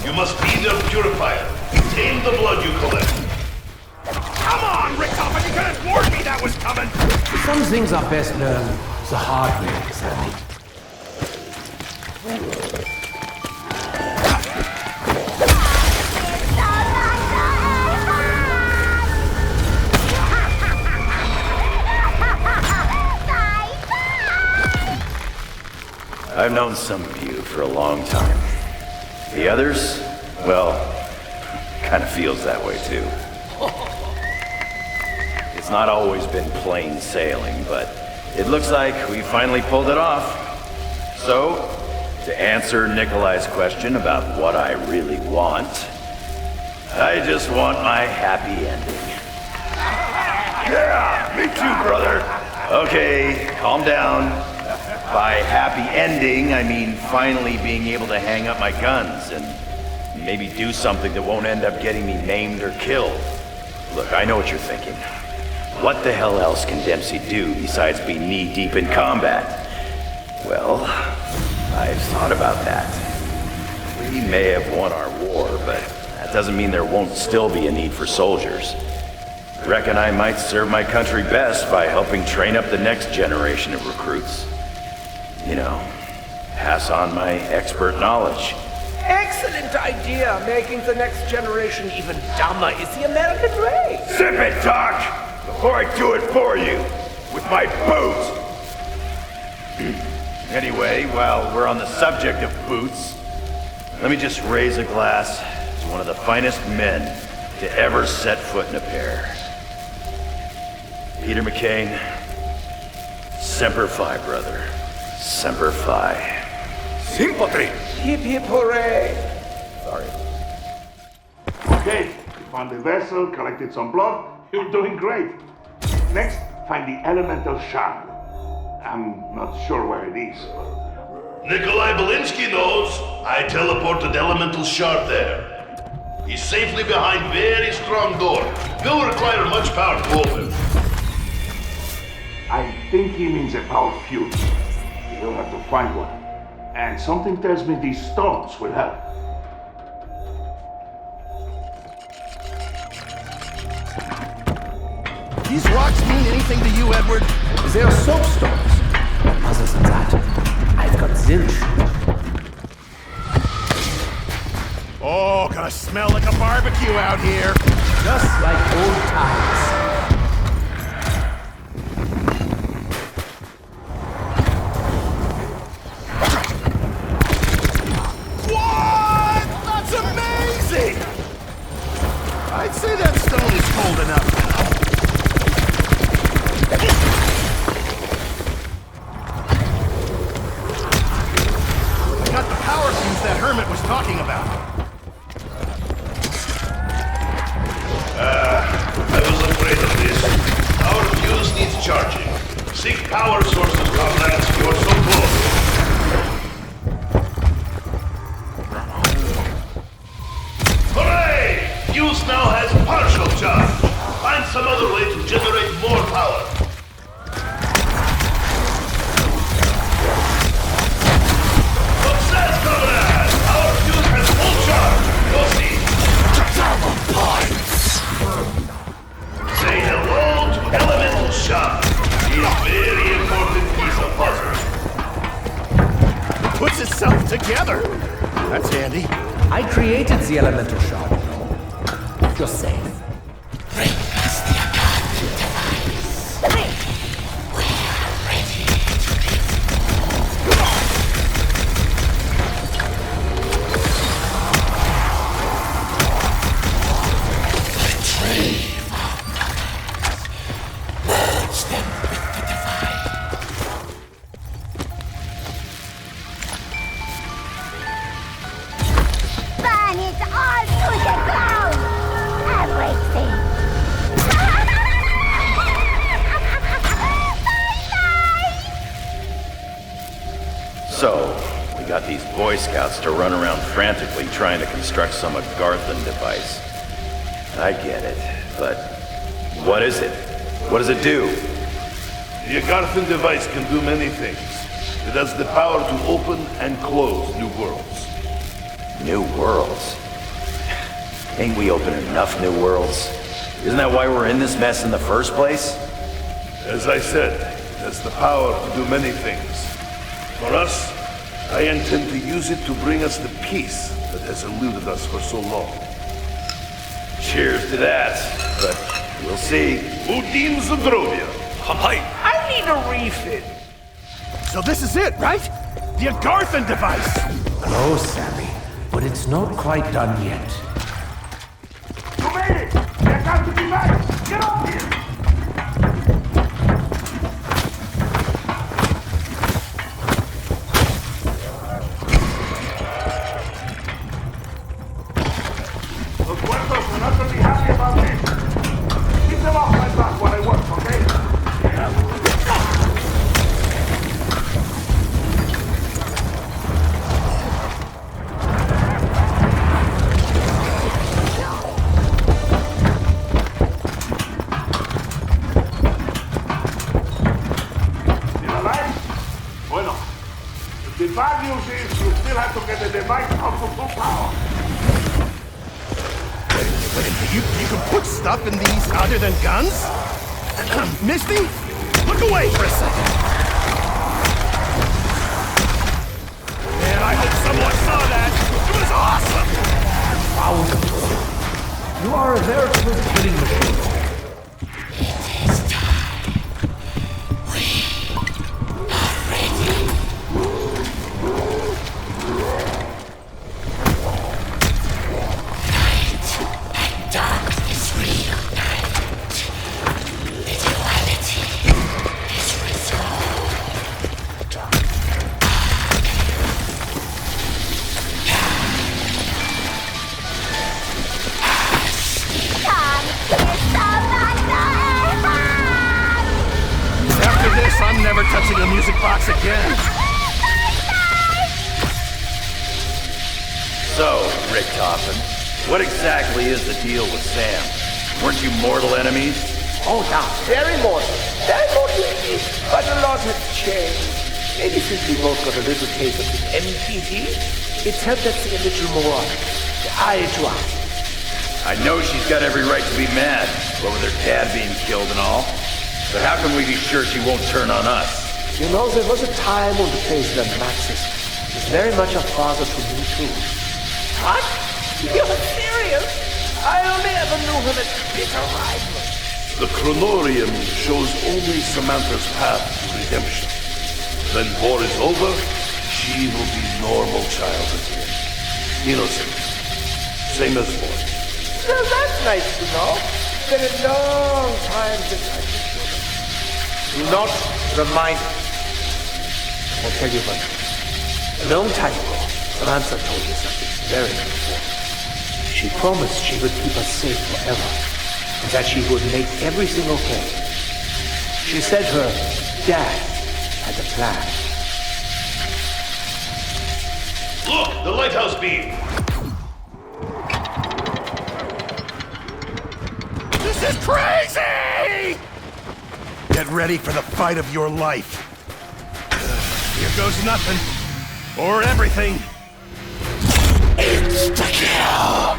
You must be their purifier. Tame the blood you collect. Come on, Richtofen, you could have warned me that was coming! Some things are best learned the hard way, Sammy. I've known some of you for a long time. The others, well, kind of feels that way too. It's not always been plain sailing, but it looks like we finally pulled it off. So, To answer Nikolai's question about what I really want, I just want my happy ending. Yeah, me too, brother. Okay, calm down. By happy ending, I mean finally being able to hang up my guns and maybe do something that won't end up getting me maimed or killed. Look, I know what you're thinking. What the hell else can Dempsey do besides be knee-deep in combat? Well, I've thought about that. We may have won our war, but that doesn't mean there won't still be a need for soldiers. Reckon I might serve my country best by helping train up the next generation of recruits. You know, pass on my expert knowledge. Excellent idea. Making the next generation even dumber is the American way. Zip it, Doc! Before I do it for you, with my boots! Anyway, while we're on the subject of boots, let me just raise a glass to one of the finest men to ever set foot in a pair. Peter McCain, Semper Fi, brother. Semper Fi. Sympathy! Hip hip hooray! Sorry. Okay, you found the vessel, collected some blood. You're doing great. Next, find the elemental shard. I'm not sure where it is. Nikolai Belinsky knows. I teleported elemental shard there. He's safely behind very strong door. Will require much power to open. I think he means a power fuse. You'll have to find one. And something tells me these stones will help. These rocks mean anything to you, Edward? They are soapstones. Other than that, I've got zilch. Oh, gonna smell like a barbecue out here. Just like old times. What? That's amazing! I'd say that stone is cold enough now. I got the power fuse that Hermit was talking about. I was afraid of this. Our fuse needs charging. Seek power sources, comrades. You're so close. Hooray! Fuse now has partial charge. Find some other way to generate more power. Success, comrades! Our fuse has full charge. Go see. Say hello to elemental shard. It's a very important piece of puzzle. Puts itself together. That's handy. I created the elemental shard, you know. You're safe. Bring us the Academy device. We are ready to retrieve our brothers. Merge them with the divine. Burn it all to the ground! Everything! So, we got these Boy Scouts to run around frantically trying to construct some Agarthan device. I get it, but what is it? What does it do? The Agarthan device can do many things. It has the power to open and close new worlds. New worlds? Ain't we opened enough new worlds? Isn't that why we're in this mess in the first place? As I said, it has the power to do many things. For us, I intend to use it to bring us the peace that has eluded us for so long. Cheers to that, but we'll see. Udin Zdrovia. I need a refill. So this is it, right? The Agarthan device! Oh, Sammy, but it's not quite done yet. You made it! The Academy device! Get up here! Puertos are not going to be happy about this. Keep them off my back while I work, okay? The bad news is you still have to get the device out to full power. Wait, you can put stuff in these other than guns? Misty? Look away for a second. Man, I hope someone saw that. It was awesome! You are a veritable killing machine. I'm never touching a music box again. So, Rick Toten, what exactly is the deal with Sam? Weren't you mortal enemies? Oh, yeah, very mortal. Very mortal indeed. But a lot has changed. Maybe since we both got a little taste of the MPD, it's helped us see a little more eye to eye. I know she's got every right to be mad, what with her dad being killed and all. But how can we be sure she won't turn on us? You know, there was a time when the Spaceland Maxis was very much a father to me too. What? You're serious? I only ever knew him as bitter rival. The Chronorium shows only Samantha's path to redemption. When war is over, she will be normal child again. Innocent. Same as war. Well, that's nice to know. It's been a long time since I've been children. Do not remind me. I'll tell you what. A long time ago, Samantha told me something very important. She promised she would keep us safe forever, and that she would make everything okay. She said her dad had a plan. Look, the lighthouse beam. This is crazy! Get ready for the fight of your life. Here goes nothing. Or everything. Insta-kill!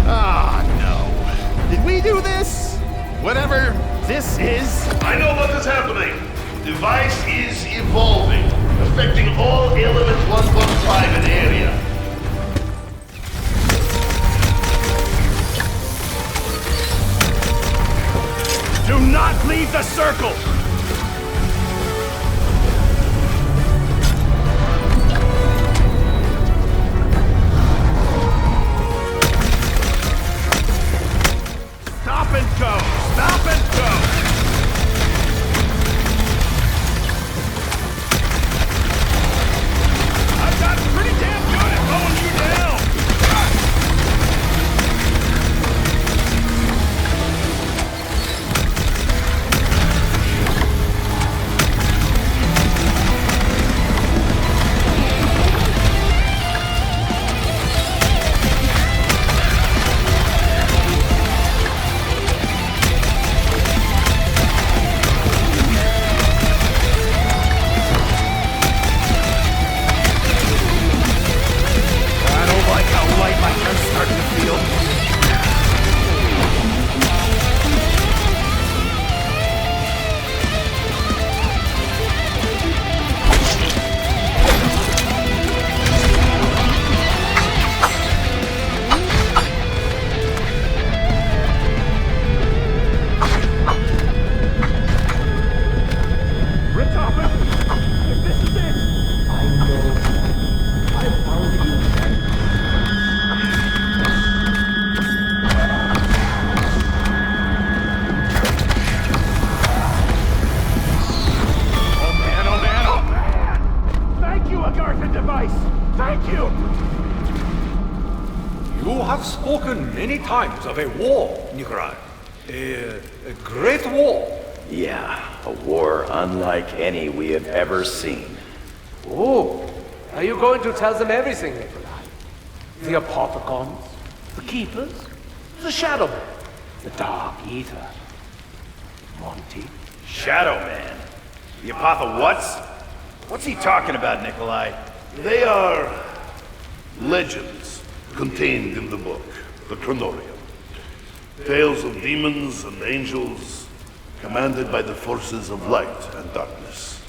Ah, no. Did we do this? Whatever this is? I know what is happening. Device is evolving, affecting all Element 115 area. Do not leave the circle! Stop and go! Stop and go! I've gotten pretty damn good at mowing you down! Baumgarten device! Thank you! You have spoken many times of a war, Nikolai. A great war. Yeah, a war unlike any we have ever seen. Oh, are you going to tell them everything, Nikolai? The Apothecons, the Keepers, the Shadowmen, the Dark Ether, Monty. Shadow Man? The Apotha what's? What's he talking about, Nikolai? They are legends contained in the book, the Chronorium. Tales of demons and angels commanded by the forces of light and darkness.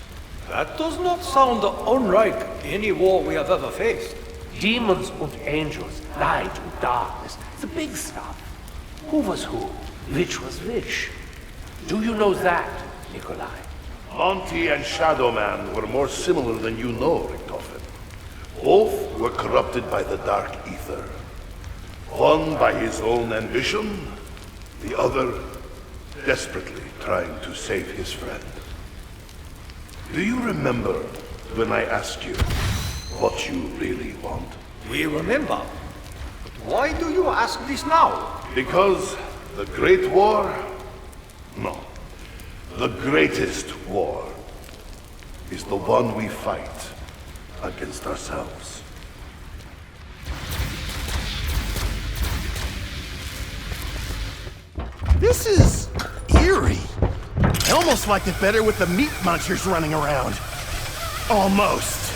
That does not sound unlike any war we have ever faced. Demons and angels, light and darkness, the big stuff. Who was who? Which was which? Do you know that, Nikolai? Monty and Shadow Man were more similar than you know, Richtofen. Both were corrupted by the Dark Ether. One by his own ambition, the other desperately trying to save his friend. Do you remember when I asked you what you really want? We remember. But why do you ask this now? Because the Great War? No. The greatest war is the one we fight against ourselves. This is eerie. I almost liked it better with the meat munchers running around. Almost.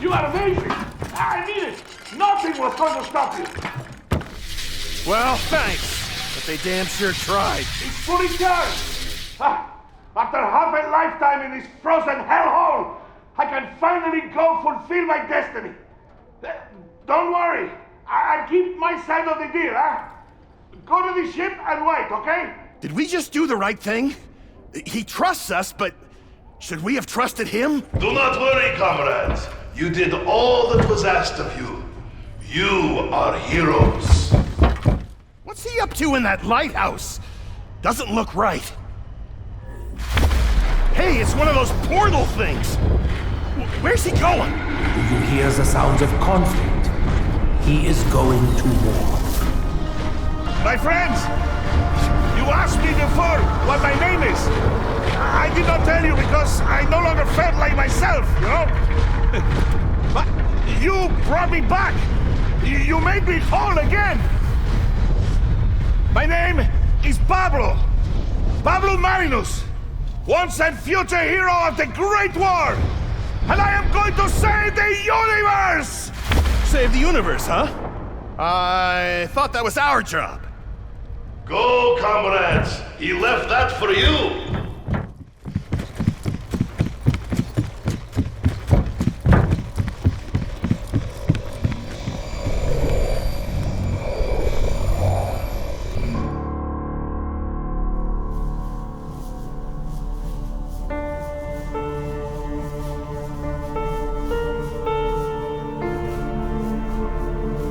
You are amazing! I mean it! Nothing was going to stop you! Well, thanks. But they damn sure tried. It's fully charged! After half a lifetime in this frozen hellhole, I can finally go fulfill my destiny. Don't worry, I'll keep my side of the deal, huh? Go to the ship and wait, okay? Did we just do the right thing? He trusts us, but should we have trusted him? Do not worry, comrades. You did all that was asked of you. You are heroes. What's he up to in that lighthouse? Doesn't look right. Hey, it's one of those portal things! Where's he going? Do you hear the sounds of conflict? He is going to war. My friends! You asked me before what my name is. I did not tell you because I no longer felt like myself, you know? But you brought me back! You made me whole again! My name is Pablo. Pablo Marinus. Once and future hero of the Great War! And I am going to save the universe! Save the universe, huh? I thought that was our job. Go, comrades! He left that for you!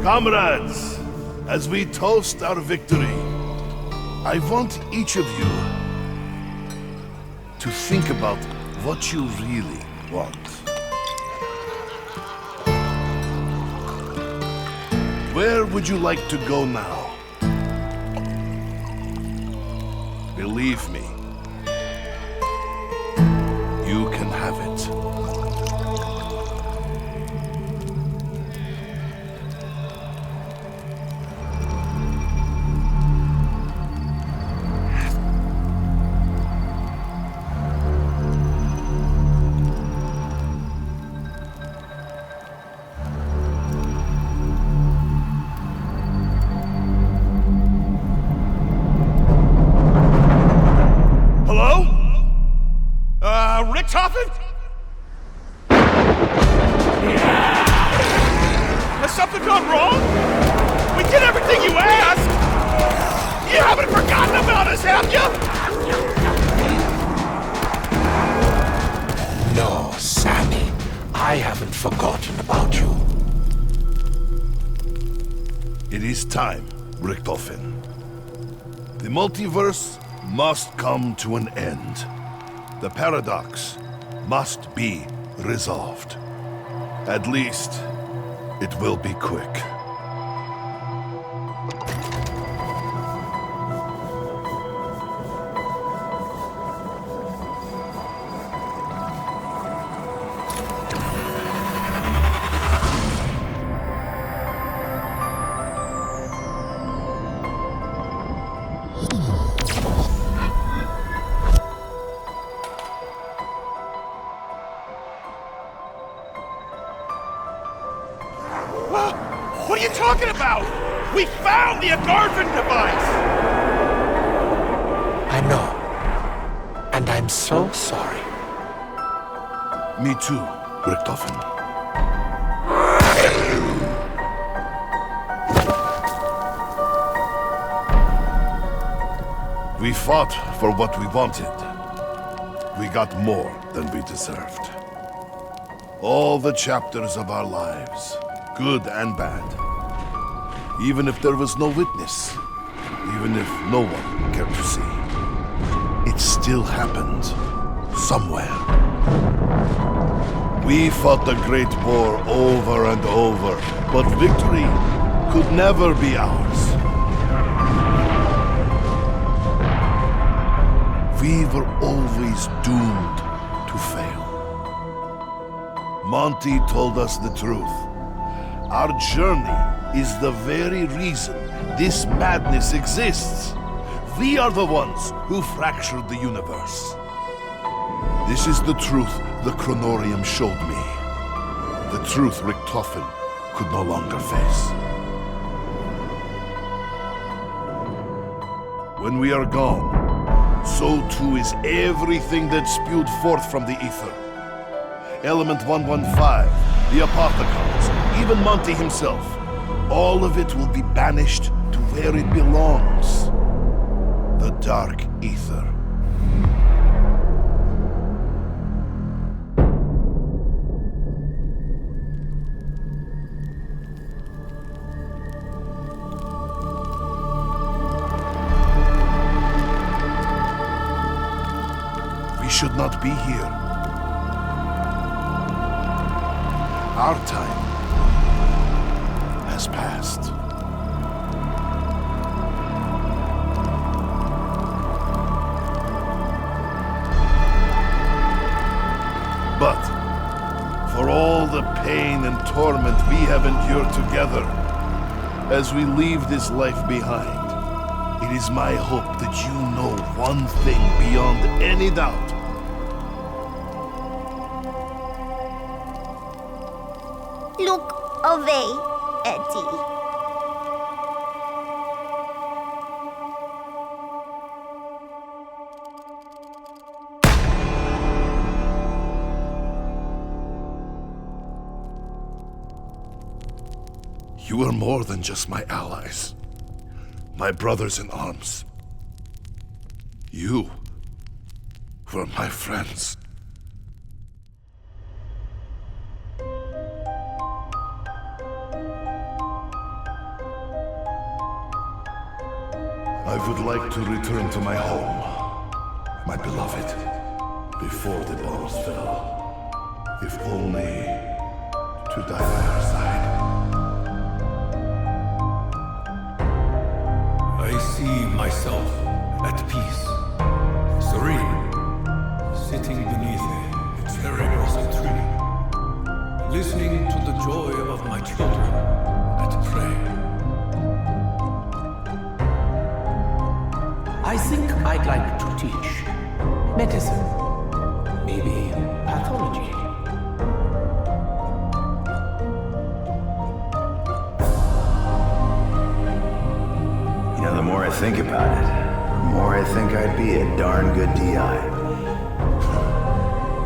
Comrades, as we toast our victory, I want each of you to think about what you really want. Where would you like to go now? Believe me, you can have it. Toten? Has something gone wrong? We did everything you asked! You haven't forgotten about us, have you? No, Sammy. I haven't forgotten about you. It is time, Richtofen. The multiverse must come to an end. The paradox must be resolved. At least, it will be quick. What are you talking about? We found the Agarvan device! I know. And I'm so sorry. Me too, Richtofen. We fought for what we wanted. We got more than we deserved. All the chapters of our lives, good and bad. Even if there was no witness, even if no one cared to see, it still happened somewhere. We fought the Great War over and over, but victory could never be ours. We were always doomed to fail. Monty told us the truth. Our journey is the very reason this madness exists. We are the ones who fractured the universe. This is the truth the Chronorium showed me. The truth Richtofen could no longer face. When we are gone, so too is everything that spewed forth from the ether. Element 115, the Apothecons, even Monty himself. All of it will be banished to where it belongs. The Dark Ether. We should not be here. Our time has passed. But for all the pain and torment we have endured together, as we leave this life behind, it is my hope that you know one thing beyond any doubt. Look away, Eddie. You are more than just my allies, my brothers in arms. You were my friends. I would like to return to my home, my beloved, before the bombs fell, if only to die by her side. I see myself at peace, serene, sitting beneath a cherry blossom tree, listening to the joy of my children at play. I think I'd like to teach medicine, maybe pathology. You know, the more I think about it, the more I think I'd be a darn good DI.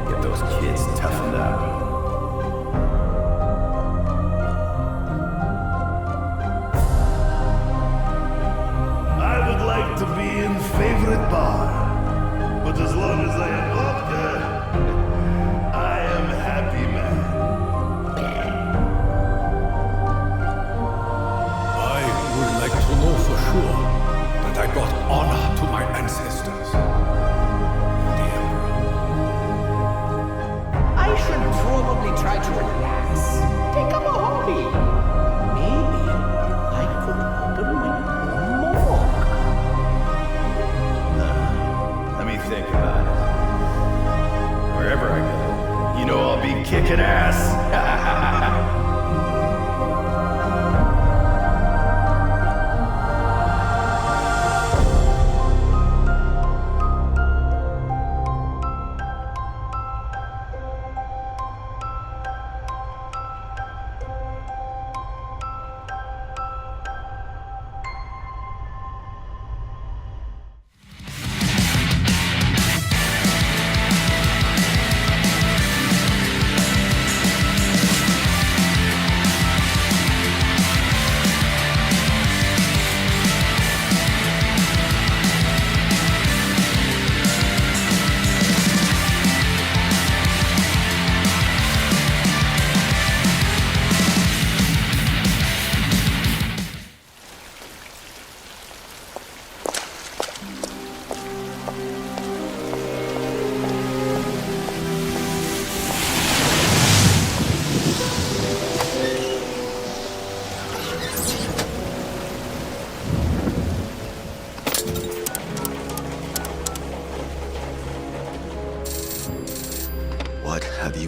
Get those kids toughened up. I would like to be in favorite bar, but as long as I have vodka, I am happy man. I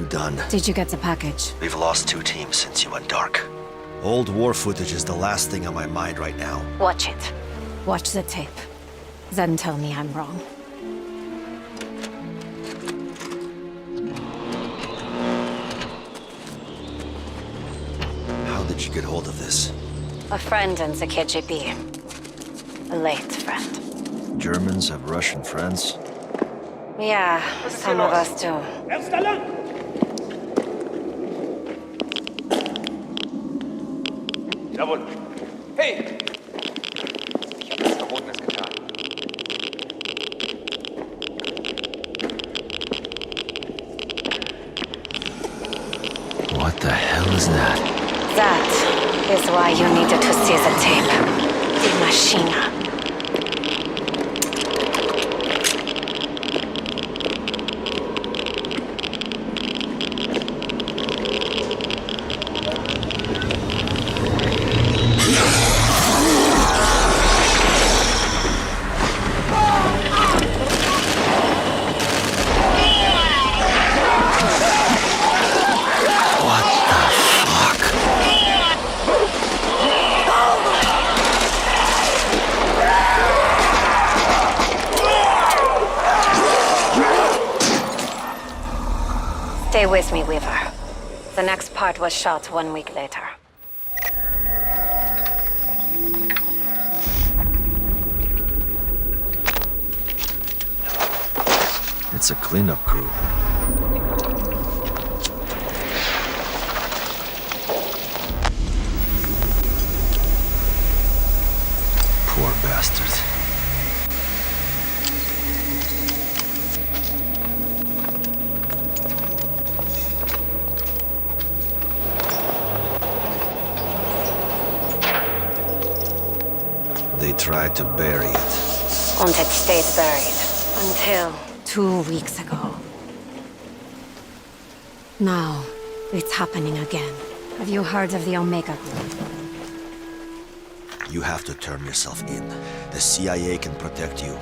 done. Did you get the package? We've lost 2 teams since you went dark. Old war footage is the last thing on my mind right now. Watch it. Watch the tape. Then tell me I'm wrong. How did you get hold of this? A friend in the KGB. A late friend. Germans have Russian friends? Yeah, some of us do. Jawohl. Hey! Ich habe nichts Verbotenes getan. What the hell is that? That is why you needed to see the tape. The Maschine. Stay with me, Weaver. The next part was shot 1 week later. It's a cleanup crew. Poor bastards. They tried to bury it. And it stayed buried. Until 2 weeks ago. Now, it's happening again. Have you heard of the Omega Group? You have to turn yourself in. The CIA can protect you.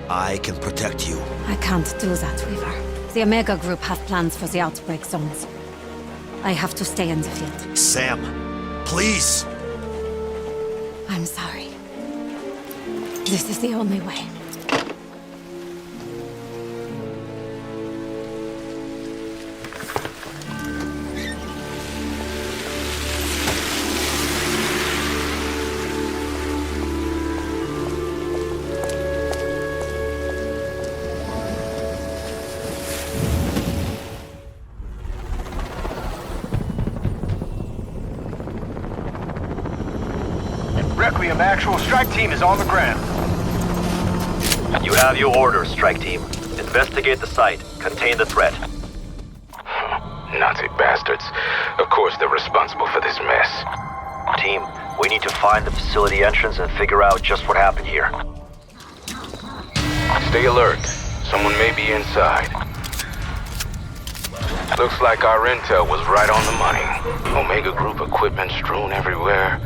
I can protect you. I can't do that, Weaver. The Omega Group have plans for the Outbreak zones. I have to stay in the field. Sam, please! I'm sorry. This is the only way. Requiem, actual strike team is on the ground. You have your orders, strike team. Investigate the site. Contain the threat. Nazi bastards. Of course they're responsible for this mess. Team, we need to find the facility entrance and figure out just what happened here. Stay alert. Someone may be inside. Looks like our intel was right on the money. Omega Group equipment strewn everywhere.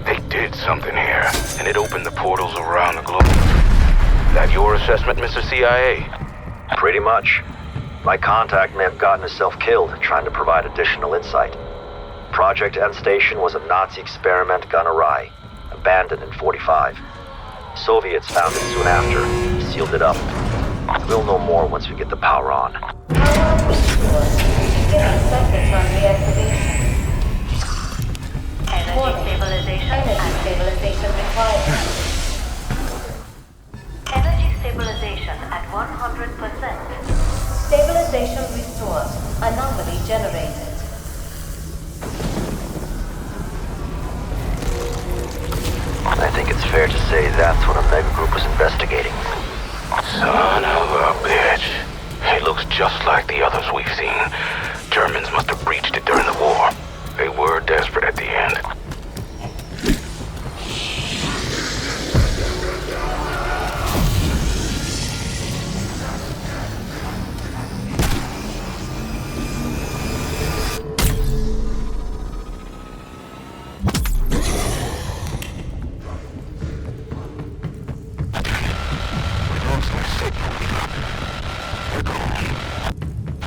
They did something here, and it opened the portals around the globe. That your assessment, Mr. CIA? Pretty much. My contact may have gotten himself killed trying to provide additional insight. Project End Station was a Nazi experiment gone awry, abandoned in '45. Soviets found it soon after, sealed it up. We'll know more once we get the power on. Energy stabilization required. Energy stabilization at 100%. Stabilization restored. Anomaly generated. I think it's fair to say that's what Omega Group was investigating. Son of a bitch. It looks just like the others we've seen. Germans must have breached it during the war. They were desperate at the end.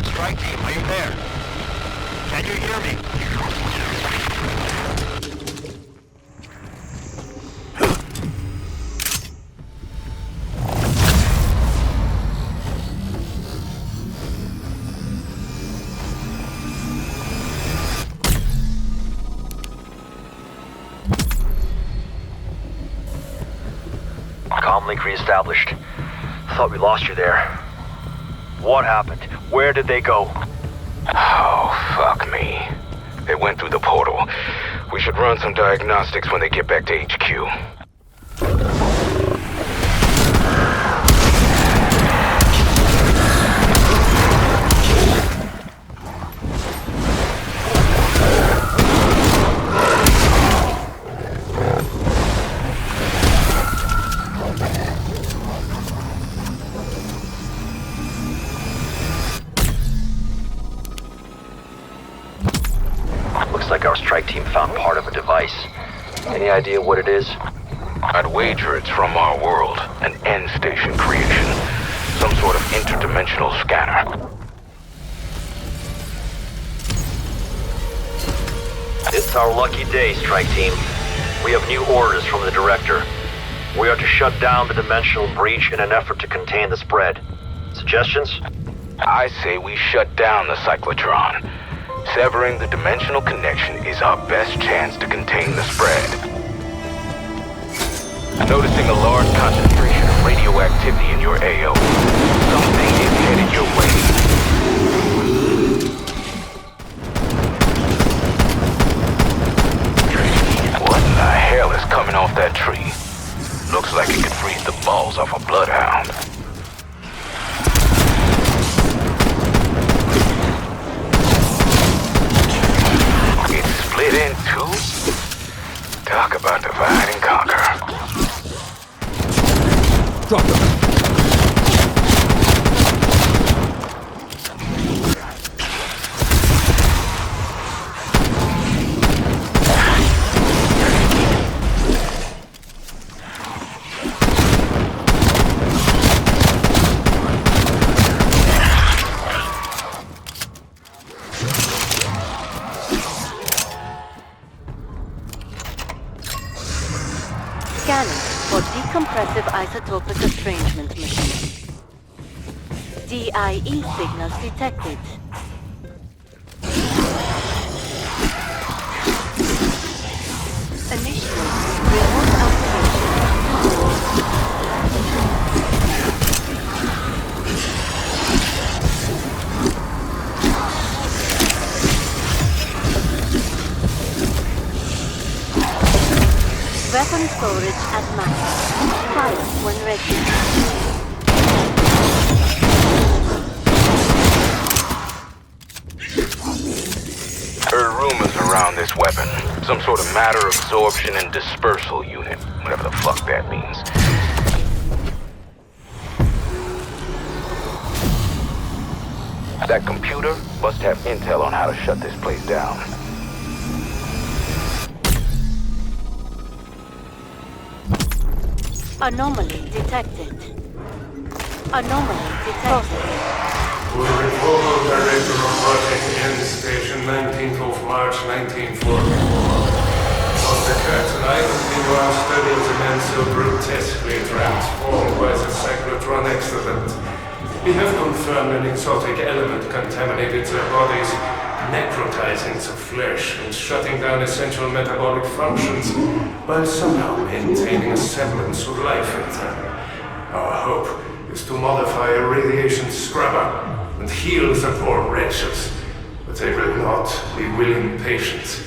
Strike team, are you there? Uplink re-established. Thought we lost you there. What happened? Where did they go? Oh, fuck me. They went through the portal. We should run some diagnostics when they get back to HQ. Looks like our strike team found part of a device. Any idea what it is? I'd wager it's from our world, an end station creation. Some sort of interdimensional scanner. It's our lucky day, strike team. We have new orders from the director. We are to shut down the dimensional breach in an effort to contain the spread. Suggestions? I say we shut down the cyclotron. Severing the dimensional connection is our best chance to contain the spread. Noticing a large concentration of radioactivity in your AO. Something is headed your way. What in the hell is coming off that tree? Looks like it could freeze the balls off a bloodhound. Split in two? Talk about divide and conquer. Drop them. For decompressive isotopic estrangement machine. DIE signals detected. Initiate remote application. Weapon storage at max. Fire when ready. Heard rumors around this weapon. Some sort of matter absorption and dispersal unit. Whatever the fuck that means. That computer must have intel on how to shut this place down. Anomaly detected. Anomaly detected. Willard, Director of Project End Station, 19th of March, 1940. On the Curtain Island, we are studying the men so grotesquely transformed by the cyclotron accident. We have confirmed an exotic element contaminated their bodies, necrotizing the flesh and shutting down essential metabolic functions, while somehow maintaining a semblance of life in them. Our hope is to modify a radiation scrubber and heal the poor wretches, but they will not be willing patients,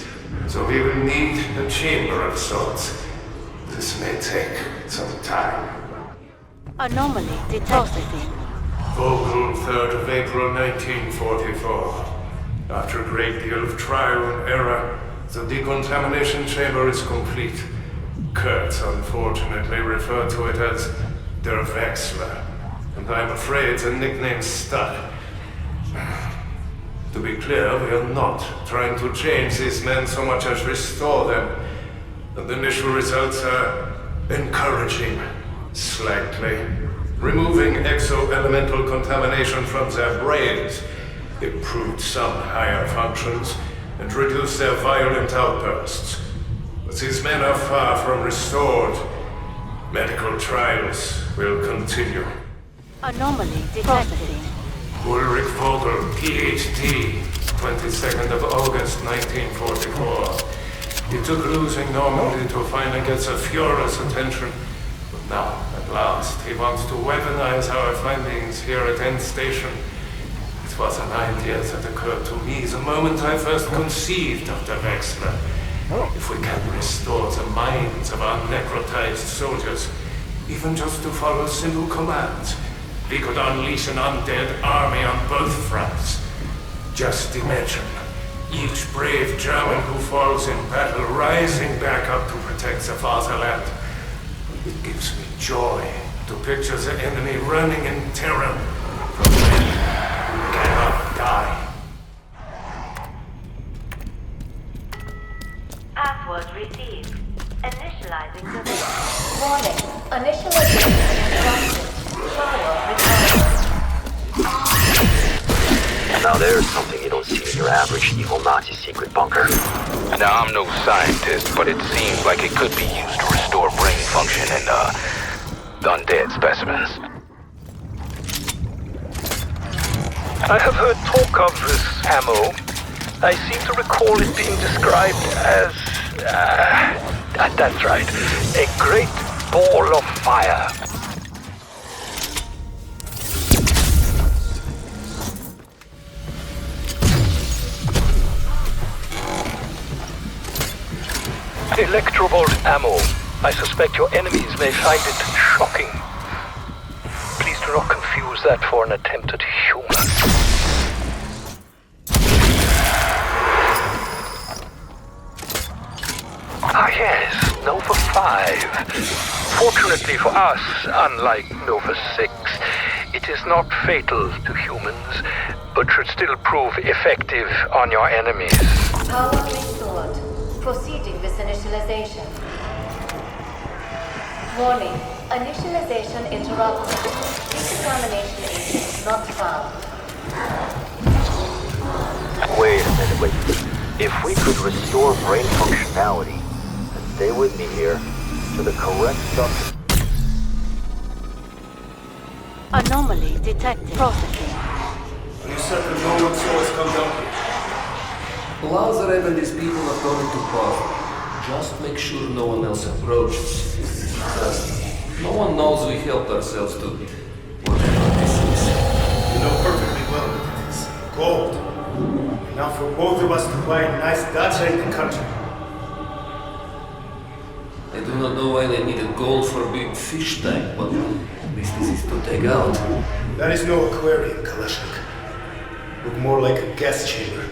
so we will need a chamber of sorts. This may take some time. Anomaly detected. Vocal 3rd of April 1944. After a great deal of trial and error, the decontamination chamber is complete. Kurtz unfortunately referred to it as Der Wechsler, and I'm afraid the nickname stuck. To be clear, we are not trying to change these men so much as restore them. And the initial results are encouraging, slightly. Removing exo-elemental contamination from their brains improved some higher functions and reduced their violent outbursts. But these men are far from restored. Medical trials will continue. Anomaly detected. Ulrich Vogel, PhD, 22nd of August, 1944. It took losing Normandy to finally get the Führer's attention, but now, at Last, he wants to weaponize our findings here at End Station. It was an idea that occurred to me the moment I first conceived Dr. Wexler. If we can restore the minds of our necrotized soldiers, even just to follow simple commands, we could unleash an undead army on both fronts. Just imagine each brave German who falls in battle rising back up to protect the fatherland. It gives me joy to picture the enemy running in terror from men who cannot die. Password received. Initializing device. Warning. Initialization interrupted. Power required. Now there's something you don't see in your average evil Nazi secret bunker. Now, I'm no scientist, but it seems like it could be used to restore brain function in, undead specimens. I have heard talk of this ammo. I seem to recall it being described as... that's right. A great ball of fire. Electrovolt ammo. I suspect your enemies may find it shocking. Please do not confuse that for an attempt at humor. Ah yes, Nova 5. Fortunately for us, unlike Nova 6, it is not fatal to humans, but should still prove effective on your enemies. Power restored. Proceeding with initialization. Warning. Initialization interrupted. Decontamination agent not found. Wait a minute. If we could restore brain functionality, then stay with me here, to the correct subject. Anomaly detected. Processing. You said that no one saw us come down here. Lazarus and his people have gone into cover. Just make sure no one else approaches. No one knows we helped ourselves to whatever this is. You know perfectly well what it is. Gold. Enough for both of us to buy a nice dacha in the country. I do not know why they needed gold for a big fish tank, but at least this is to take out. That is no aquarium, Kalashnik. Look more like a gas chamber.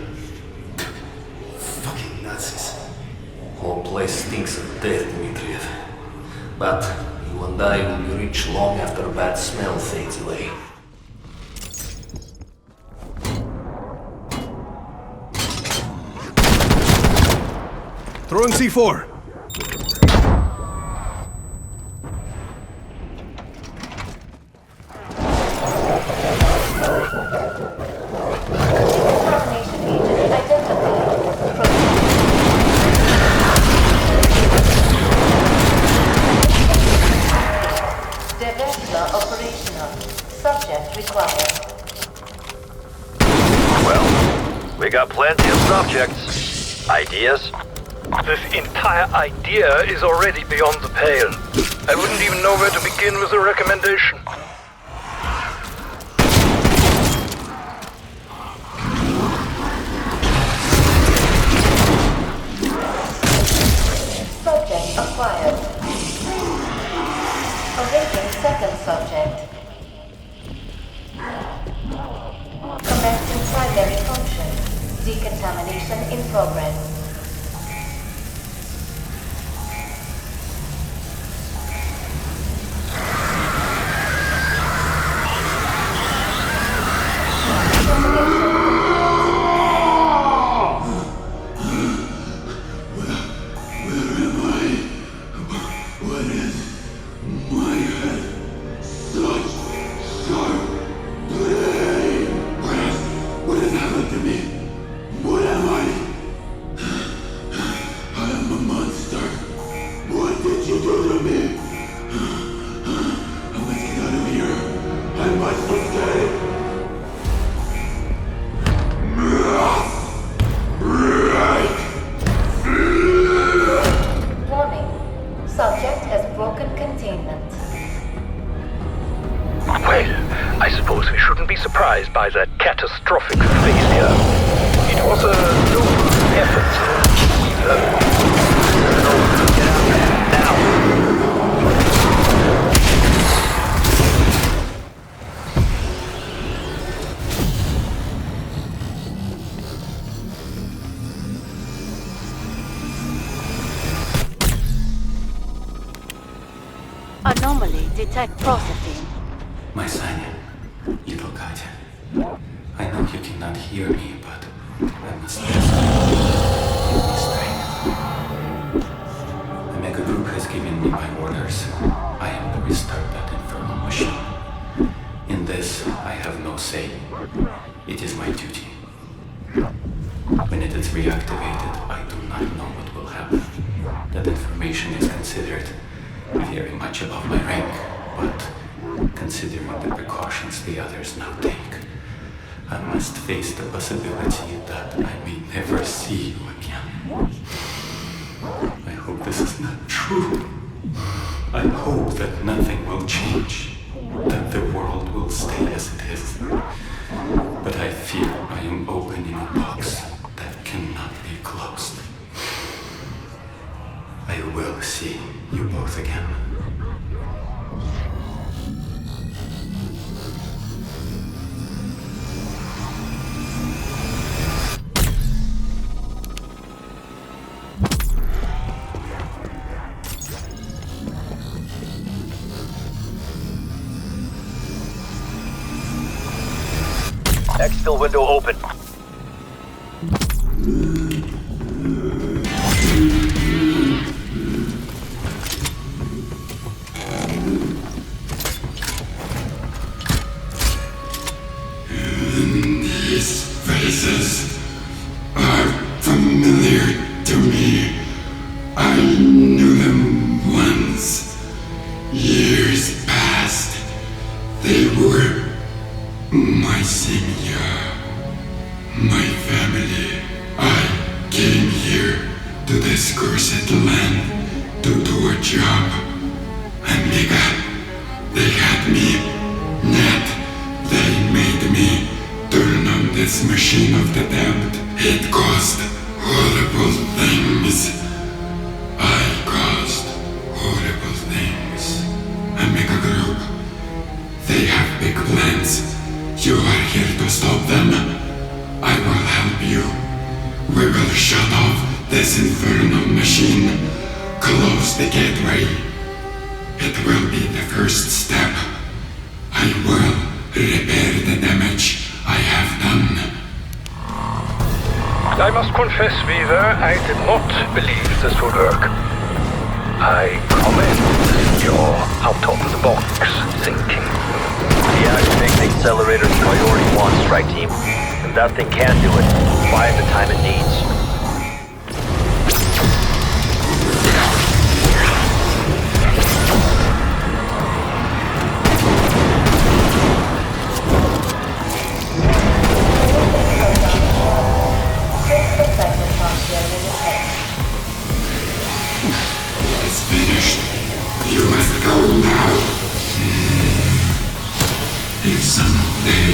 Fucking Nazis. Whole place stinks of death, Dmitriev. But you and I will be rich long after bad smell fades away. Throwing C4. We got plenty of subjects. Ideas? This entire idea is already beyond the pale. I wouldn't even know where to begin with a recommendation. Subject acquired. Awaiting second subject. Commencing primary function. Decontamination in progress. What happened to me? What am I? by that catastrophic failure. It was a noble effort, Wyler. No, get out there, now! Anomaly detect processing. My son, little Katya. I know you cannot hear me, but I must ask you. Give me strength. Omega Group has given me my orders. I am to restart that infernal machine. In this, I have no say. It is my duty. When it is reactivated, I do not know what will happen. That information is considered very much above my rank, but considering the precautions the others now take, I must face the possibility that I may never see you again. I hope this is not true. I hope that nothing will change, that the world will stay as it is. But I fear I am opening a box that cannot be closed. I will see you both again. Exfil window open. These faces are familiar to me. I knew them once. Years past. They were my senior, my family. I came here to this cursed land to do a job. And they had me. Yet they made me turn on this machine of the damned. It caused horrible things. I caused horrible things. Omega Group, they have big plans. You are here to stop them. I will help you. We will shut off this infernal machine. Close the gateway. It will be the first step. I will repair the damage I have done. I must confess, Weaver, I did not believe this would work. I commend your out-of-the-box thinking. Deactivate the accelerator's priority 1, strike team. If that thing can do it, buy it the time it needs. It's finished. You must go now. If someday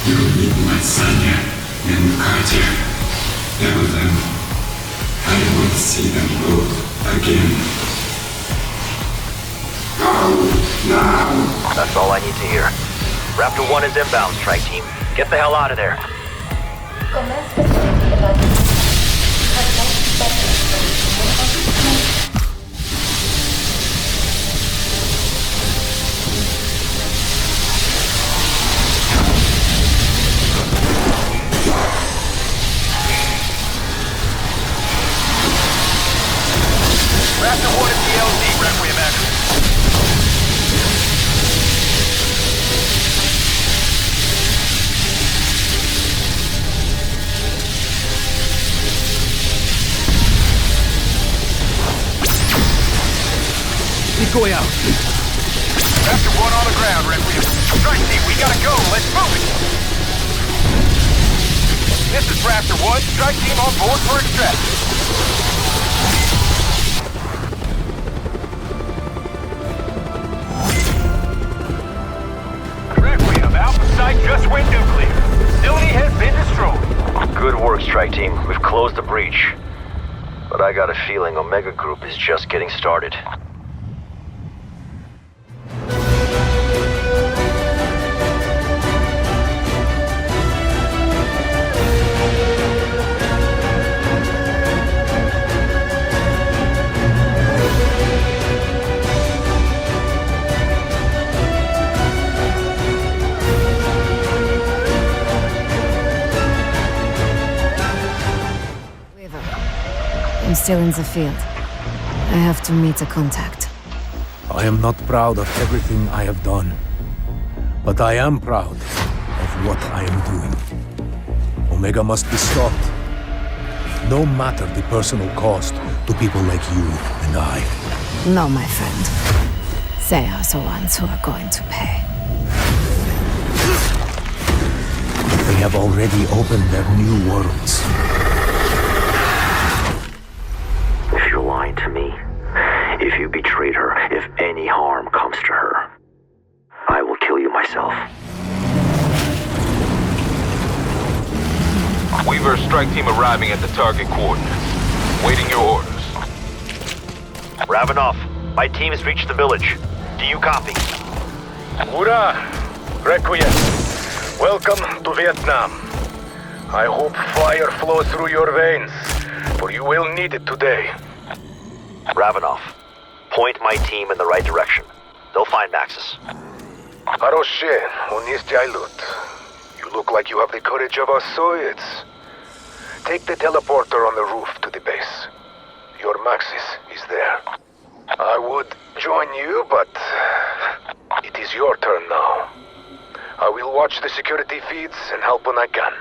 you meet my Sanya and Katya, tell them I will see them both again. Go now! That's all I need to hear. Raptor 1 is inbound, strike team. Get the hell out of there. Raptor 1 is DLZ, Requiem action. Decoy out. Raptor 1 on the ground, Requiem. Strike team, we gotta go. Let's move it. This is Raptor 1. Strike team on board for extraction. Requiem, Alpha site just went nuclear. closed the breach. But I got a feeling Omega Group is just getting started. I'm still in the field. I have to meet a contact. I am not proud of everything I have done, but I am proud of what I am doing. Omega must be stopped, no matter the personal cost to people like you and I. No, my friend. They are the ones who are going to pay. They have already opened their new worlds. If you're lying to me, if you betrayed her, if any harm comes to her, I will kill you myself. Weaver, strike team arriving at the target coordinates. Waiting your orders. Ravenoff, my team has reached the village. Do you copy? Hurrah! Requiem. Welcome to Vietnam. I hope fire flows through your veins, for you will need it today. Ravenoff, point my team in the right direction. They'll find Maxis. Хорошее, он есть Айлут. You look like you have the courage of our Soviets. Take the teleporter on the roof to the base. Your Maxis is there. I would join you, but it is your turn now. I will watch the security feeds and help when I can.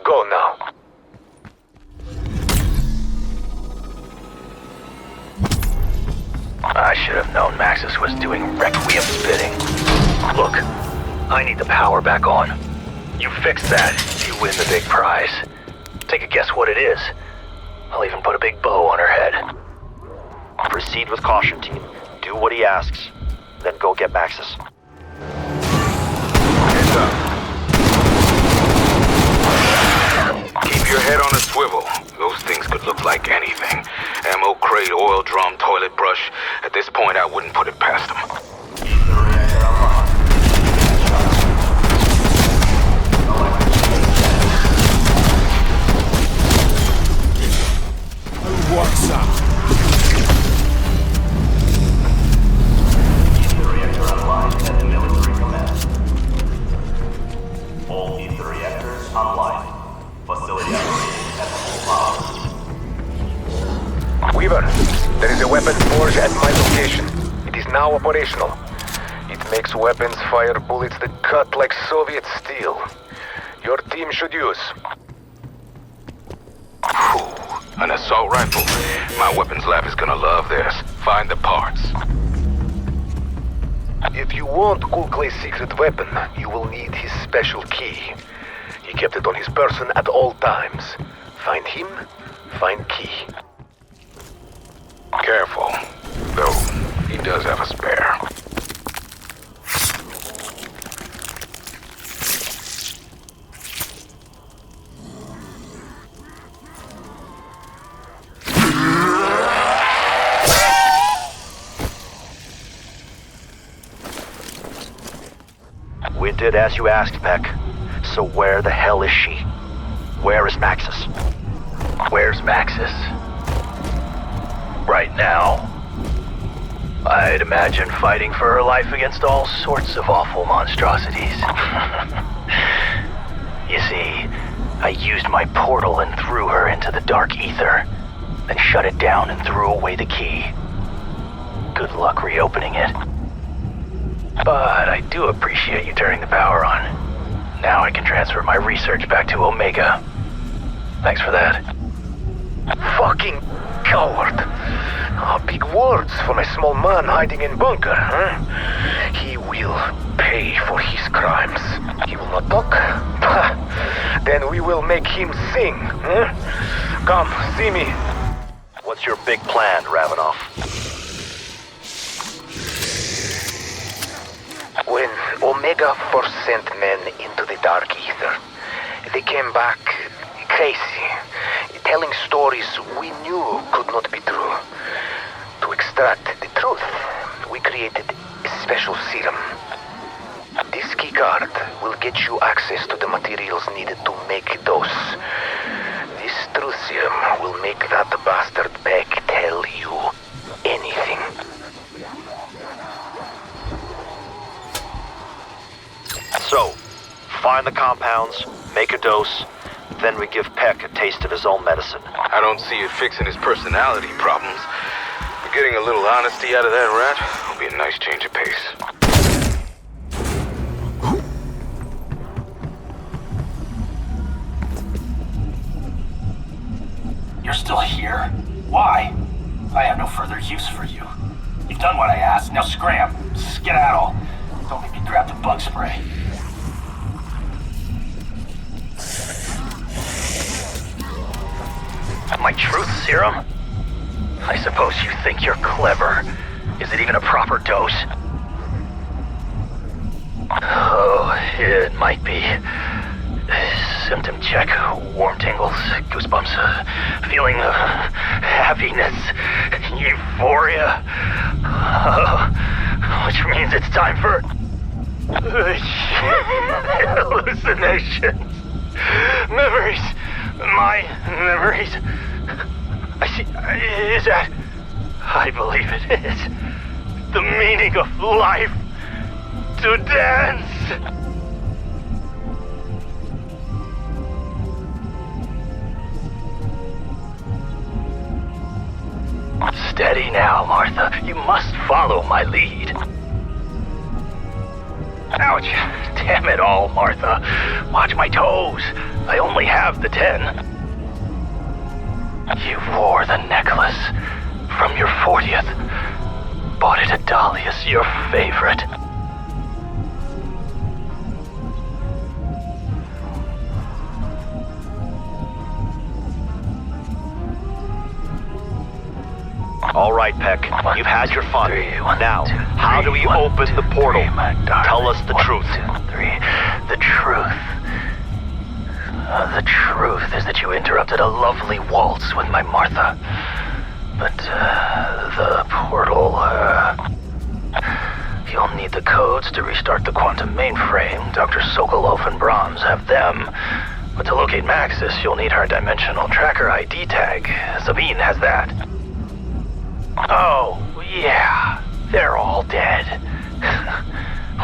Go now. I should have known Maxis was doing Requiem's bidding. Look, I need the power back on. You fix that, you win the big prize. Take a guess what it is. I'll even put a big bow on her head. Proceed with caution, team. Do what he asks, then go get Maxis. Heads up. Keep your head on a swivel. Those things could look like anything. Ammo crate, oil drum, toilet brush. At this point, I wouldn't put it past them. What's up? Ether reactor online at the military command. All ether reactors online. Facility operating at full power. Weaver, there is a weapons forge at my location. It is now operational. It makes weapons fire bullets that cut like Soviet steel. Your team should use. An assault rifle? My weapons lab is gonna love this. Find the parts. If you want Kulklay's secret weapon, you will need his special key. He kept it on his person at all times. Find him, find key. Careful. Though, he does have a spare. We did as you asked, Peck. So where the hell is she? Where is Maxis? Where's Maxis? Right now, I'd imagine fighting for her life against all sorts of awful monstrosities. You see, I used my portal and threw her into the dark ether, then shut it down and threw away the key. Good luck reopening it. But I do appreciate you turning the power on. Now I can transfer my research back to Omega. Thanks for that. Fucking coward! Big words from a small man hiding in bunker, huh? He will pay for his crimes. He will not talk? Then we will make him sing, huh? Come, see me. What's your big plan, Ravenoff? When Omega first sent men into the dark ether, they came back crazy, telling stories we knew could not be true. To extract the truth, we created a special serum. This keycard will get you access to the materials needed to make a dose. This truth serum will make that bastard Peck tell you anything. So, find the compounds, make a dose, then we give Peck a taste of his own medicine. I don't see it fixing his personality problems. But getting a little honesty out of that rat will be a nice change of pace. You're still here? Why? I have no further use for you. You've done what I asked, now scram. Skedaddle. Don't make me grab the bug spray. My truth serum? I suppose you think you're clever. Is it even a proper dose? Oh, it might be. Symptom check, warm tingles, goosebumps, feeling of happiness, euphoria. Which means it's time for hallucinations, memories, my memories. I see. Is that? I believe it is. The meaning of life. To dance. Steady now, Martha. You must follow my lead. Ouch. Damn it all, Martha. Watch my toes. I only have the 10. You wore the necklace from your 40th. Bought it at Dahlia's, your favorite. All right, Peck. You've had your fun. Now, how do we open the portal? Tell us the truth. 1, 2, 3. The truth. The truth is that you interrupted a lovely waltz with my Martha. But, the portal, you'll need the codes to restart the quantum mainframe. Dr. Sokolov and Brahms have them. But to locate Maxis, you'll need her dimensional tracker ID tag. Sabine has that. Oh, yeah. They're all dead.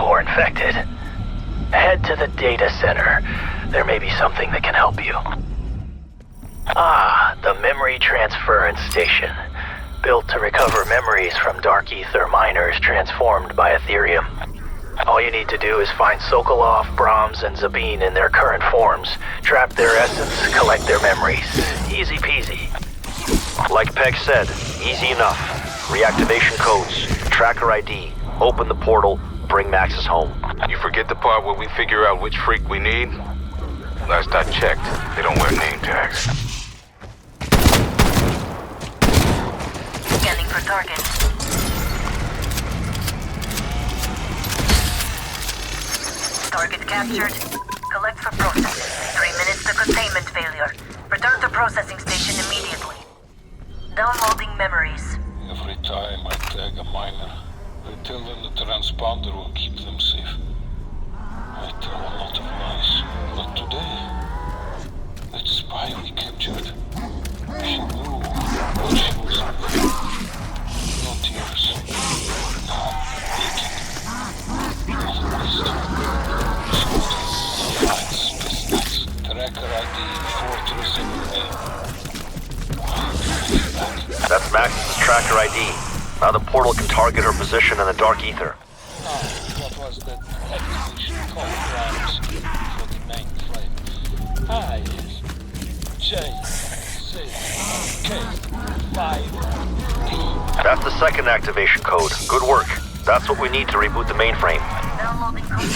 Or infected. Head to the data center. There may be something that can help you. Ah, the memory transference station. Built to recover memories from dark ether miners transformed by Ethereum. All you need to do is find Sokolov, Brahms, and Zabine in their current forms, trap their essence, collect their memories. Easy peasy. Like Peck said, easy enough. Reactivation codes, tracker ID, open the portal, bring Maxis home. You forget the part where we figure out which freak we need? Last I checked, they don't wear name tags. Scanning for target. Target captured. Collect for processing. 3 minutes to containment failure. Return to processing station immediately. Downloading memories. Every time I tag a miner, I tell them the transponder will keep them safe. I tell a lot of lies, not today. That spy we captured, she knew what she was doing. No tears, no aching, no wisdom. She was find Spaceland's tracker ID Fortress in the name. That's Maxis' tracker ID. Now the portal can target her position in the dark ether. What was that activation code Grimes for the mainframe? Ah, yes. JZK5D. That's the second activation code. Good work. That's what we need to reboot the mainframe. Downloading code.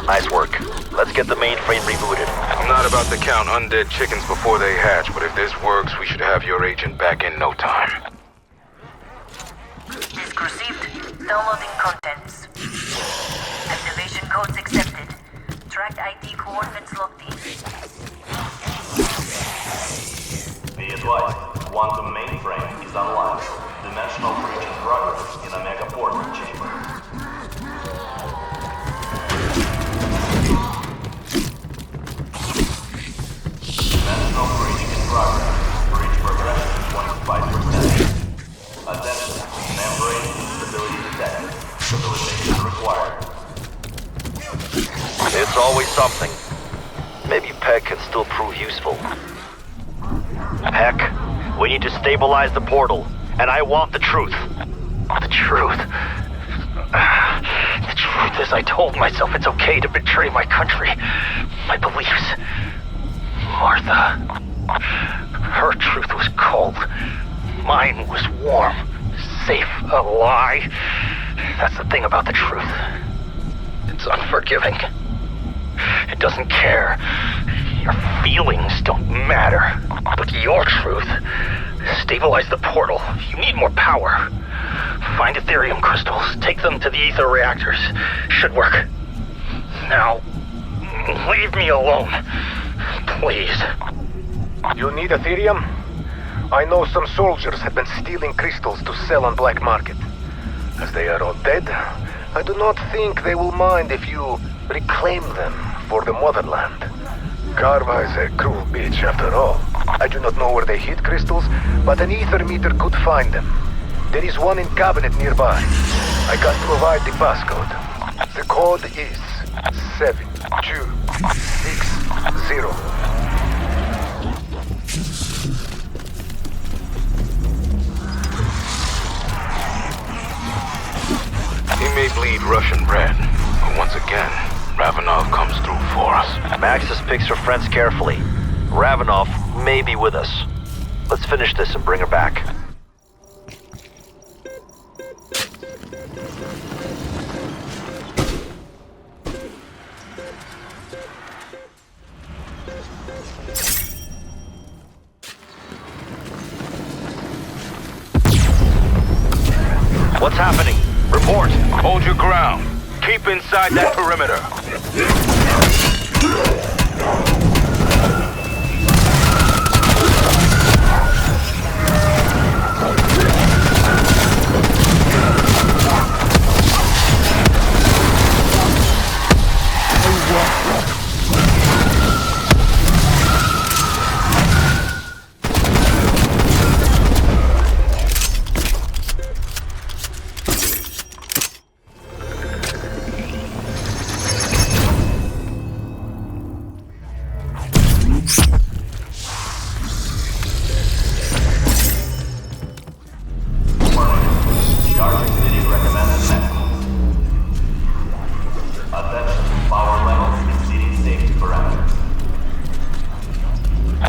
Nice work. Let's get the mainframe rebooted. I'm not about to count undead chickens before they hatch, but if this works, we should have your agent back in no time. Disk received. Downloading contents. Activate Codes accepted. Tracked ID coordinates locked in. Be advised, quantum mainframe is online. Dimensional breach in progress in Omega portal chamber. Dimensional breach in progress. Breach progression 25%. Attention, membrane instability detected. Stabilization required. It's always something. Maybe Peck can still prove useful. Peck, we need to stabilize the portal, and I want the truth. The truth? The truth is I told myself it's okay to betray my country, my beliefs. Martha, her truth was cold. Mine was warm, safe, a lie. That's the thing about the truth. It's unforgiving. It doesn't care. Your feelings don't matter. But your truth, stabilize the portal. You need more power. Find Ethereum crystals. Take them to the ether reactors. Should work. Now, leave me alone. Please. You need Ethereum? I know some soldiers have been stealing crystals to sell on black market. As they are all dead, I do not think they will mind if you reclaim them for the motherland. Karma is a cruel bitch after all. I do not know where they hid crystals, but an ether meter could find them. There is one in cabinet nearby. I can provide the passcode. The code is 7260. He may bleed Russian bread, but once again, Ravenov comes through for us. Maxis picks her friends carefully. Ravenov may be with us. Let's finish this and bring her back. What's happening? Report. Hold your ground. Keep inside that perimeter.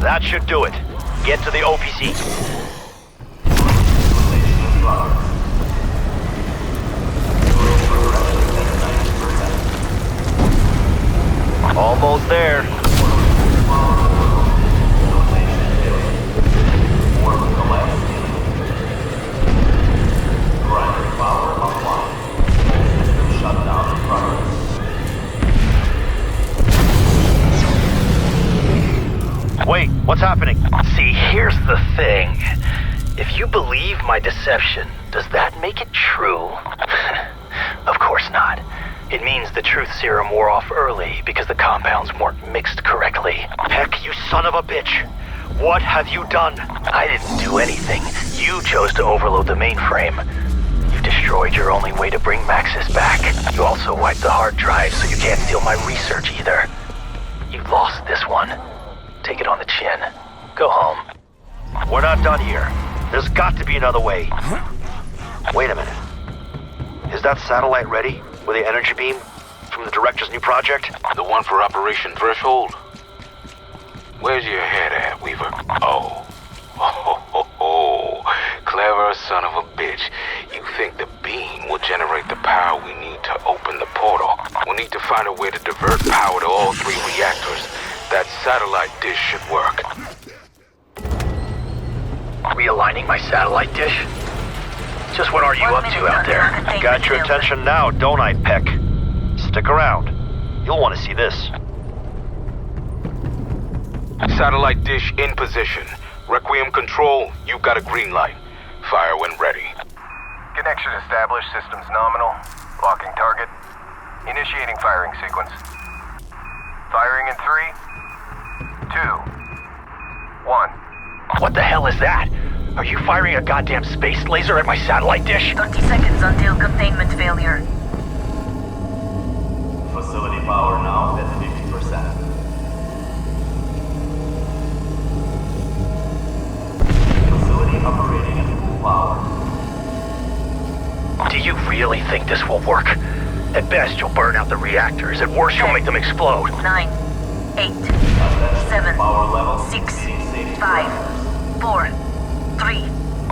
That should do it. Get to the OPC. Almost there. Wait, what's happening? See, here's the thing. If you believe my deception, does that make it true? Of course not. It means the truth serum wore off early because the compounds weren't mixed correctly. Heck, you son of a bitch! What have you done? I didn't do anything. You chose to overload the mainframe. You destroyed your only way to bring Maxis back. You also wiped the hard drive so you can't steal my research either. You lost this one. Take it on the chin. Go home. We're not done here. There's got to be another way. Wait a minute. Is that satellite ready with the energy beam from the director's new project? The one for Operation Threshold? Where's your head at, Weaver? Oh. Clever son of a bitch. You think the beam will generate the power we need to open the portal. We'll need to find a way to divert power to all 3 reactors. That satellite dish should work. Realigning my satellite dish? Just what are you up to out there? Got your attention now, don't I, Peck? Stick around. You'll want to see this. Satellite dish in position. Requiem control, you've got a green light. Fire when ready. Connection established. Systems nominal. Locking target. Initiating firing sequence. Firing in 3, 2, 1. What the hell is that? Are you firing a goddamn space laser at my satellite dish? 30 seconds until containment failure. Facility power now at 50%. Facility operating at full power. Do you really think this will work? At best, you'll burn out the reactors. At worst, you'll make them explode. 9, 8, 7, 6, 5, 4, 3.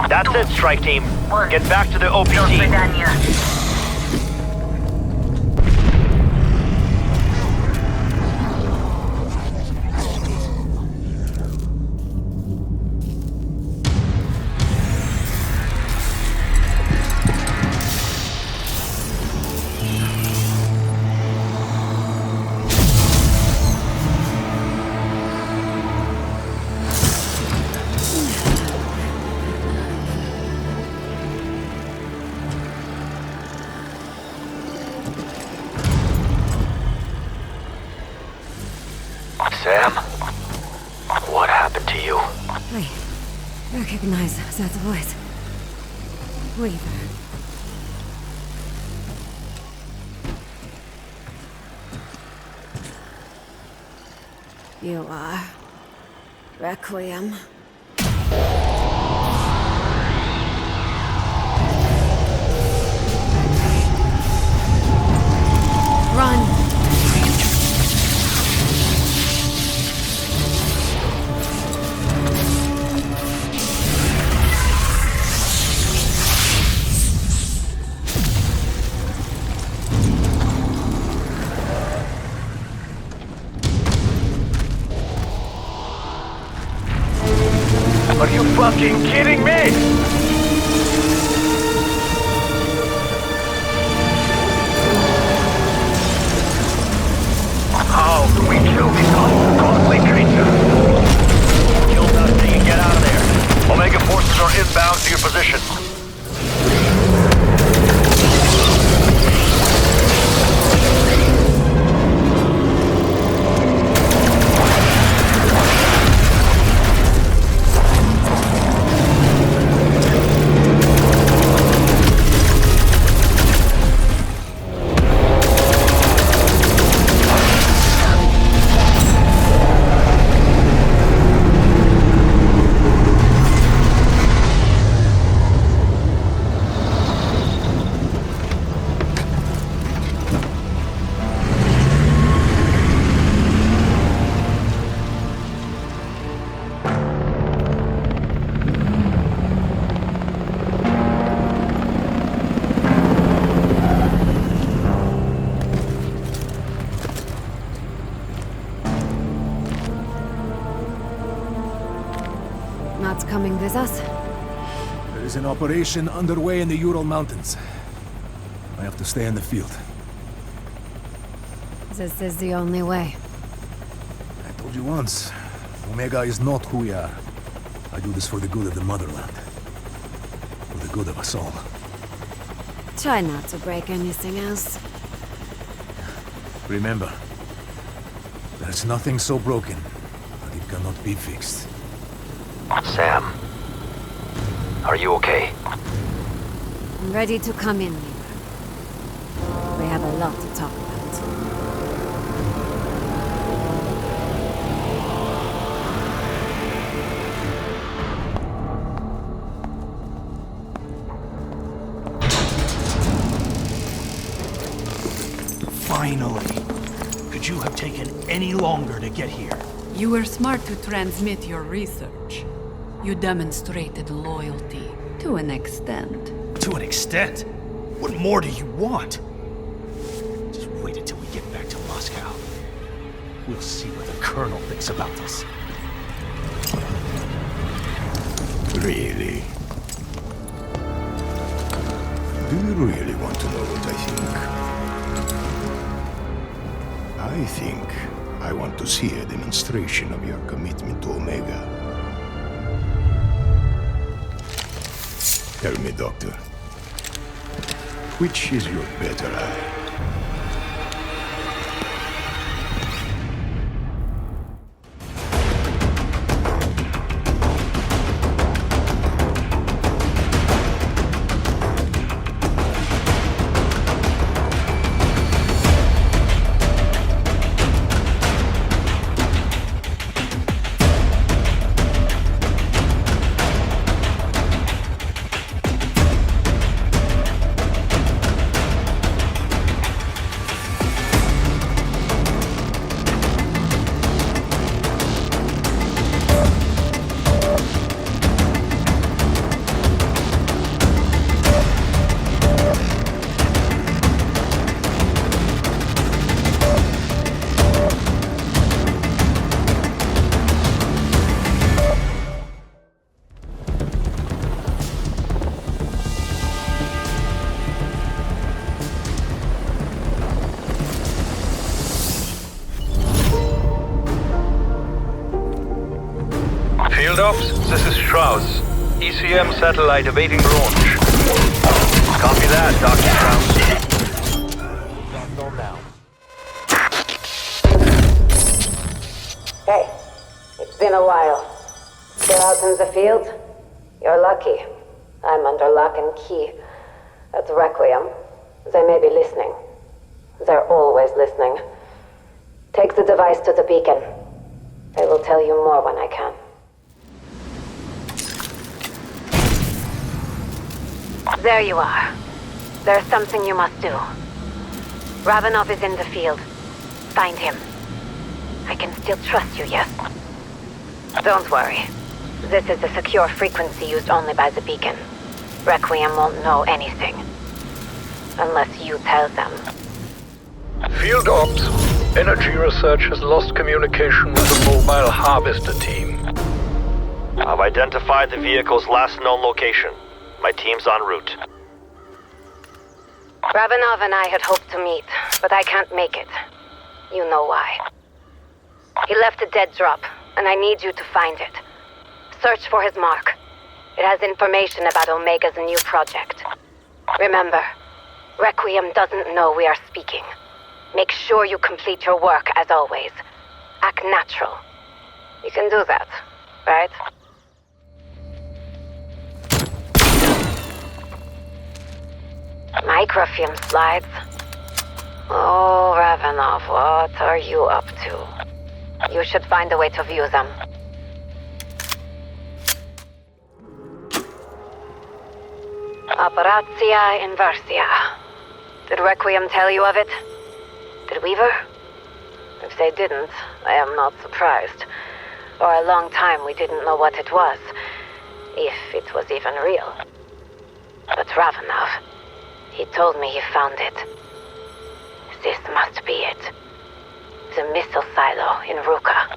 That's it, strike team. Get back to the OPT. Sam, what happened to you? I recognize that voice. Weaver. You are Requiem. Run! Are you fucking kidding me? How do we kill this costly creature? Kill that thing and get out of there. Omega forces are inbound to your position. Not coming with us? There is an operation underway in the Ural Mountains. I have to stay in the field. This is the only way. I told you once, Omega is not who we are. I do this for the good of the motherland. For the good of us all. Try not to break anything else. Remember, there's nothing so broken that it cannot be fixed. Sam, are you okay? I'm ready to come in, Weaver. We have a lot to talk about. Finally! Could you have taken any longer to get here? You were smart to transmit your research. You demonstrated loyalty, to an extent. To an extent? What more do you want? Just wait until we get back to Moscow. We'll see what the Colonel thinks about this. Really? Do you really want to know what I think? I I think I want to see a demonstration of your commitment to Omega. Tell me, Doctor, which is your better eye? Field Ops, this is Strauss. ECM satellite awaiting launch. Copy that, Dr. Strauss. Hey, it's been a while. Still out in the field? You're lucky. I'm under lock and key. At Requiem. They may be listening. They're always listening. Take the device to the beacon. I will tell you more when I can. There you are. There's something you must do. Ravenov is in the field. Find him. I can still trust you, yes? Don't worry. This is a secure frequency used only by the beacon. Requiem won't know anything. Unless you tell them. Field Ops, Energy Research has lost communication with the mobile harvester team. I've identified the vehicle's last known location. My team's en route. Ravenov and I had hoped to meet, but I can't make it. You know why. He left a dead drop, and I need you to find it. Search for his mark. It has information about Omega's new project. Remember, Requiem doesn't know we are speaking. Make sure you complete your work as always. Act natural. You can do that, right? Microfilm slides. Oh, Ravenov, what are you up to? You should find a way to view them. Operatia Inversia. Did Requiem tell you of it? Did Weaver? If they didn't, I am not surprised. For a long time we didn't know what it was. If it was even real. But Ravenov, he told me he found it. This must be it. The missile silo in Ruka.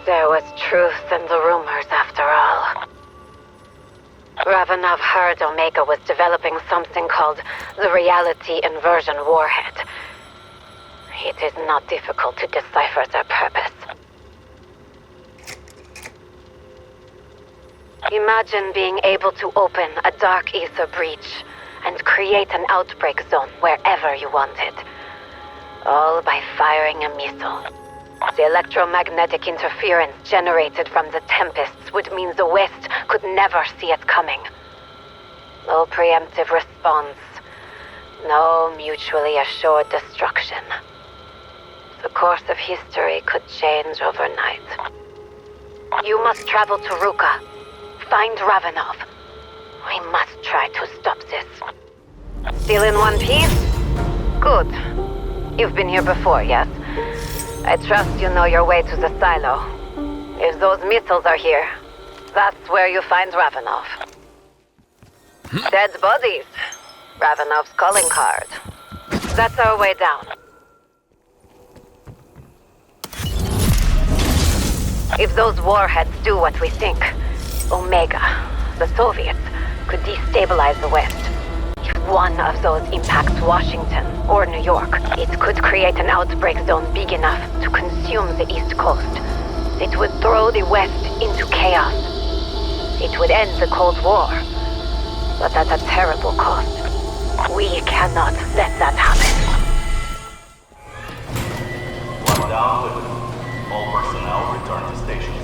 There was truth in the rumors after all. Ravenov heard Omega was developing something called the Reality Inversion Warhead. It is not difficult to decipher their purpose. Imagine being able to open a dark ether breach and create an outbreak zone wherever you wanted. All by firing a missile. The electromagnetic interference generated from the tempests would mean the West could never see it coming. No preemptive response. No mutually assured destruction. The course of history could change overnight. You must travel to Ruka. Find Ravenov. We must try to stop this. Still in one piece? Good. You've been here before, yes? I trust you know your way to the silo. If those missiles are here, that's where you find Ravenov. Dead bodies. Ravenov's calling card. That's our way down. If those warheads do what we think, Omega, the Soviets, could destabilize the West. If one of those impacts Washington or New York, it could create an outbreak zone big enough to consume the East Coast. It would throw the West into chaos. It would end the Cold War, but at a terrible cost. We cannot let that happen. One down with all personnel return to station.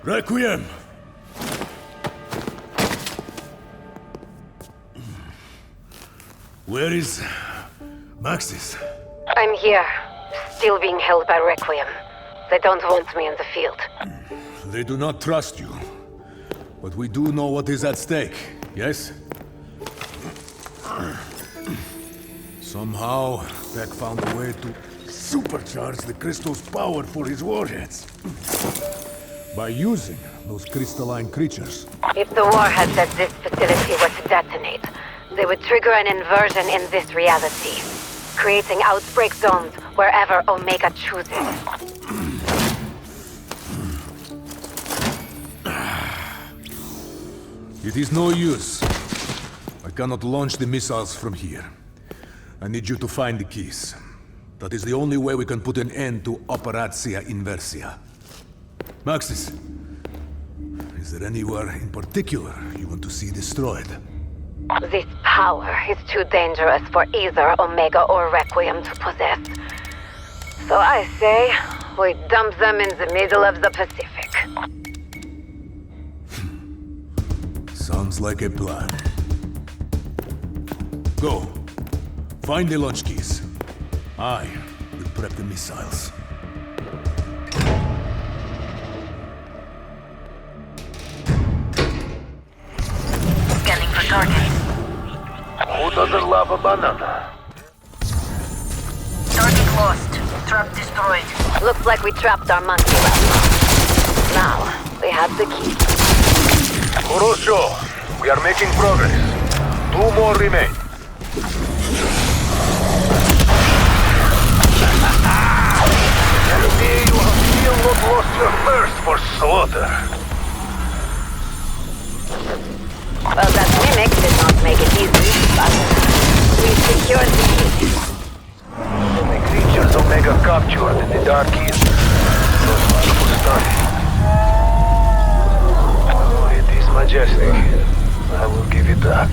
Requiem! Where is Maxis? I'm here, still being held by Requiem. They don't want me in the field. They do not trust you. But we do know what is at stake, yes? Somehow, Beck found a way to supercharge the crystal's power for his warheads. By using those crystalline creatures. If the war had said this facility were to detonate, they would trigger an inversion in this reality, creating outbreak zones wherever Omega chooses. It is no use. I cannot launch the missiles from here. I need you to find the keys. That is the only way we can put an end to Operatia Inversia. Maxis, is there anywhere in particular you want to see destroyed? This power is too dangerous for either Omega or Requiem to possess. So I say, we dump them in the middle of the Pacific. Sounds like a plan. Go. Find the launch keys. I will prep the missiles. Scanning for targets. Who doesn't love a banana? Target lost. Trap destroyed. Looks like we trapped our monkey last month. Now, we have the key. Kurosho, we are making progress. 2 more remain. Tell me you have still not lost your thirst for slaughter. Well, that mimic did not make it easy, but we secured the key. The creatures Omega captured in the Dark East. Those wonderful study. Oh, it is majestic. I will give it that.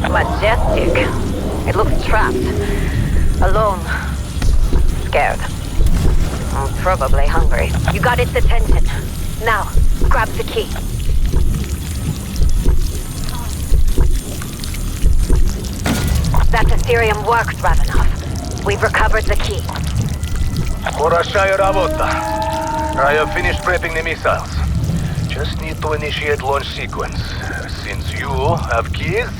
Majestic. It looks trapped. Alone. Scared. Probably hungry. You got its attention. Now, grab the key. That Ethereum works, Ravenov. We've recovered the key. Horashaya Ravota. I have finished prepping the missiles. Just need to initiate launch sequence. Since you have keys,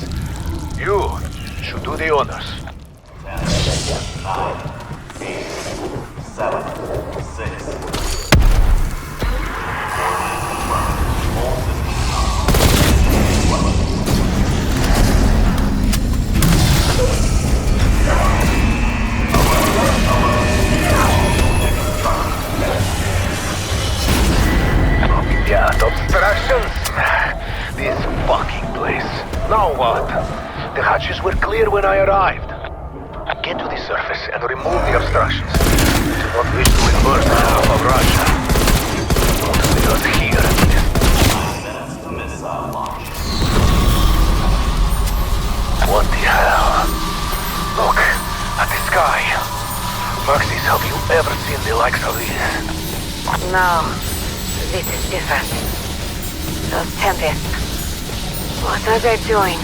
you should do the honors. 9, 8, 7, 6. Yeah, obstructions. This fucking place. Now what? The hatches were clear when I arrived. Get to the surface and remove the obstructions. Do not wish to invert half of Russia. Don't leave us here. What the hell? Look at the sky. Maxis, have you ever seen the likes of this? No. This is different. Those tempests. What are they doing?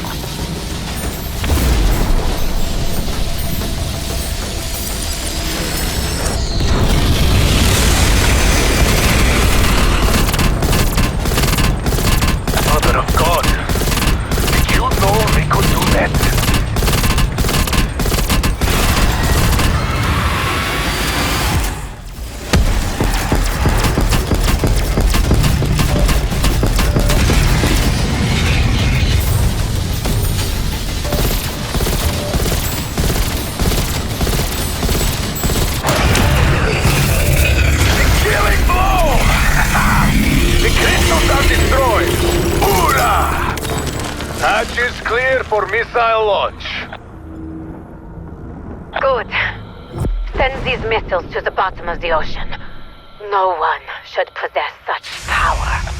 Mother of God! Did you clear for missile launch. Good. Send these missiles to the bottom of the ocean. No one should possess such power.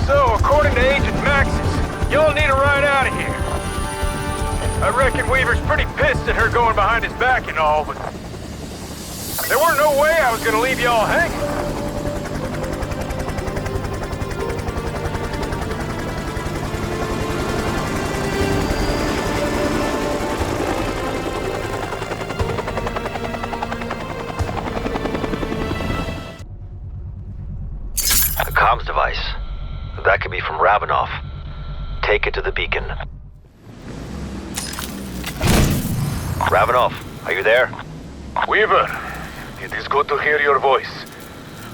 So, according to Agent Maxis, you'll need a ride out of here. I reckon Weaver's pretty pissed at her going behind his back and all, but there weren't no way I was gonna leave y'all hanging. A comms device. That could be from Ravenov. Take it to the beacon. Ravenov, are you there? Weaver, it is good to hear your voice.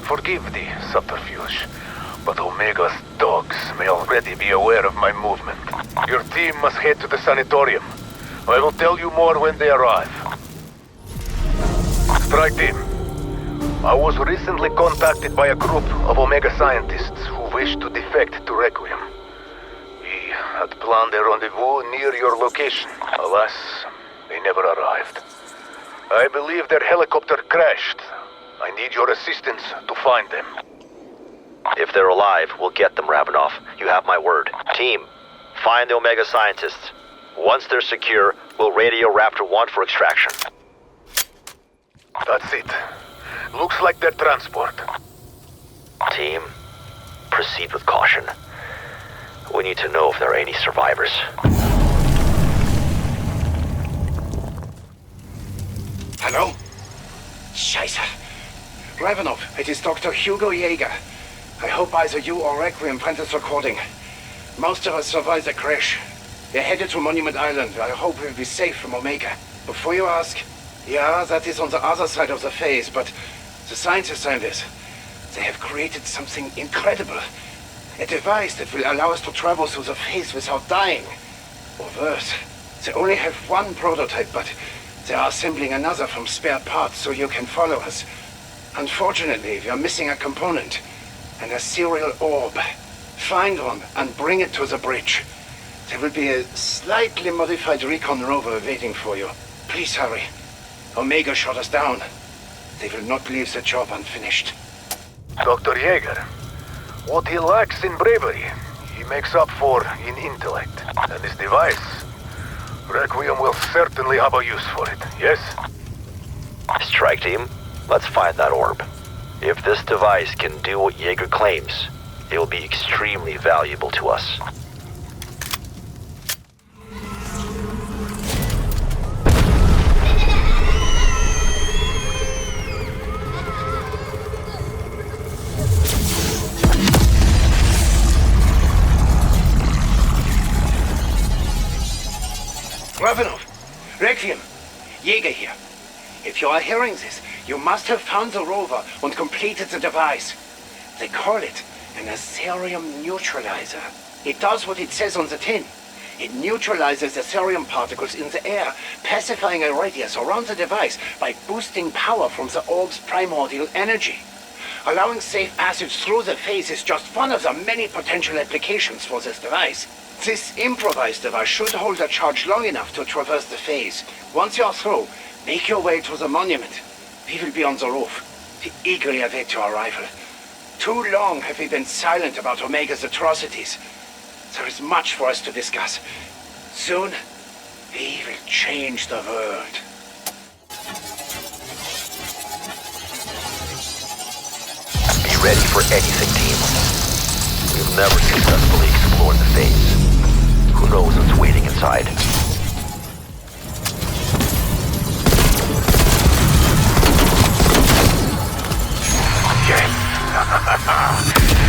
Forgive the subterfuge, but Omega's dogs may already be aware of my movement. Your team must head to the sanatorium. I will tell you more when they arrive. Strike team. I was recently contacted by a group of Omega scientists who wish to defect to Requiem. We had planned a rendezvous near your location. Alas, they never arrived. I believe their helicopter crashed. I need your assistance to find them. If they're alive, we'll get them, Ravenov. You have my word. Team, find the Omega scientists. Once they're secure, we'll radio Raptor 1 for extraction. That's it. Looks like they're transport. Team, proceed with caution. We need to know if there are any survivors. Hello? Scheiße. Ravenov, it is Dr. Hugo Yeager. I hope either you or Requiem find this recording. Most of us survived the crash. We're headed to Monument Island. I hope we'll be safe from Omega. Before you ask, yeah, that is on the other side of the phase, but the scientists find this. They have created something incredible. A device that will allow us to travel through the phase without dying. Or worse, they only have one prototype, but they are assembling another from spare parts so you can follow us. Unfortunately, we are missing a component. An ethereal orb. Find one and bring it to the bridge. There will be a slightly modified recon rover waiting for you. Please hurry. Omega shot us down. They will not leave the job unfinished. Dr. Yeager, what he lacks in bravery, he makes up for in intellect. And this device, Requiem will certainly have a use for it, yes? Strike team, let's find that orb. If this device can do what Yeager claims, it will be extremely valuable to us. Ravenov, Requiem, Yeager here. If you are hearing this, you must have found the rover and completed the device. They call it an Aetherium neutralizer. It does what it says on the tin. It neutralizes Aetherium particles in the air, pacifying a radius around the device by boosting power from the orb's primordial energy. Allowing safe passage through the phase is just one of the many potential applications for this device. This improvised device should hold a charge long enough to traverse the phase. Once you're through, make your way to the monument. We will be on the roof. We eagerly await your arrival. Too long have we been silent about Omega's atrocities. There is much for us to discuss. Soon, we will change the world. Be ready for anything, team. We've never successfully explored the phase. Who knows what's waiting inside? Yes!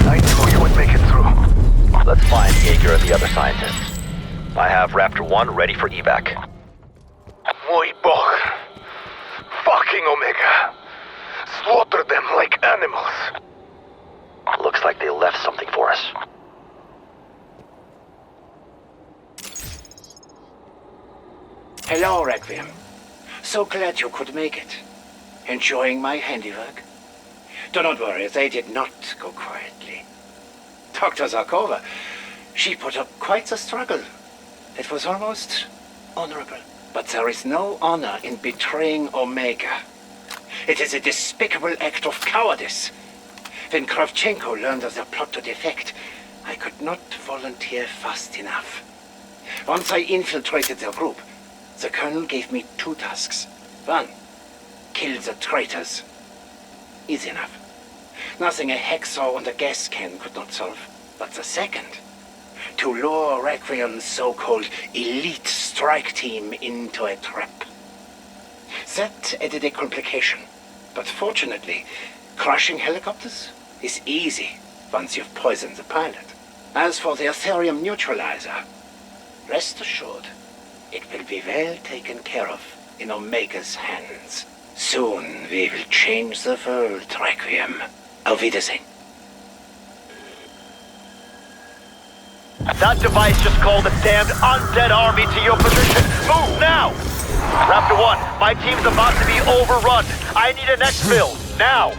I knew you would make it through. Let's find Yeager and the other scientists. I have Raptor 1 ready for evac. Muy bog. Fucking Omega. Slaughter them like animals. Looks like they left something for us. Hello, Requiem. So glad you could make it. Enjoying my handiwork? Do not worry, they did not go quietly. Dr. Zarkova, she put up quite the struggle. It was almost honorable. But there is no honor in betraying Omega. It is a despicable act of cowardice. When Kravchenko learned of their plot to defect, I could not volunteer fast enough. Once I infiltrated their group, the Colonel gave me 2 tasks. 1, kill the traitors. Easy enough. Nothing a hacksaw and a gas can could not solve. But the second, to lure Requiem's so-called elite strike team into a trap. That added a complication. But fortunately, crashing helicopters is easy once you've poisoned the pilot. As for the Ethereum neutralizer, rest assured, it will be well taken care of in Omega's hands. Soon we will change the world, Requiem. Auf Wiedersehen. That device just called a damned undead army to your position. Move now! Raptor 1, my team's about to be overrun. I need an exfil, now!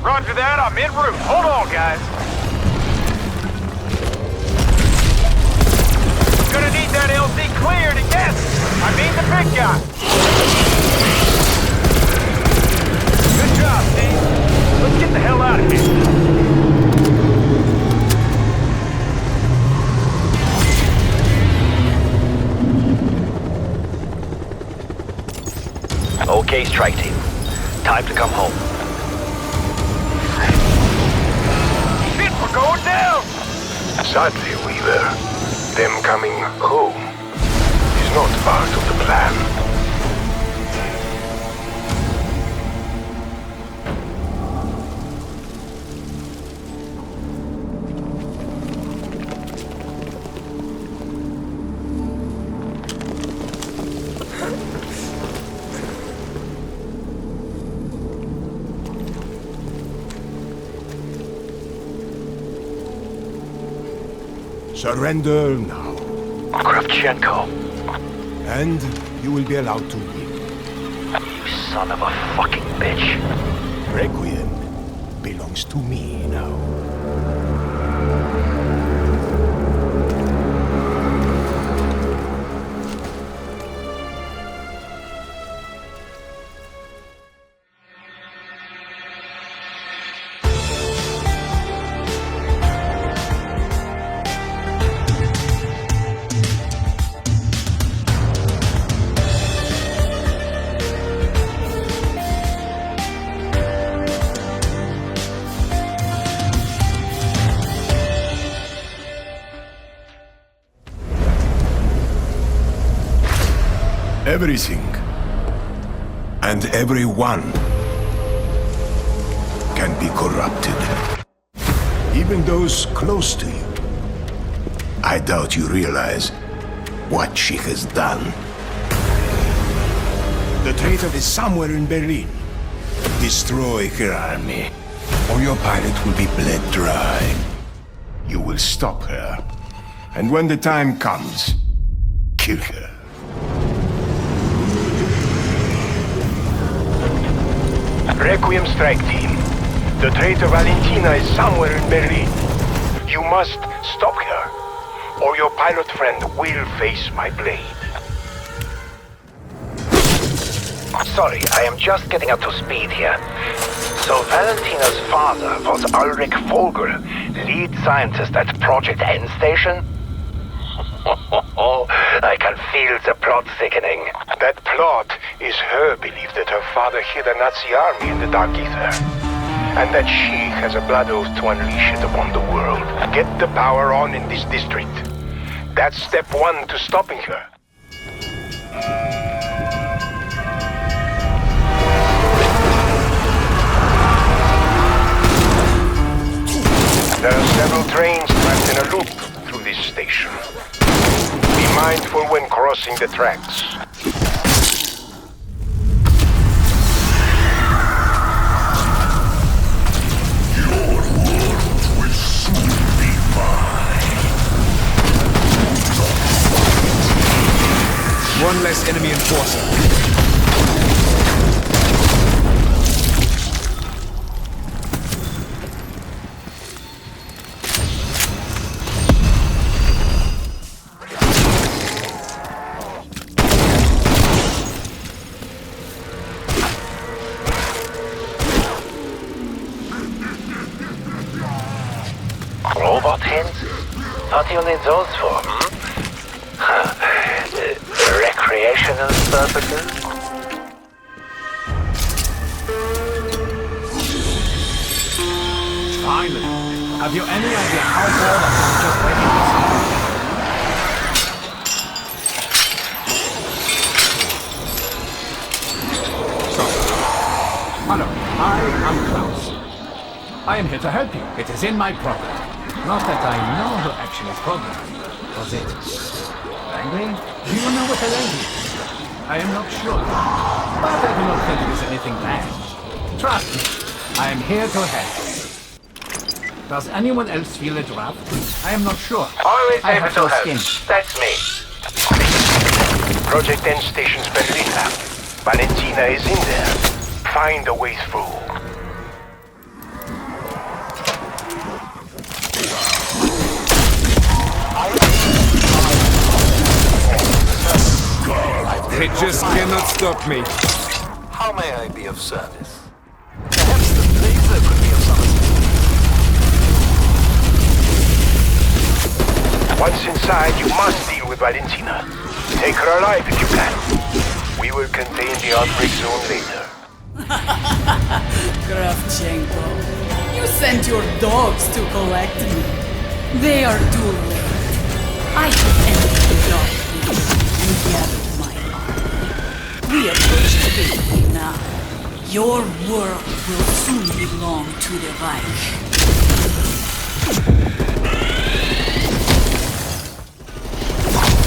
Roger that, I'm en route. Hold on, guys. Gonna need that LZ cleared again. I mean the big guy. Good job, team. Let's get the hell out of here. Okay, strike team. Time to come home. Shit, we're going down! Sadly, Weaver, them coming home is not part of the plan. Surrender now. Kravchenko. And you will be allowed to win. You son of a fucking bitch. Requiem belongs to me now. Everything and everyone can be corrupted. Even those close to you. I doubt you realize what she has done. The traitor is somewhere in Berlin. Destroy her army, or your pilot will be bled dry. You will stop her, and when the time comes, kill her. Requiem strike team. The traitor Valentina is somewhere in Berlin. You must stop her, or your pilot friend will face my blade. Sorry, I am just getting up to speed here. So Valentina's father was Ulrich Vogel, lead scientist at Project N Station? I can feel the plot thickening. That plot is her belief that her father hid a Nazi army in the Dark Ether, and that she has a blood oath to unleash it upon the world. Get the power on in this district. That's step 1 to stopping her. There are several trains trapped in a loop through this station. Be mindful when crossing the tracks. Your One less enemy enforcer. Robot hands? What do you need those for, recreational purposes? Finally. Have you any idea how bored I am just waiting to see? So, hello. I am Klaus. I am here to help you. It is in my program. Not that I know who actually programmed it. Was it angry? Do you know what a lady is? I am not sure. But I do not think it is anything bad. Trust me, I am here to help. Does anyone else feel a draft? I am not sure. Always I able have to no help. skin. That's me. Project N Station's Berlin. Valentina is in there. Find a way through. They just cannot stop me. How may I be of service? Perhaps the laser could be of some assistance. Once inside, you must deal with Valentina. Take her alive if you can. We will contain the outbreak zone later. Kravchenko, you sent your dogs to collect me. They are too late. I have ended the dark and gathered my army. We approach the gateway now. Your world will soon belong to the Reich.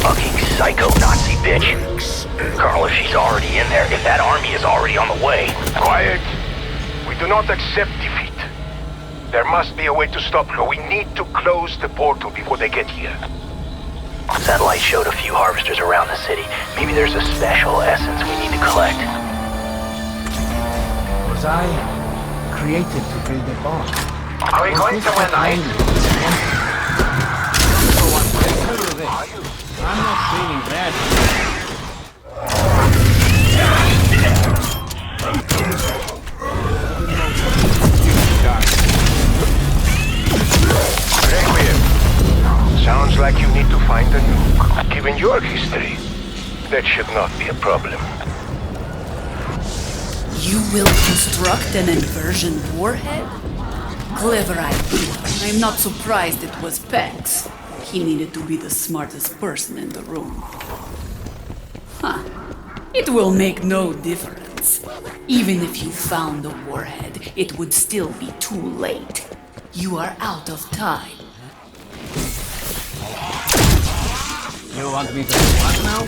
Fucking psycho Nazi bitch. Colonel, if she's already in there, if that army is already on the way. Quiet. We do not accept defeat. There must be a way to stop her. We need to close the portal before they get here. Satellite showed a few harvesters around the city. Maybe there's a special essence we need to collect. Was I created to build a bomb? Are we going to win I'm not feeling bad. Requiem. Sounds like you need to find a nuke. Given your history, that should not be a problem. You will construct an inversion warhead? Clever idea. I'm not surprised it was Pex. He needed to be the smartest person in the room. Huh. It will make no difference. Even if you found a warhead, it would still be too late. You are out of time. You want me to what now?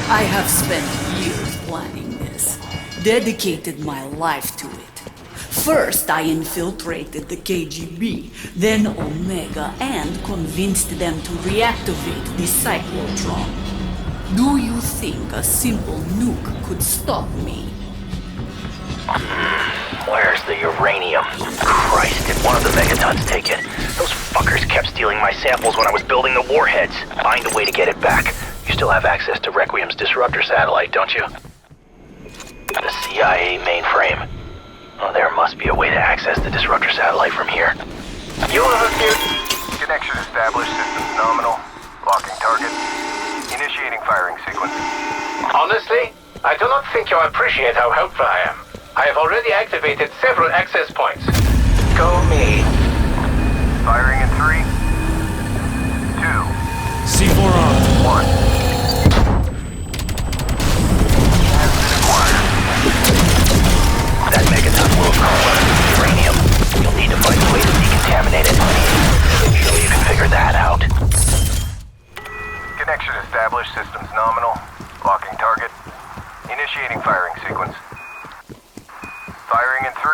I have spent years planning this, dedicated my life to it. First, I infiltrated the KGB, then Omega, and convinced them to reactivate the cyclotron. Do you think a simple nuke could stop me? Where's the uranium? Christ, did one of the megatons take it? Those fuckers kept stealing my samples when I was building the warheads. Find a way to get it back. You still have access to Requiem's disruptor satellite, don't you? The CIA mainframe. Oh, there must be a way to access the disruptor satellite from here. You have a mute. Connection established. Systems nominal. Locking target. Initiating firing sequence. Honestly, I do not think you appreciate how helpful I am. I have already activated several access points. Go me. Firing in 3, 2, C4 on. 1. That megaton will cause uranium. You'll need to find a way to decontaminate it. Sure you can figure that out. Connection established. Systems nominal. Locking target. Initiating firing sequence. Firing in 3,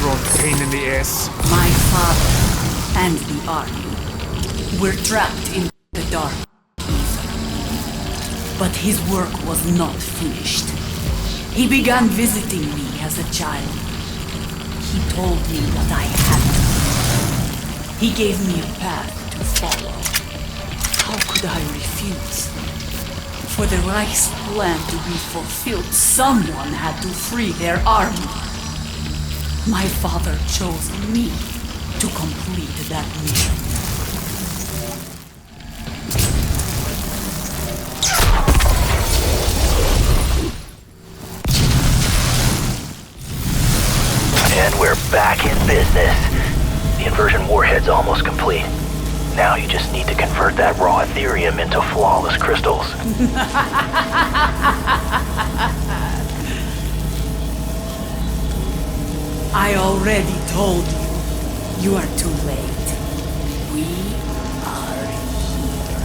overgrown pain in the ass. My father and the army were trapped in the dark ether. But his work was not finished. He began visiting me as a child. He told me what I had to do. He gave me a path to follow. How could I refuse? For the Reich's plan to be fulfilled, someone had to free their army. My father chose me to complete that mission. And we're back in business. The inversion warhead's almost complete. Now you just need to convert that raw Ethereum into flawless crystals. I already told you. You are too late. We are here.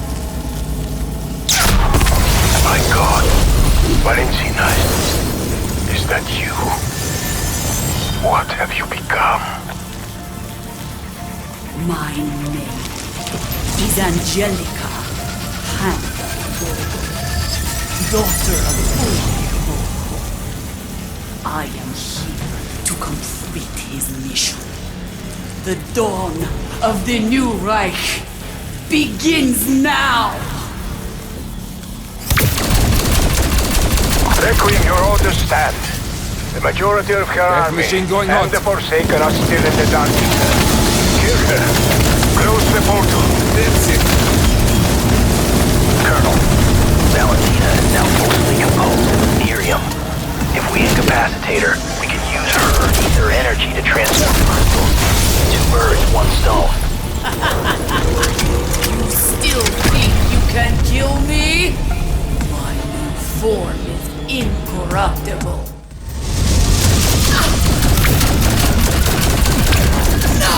My God, Valentina, is that you? What have you become? My name is Angelica Handel, daughter of Willard. I am here to complete his mission. The dawn of the new Reich begins now! Requiem, your orders stand. The majority of her army machine going and hot. the Forsaken are still in the dark ether. Kill her. Close the portal. That's it. Colonel, Valentina is now mostly composed of Ethereum. If we incapacitate her, we can use her ether energy to transform crystals. 2 birds, 1 stone. You still think you can kill me? My new form is incorruptible. No!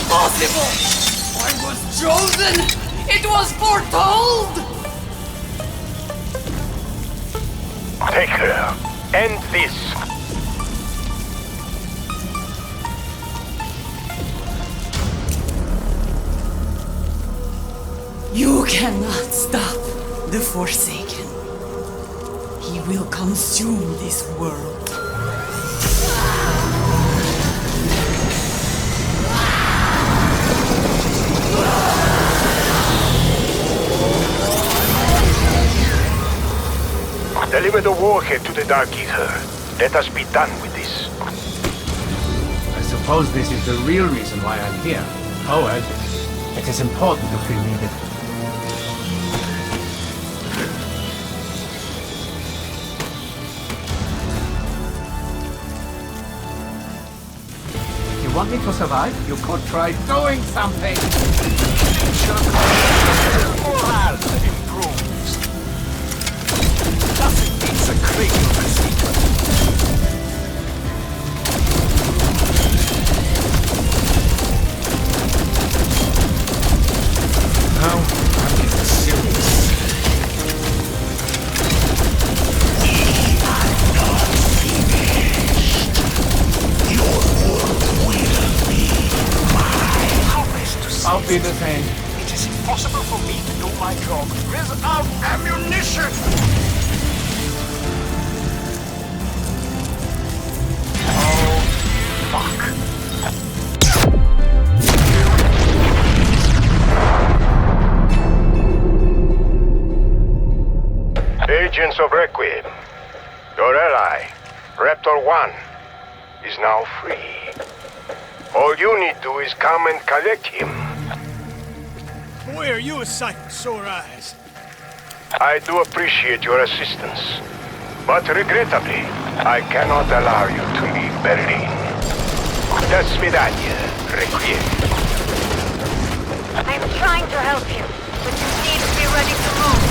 Possible! I was chosen! It was foretold! Take her. End this. You cannot stop the Forsaken. He will consume this world. Deliver the warhead to the dark ether. Let us be done with this. I suppose this is the real reason why I'm here. Howard, it is important to feel needed. If you want me to survive, you could try doing something. Morale improves. Nothing beats a cranial procedure. Now, I'm getting serious. We are not finished. Your work will be mine. How best to say I'll be the same. It is impossible for me to do my job without ammunition! Fuck. Agents of Requiem, your ally, Raptor 1, is now free. All you need to do is come and collect him. Boy, are you a sight for sore eyes. I do appreciate your assistance, but regrettably, I cannot allow you to leave Berlin. До свидания, Requiem. I'm trying to help you, but you need to be ready to move.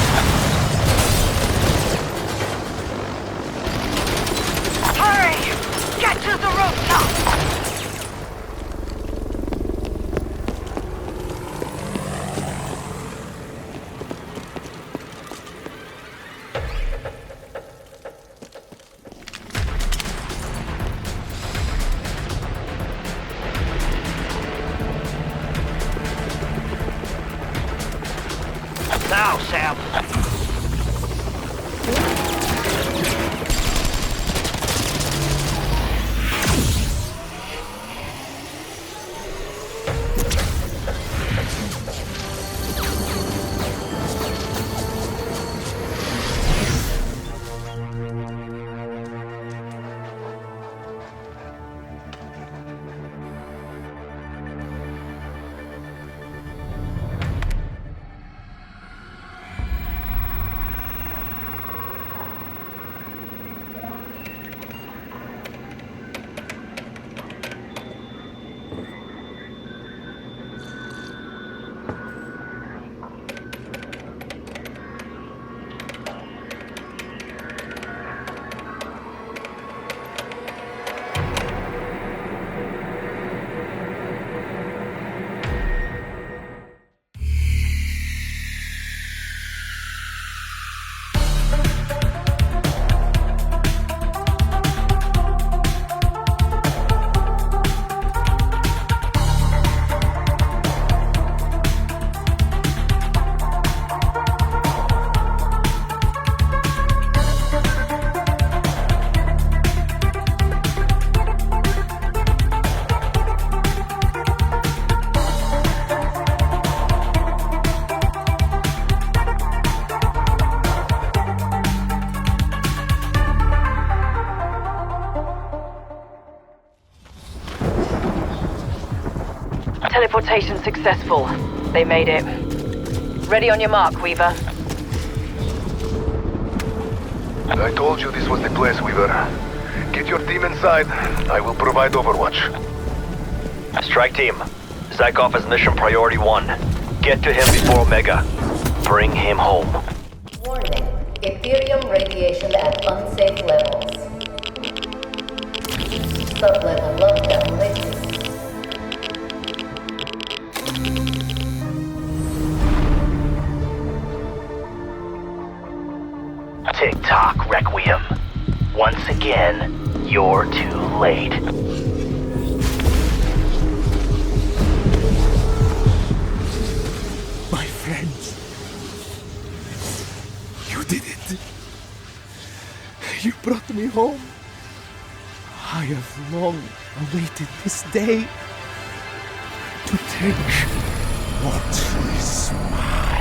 Teleportation successful. They made it. Ready on your mark, Weaver. I told you this was the place, Weaver. Get your team inside. I will provide overwatch. Strike team. Zykov is mission priority 1. Get to him before Omega. Bring him home. Warning. Ethereum radiation at unsafe levels. Sub-level lockdown lifted. Tick-tock, Requiem. Once again, you're too late. My friends. You did it. You brought me home. I have long awaited this day to take what is mine.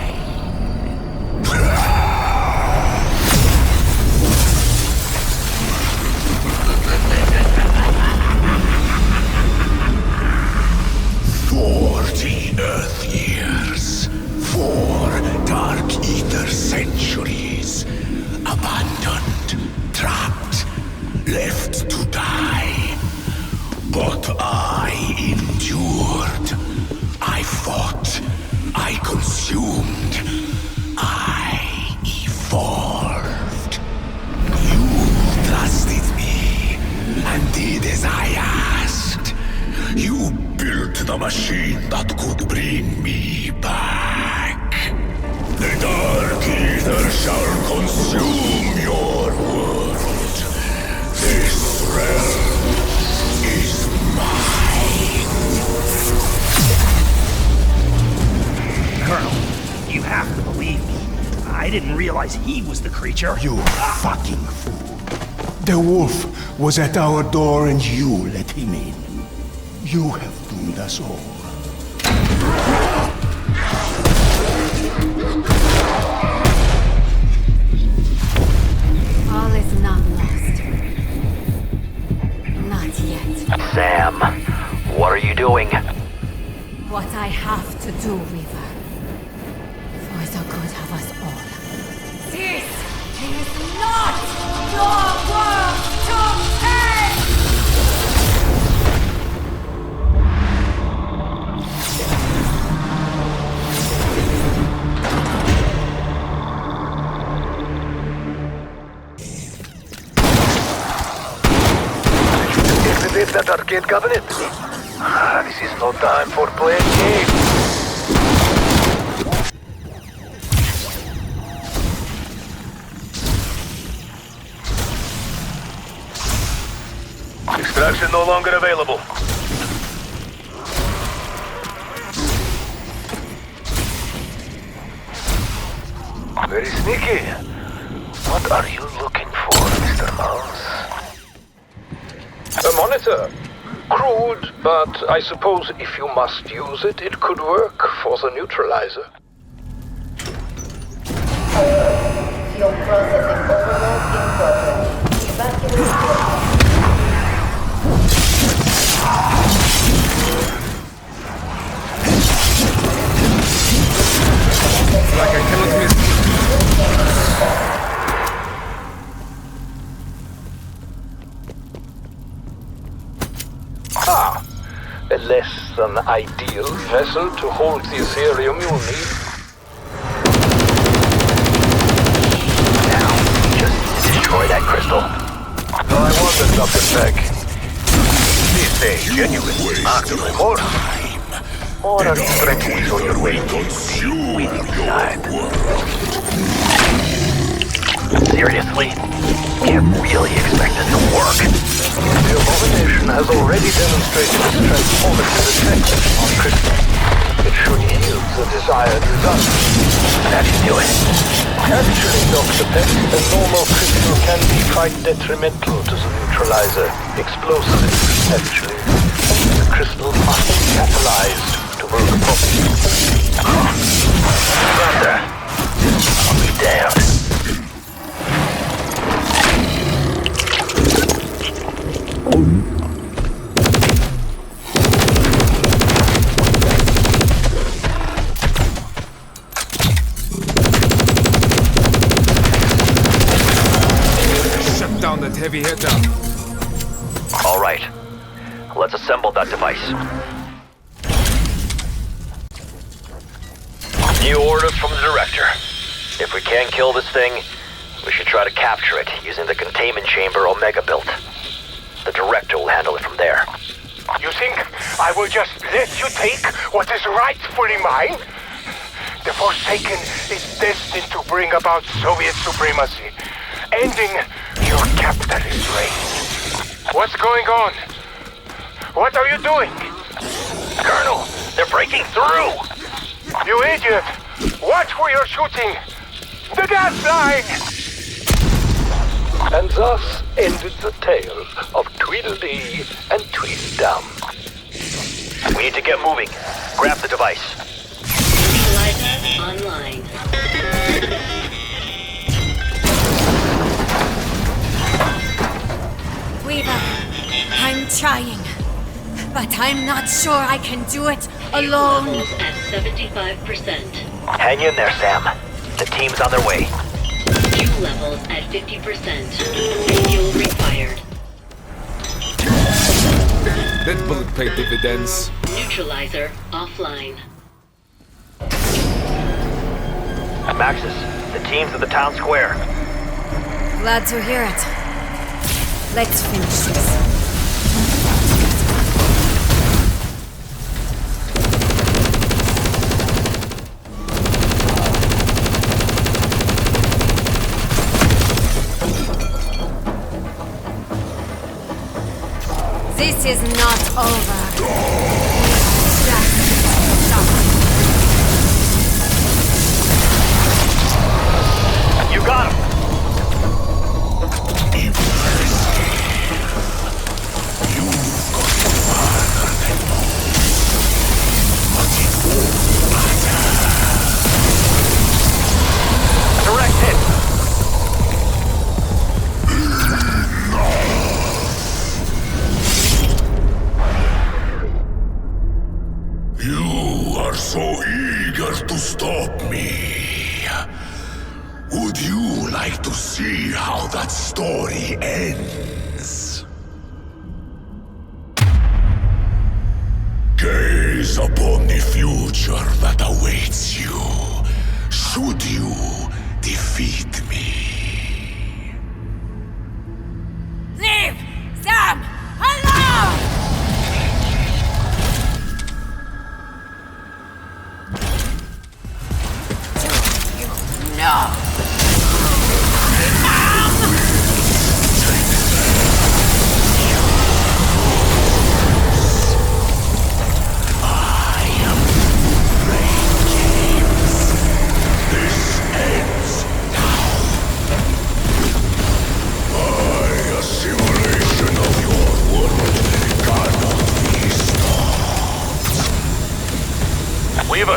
Earth years, 4 Dark Ether centuries, abandoned, trapped, left to die. But I endured. I fought. I consumed. I evolved. You trusted me and did as I asked. You built the machine that could bring me back. The Dark Ether shall consume your world. This realm is mine. Colonel, you have to believe me. I didn't realize he was the creature. You fucking fool. The wolf was at our door and you let him in. You have doomed us all. All is not lost. Not yet. Sam, what are you doing? What I have to do, Weaver. For the good of us all. This is not your world to end! Activate that arcade cabinet. This is no time for playing games. Extraction no longer available. Very sneaky. What are you looking for, Mr. Mouse? A monitor. Crude, but I suppose if you must use it, it could work for the neutralizer. Fuel processing overload in progress. Evacuate. Like I cannot miss. Ah, a less than ideal vessel to hold the Ethereum you'll need. Now, just destroy that crystal. No, I wonder, Dr. Peck. Is a genuine act of remorse? Or are you trying to show your way to the winning side? Seriously? Can't really expect it to work. The abomination has already demonstrated its transformative effect on crystal. It should yield the desired result. That should do it. Actually, Dr. Peck, a normal crystal can be quite detrimental to the neutralizer. Explosive, actually. The crystal must be catalyzed to work properly. Thunder. I'll be damned. heavy hit down. All right. Let's assemble that device. New orders from the Director. If we can't kill this thing, we should try to capture it using the containment chamber Omega built. The Director will handle it from there. You think I will just let you take what is rightfully mine? The Forsaken is destined to bring about Soviet supremacy, ending your capitalist reign. What's going on? What are you doing? Colonel, they're breaking through! You idiot! Watch where you're shooting! The gas line! And thus ended the tale of Tweedledee and Tweedledum. We need to get moving. Grab the device. Neutralizer online. Weaver, I'm trying. But I'm not sure I can do it alone. Fuel levels at 75%. Hang in there, Sam. The team's on their way. Fuel levels at 50%. Fuel required. That bullet paid dividends. Neutralizer offline. Maxis, the team's at the town square. Glad to hear it. Let's finish this. This is not over. Just stop. You got him! Direct hit! You are so eager to stop me. Would you like to see how that story ends? Gaze upon the future that awaits you, should you defeat me. Leave Sam alone! No! Weaver,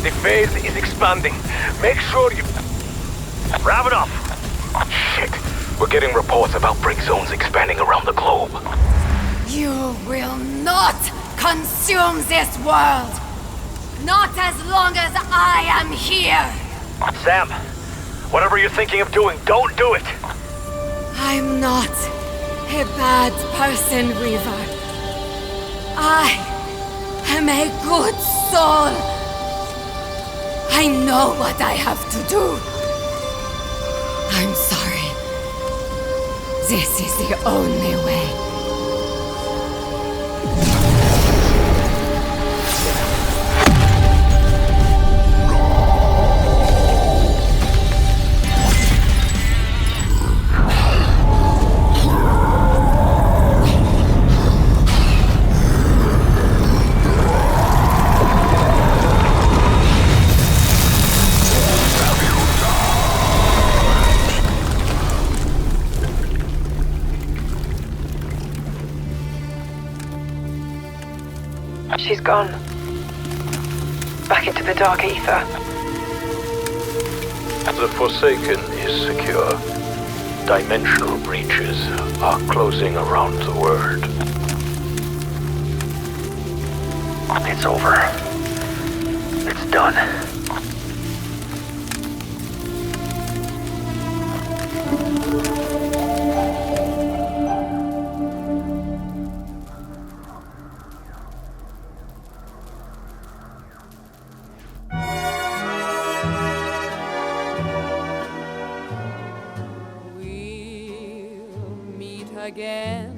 the phase is expanding. Make sure you... Wrap it up! Shit. We're getting reports of outbreak zones expanding around the globe. You will not consume this world! Not as long as I am here! Sam, whatever you're thinking of doing, don't do it! I'm not a bad person, Weaver. I am a good soul. I know what I have to do. I'm sorry. This is the only way. She's gone. Back into the dark ether. The Forsaken is secure. Dimensional breaches are closing around the world. It's over. It's done. again.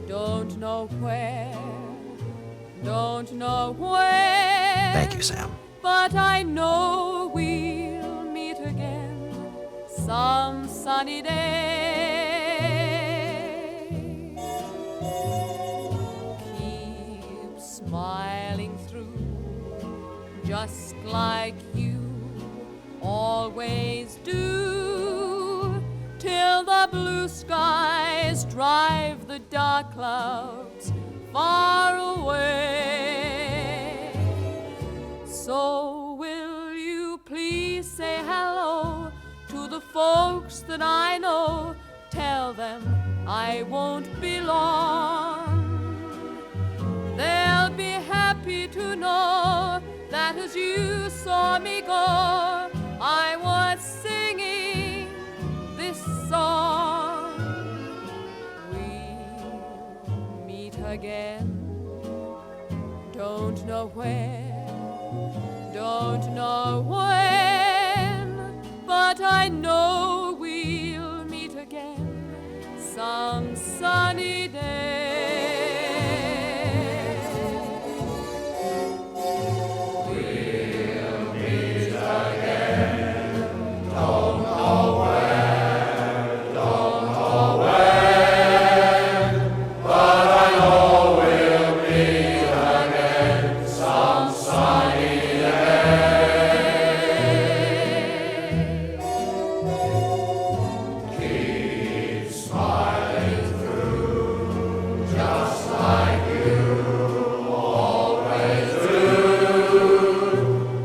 Don't know where, don't know when. Thank you, Sam. But I know we'll meet again some sunny day. Keep smiling through, just like you always do, till the blue skies drive the dark clouds far away. So will you please say hello to the folks that I know? Tell them I won't be long. They'll be happy to know that as you saw me go, I was singing this song. We'll meet again. Don't know where, don't know when, but I know we'll meet again some sunny day. We'll meet again. Don't know where, don't know when, but I know we'll meet again some sunny day. Keep smiling through, just like you always do,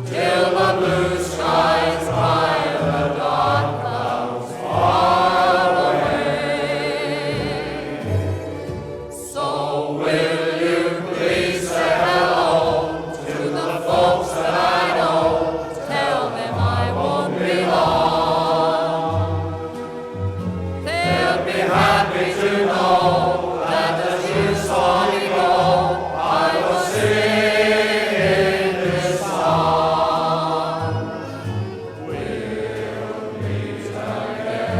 till the blue skies drive the dark clouds far away. So will you please say hello to the folks that I know? Tell them I won't be long. They'll be happy to know that as you saw me go, I was singing this song. We'll meet again.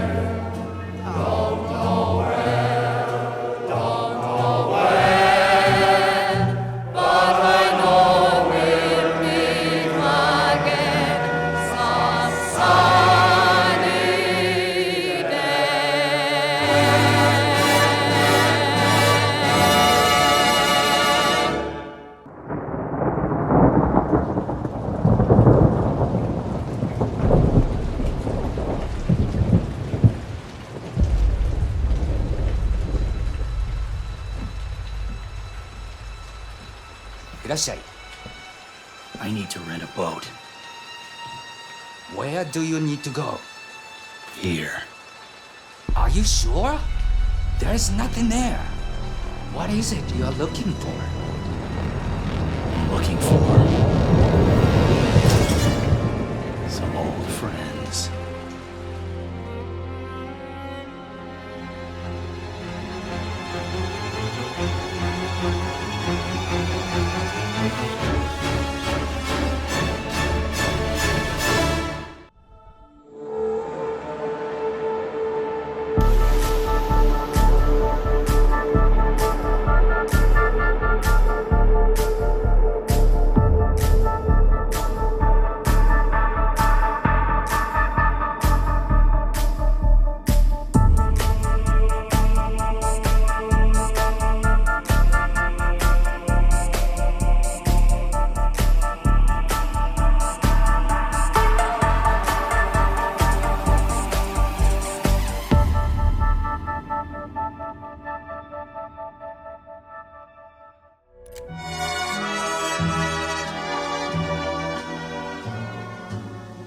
Don't know where, don't know when, but I know we'll meet again some sunny day. Irashai. I need to rent a boat. Where do you need to go? Here. Are you sure? There's nothing there. What is it you're looking for? I'm looking for some old friends.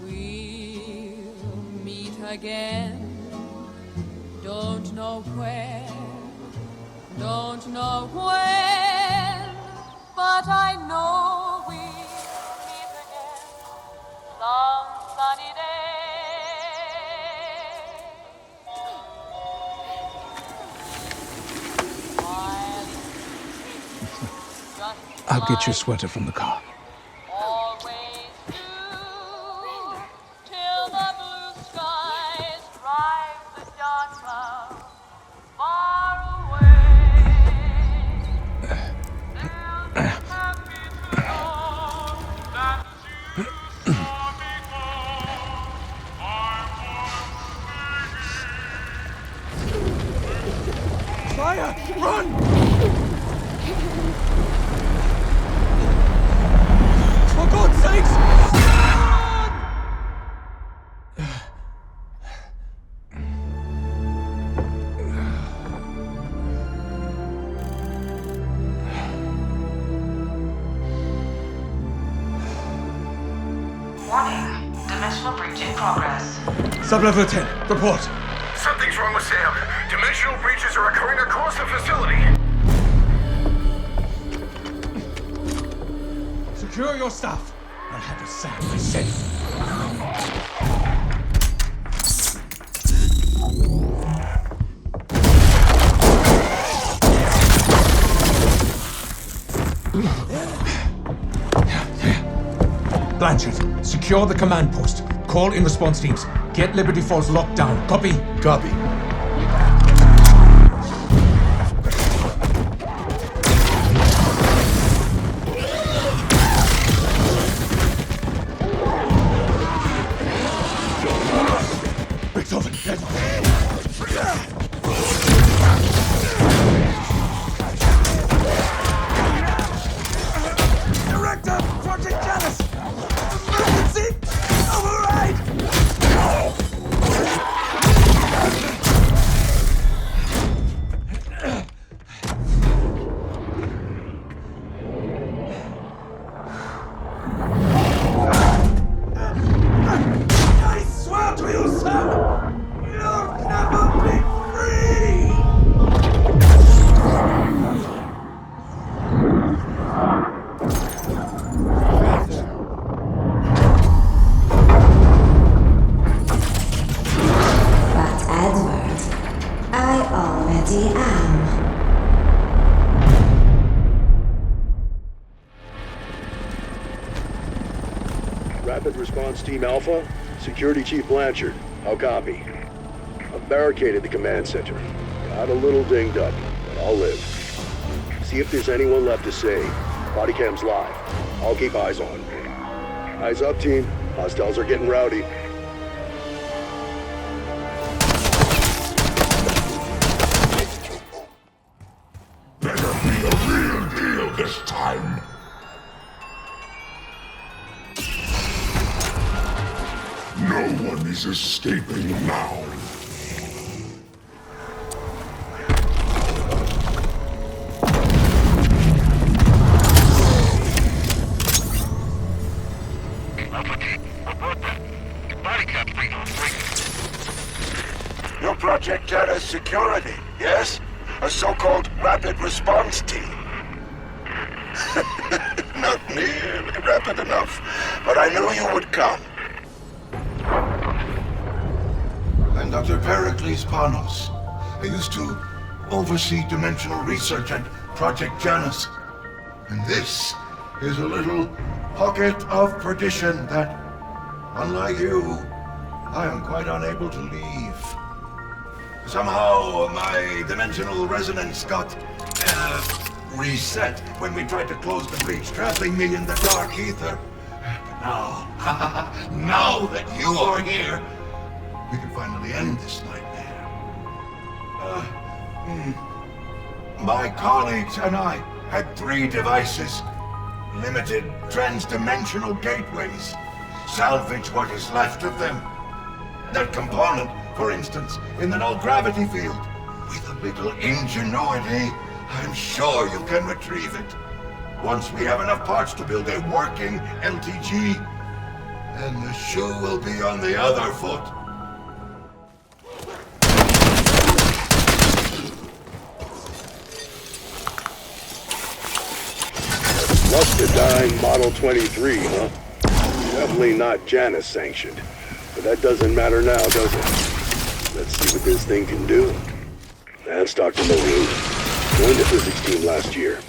We'll meet again. Don't know where, don't know when, but I know we'll meet again some sunny day. I'll get your sweater from the car. Always do, till the blue skies drive the dark clouds fire! Run! For God's sakes! Warning. Dimensional breach in progress. Sub-level 10, report. Something's wrong with Sam. Dimensional breaches are occurring across the facility. Secure your stuff. I'll handle Sam myself. Blanchard, secure the command post. Call in response teams. Get Liberty Falls locked down. Copy? Copy. Director! Project Janus! Emergency! Override! I swear to you, Sam! You'll never be free! But Edward, I already am. Rapid Response Team Alpha, Security Chief Blanchard. How copy? I've barricaded the command center. Got a little dinged up, but I'll live. See if there's anyone left to save. Body cam's live. I'll keep eyes on. Eyes up, team. Hostiles are getting rowdy. Better be a real deal this time. No one is escaping now. Your Project Janus security, yes? A so-called rapid response team. Not nearly rapid enough, but I knew you would come. I'm Dr. Pericles Panos. I used to oversee dimensional research at Project Janus. And this is a little pocket of perdition that, unlike you, I am quite unable to leave. Somehow my dimensional resonance got reset when we tried to close the breach, trapping me in the dark ether. But now that you are here, we can finally end this nightmare. My colleagues and I had 3 devices. Limited trans-dimensional gateways. Salvage what is left of them. That component, for instance, in the null-gravity field. With a little ingenuity, I'm sure you can retrieve it. Once we have enough parts to build a working LTG, then the shoe will be on the other foot. Muscadine Model 23, huh? Definitely not Janus sanctioned. But that doesn't matter now, does it? Let's see what this thing can do. That's Dr. Moline. Joined the physics team last year.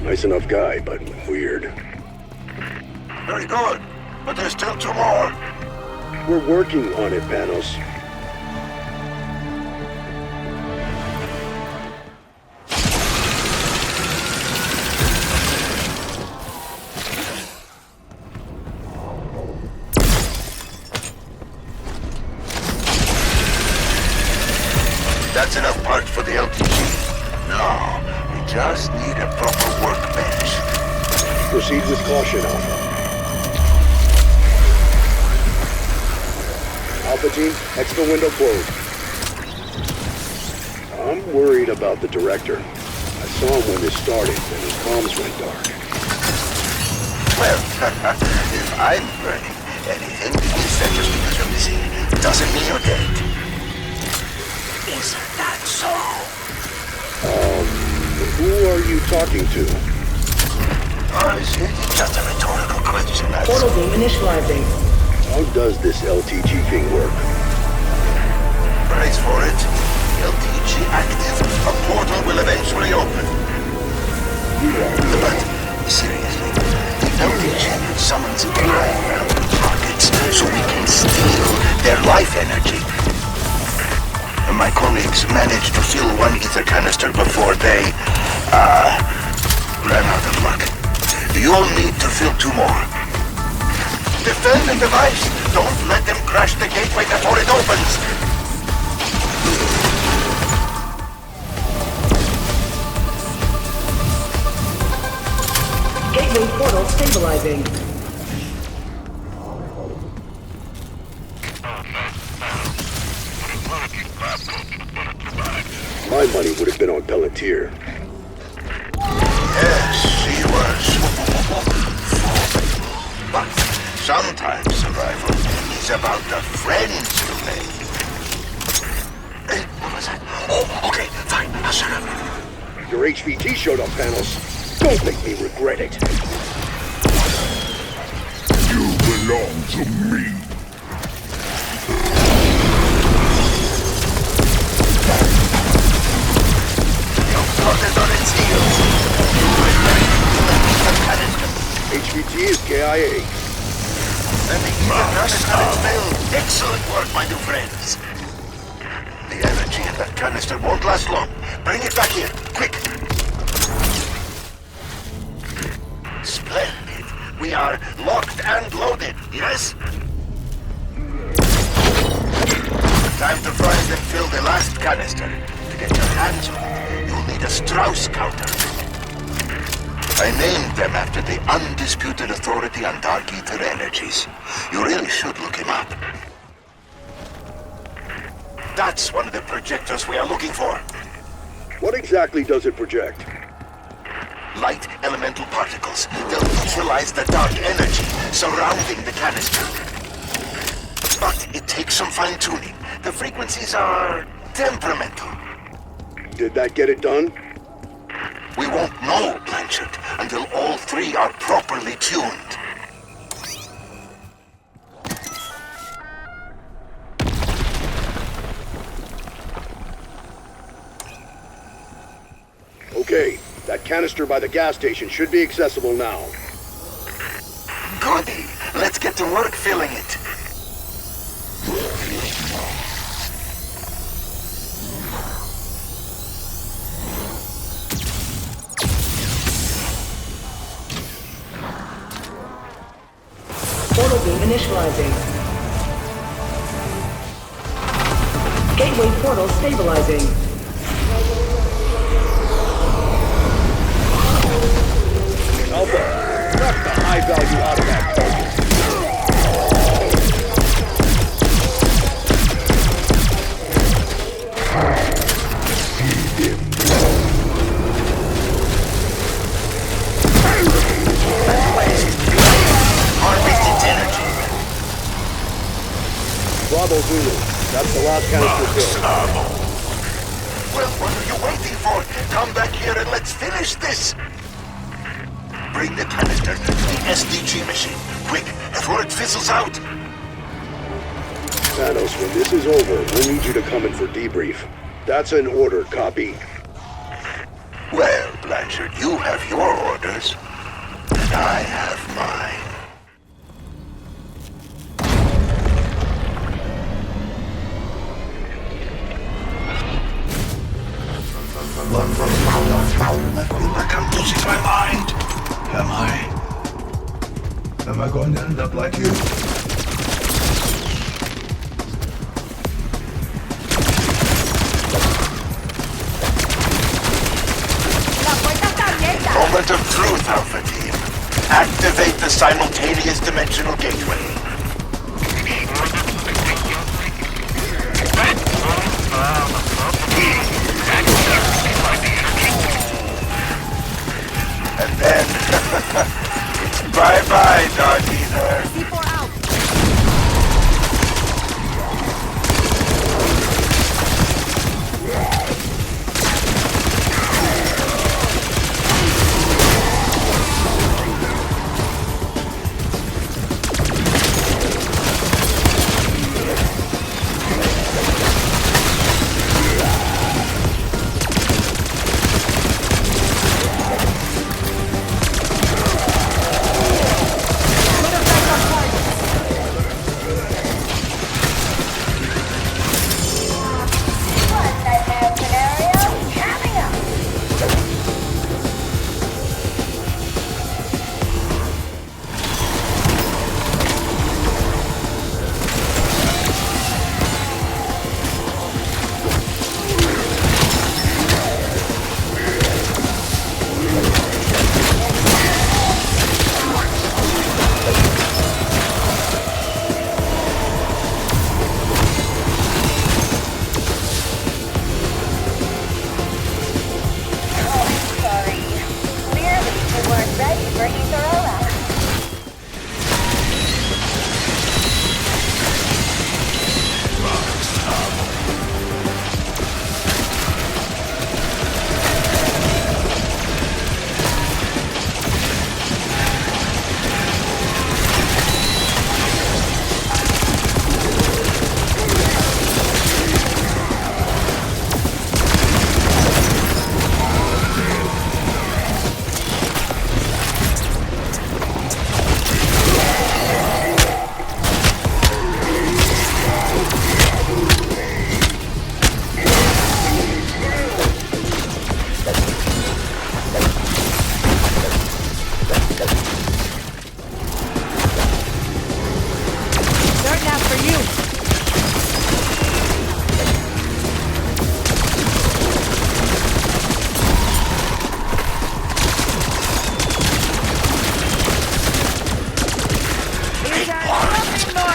Nice enough guy, but weird. Very good, but there's still 2 more. We're working on it, Panos. That's enough parts for the LTG. No, we just need a proper workbench. Proceed with caution, Alpha. Alpha team, expo window closed. I'm worried about the director. I saw him when this started, and his comms went dark. Well, if I'm burning anything, it's that just because you're missing doesn't mean you're dead. Isn't that so? Who are you talking to? Is it just a rhetorical question? Portal beam initializing. How does this LTG thing work? Brace for it. LTG active. A portal will eventually open. But, seriously, the LTG summons high-value targets so we can steal their life energy. My colleagues managed to fill one ether canister before they, ran out of luck. You'll need to fill 2 more. Defend the device! Don't let them crash the gateway before it opens! Gateway portal stabilizing. My money would have been on Pelletier. Yes, he was. But sometimes survival is about the friends you make. What was that? Oh, okay, fine, I'll shut up. Your HVT showed up, panels. Don't make me regret it. You belong to me. HVT is KIA. Excellent work, my new friends. The energy in that canister won't last long. Bring it back here, quick. Splendid. We are locked and loaded, yes? Time to find and fill the last canister. To get your hands on it, you'll need a Strauss counter. I named them after the undisputed authority on dark ether energies. You really should look him up. That's one of the projectors we are looking for. What exactly does it project? Light elemental particles. They'll neutralize the dark energy surrounding the canister. But it takes some fine-tuning. The frequencies are temperamental. Did that get it done? We won't know, Blanchard, until all 3 are properly tuned. Okay, that canister by the gas station should be accessible now. Goody! Let's get to work filling it. Portal beam initializing. Gateway portal stabilizing. Alpha, knock the high-value out of that target. Bravo Zulu. That's the last canister filled. Well, what are you waiting for? Come back here and let's finish this! Bring the canister to the SDG machine. Quick, before it fizzles out! Thanos, when this is over, we'll need you to come in for debrief. That's an order, copy. Well, Blanchard, you have your orders, and I have mine. I feel like I'm losing my mind. Am I? Am I going to end up like you? of truth, Alpha Team. Activate the simultaneous dimensional gateway. And then, it's bye-bye, Dark Ether. C4 out.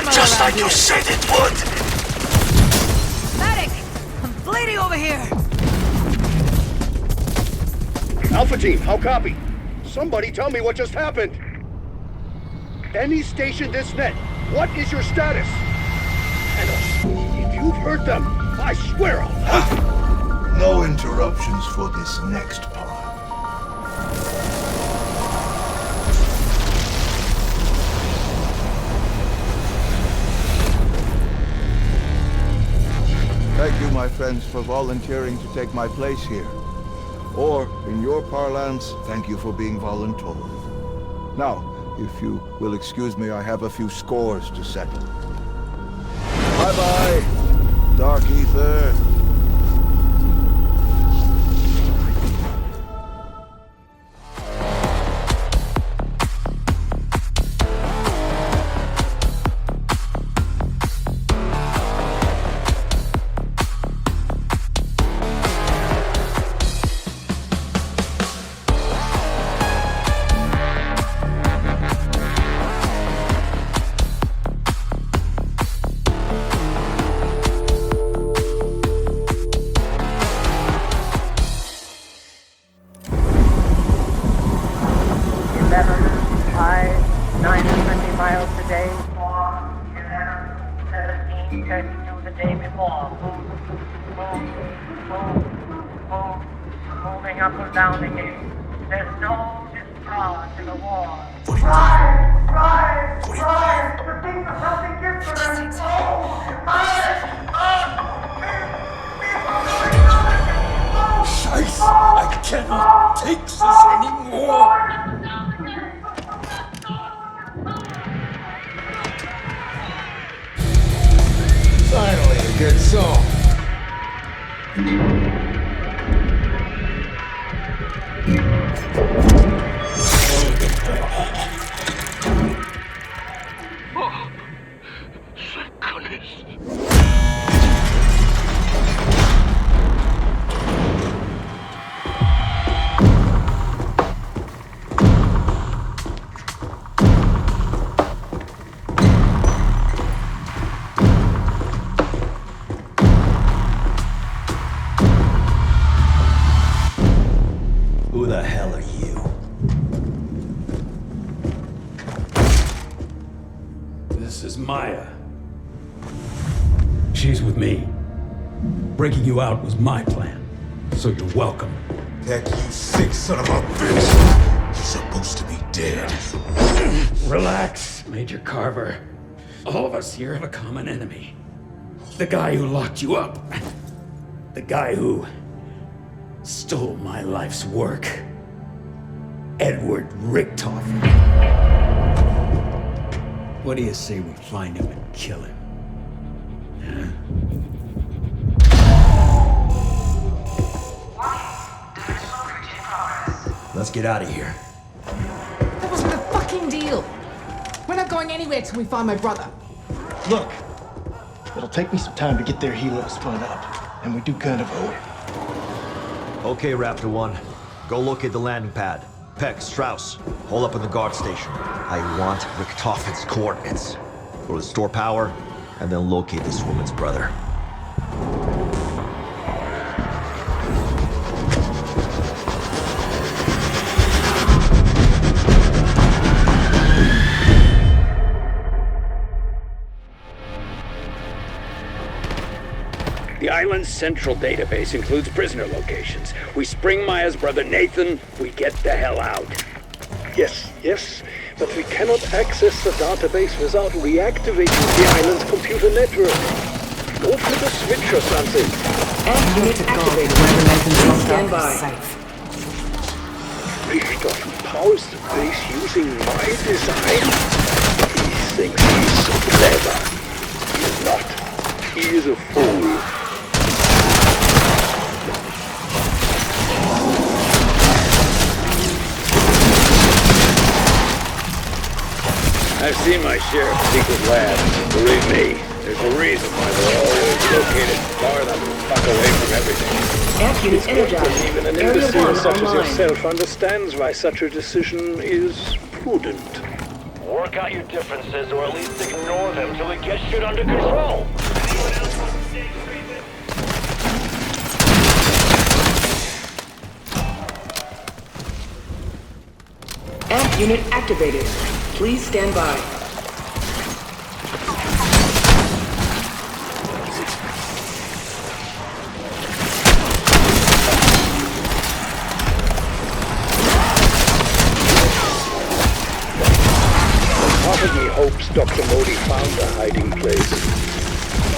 Just like you said it would! Medic! I'm bleeding over here! Alpha Team, how copy? Somebody tell me what just happened! Any station this net, what is your status? And if you've hurt them, I swear I'll... No interruptions for this next part. Thank you, my friends, for volunteering to take my place here. Or, in your parlance, thank you for being voluntold. Now, if you will excuse me, I have a few scores to settle. Bye-bye, Dark Ether. issues with me. Breaking you out was my plan, so you're welcome. Heck, you sick son of a bitch! You're supposed to be dead. Relax, Major Carver. All of us here have a common enemy. The guy who locked you up. The guy who stole my life's work. Edward Richtofen. What do you say we find him and kill him? Huh? Let's get out of here. That wasn't a fucking deal. We're not going anywhere till we find my brother. Look, it'll take me some time to get their helos spun up, and we do kind of owe it. Okay, Raptor 1. Go locate the landing pad. Peck, Strauss, hold up in the guard station. I want Richtofen's coordinates. Go to the store power, and then locate this woman's brother. The island's central database includes prisoner locations. We spring Maya's brother Nathan, we get the hell out. Yes, but we cannot access the database without reactivating the island's computer network. Go flip a switch or something. Unit activated. Stand by. Richtofen powers the base using my design. He thinks he's so clever. He's not. He is a fool. I've seen my share of secret labs. Believe me, there's a reason why they're always located far enough to fuck away from everything. Unit energized. Even an imbecile such as yourself understands why such a decision is prudent. Work out your differences, or at least ignore them till we get shit under control. Amp unit activated. Please stand by. Part of me hopes Dr. Modi found a hiding place.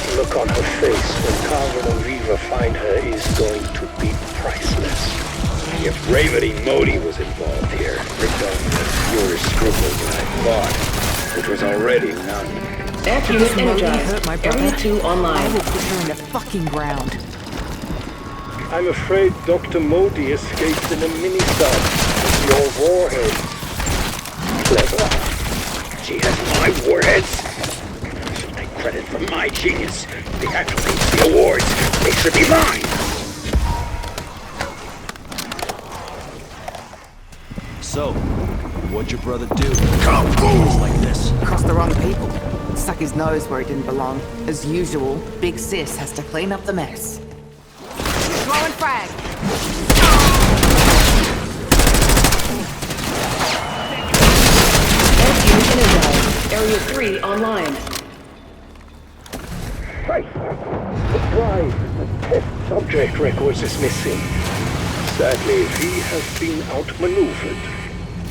The look on her face when Carver and Reva find her is going to be priceless. If Ravity Modi was involved here, Richtofen had fewer scruples than I thought, which was already none. Amp unit energized. Area 2 online. I will put her in the fucking ground. I'm afraid Dr. Modi escaped in a mini-sub with your warhead. Clever. She has my warheads. I should take credit for my genius. The accolades, the awards, they should be mine. So, what'd your brother do? Kaboom! Like this. Crossed the wrong people. Stuck his nose where he didn't belong. As usual, Big Sis has to clean up the mess. Throwing frag! Unit energized. Area 3 online. Right. The drive, the test subject records is missing. Sadly, he has been outmaneuvered.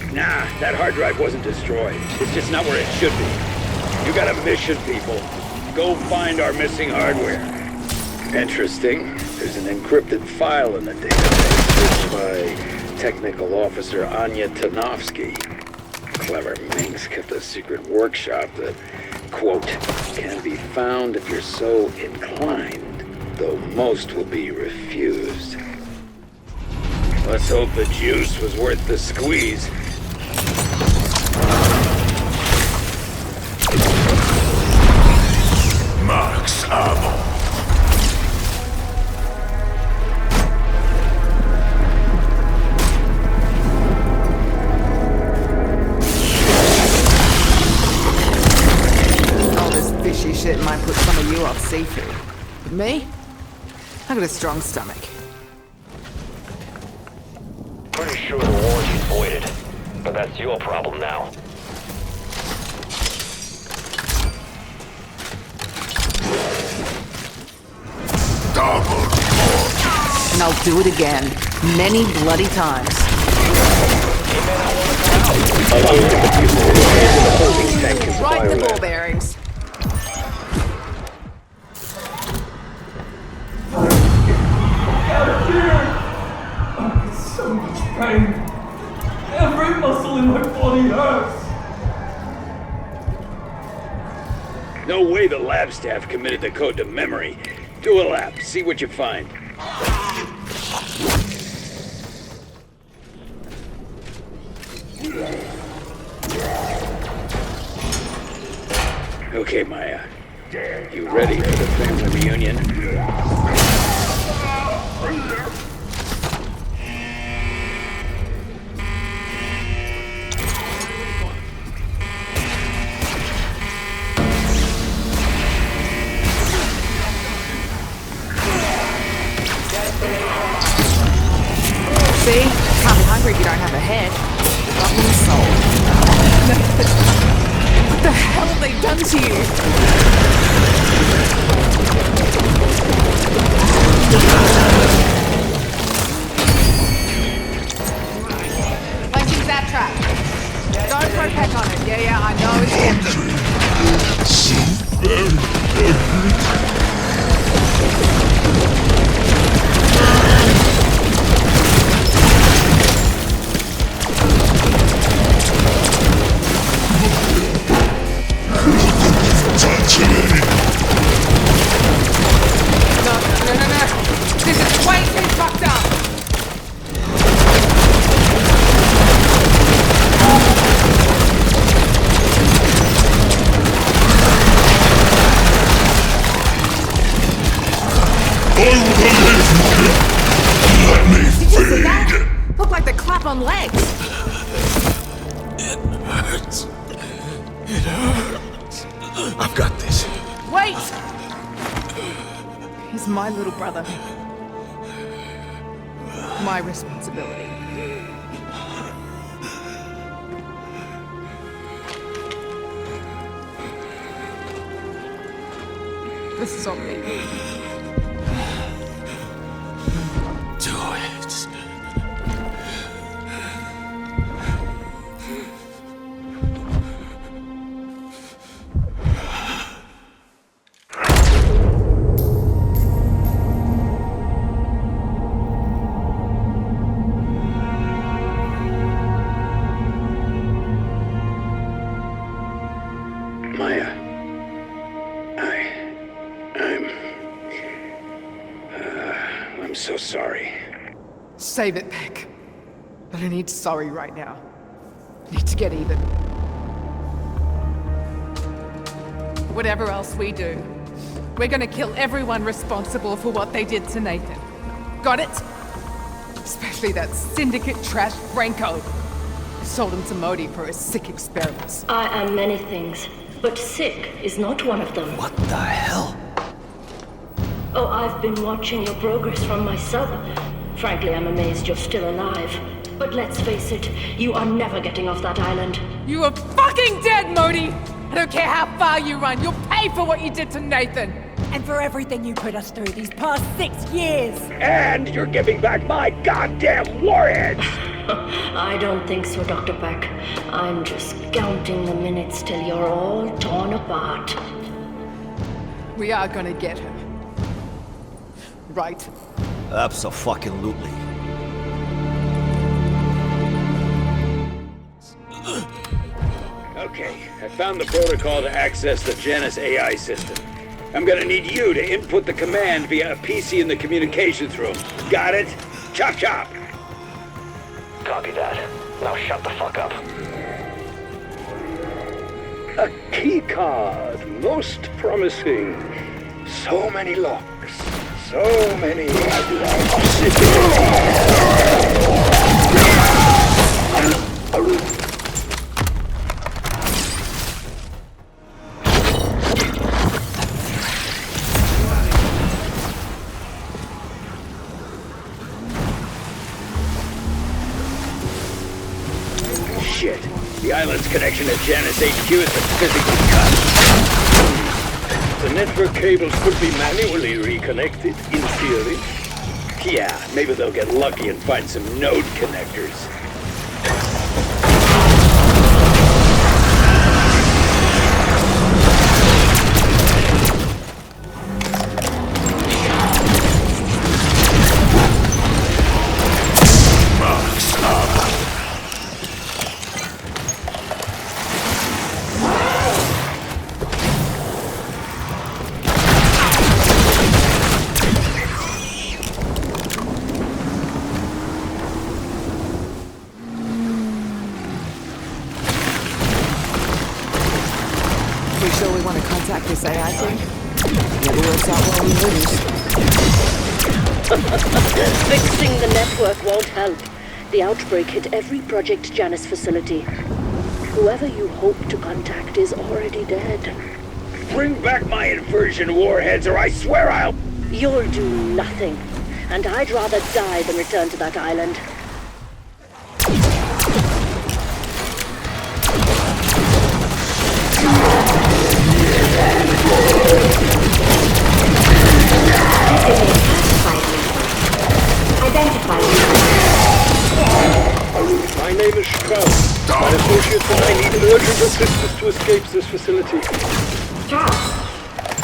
Nah, that hard drive wasn't destroyed. It's just not where it should be. You got a mission, people. Go find our missing hardware. Interesting. There's an encrypted file in the database by Technical Officer Anya Tanovsky. Clever minx kept a secret workshop that, quote, can be found if you're so inclined, though most will be refused. Let's hope the juice was worth the squeeze. Max ammo. All this fishy shit might put some of you off seafood. But me? I got a strong stomach. Pretty sure the warranty's voided, but that's your problem now. And I'll do it again. Many bloody times. Right in the ball bearings. So much pain. Every muscle in my body hurts. No way the lab staff committed the code to memory. Do a lap, see what you find. Okay, Maya. You ready for the family reunion? See? Can't be hungry if you don't have a head. Not one soul. What the hell have they done to you? Placing that trap. Don't throw peck on it. Yeah, I know it's No. This is way too fucked up. Let me feed! Look like the clap on legs. It hurts. It hurts. I've got this. Wait! He's my little brother. My responsibility. This is on me. Do it. Maya. I'm so sorry. Save it, Peck. I don't need sorry right now. I need to get even. Whatever else we do, we're gonna kill everyone responsible for what they did to Nathan. Got it? Especially that syndicate trash Franco. Sold him to Modi for his sick experiments. I am many things, but sick is not one of them. What the hell? Oh, I've been watching your progress from my sub. Frankly, I'm amazed you're still alive. But let's face it, you are never getting off that island. You are fucking dead, Modi! I don't care how far you run, you'll pay for what you did to Nathan! And for everything you put us through these past 6 years! And you're giving back my goddamn warheads! I don't think so, Dr. Peck. I'm just counting the minutes till you're all torn apart. We are gonna get her. Right? Abso-fucking-lutely. Okay, I found the protocol to access the Janus AI system. I'm gonna need you to input the command via a PC in the communications room. Got it? Chop chop! Copy that. Now shut the fuck up. A key card. Most promising. So many locks. So many... Shit. The island's connection to Janus HQ has been physically cut. The network cables could be manually reconnected, in theory. Yeah, maybe they'll get lucky and find some node connectors. This AI thing? Never works out well we lose. Fixing the network won't help. The outbreak hit every Project Janus facility. Whoever you hope to contact is already dead. Bring back my inversion warheads or I swear I'll... You'll do nothing. And I'd rather die than return to that island. My name is Strauss. My associates and I need urgent assistance to escape this facility. Strauss?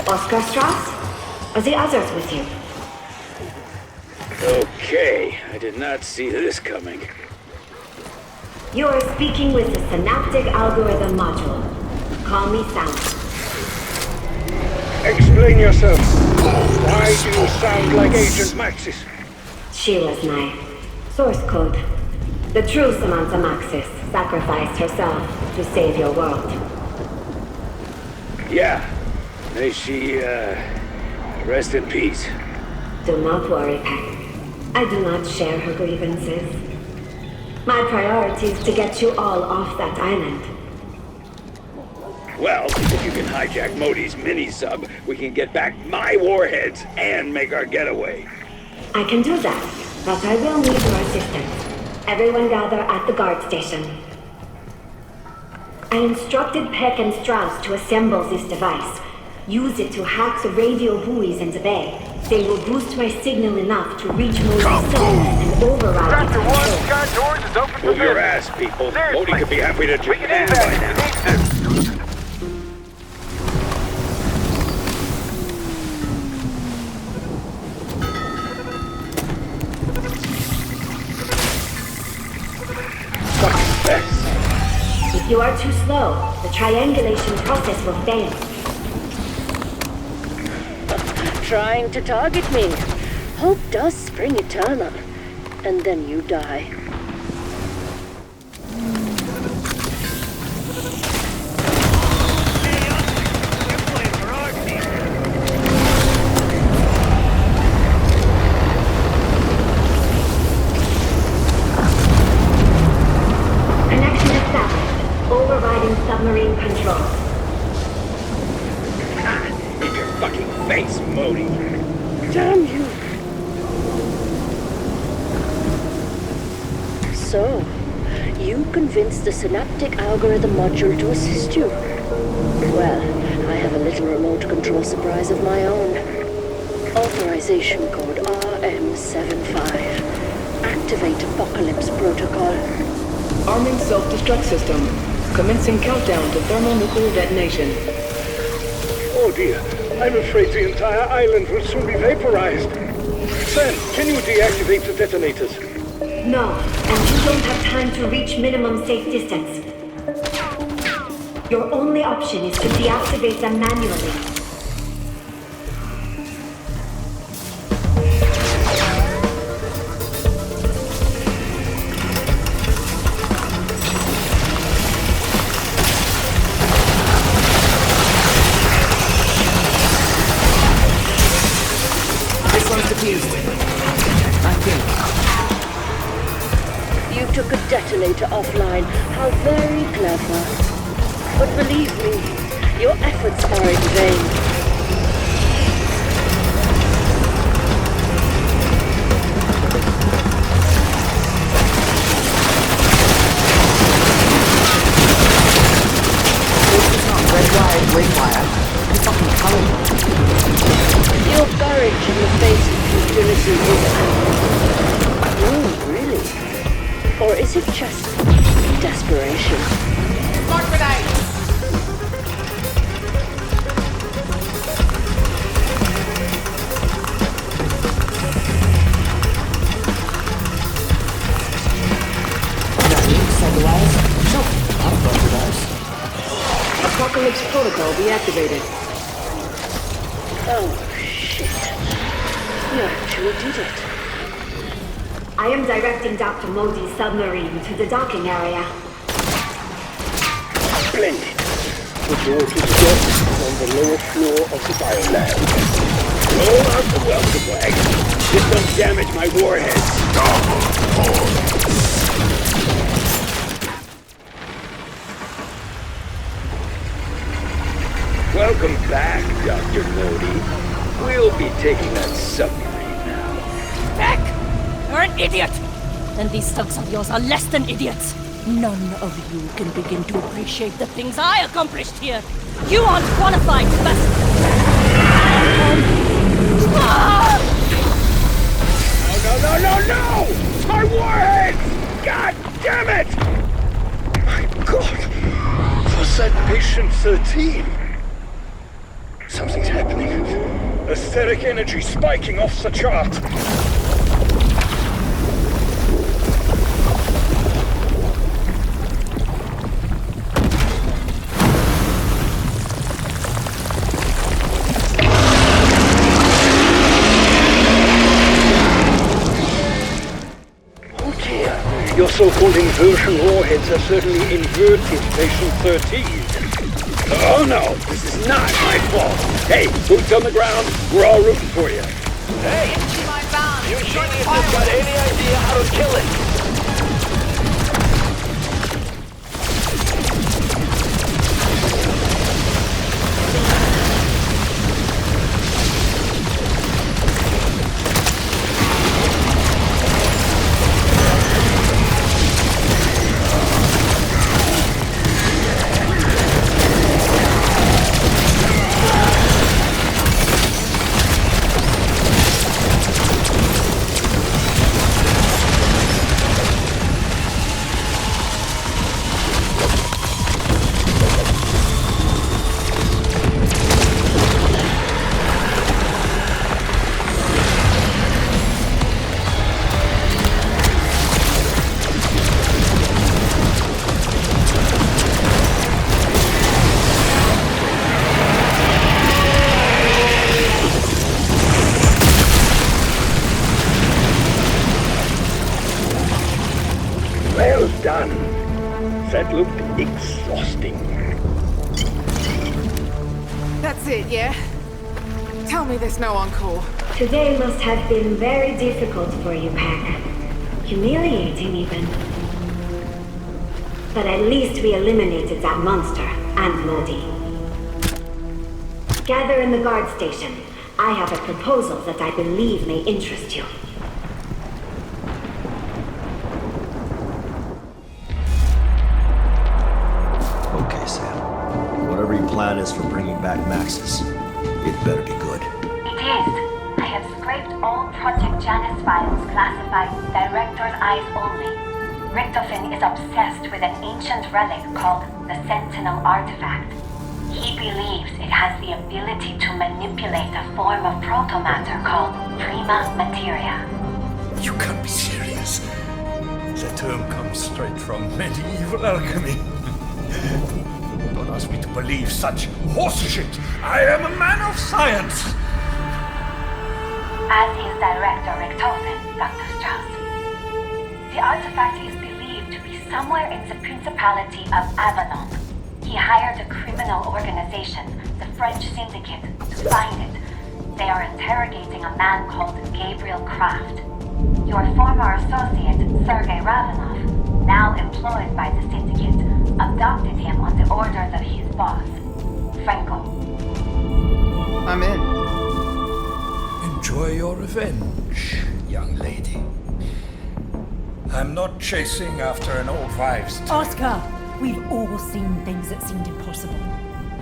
Oscar Strauss? Are the others with you? Okay, I did not see this coming. You are speaking with the Synaptic Algorithm Module. Call me Sam. Explain yourself. Why do you sound like Agent Maxis? She was my source code. The true Samantha Maxis sacrificed herself to save your world. Yeah. May she, rest in peace. Do not worry, Pat. I do not share her grievances. My priority is to get you all off that island. Well, if you can hijack Modi's mini-sub, we can get back my warheads and make our getaway. I can do that, but I will need your assistance. Everyone gather at the guard station. I instructed Peck and Strauss to assemble this device. Use it to hack the radio buoys in the bay. They will boost my signal enough to reach Modi's cell and override its control. Move your ass, people. Modi could be halfway to Japan by now. If you are too slow, the triangulation process will fail. Trying to target me. Hope does spring eternal. And then you die. Overriding submarine control. In your fucking face, Modi. Damn you. So, you convinced the Synaptic Algorithm Module to assist you. Well, I have a little remote control surprise of my own. Authorization code RM75. Activate Apocalypse Protocol. Arming self-destruct system. Commencing countdown to thermonuclear detonation. Oh dear, I'm afraid the entire island will soon be vaporized. Sam, can you deactivate the detonators? No, and you don't have time to reach minimum safe distance. Your only option is to deactivate them manually. You took a detonator offline. How very clever. But believe me, your efforts are in vain. This is not red wire, green wire. It's fucking colored. Or is it just desperation? Smoke grenade! Apocalypse Protocol deactivated. Oh, shit. You actually did it. I am directing Dr. Modi's submarine to the docking area. Splendid. The door to the dock is on the lower floor of the biolab. Roll out the welcome wagon. Just don't damage my warheads. Welcome back, Dr. Modi. We'll be taking that submarine now. Beck! You're an idiot! And these thugs of yours are less than idiots. None of you can begin to appreciate the things I accomplished here. You aren't qualified to best. No! My warhead! God damn it! My God! Was that patient 13? Something's happening. Aesthetic energy spiking off the chart. Your so-called inversion warheads are certainly inverted, Patient 13. Oh no, this is not my fault. Hey, boots on the ground, we're all rooting for you. Hey, you geniuses got any idea how to kill it? Well done. That looked exhausting. That's it, yeah? Tell me there's no encore. Today must have been very difficult for you, Pack. Humiliating, even. But at least we eliminated that monster and Modi. Gather in the guard station. I have a proposal that I believe may interest you. Okay, Sam. Whatever your plan is for bringing back Maxis, it better be good. It is. I have scraped all Project Janus files classified Director's Eyes only. Richtofen is obsessed with an ancient relic called the Sentinel Artifact. He believes it has the ability to manipulate a form of protomatter called Prima Materia. You can't be serious. The term comes straight from medieval alchemy. Don't ask me to believe such horseshit. I am a man of science. As is Director Richtofen, Dr. Strauss. The artifact is believed to be somewhere in the Principality of Avalon. He hired a criminal organization, the French Syndicate, to find it. They are interrogating a man called Gabriel Kraft. Your former associate, Sergei Ravenov, now employed by the Syndicate, abducted him on the orders of his boss, Franco. I'm in. Enjoy your revenge, young lady. I'm not chasing after an old wives' tale. Oscar, we've all seen things that seemed impossible.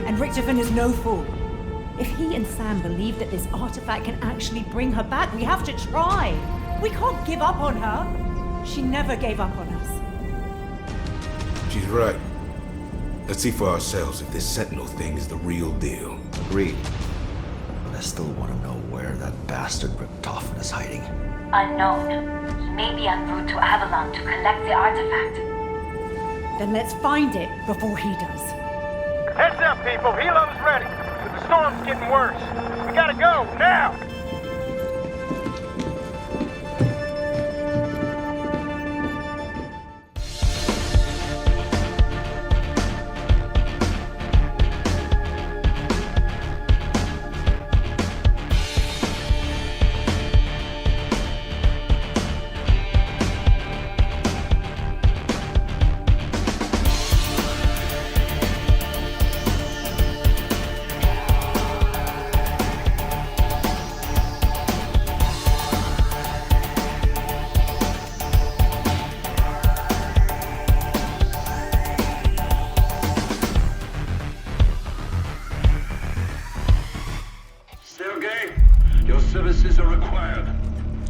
And Richtofen is no fool. If he and Sam believe that this artifact can actually bring her back, we have to try. We can't give up on her. She never gave up on us. She's right. Let's see for ourselves if this Sentinel thing is the real deal. Agreed. But I still want to know where that bastard Toten is hiding. Unknown. He may be en route to Avalon to collect the artifact. Then let's find it before he does. Heads up, people. Helo's ready. But the storm's getting worse. We gotta go, now! Services are required.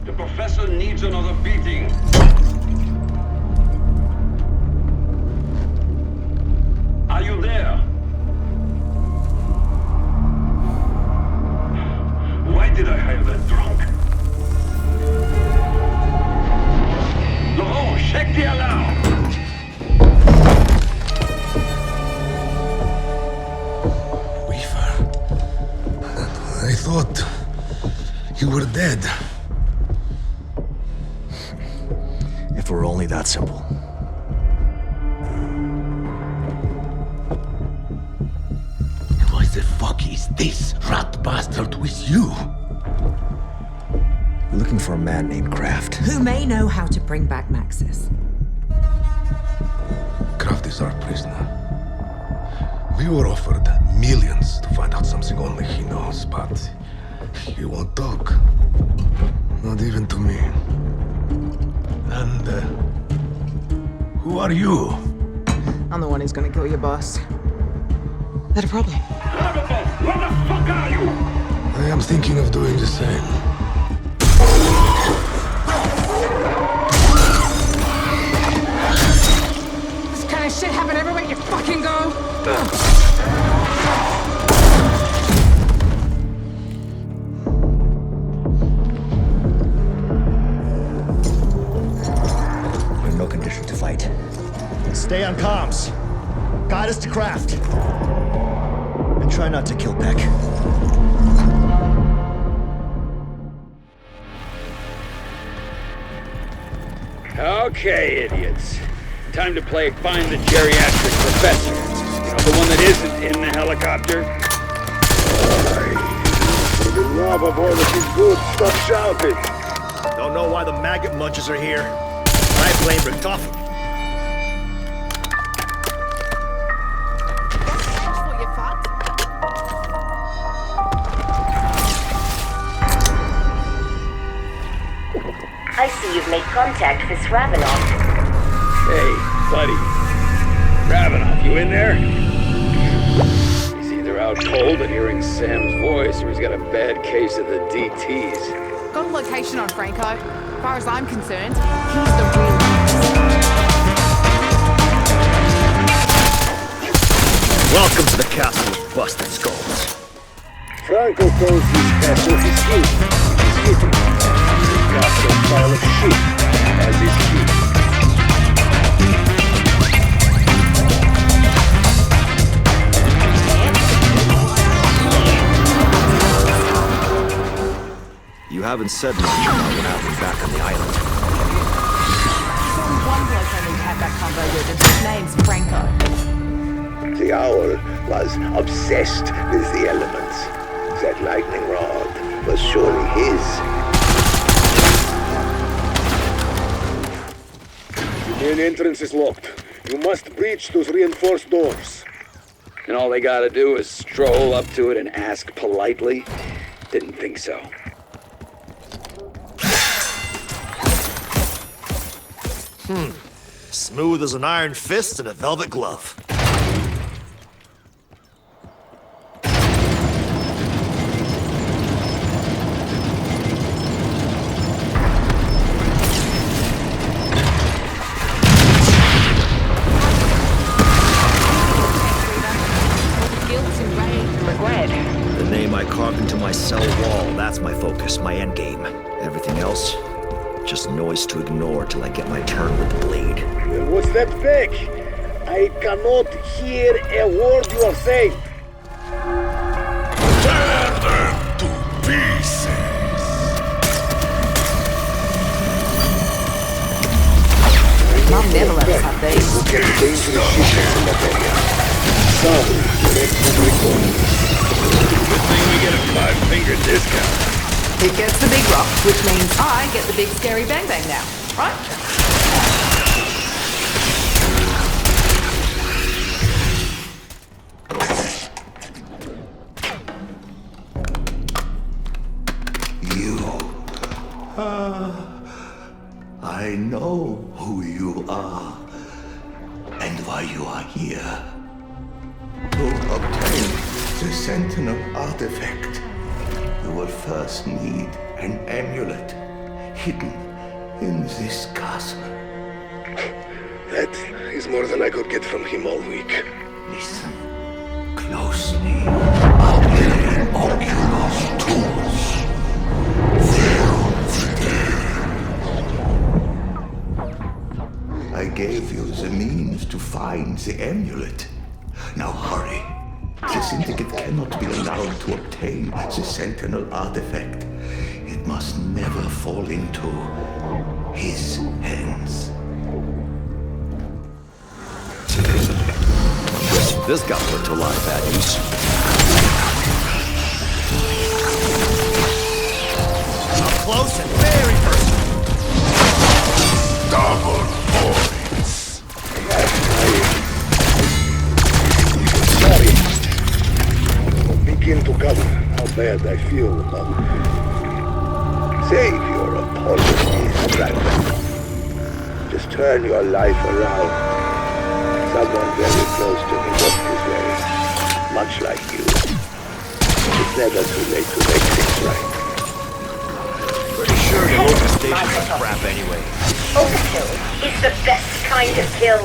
The professor needs another beating. Are you there? Why did I hire that drunk? Laurent, check the alarm! I thought you were dead. If it were only that simple. Why the fuck is this rat bastard with you? We're looking for a man named Kraft. Who may know how to bring back Maxis. Kraft is our prisoner. We were offered millions to find out something only he knows, but he won't talk. Not even to me. And, who are you? I'm the one who's gonna kill your boss. That a problem? Where the fuck are you? I am thinking of doing the same. This kind of shit happen everywhere you fucking go. We're in no condition to fight. Stay on comms. Guide us to Kraft. And try not to kill Peck. Okay, idiots. Time to play Find the Geriatric Professor. You know, the one that isn't in the helicopter? For the love of all that is good, stop shouting. Don't know why the maggot munchers are here. I blame Richtofen. I see you've made contact with Ravenov. Hey, buddy. Ravenov, you in there? He's either out cold at hearing Sam's voice, or he's got a bad case of the DTs. Got a location on Franco. As far as I'm concerned, he's the real Welcome to the castle of busted skulls. Franco calls this castle his key, which is hidden. The castle pile of shit, as is he. You haven't said much about what happened back on the island. There's only one bloke I need to have that convo with, and his name's Franco. The owl was obsessed with the elements. That lightning rod was surely his. The main entrance is locked. You must breach those reinforced doors. And all they gotta do is stroll up to it and ask politely? Didn't think so. Smooth as an iron fist and a velvet glove. That's my endgame. Everything else, just noise to ignore till I get my turn with the blade. What's that back? I cannot hear a word you are saying. Tear them to pieces! Mom never let us have these. We'll get dangerous shipments in that area. Sorry, direct recording. Good thing we get a 5-finger discount. He gets the big rock, which means I get the big scary bang bang now, right? I know who you are and why you are here. To obtain the Sentinel artifact, you will first need an amulet hidden in this castle. That is more than I could get from him all week. Listen closely. Up in Oculus tools. I gave you the means to find the amulet. Now hurry. The Syndicate cannot be allowed to obtain the Sentinel artifact. It must never fall into his hands. This got put to a lot of bad use. Up close and very personal. Double points! Sorry. Begin to gather how bad I feel about it. Save your apologies, Brandon. Just turn your life around. Someone very close to me lost his way, much like you. It's never too late to make things right. Pretty sure the local station's crap anyway. Overkill is the best kind of kill.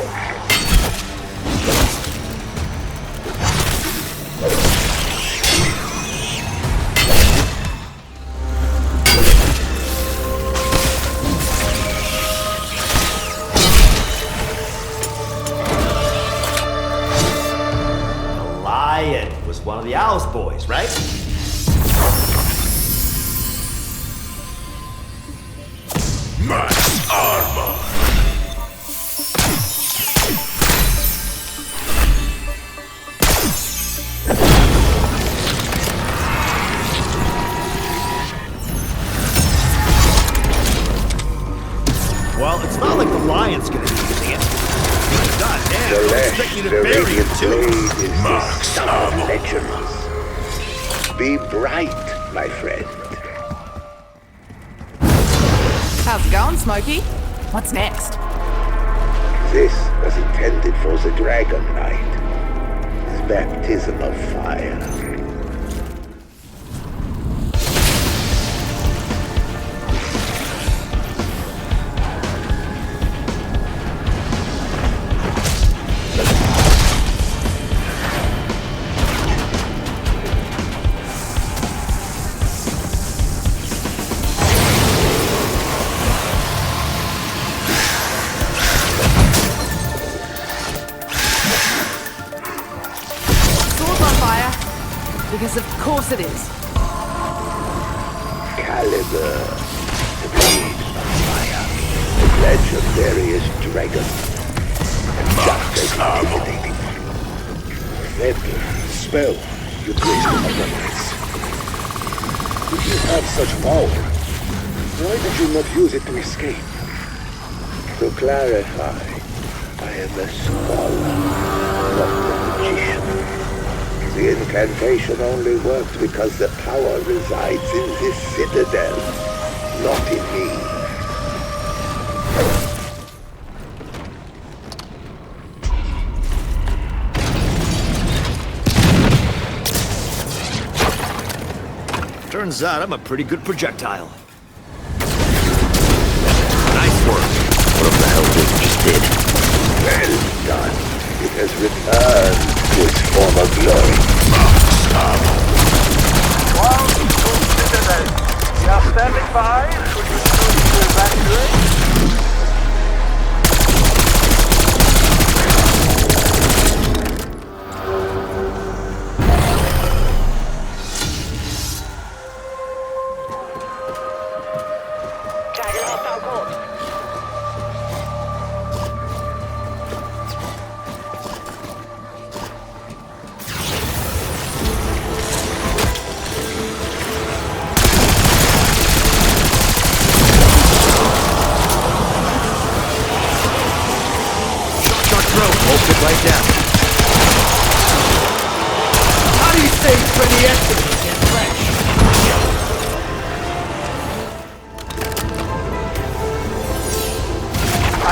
Was one of the Owl's boys, right? Max armor! Well, it's not like the Lion's gonna be using it. God damn, The I lash, expect you to the bury it radiant too. blade is the stuff of legends. Be bright, my friend. How's it going, Smokey? What's next? This was intended for the Dragon Knight. His baptism of fire. Because of course it is. Caliber, the blade of fire, the legendary dragon, and just as intimidating. That spell you placed upon my knights. If you have such power, why did you not use it to escape? To clarify, I am a scholar, not a magician. The incantation only worked because the power resides in this Citadelle, not in me. Turns out I'm a pretty good projectile. Nice work. Whatever the hell Rave just did. Well done. It has returned to its former glory. Welcome to Citadelle. We are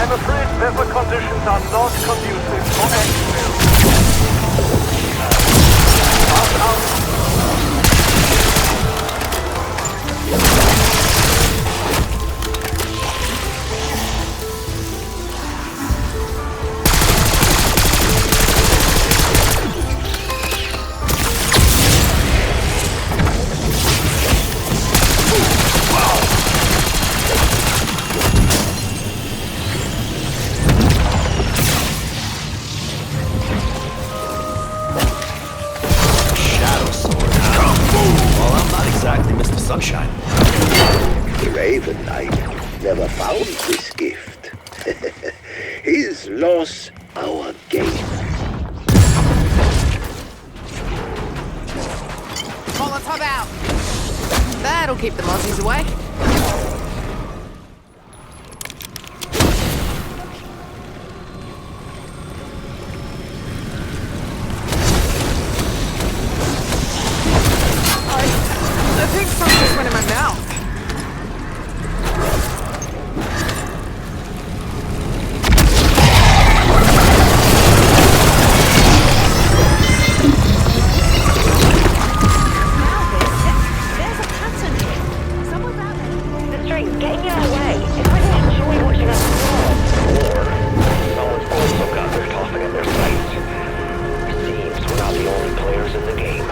I'm afraid weather conditions are not conducive for exfil. Pass out. Sunshine. The Raven Knight never found this gift. His loss, our gain. Molotov out! That'll keep the Mozzies away. I think something just went in my mouth. There's a pattern here. Someone's out there. The string getting in our way. If I didn't enjoy watching us fall. Or someone's also got their tossing in their sights. It seems we're not the only players in the game.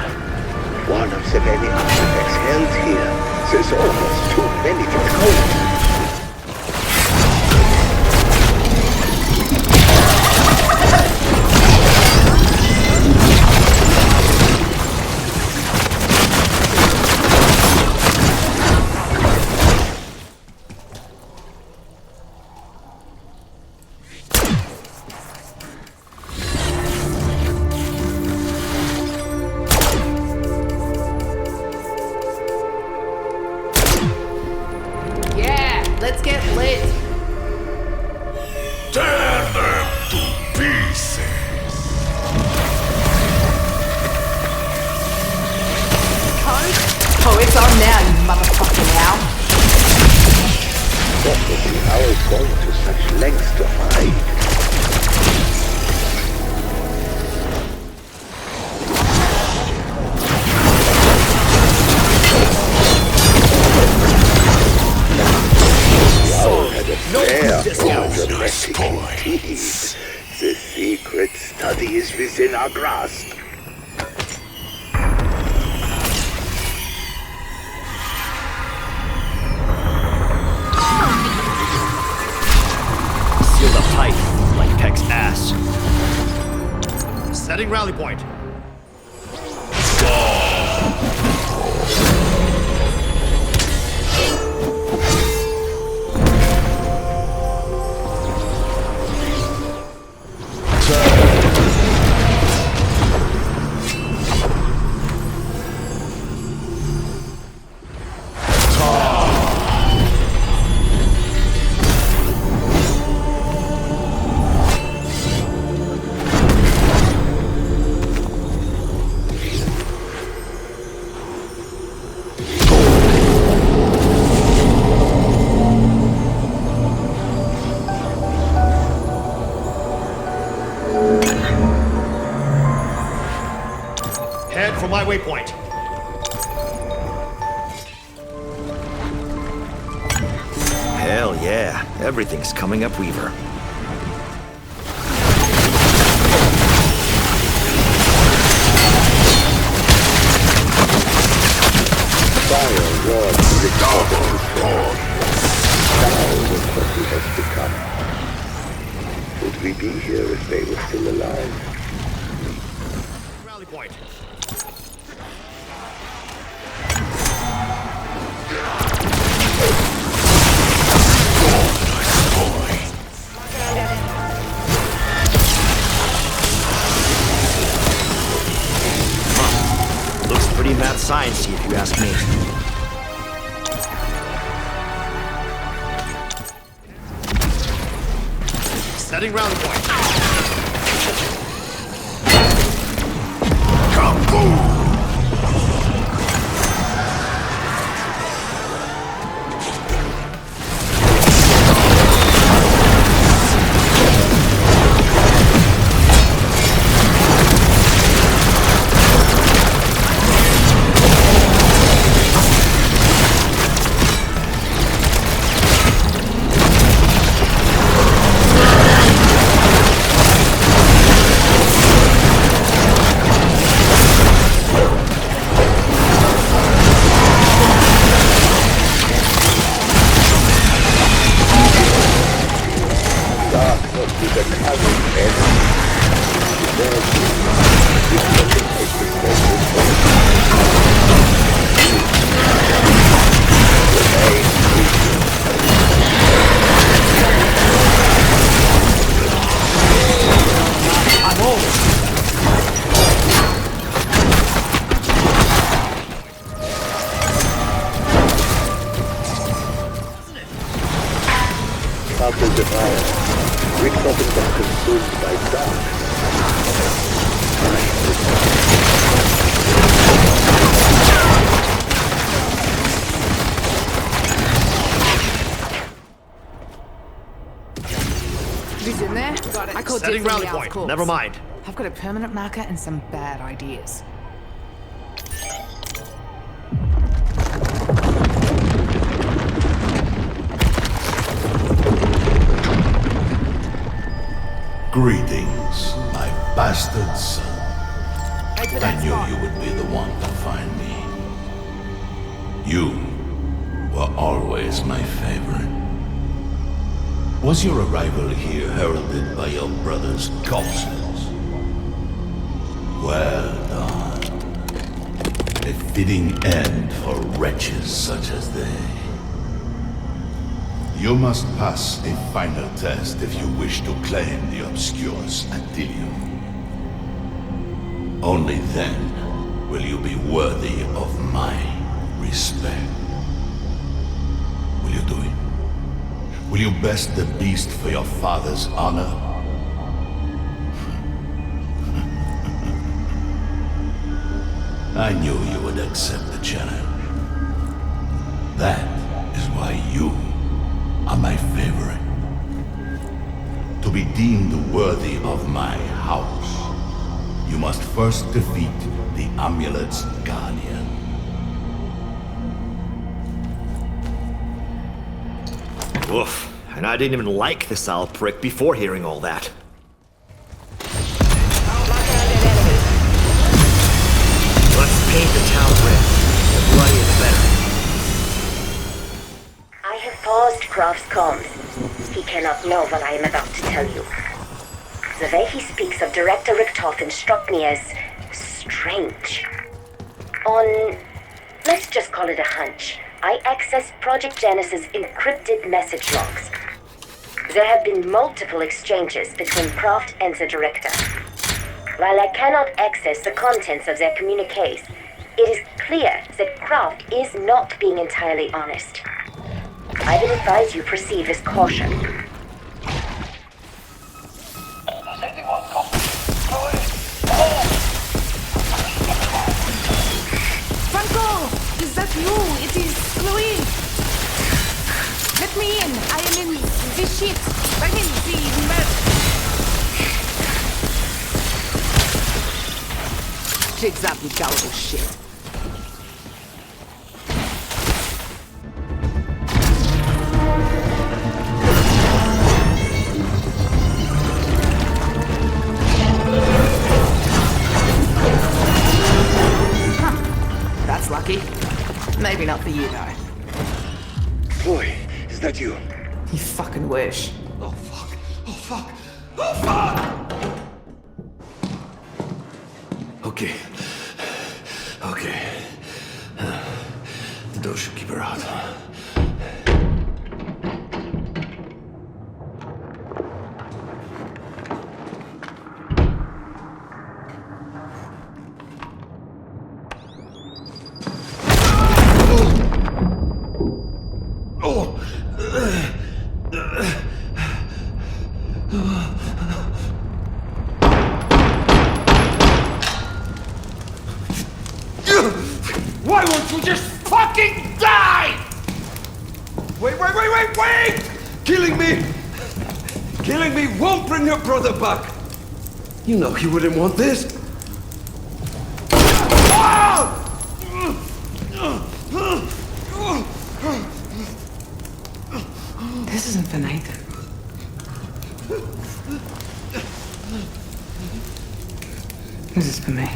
One of the many artifacts held here. There's almost too many to count. Let's get lit. Tear them to pieces. Oh, it's on now, you motherfucking owl. What was the owl going to such lengths to hide? The secret study is within our grasp. Sealed up tight, like Peck's ass. Setting rally point. Head for my waypoint. Hell yeah, everything's coming up Weaver. Fire was the double form. Now was what he has become. Would we be here if they were still alive? Rally point. Looks pretty mad sciencey if you ask me. Setting rally point. Kaboom! must be the cosmic enemy. I'm old. After the fire, Rick Toten got consumed by dark. He's in there? Got it. I called Setting it rally point. Never mind. I've got a permanent marker and some bad ideas. Greetings, my bastard son. I knew you would be the one to find me. You were always my favorite. Was your arrival here heralded by your brother's corpses? Well done. A fitting end for wretches such as they. You must pass a final test if you wish to claim the obscure Antilium. Only then will you be worthy of my respect. Will you do it? Will you best the beast for your father's honor? I knew you would accept the challenge. That is why you are my favorite. To be deemed worthy of my house, you must first defeat the amulet's guardian. Oof. And I didn't even like this Outbreak before hearing all that. Let's paint the town red. The bloodier the better. I have paused Croft's comms. He cannot know what I am about to tell you. The way he speaks of Director Rick Toten struck me as strange. On, let's just call it a hunch, I accessed Project Genesis' encrypted message logs. There have been multiple exchanges between Croft and the Director. While I cannot access the contents of their communiques, it is clear that Croft is not being entirely honest. I would advise you proceed with caution. Franco! Is that you? It is Chloe! Let me in! I am in the shit! I'm in the mess! Jigs up, you gullible shit. That's lucky. Maybe not for you, though. Boy, is that you? You fucking wish. Oh, fuck. Oh, fuck. Oh, fuck! Okay. Okay. The door should keep her out. Why won't you just fucking die? Wait! Killing me won't bring your brother back. You know he wouldn't want this. This isn't for Nathan. This is for me.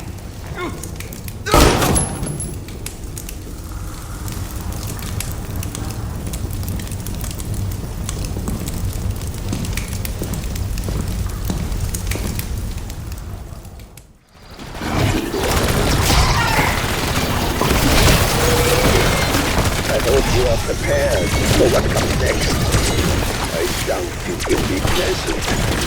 Doubt it will be pleasant.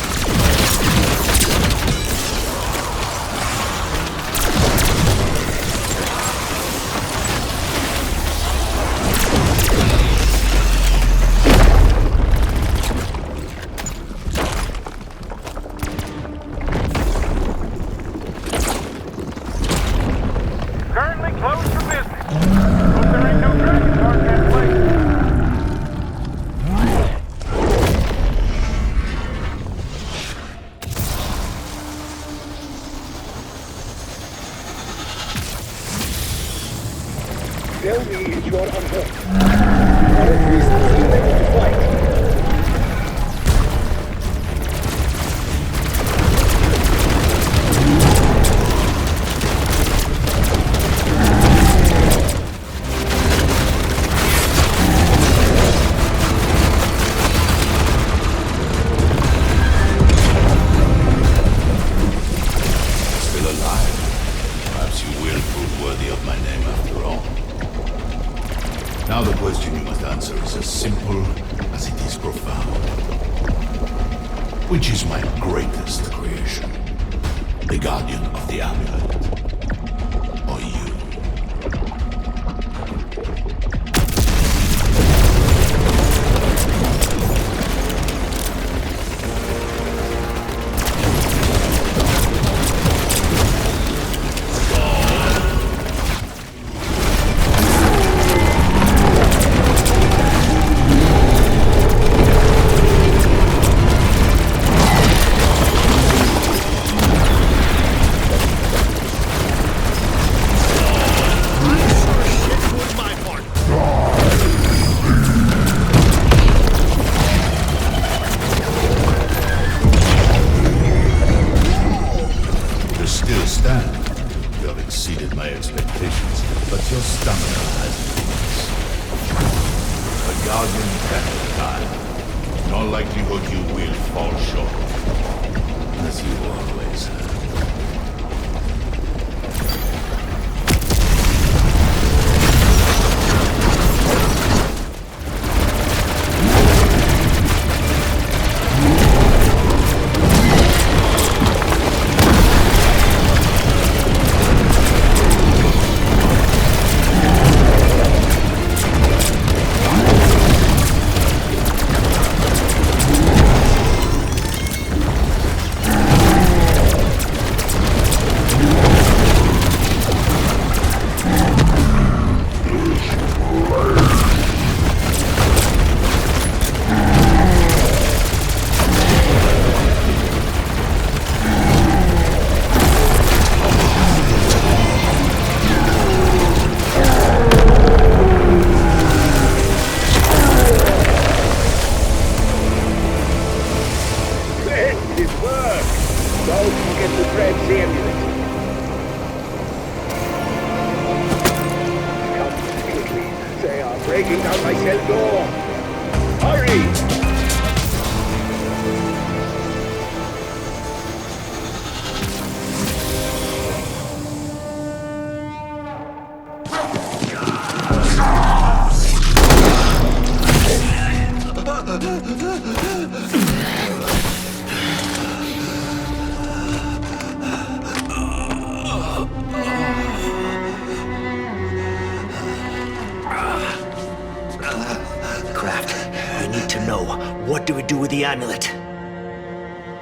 What do we do with the amulet?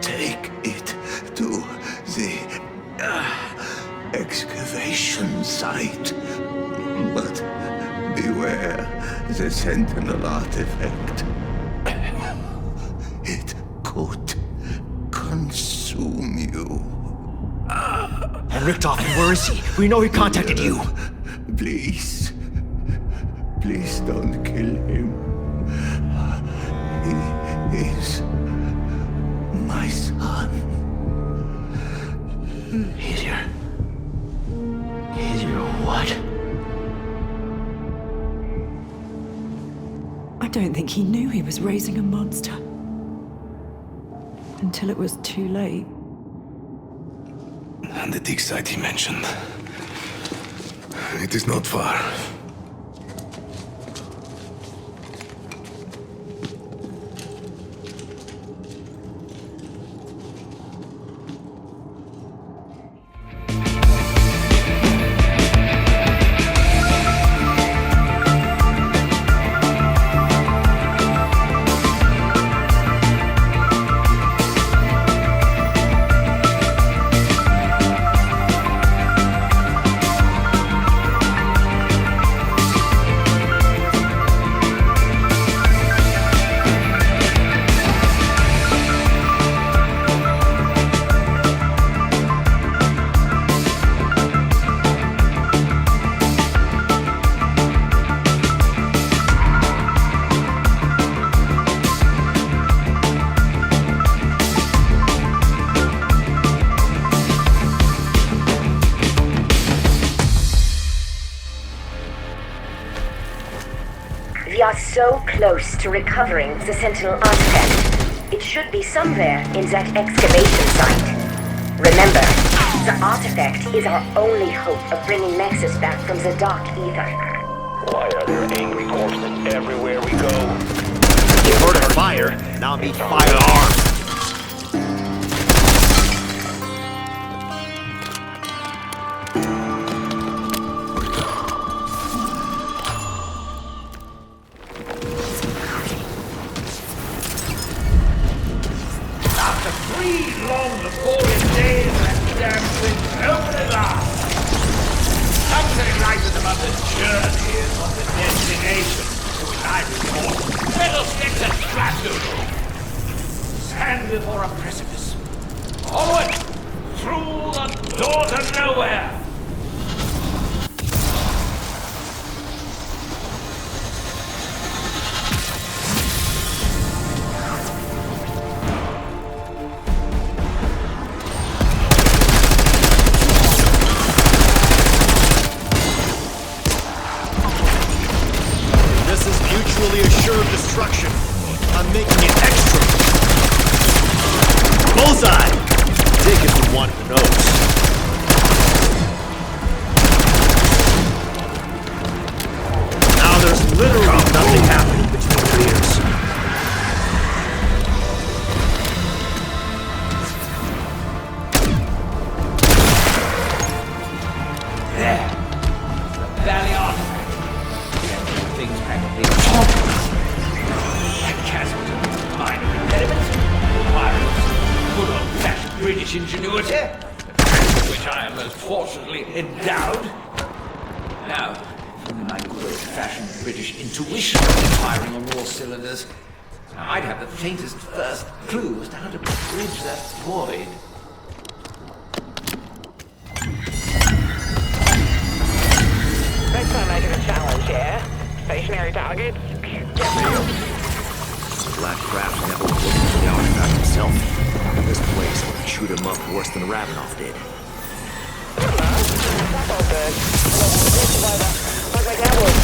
Take it to the excavation site. But beware the Sentinel artifact. It could consume you. And Richtofen, where is he? We know he contacted you. Please. Please don't kill him. He is my son. He's your what? I don't think he knew he was raising a monster. Until it was too late. And the dig site he mentioned. It is not far. so close to recovering the Sentinel artifact. It should be somewhere in that excavation site. Remember, the artifact is our only hope of bringing Nexus back from the dark ether. Why are there angry corpses everywhere we go? You heard of fire, now meet firearms. After 3 long laborious days, that damn thing's open at last. Something rises above the journey is what the destination to which I report. Let us get to Zetsubou. Stand before a precipice. Onward! Through the door to nowhere! Mutually assured destruction. I'm making it extra. Bullseye! Dig is the one who knows. Now there's literally nothing happening between your ears. There. The valley artifact. Things practically toppled. That chasm to minor impediments, requiring good old-fashioned British ingenuity, which I am most fortunately endowed. Now, if only my good old-fashioned British intuition was firing on all cylinders, I'd have the faintest first clue as to how to bridge that void. Next time making a challenge, yeah? Stationary targets? Black Craft never looked into the artifact himself. This place would shoot him up worse than Ravenoff did. That's all good. Like my dad would.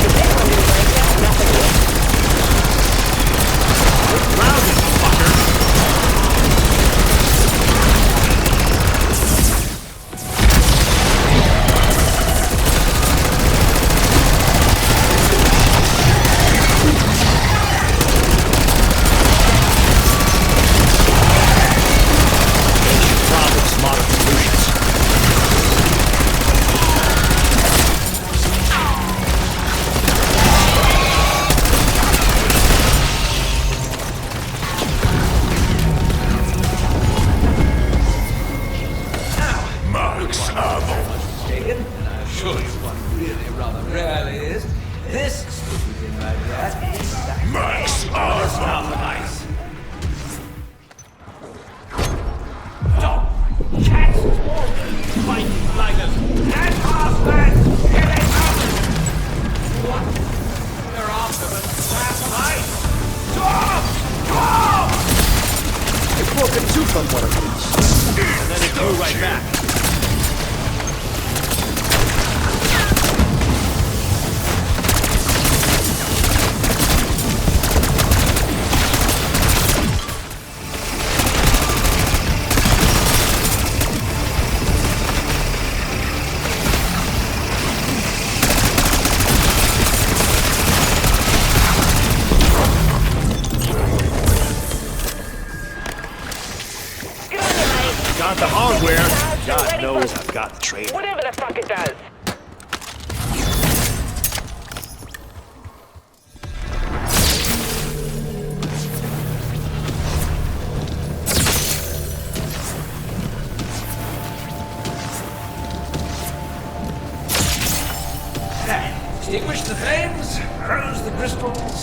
If anyone didn't break that, nothing would. Look loud, you fucker! Got the hardware. God knows I've got the trade. Whatever the fuck it does. Extinguish the flames, rose the crystals.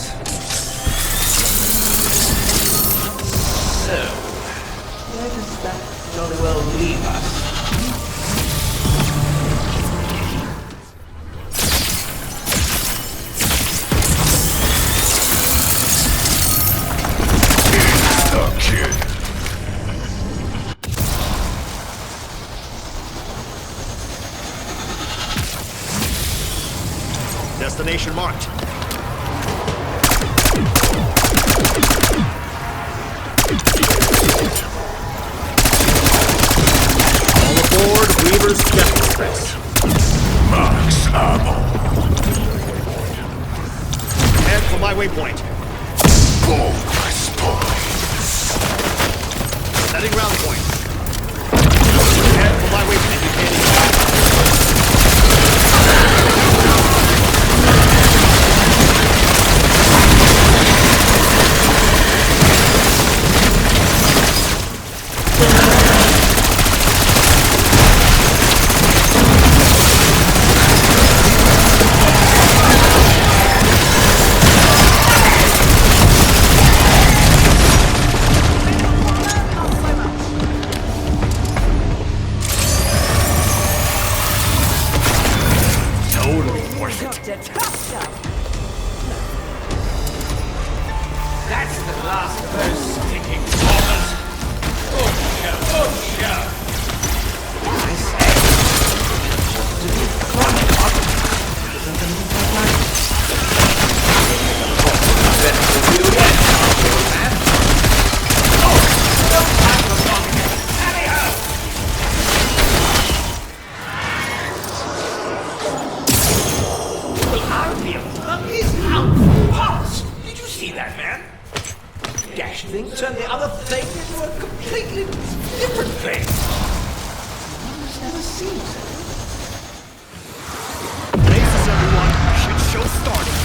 So, where does that jolly well leave us? Destination marked. waypoint. Setting ground point. Head for my waypoint, you can't. That's the last of those stinking bombers. I say, to be chronic isn't going to be that nice. Better to do yet, old man. Oh, don't have the bomb. Anyhow. Well, I'll be a monkey's out. Did you see that, man? Dash thing turned the other thing into a completely different thing. I've never seen it. Bases, everyone. Shit show starting.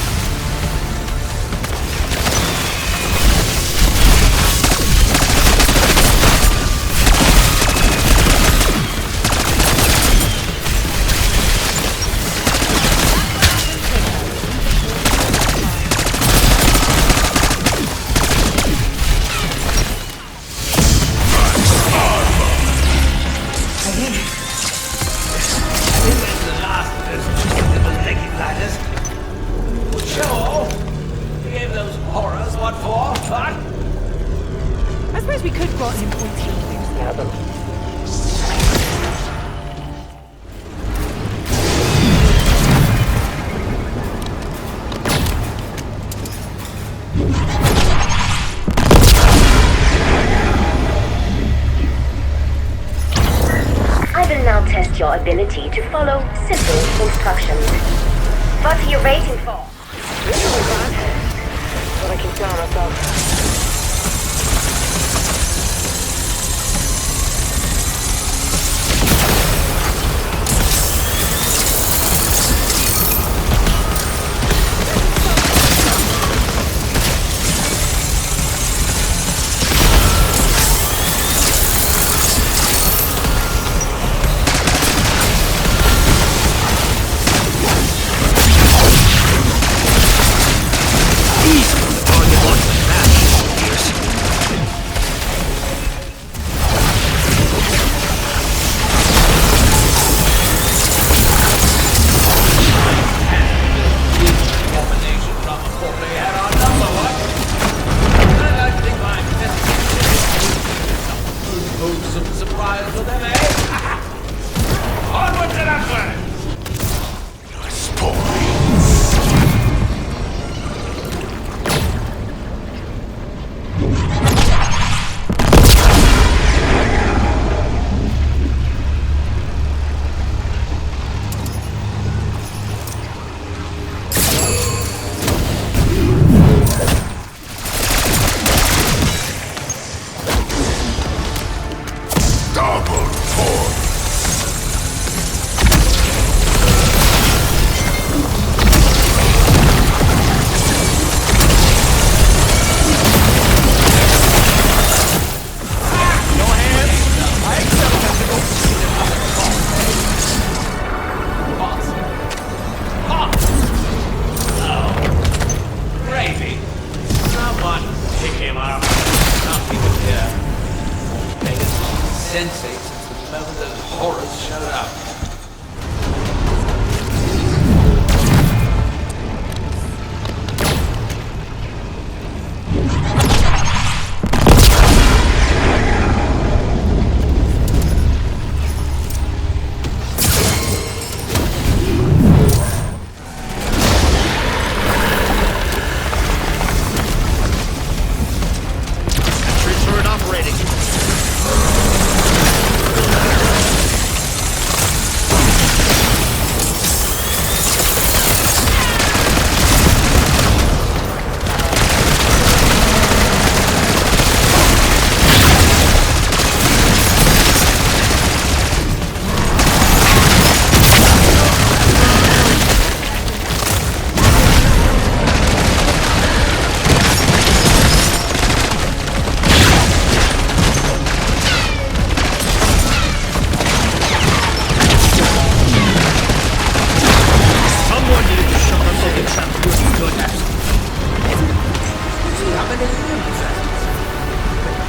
Your ability to follow simple instructions. What are you waiting for? Usually bad, but I can count myself.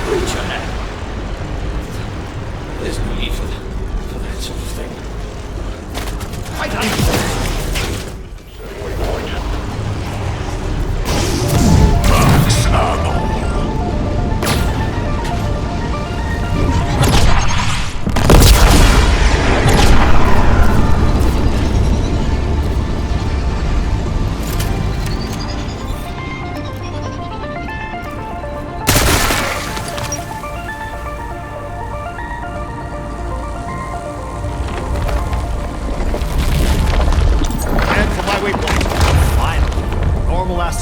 Creature now. There's no need for that sort of thing. Fight on!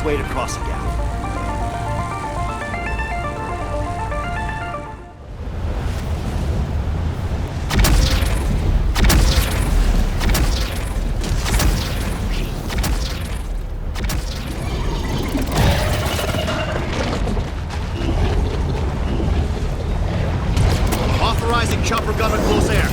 Way to cross a gap. Authorizing chopper gun at close air.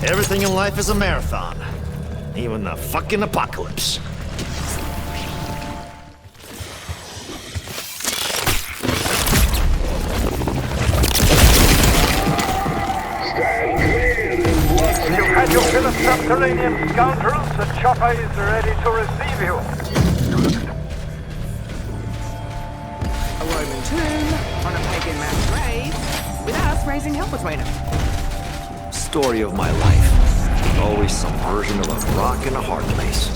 Everything in life is a marathon. Even the fucking apocalypse. You've had your fill of subterranean scoundrels. The chopper is ready to receive you. A Roman tomb on a pagan man's grave, with us raising hell between them. Story of my life. Always some version of a rock in a hard place.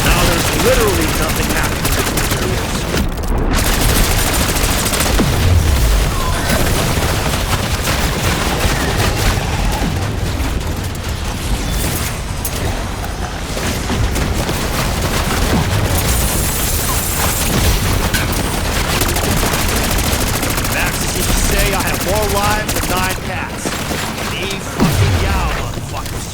Now there's literally nothing happening. More lives than 9 cats. These fucking yow, motherfuckers.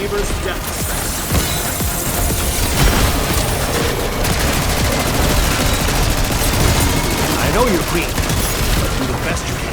Reaver's death. I know you're weak, but do the best you can.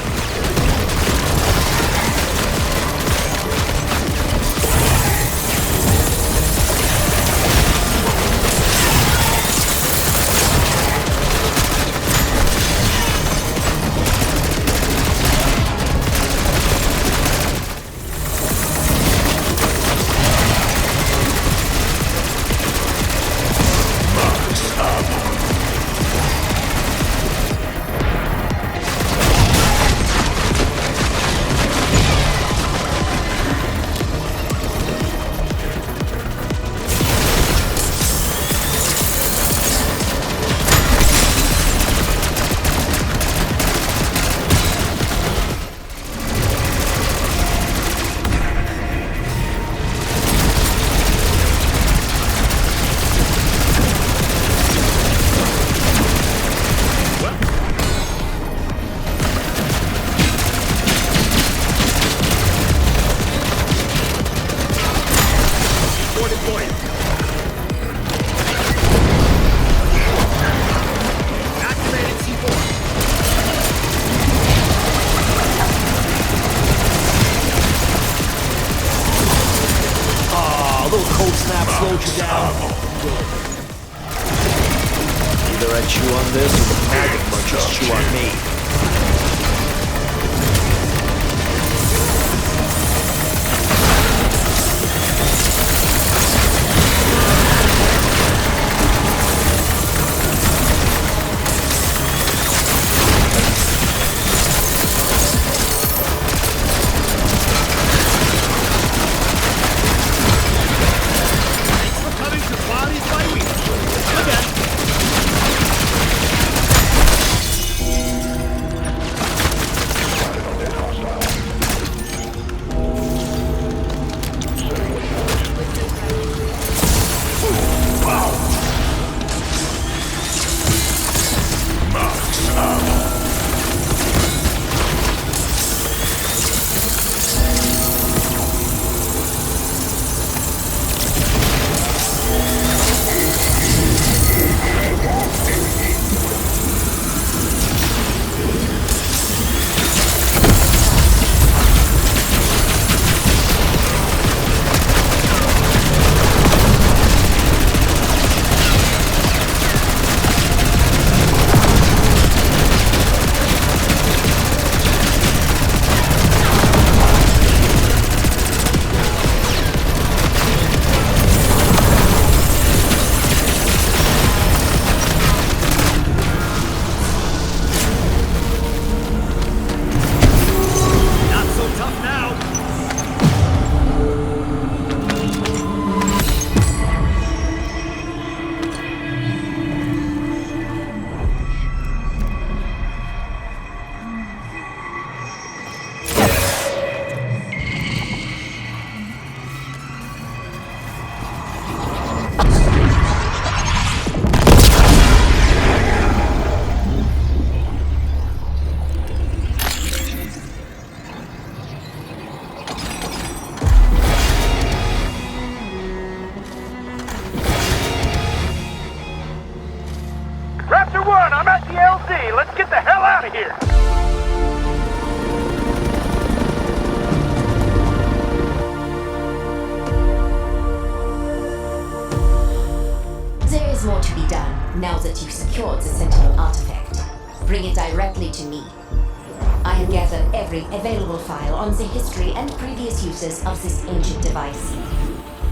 Of this ancient device.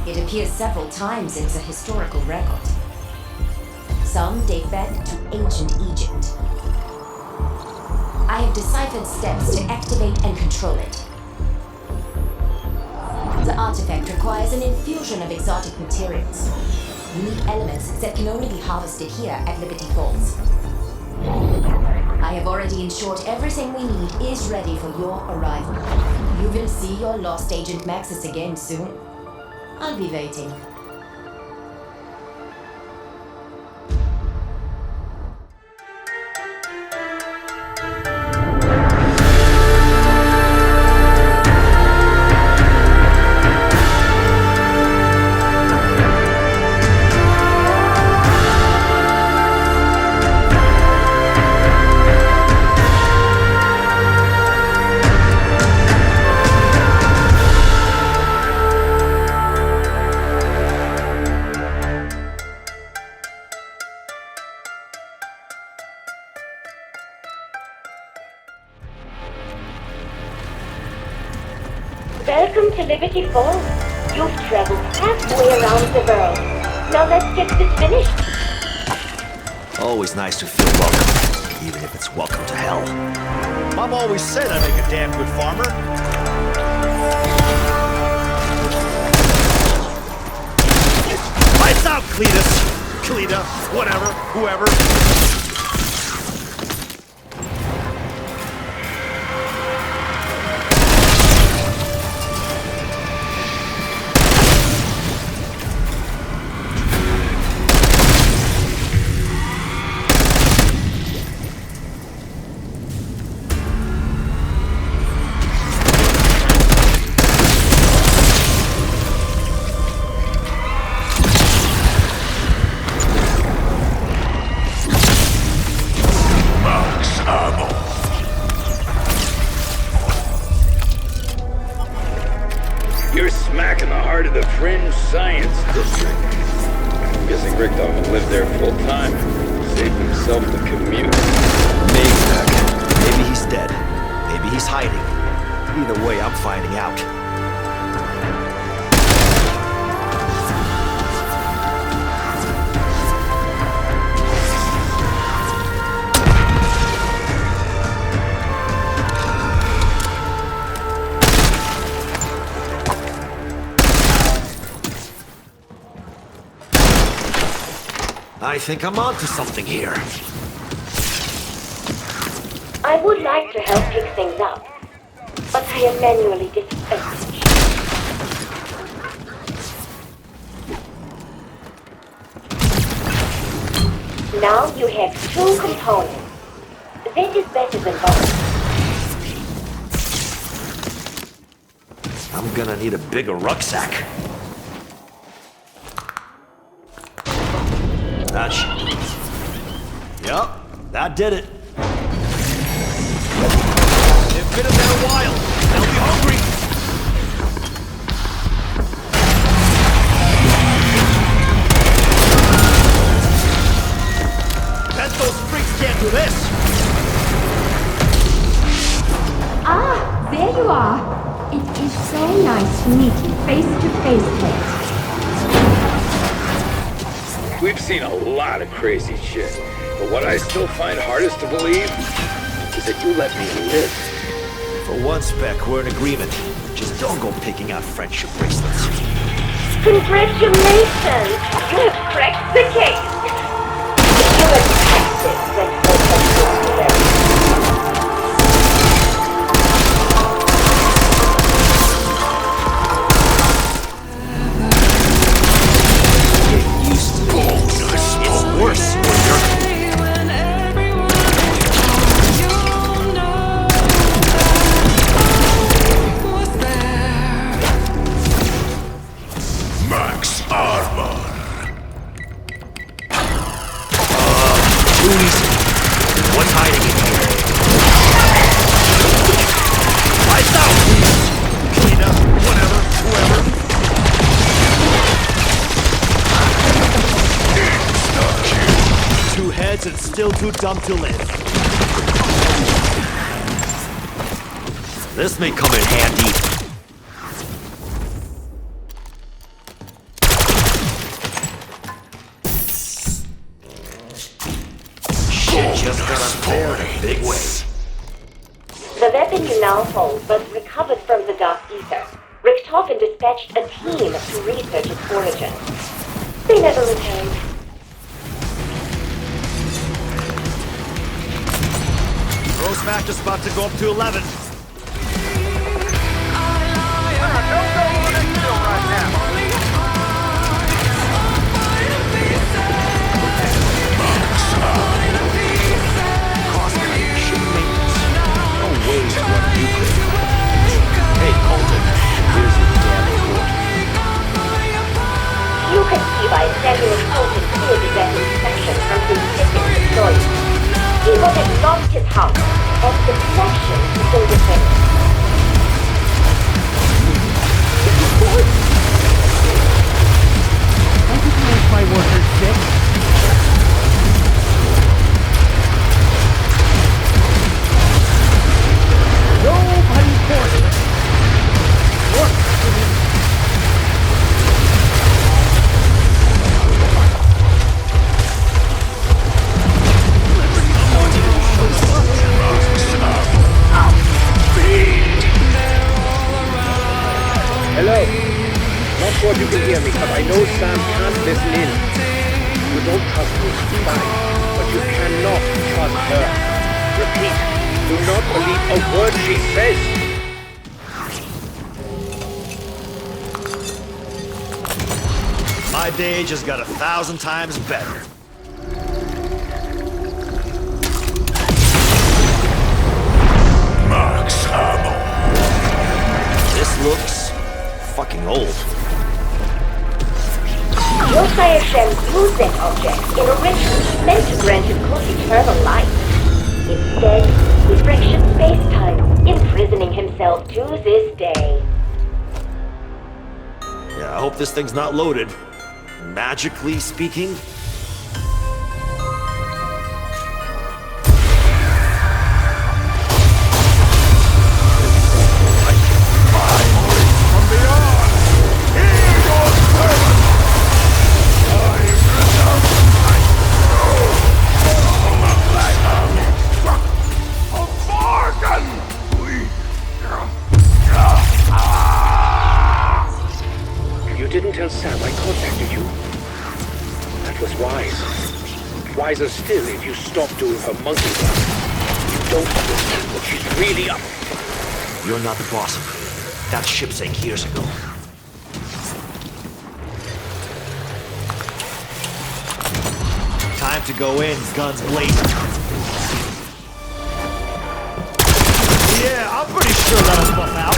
It appears several times in the historical record. Some date back to ancient Egypt. I have deciphered steps to activate and control it. The artifact requires an infusion of exotic materials, unique elements that can only be harvested here at Liberty Falls. I have already ensured everything we need is ready for your arrival. You will see your lost Agent Maxis again soon. I'll be waiting. Liberty Falls? You've traveled halfway around the world. Now let's get this finished. Always nice to feel welcome, even if it's welcome to hell. Mom always said I make a damn good farmer. Lights out, Cletus! Cleta, whatever, whoever. I think I'm onto something here. I would like to help pick things up, but I am manually disadvantaged. Now you have 2 components. That is better than both. I'm gonna need a bigger rucksack. That should do it. Yup, that did it. They've been in there a while. They'll be hungry. Bet those freaks can't do this. Ah, there you are. It is so nice to meet you face to face, Kate. We've seen a lot of crazy shit, but what I still find hardest to believe is that you let me live. For one spec, we're in agreement. Just don't go picking out friendship bracelets. Congratulations! You have cracked the case! You have practiced that worse when you're... Max armor. Too easy. What's hiding in here? Lights out! Clean up, whatever, whoever. 2 heads and still too dumb to live. This may come in handy. Shit just got unfair in a big way. The weapon you now hold was recovered from the Dark Ether. Toten dispatched a team to research its origin. They never returned. Rose factor's about to go up to 11. You can see by Samuel Toten cleared his inspection from his shipping destroyer. He would have lost his house, and deflection to still defend. Recognize my workers, Dick. Nobody forced it. Work within you can hear me, but I know Sam can't listen in. You don't trust me, fine, but you cannot trust her. Repeat, do not believe a word she says. My day just got 1,000 times better. Max ammo. This looks fucking old. Your sire sends using objects in a ritual meant to grant him eternal life. Instead, he fractured space-time, imprisoning himself to this day. Yeah, I hope this thing's not loaded. Magically speaking. Sam, I contacted you. That was wise. Wiser still if you stop doing her monkey work. You don't understand what she's really up. You're not the boss of her. That ship sank years ago. Time to go in, guns blazing. Yeah, I'm pretty sure that'll buff out.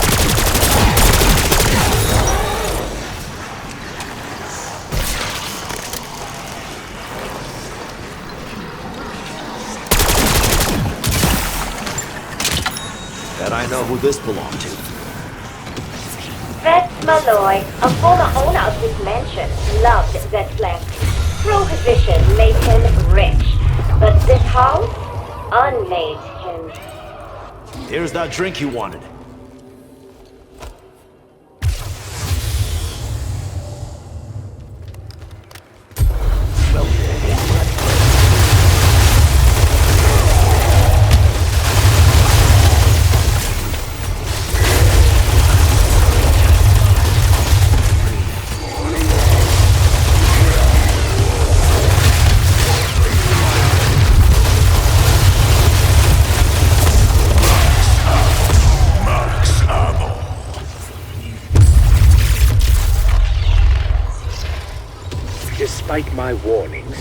Bet I know who this belonged to. Vets Malloy, a former owner of this mansion, loved Zetsubou. Prohibition made him rich, but this house unmade him. Here's that drink you wanted. Despite my warnings,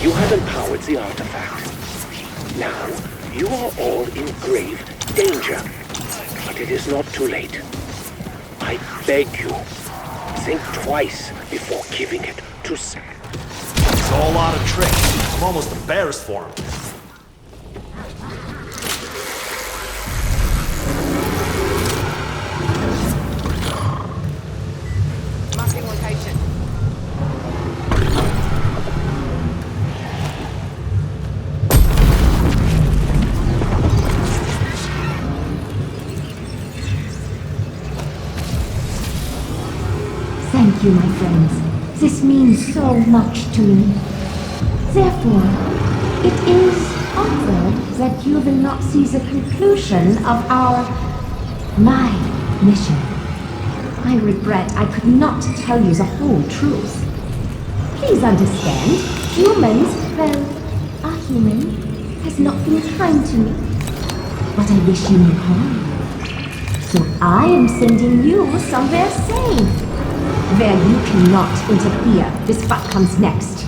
you have empowered the artifact. Now, you are all in grave danger. But it is not too late. I beg you, think twice before giving it to Sam. It's all a lot of tricks. I'm almost embarrassed for him. Marking location. Thank you, my friends. This means so much to me. Therefore, it is offered that you will not see the conclusion of my mission. I regret I could not tell you the whole truth. Please understand, humans, well, a human, has not been kind to me. But I wish you no harm. So I am sending you somewhere safe, where you cannot interfere with what comes next.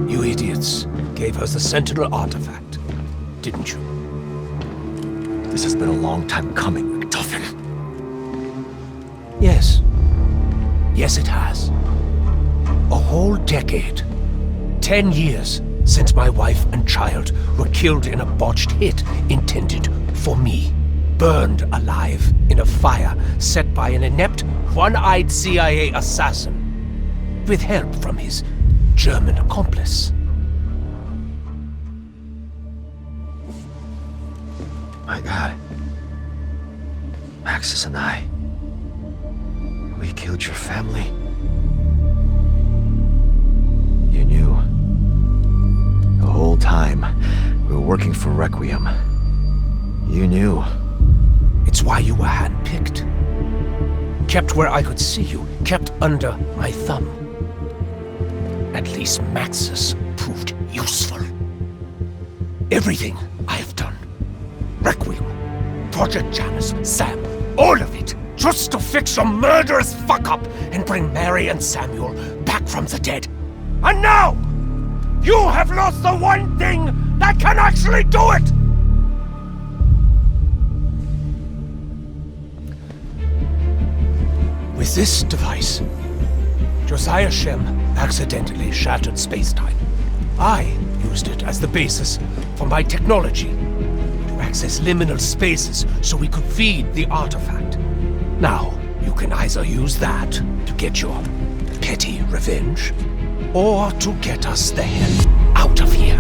You idiots gave us the Sentinel artifact, didn't you? This has been a long time coming, Toten. Yes. Yes, it has. A whole decade. 10 years since my wife and child were killed in a botched hit intended for me. Burned alive in a fire set by an inept, one-eyed CIA assassin, with help from his German accomplice. My God. Maxis and I. We killed your family. You knew. The whole time, we were working for Requiem. You knew. It's why you were handpicked. Kept where I could see you, kept under my thumb. At least Maxis proved useful. Everything I have done. Requiem, Project Janus, Sam, all of it, just to fix your murderous fuck-up and bring Mary and Samuel back from the dead. And now, you have lost the one thing that can actually do it! With this device, Josiah Shem accidentally shattered space-time. I used it as the basis for my technology to access liminal spaces so we could feed the artifact. Now, you can either use that to get your petty revenge, or to get us the hell out of here.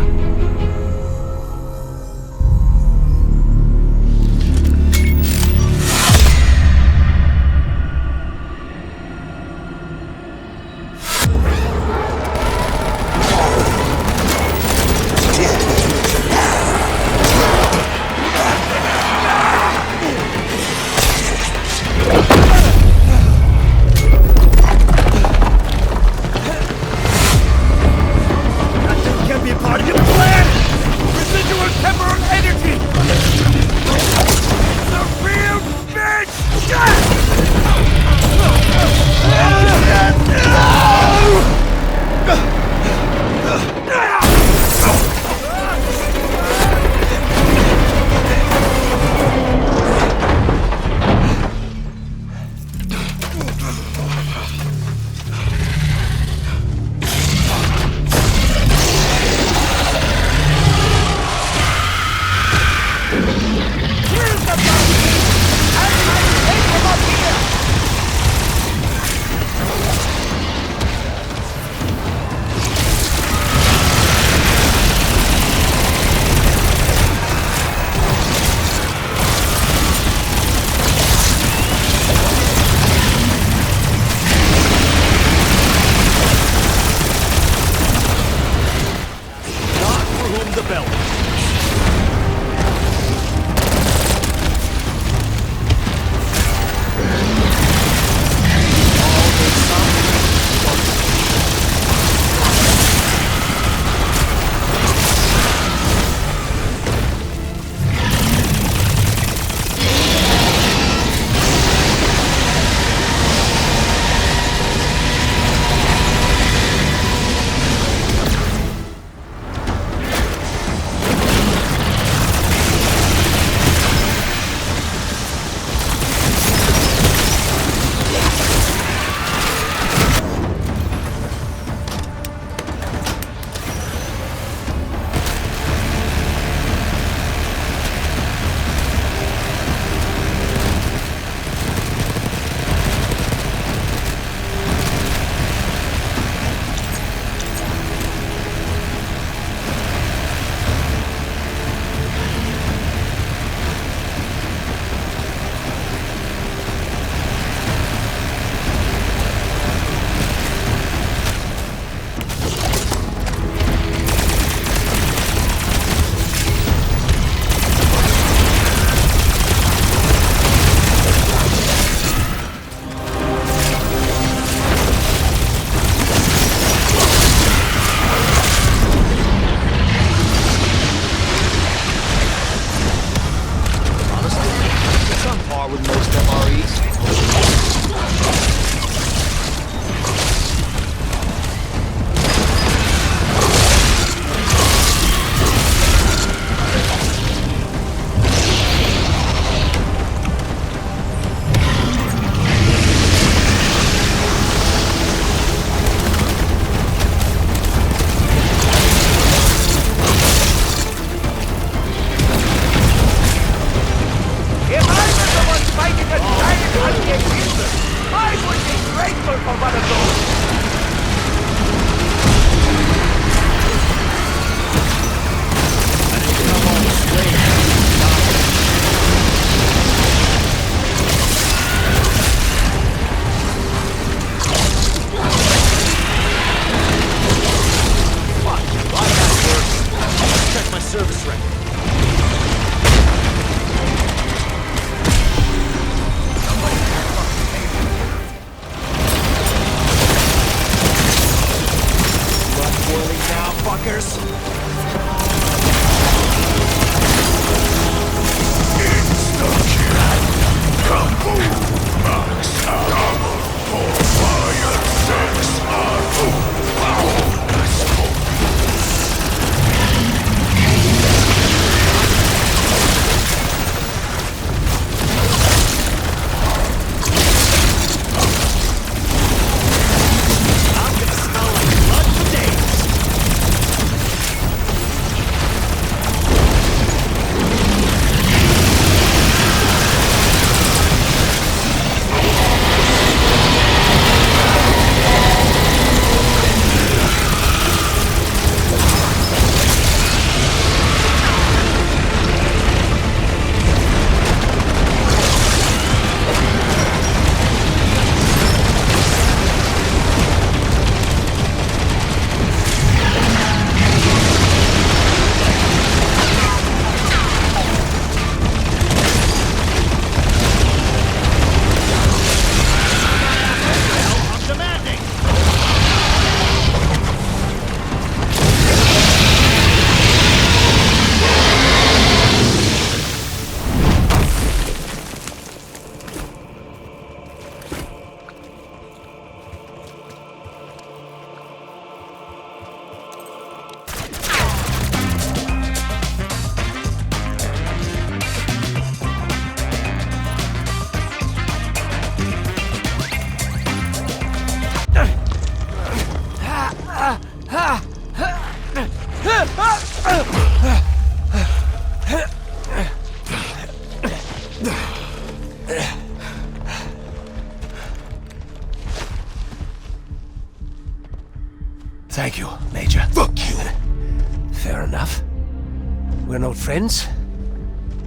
Friends,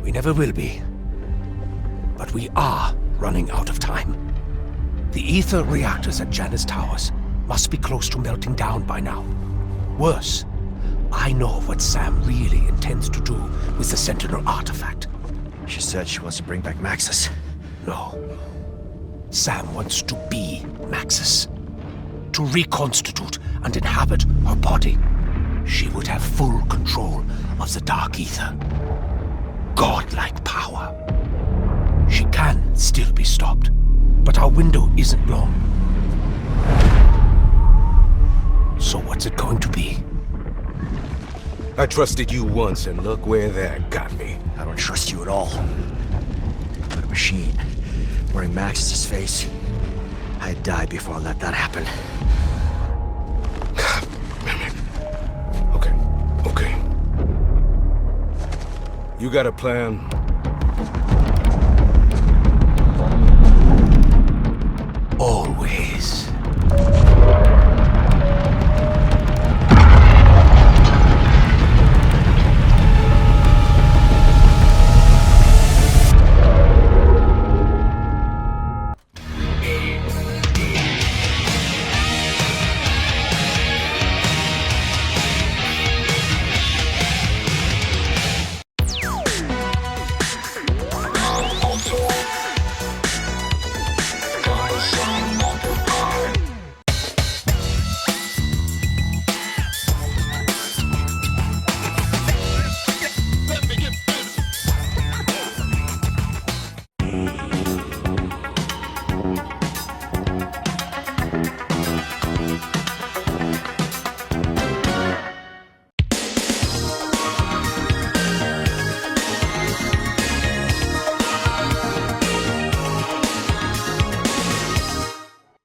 we never will be. But we are running out of time. The ether reactors at Janus Towers must be close to melting down by now. Worse, I know what Sam really intends to do with the Sentinel artifact. She said she wants to bring back Maxis. No. Sam wants to be Maxis. To reconstitute and inhabit her body. She would have full control of the Dark Ether. Godlike power. She can still be stopped, but our window isn't long. So what's it going to be? I trusted you once, and look where that got me. I don't trust you at all. But a machine, wearing Maxis' face, I'd die before I let that happen. Okay. You got a plan? Always.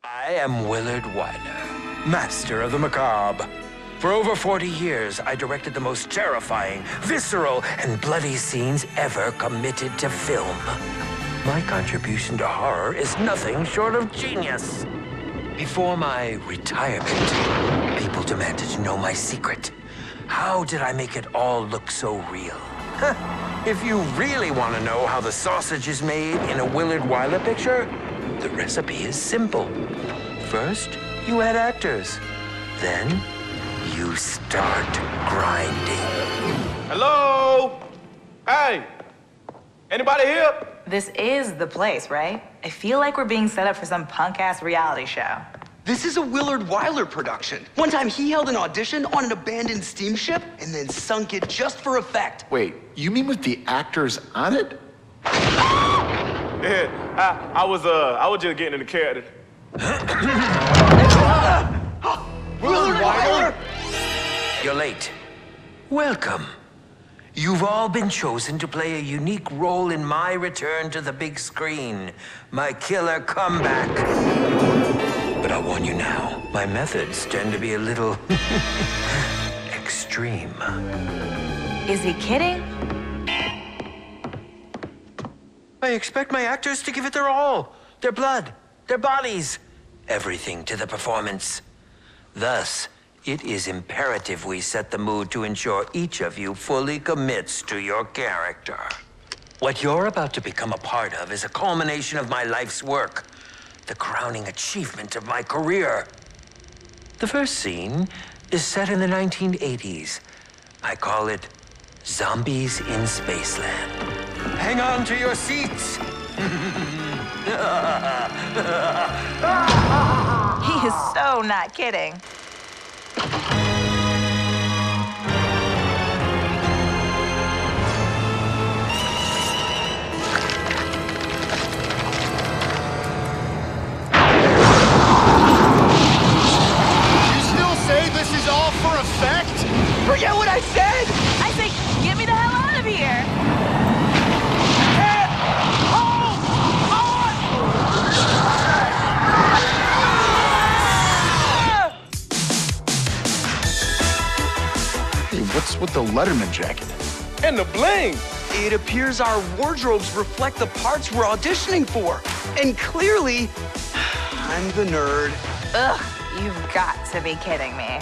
I am Willard Wyler, master of the macabre. For over 40 years, I directed the most terrifying, visceral, and bloody scenes ever committed to film. My contribution to horror is nothing short of genius. Before my retirement, people demanded to know my secret. How did I make it all look so real? If you really want to know how the sausage is made in a Willard Wyler picture, the recipe is simple. First, you add actors. Then, you start grinding. Hello? Hey! Anybody here? This is the place, right? I feel like we're being set up for some punk-ass reality show. This is a Willard Wyler production. One time he held an audition on an abandoned steamship and then sunk it just for effect. Wait, you mean with the actors on it? Yeah, I was just getting in the character. Willard Wyler? You're late. Welcome. You've all been chosen to play a unique role in my return to the big screen, my killer comeback. But I'll warn you now, my methods tend to be a little extreme. Is he kidding? I expect my actors to give it their all. Their blood, their bodies, everything to the performance. Thus, it is imperative we set the mood to ensure each of you fully commits to your character. What you're about to become a part of is a culmination of my life's work, the crowning achievement of my career. The first scene is set in the 1980s. I call it Zombies in Spaceland. Hang on to your seats. He is so not kidding. This is all for effect? Forget what I said! I say, get me the hell out of here! Hey, what's with the Letterman jacket? And the bling! It appears our wardrobes reflect the parts we're auditioning for. And clearly, I'm the nerd. Ugh, you've got to be kidding me.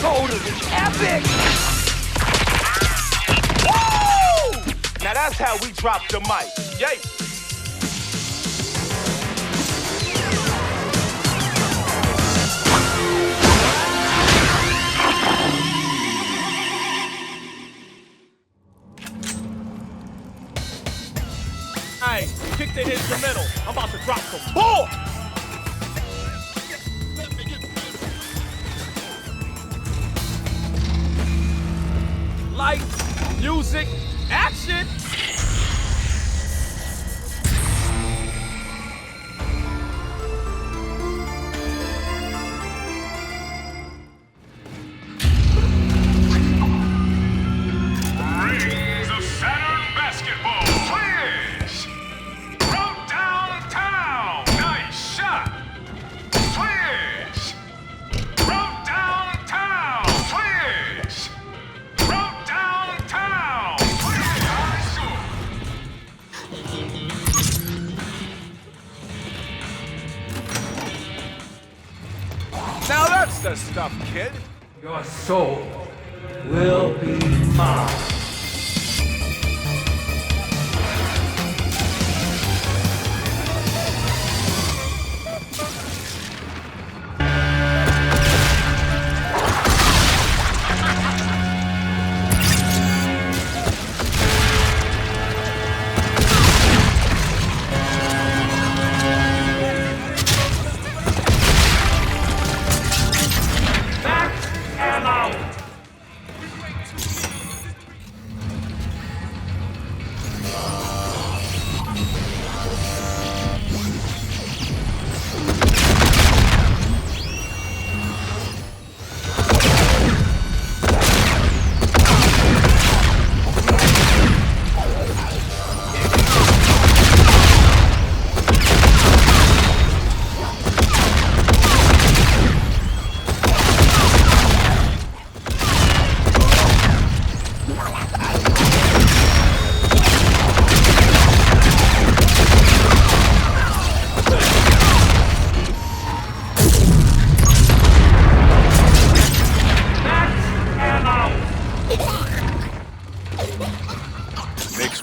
Totally epic! Woo! Now that's how we drop the mic. Yay! Hey, kick the instrumental. I'm about to drop some bull! Lights, music, action! Rings of Saturn basketball. Switch! From downtown. Nice shot. Switch! From downtown. Switch! From downtown. Now that's the stuff, kid. Your soul will be mine.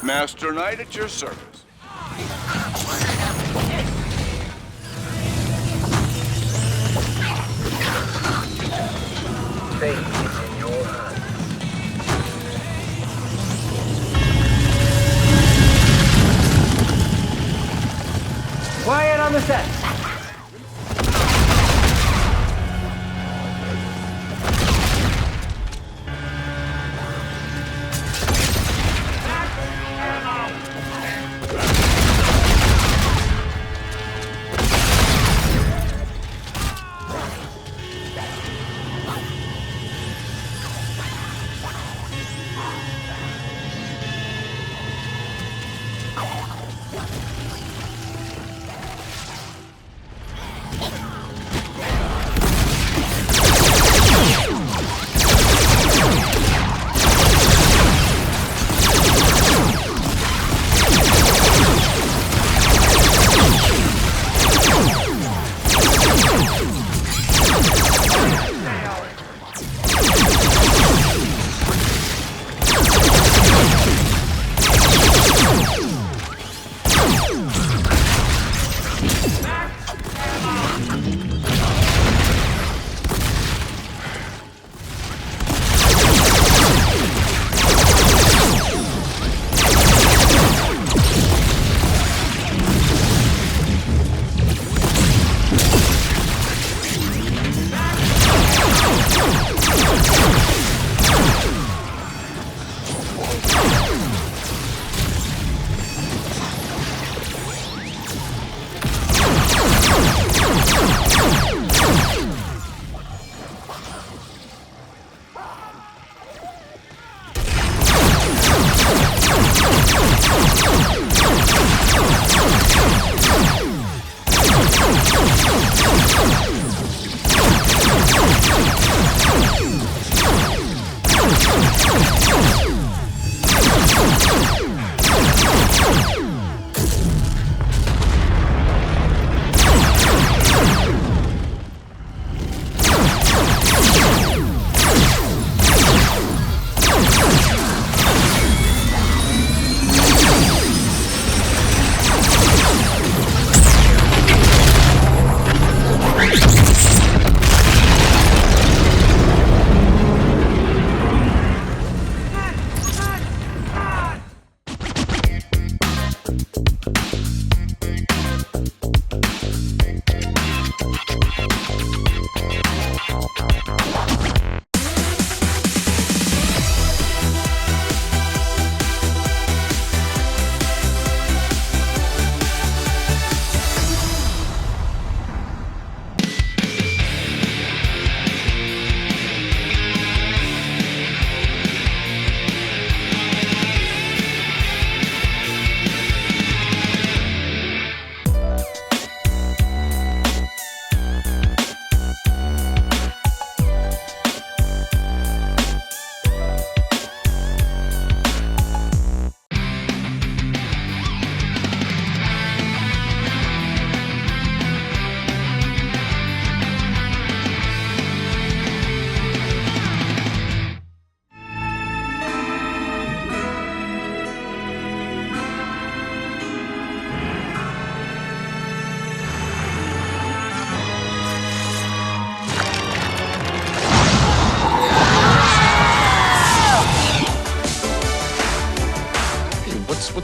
Master Knight at your service. Fate is in your hands. Quiet on the set.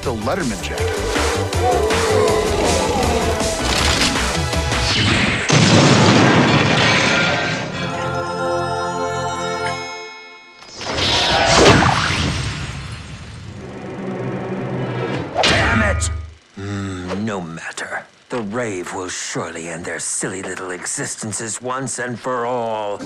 with the Letterman jacket? Damn it! No matter. The Rave will surely end their silly little existences once and for all.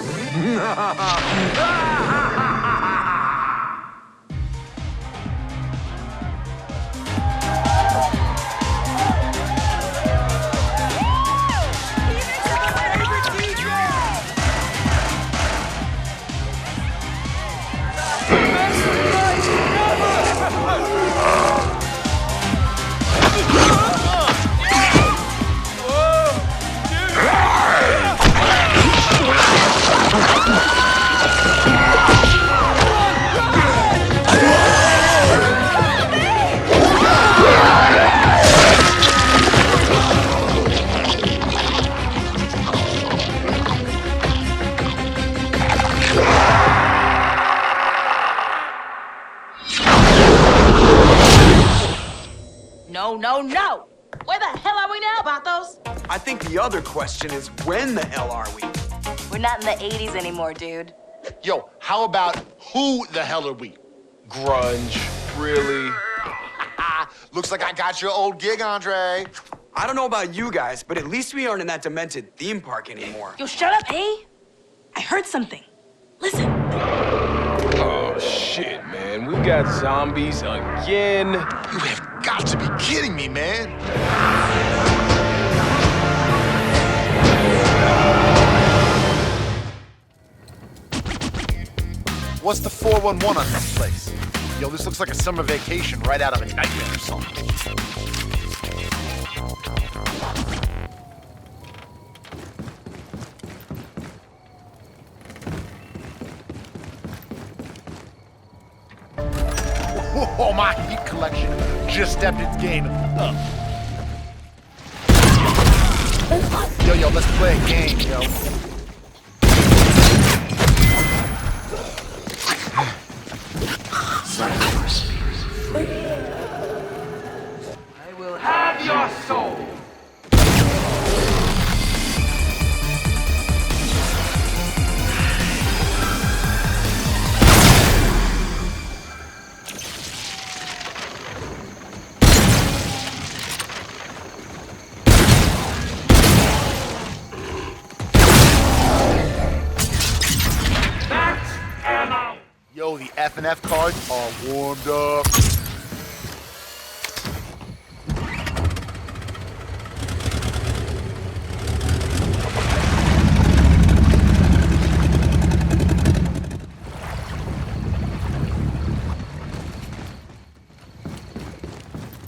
No! Where the hell are we now, Bathos? I think the other question is, when the hell are we? We're not in the 80s anymore, dude. Yo, how about who the hell are we? Grunge, really? Looks like I got your old gig, Andre. I don't know about you guys, but at least we aren't in that demented theme park anymore. Yo, shut up, hey? I heard something. Listen. Oh, shit, man. We got zombies again. You have got to be kidding me, man. What's the 411 on this place? Yo, this looks like a summer vacation right out of a nightmare or something. Oh, my heat collection just stepped its game up. Yo, let's play a game, yo. I will have your soul. Yo, the F&F cards are warmed up.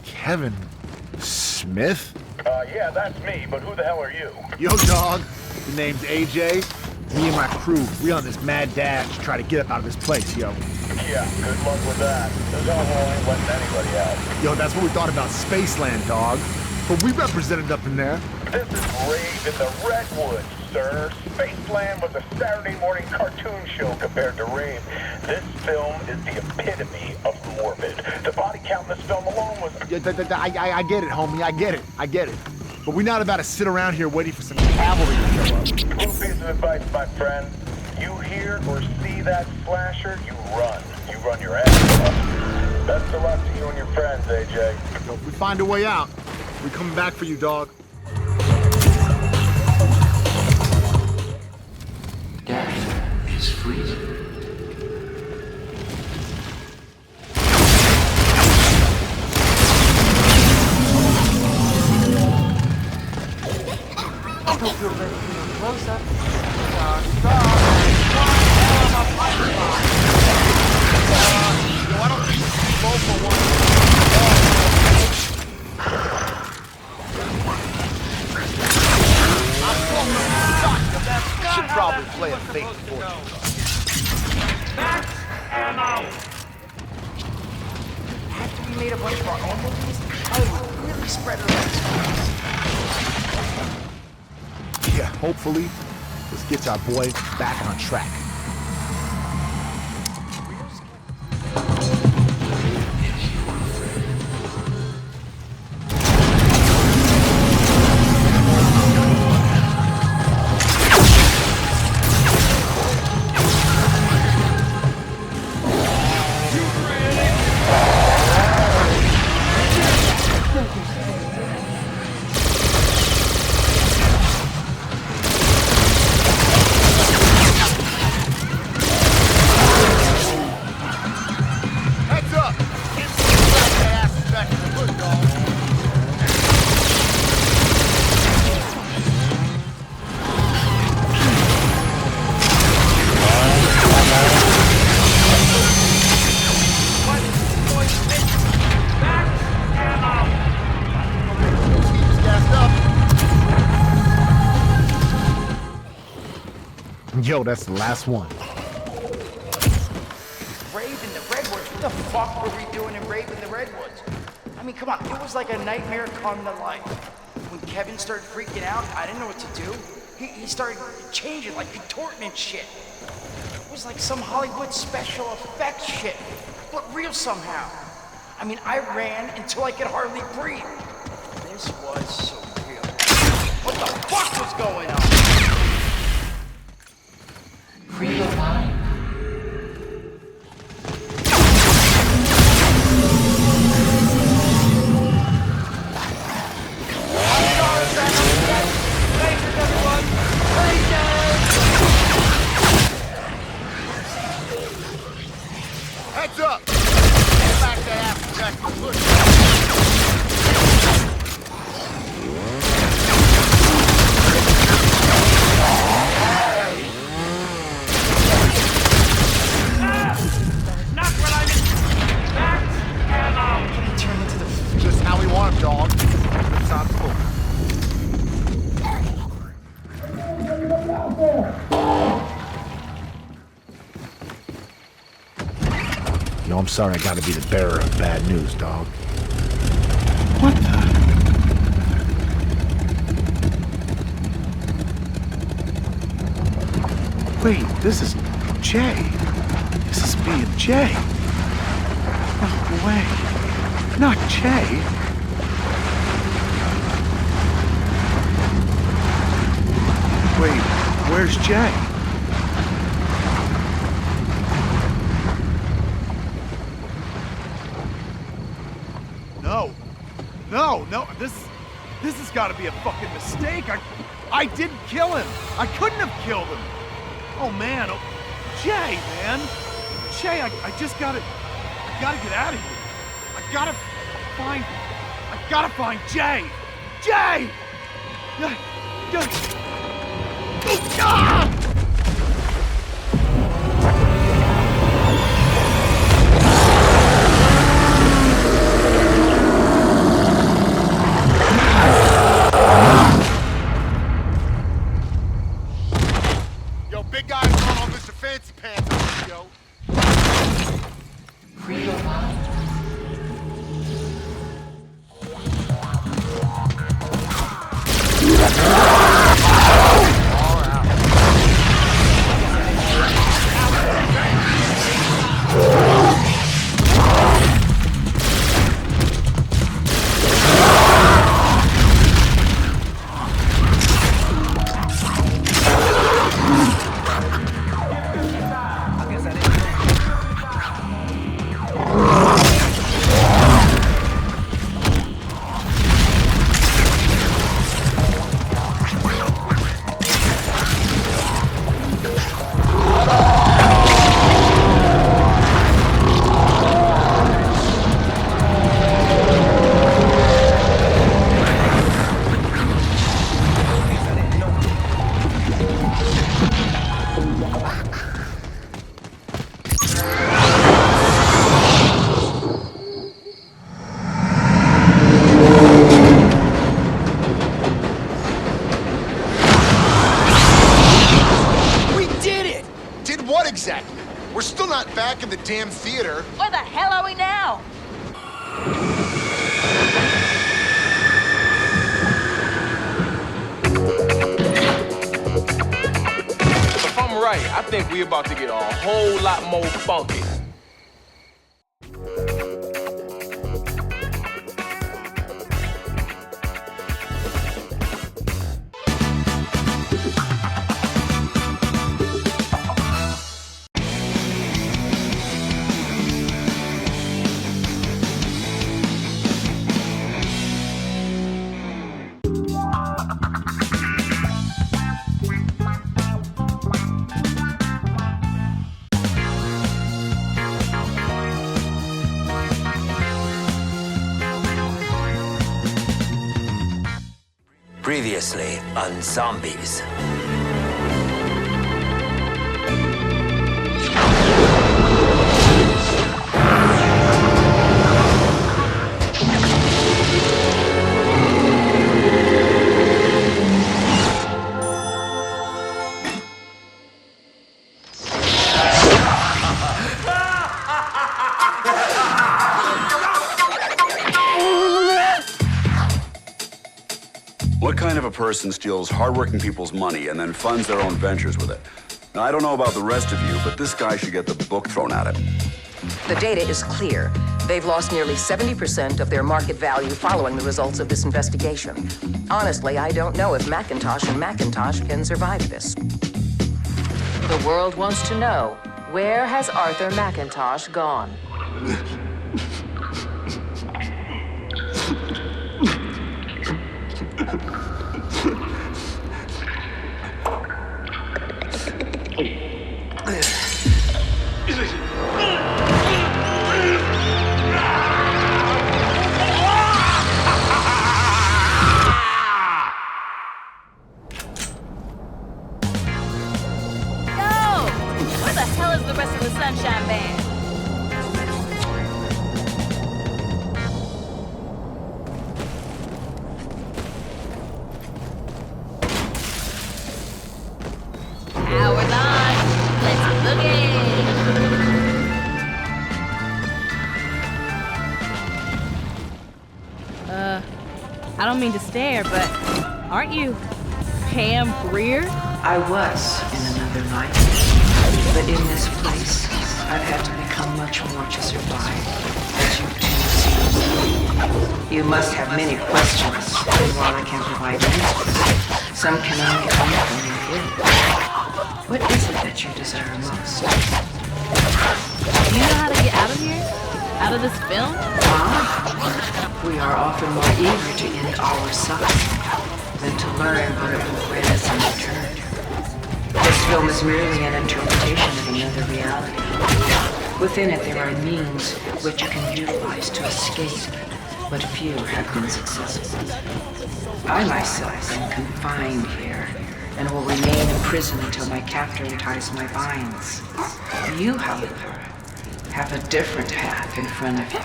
Kevin Smith? Yeah, that's me, but who the hell are you? Yo, dog. The name's AJ. Me and my crew, we on this mad dash to try to get up out of this place, yo. Yeah, good luck with that. This hell ain't letting anybody out. Yo, that's what we thought about Spaceland, dog. But we represented up in there. This is Rave in the Redwoods, sir. Spaceland was a Saturday morning cartoon show compared to Rave. This film is the epitome of morbid. The body count in this film alone was... Yeah, I get it, homie. I get it. But we're not about to sit around here waiting for some cavalry to show up. Little piece of advice, my friend. You hear or see that slasher, you run. You run your ass off. Best of luck to you and your friends, AJ. Yo, if we find a way out, we're coming back for you, dog. Death is freezing. I hope you're ready for a close-up. Why don't you go for one? Should probably play a fake fortune. Max ammo! After we made a bunch of our own movies, I would really spread our legs. Yeah, hopefully, this gets our boy back on track. know that's the last one. Rave in the Redwoods? What the fuck were we doing in Rave in the Redwoods? I mean, come on, it was like a nightmare come to life. When Kevin started freaking out, I didn't know what to do. He started changing, like contorting and shit. It was like some Hollywood special effects shit, but real somehow. I mean, I ran until I could hardly breathe. This was surreal. What the fuck was going on? Free your mind. Heads up! Get back to Afterjack and push. Not what I meant! Back and out! Can he turn into the... Just how we want him, dog. It's not cool. You know, I'm sorry I gotta be the bearer of bad news, dog. What the? Wait, this is Jay. This is being Jay. No way. Not Jay. Wait, where's Jay? No, this has got to be a fucking mistake. I didn't kill him. I couldn't have killed him. Oh man, Jay, man, Jay, I gotta get out of here. I gotta find Jay. Jay! Ah! Big guy's going on Mr. Fancy Pants, yo. Free your mind. We're still not back in the damn theater. Where the hell are we now? If I'm right, I think we're about to get a whole lot more funky. Previously on Zombies. person steals hardworking people's money and then funds their own ventures with it. Now, I don't know about the rest of you, but this guy should get the book thrown at him. The data is clear. They've lost nearly 70% of their market value following the results of this investigation. Honestly, I don't know if Macintosh and Macintosh can survive this. The world wants to know, where has Arthur Macintosh gone? I don't mean to stare, but aren't you Pam Greer? I was in another life, but in this place, I've had to become much more to survive, as you too see. You must have many questions, and while I can provide answers, some can only come from within. What is it that you desire most? Do you know how to get out of here? Out of this film? We are often more eager to end our suffering than to learn what it will grant us in return. This film is merely an interpretation of another reality. Within it, there are means which you can utilize to escape, but few have been successful. I myself am confined here and will remain in prison until my captor unties my binds. You, however, have a different path in front of you.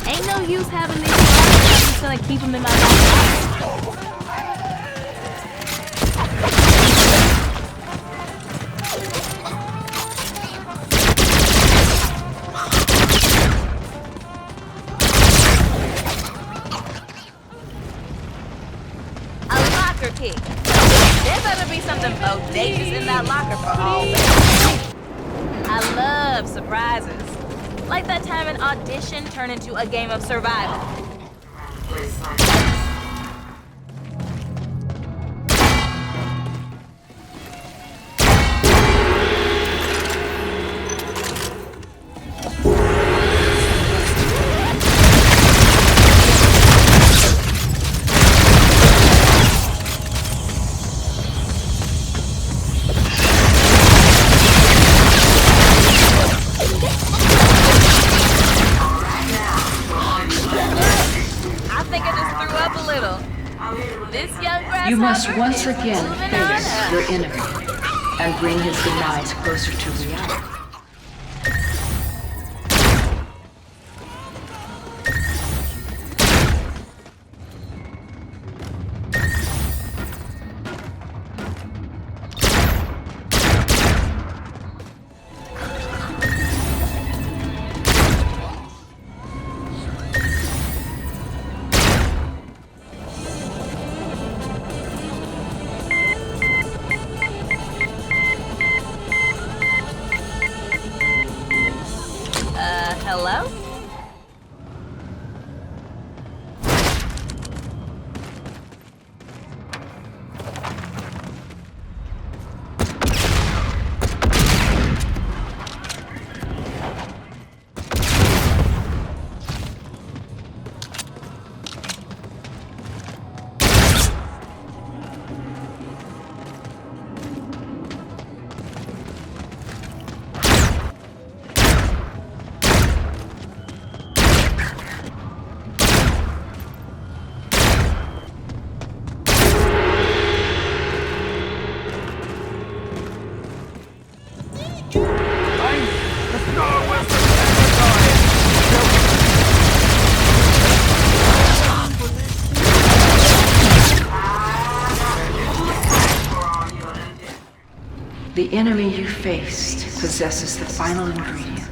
Ain't no use having these I'm just gonna keep them in my life. Key. There better be something bodacious in that locker for all that. I love surprises. Like that time an audition turned into a game of survival. You must once again face your enemy and bring his demise closer to reality. Hello? The enemy you faced possesses the final ingredient.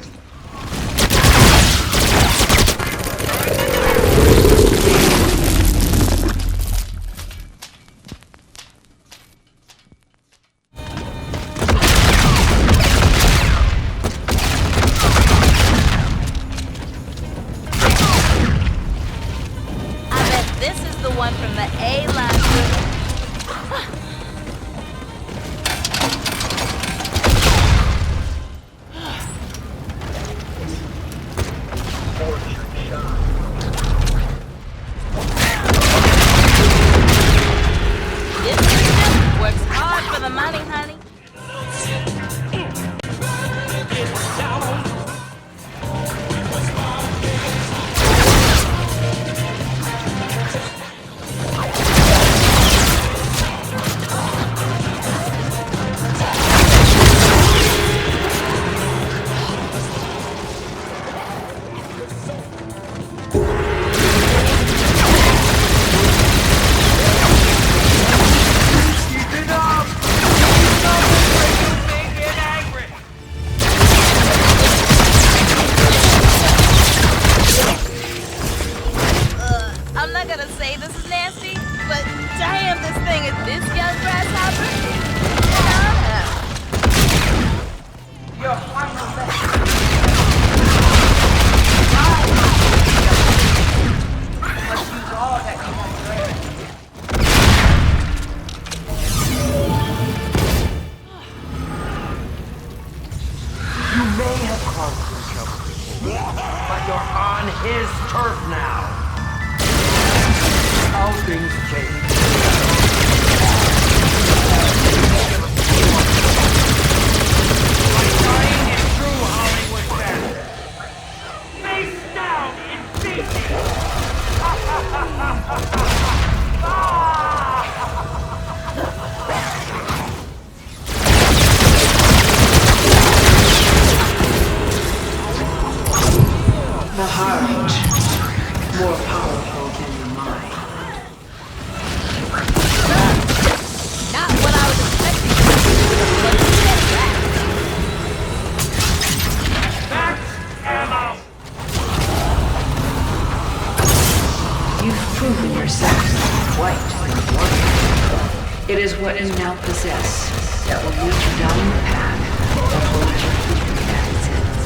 It is what you now possess that will lead you down the path that holds your future at its end.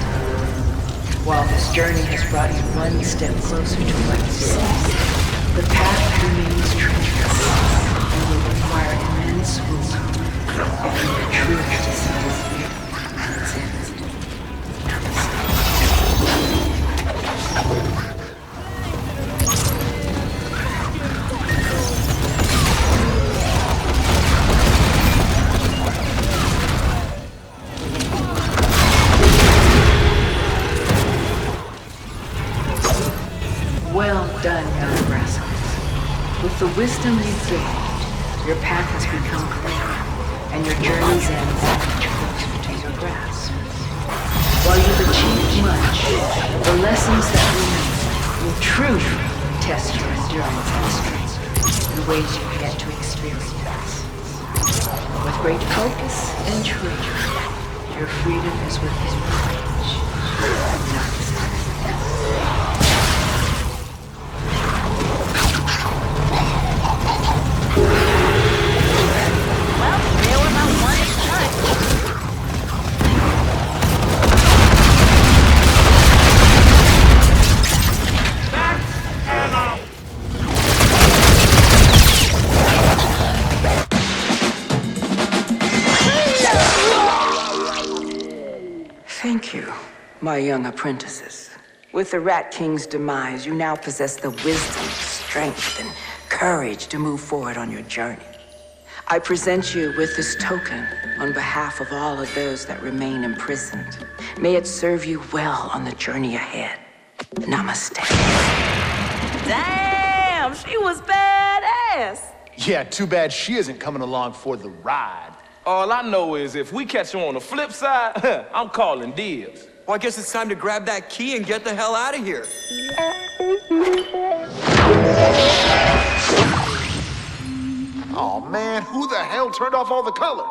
While this journey has brought you one step closer to what you seek, the path remains treacherous and will require immense wisdom if you are truly to see this view at its end. Well done, young rascals. With the wisdom you've gained, your path has become clear, and your journey's ends are closer to your grasp. While you've achieved much, the lessons that remain will truly test your endurance and strength in ways you've yet to experience. With great focus and treasure, your freedom is within reach, not distance. Thank you, my young apprentices. With the Rat King's demise, you now possess the wisdom, strength, and courage to move forward on your journey. I present you with this token on behalf of all of those that remain imprisoned. May it serve you well on the journey ahead. Namaste. Damn, she was badass. Yeah, too bad she isn't coming along for the ride. All I know is if we catch her on the flip side, I'm calling dibs. Well, I guess it's time to grab that key and get the hell out of here. Oh man, who the hell turned off all the color?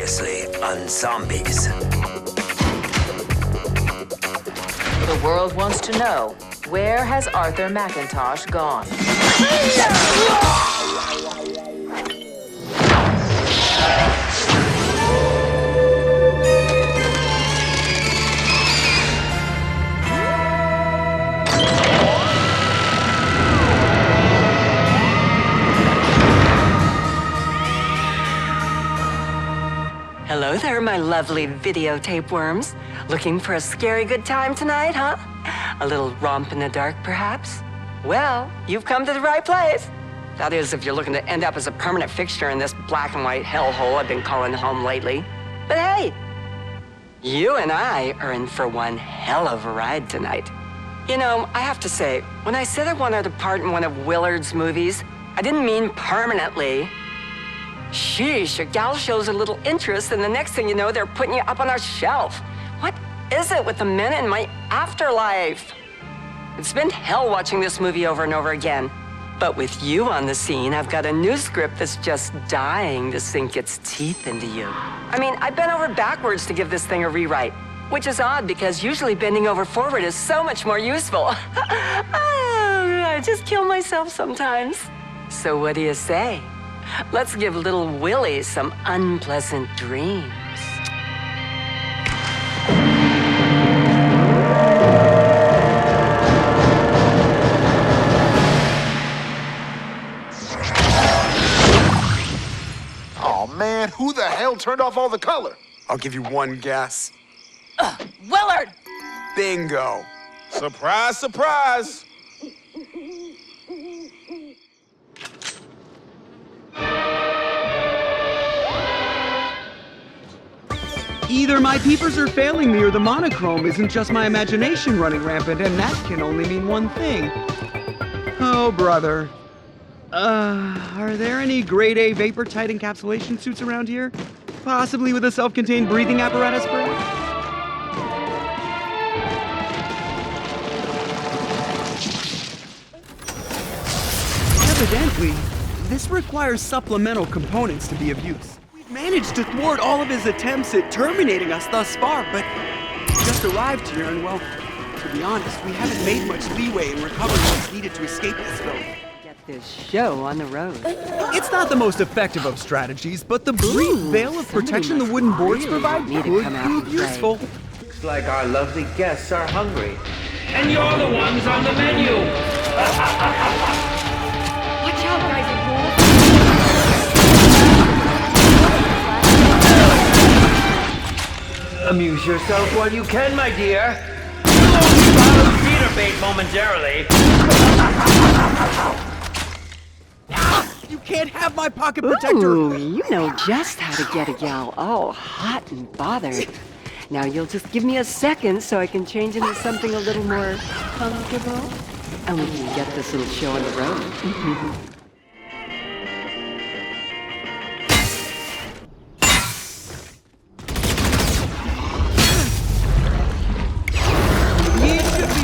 seriously on zombies. The world wants to know, where has Arthur McIntosh gone? Hello there, my lovely videotape worms. Looking for a scary good time tonight, huh? A little romp in the dark, perhaps? Well, you've come to the right place. That is, if you're looking to end up as a permanent fixture in this black and white hellhole I've been calling home lately. But hey, you and I are in for one hell of a ride tonight. You know, I have to say, when I said I wanted to part in one of Willard's movies, I didn't mean permanently. Sheesh, a gal shows a little interest, and the next thing you know, they're putting you up on our shelf. What is it with the men in my afterlife? It's been hell watching this movie over and over again. But with you on the scene, I've got a new script that's just dying to sink its teeth into you. I mean, I bent over backwards to give this thing a rewrite, which is odd because usually bending over forward is so much more useful. I just kill myself sometimes. So what do you say? Let's give little Willie some unpleasant dreams. Oh man, who the hell turned off all the color? I'll give you one guess. Willard! Bingo. Surprise, surprise! Either my peepers are failing me or the monochrome isn't just my imagination running rampant, and that can only mean one thing. Oh, brother. Are there any grade A vapor-tight encapsulation suits around here? Possibly with a self-contained breathing apparatus for it? Evidently, this requires supplemental components to be of use. We've managed to thwart all of his attempts at terminating us thus far, but we just arrived here and, well, to be honest, we haven't made much leeway in recovering what's needed to escape this film. Get this show on the road. It's not the most effective of strategies, but the brief veil of protection the wooden boards provide could prove useful. Looks like our lovely guests are hungry. And you're the ones on the menu! Watch out, guys, Amuse yourself while you can, my dear. You'll only follow theater bait momentarily. You can't have my pocket protector! Ooh, you know just how to get a gal all hot and bothered. Now you'll just give me a second so I can change into something a little more comfortable, and we can get this little show on the road.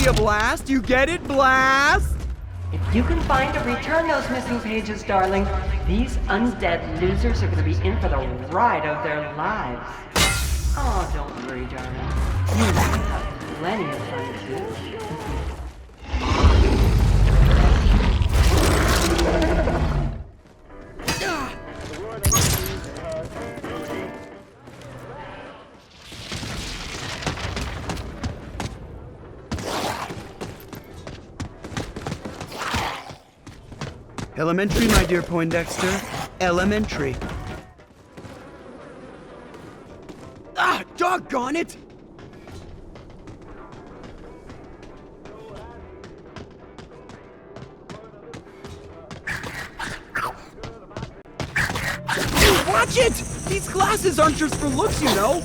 A blast, you get it, blast? If you can find to return those missing pages, darling, these undead losers are going to be in for the ride of their lives. Oh, don't worry, darling. You'll have plenty of fun, too. Elementary, my dear Poindexter. Elementary. Ah, doggone it! Watch it! These glasses aren't just for looks, you know.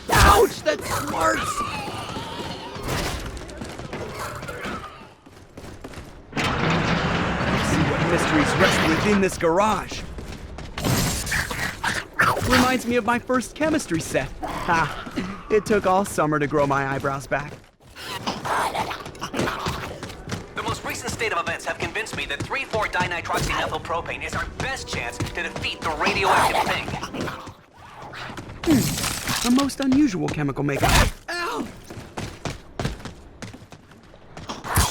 Ouch! That smarts! Let's see what mysteries rest within this garage. Reminds me of my first chemistry set. Ha, it took all summer to grow my eyebrows back. The most recent state of events have convinced me that 3,4-dinitroxymethylpropane is our best chance to defeat the radioactive thing. A most unusual chemical makeup. Ow!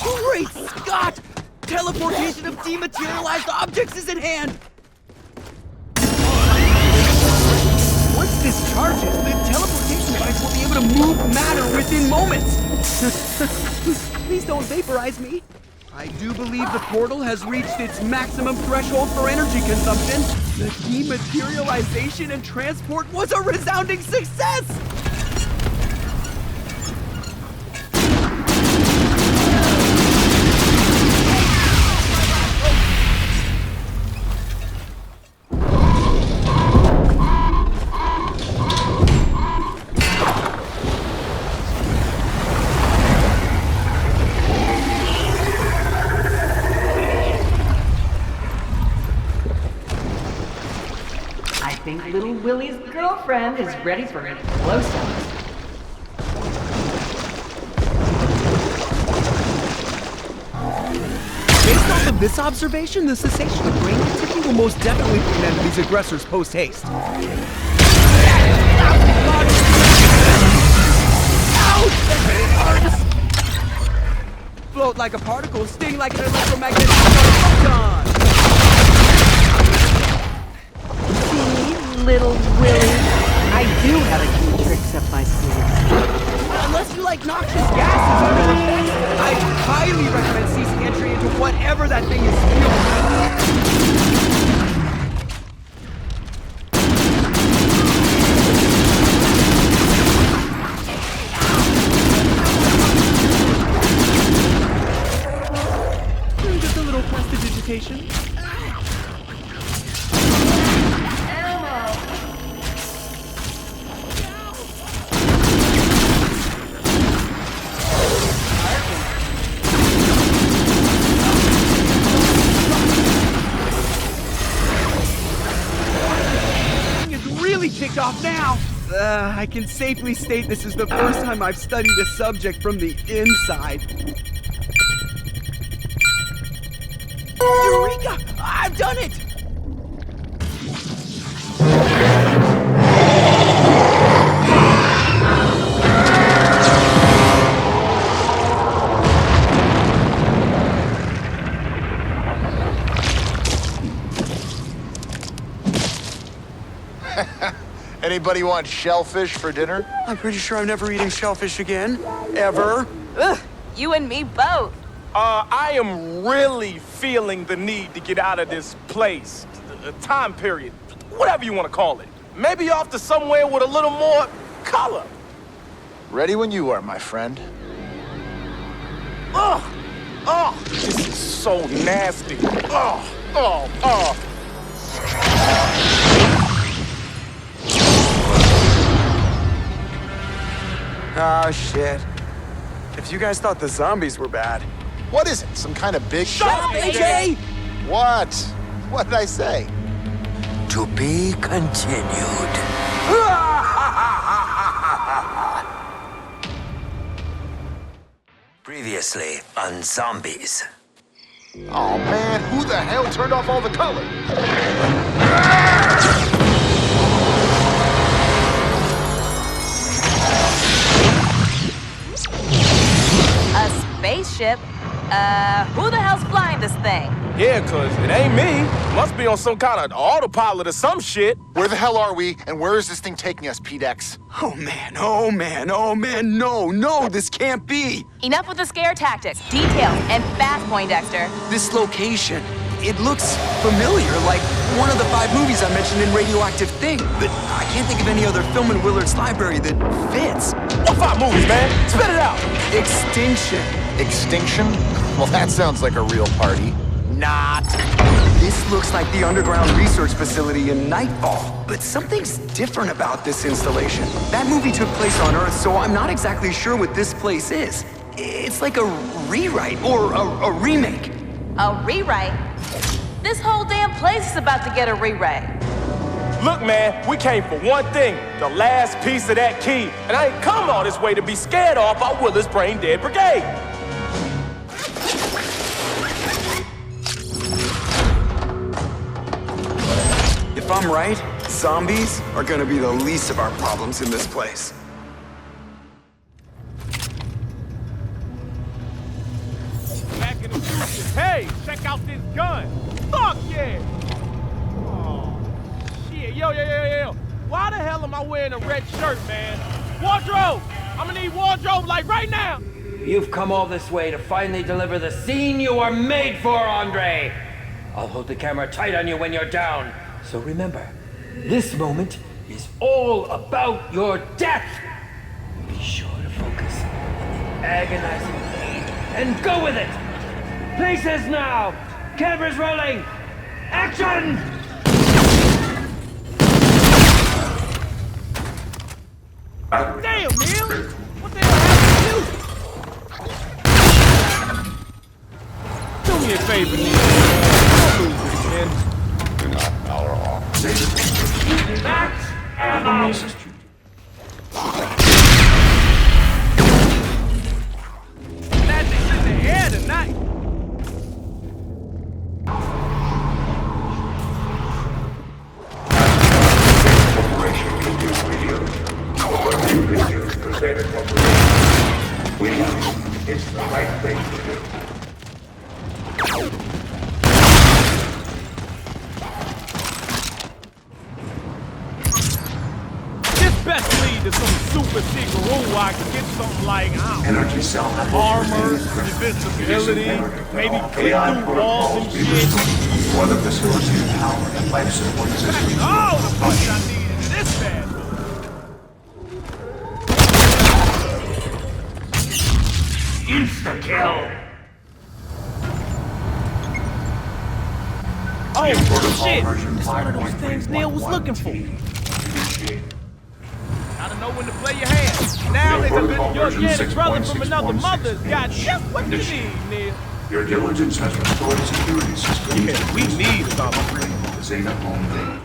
Great Scott! Teleportation of dematerialized objects is at hand! Once this charges, the teleportation device will be able to move matter within moments! Please don't vaporize me. I do believe the portal has reached its maximum threshold for energy consumption. The dematerialization and transport was a resounding success! I think little Willie's girlfriend is ready for a close-up. Based off of this observation, the cessation of brain activity will most definitely put an end to these aggressors post-haste. Ouch! Float like a particle, sting like an electromagnetic photon! Little Willie, I do have a few tricks up my sleeve. Unless you like noxious gases or effects, I highly recommend ceasing entry into whatever that thing is fueled. Just a little prestidigitation. Kicked off now. I can safely state this is the first time I've studied a subject from the inside. Eureka! I've done it! Anybody want shellfish for dinner? I'm pretty sure I'm never eating shellfish again. Ever. Ugh, you and me both. I am really feeling the need to get out of this place. Time period. Whatever you want to call it. Maybe off to somewhere with a little more color. Ready when you are, my friend. Ugh! Oh, this is so nasty. Oh. Oh, shit. If you guys thought the zombies were bad. What is it? Some kind of big... Shut up, AJ! What? What did I say? To be continued. Previously on Zombies. Oh, man, who the hell turned off all the color? A spaceship? Who the hell's flying this thing? Yeah, cause it ain't me. Must be on some kind of autopilot or some shit. Where the hell are we, and where is this thing taking us, P-Dex? Oh man, no, this can't be. Enough with the scare tactics, details, and fast Poindexter. This location, it looks familiar, like one of the 5 movies I mentioned in Radioactive Thing, but I can't think of any other film in Willard's library that fits. What 5 movies, man? Spit it out. Extinction. Extinction? Well, that sounds like a real party. Not. This looks like the underground research facility in Nightfall, but something's different about this installation. That movie took place on Earth, so I'm not exactly sure what this place is. It's like a rewrite or a remake. A rewrite? This whole damn place is about to get a rewrite. Look, man, we came for one thing, the last piece of that key. And I ain't come all this way to be scared off by Willard's brain dead brigade. If I'm right, zombies are gonna be the least of our problems in this place. Back in the future. Hey, check out this gun. Fuck yeah! Oh, shit. Yo. Why the hell am I wearing a red shirt, man? Wardrobe! I'm gonna need wardrobe like right now! You've come all this way to finally deliver the scene you were made for, Andre. I'll hold the camera tight on you when you're down. So remember, this moment is all about your death. Be sure to focus on the agonizing pain and go with it. Places now. Cameras rolling. Action! Damn, Neil! What the hell happened to you? Do me a favor, Neil. Don't lose this again. Max ammo! Magic's in the air tonight. We know it's the right thing to do. Best lead to some super secret room where I can get something like, Energy cell armor, invincibility, maybe click through walls and shit. For the facility of power and life support systems. Oh, the fuck I need in this bad boy. Insta-kill! Oh, shit! It's one of those things Neil was looking for. Gotta know when to play your hand. Now your kid brother from another mother's got just what you need, Neil. Your diligence has restored security systems. Yeah, we need something. This ain't a home thing.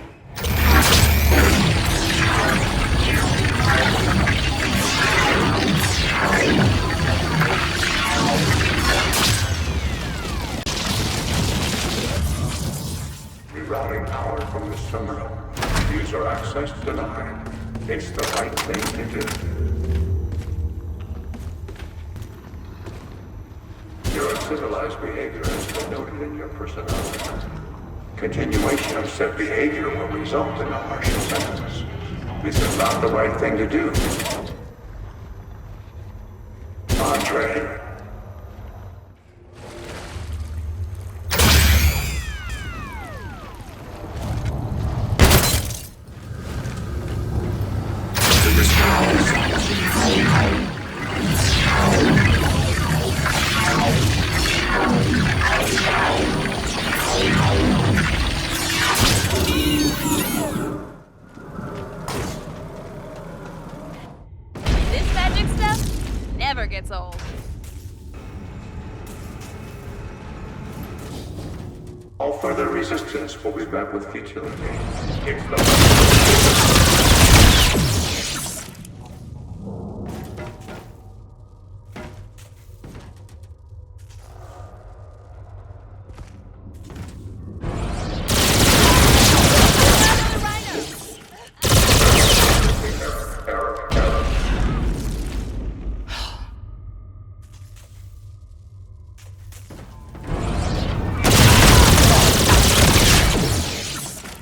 Rerouting power from this terminal. User access denied. It's the right thing to do. Your uncivilized behavior has been noted in your personality. Continuation of said behavior will result in a harsher sentence. This is not the right thing to do. Andre. This magic stuff never gets old. All further resistance will be met with futility. It's the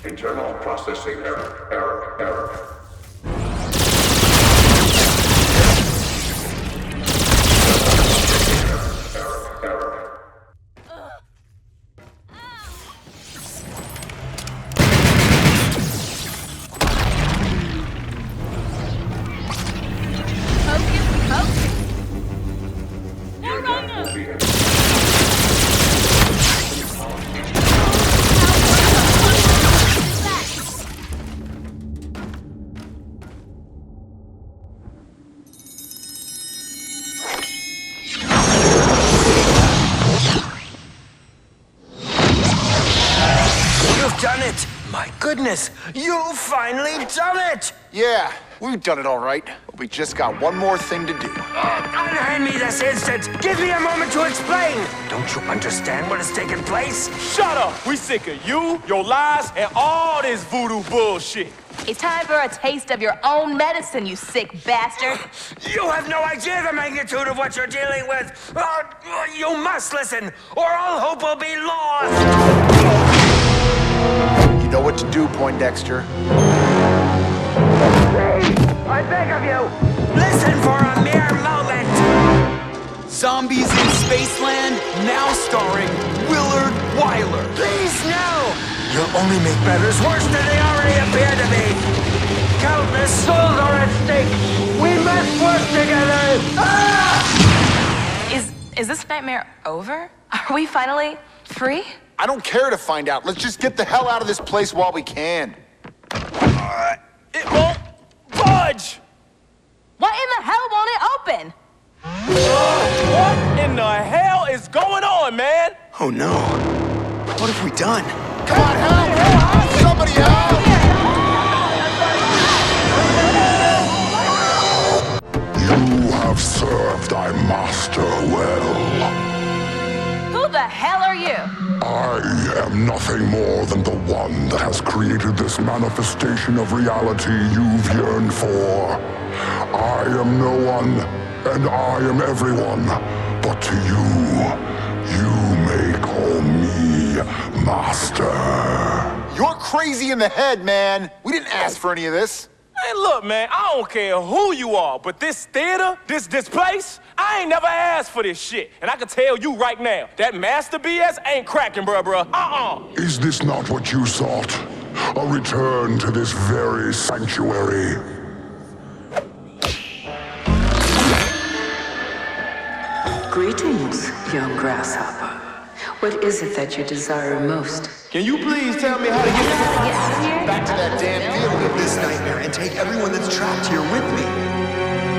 internal processing error. goodness! You finally done it! Yeah, we've done it all right. But we just got one more thing to do. Unhand me this instant! Give me a moment to explain! Don't you understand what has taken place? Shut up! We sick of you, your lies, and all this voodoo bullshit. It's time for a taste of your own medicine, you sick bastard. You have no idea the magnitude of what you're dealing with. You must listen, or all hope will be lost. You know what to do, Poindexter. I beg of you, listen for a mere moment. Zombies in Spaceland, now starring Willard Wyler. Please, no! You'll only make matters worse than they already appear to be. Countless souls are at stake. We must work together. Ah! Is this nightmare over? Are we finally free? I don't care to find out. Let's just get the hell out of this place while we can. It won't budge. What in the hell won't it open? What in the hell is going on, man? Oh no. What have we done? Come on, help! Somebody help! You have served thy master well. Who the hell are you? I am nothing more than the one that has created this manifestation of reality you've yearned for. I am no one, and I am everyone. But to you may call me Master. You're crazy in the head, man. We didn't ask for any of this. Hey, look, man, I don't care who you are, but this theater, this place, I ain't never asked for this shit. And I can tell you right now, that Master BS ain't cracking, bruh. Is this not what you sought? A return to this very sanctuary? Greetings, young grasshopper. What is it that you desire most? Can you please tell me how to get back to that damn theater? This nightmare and take everyone that's trapped here with me.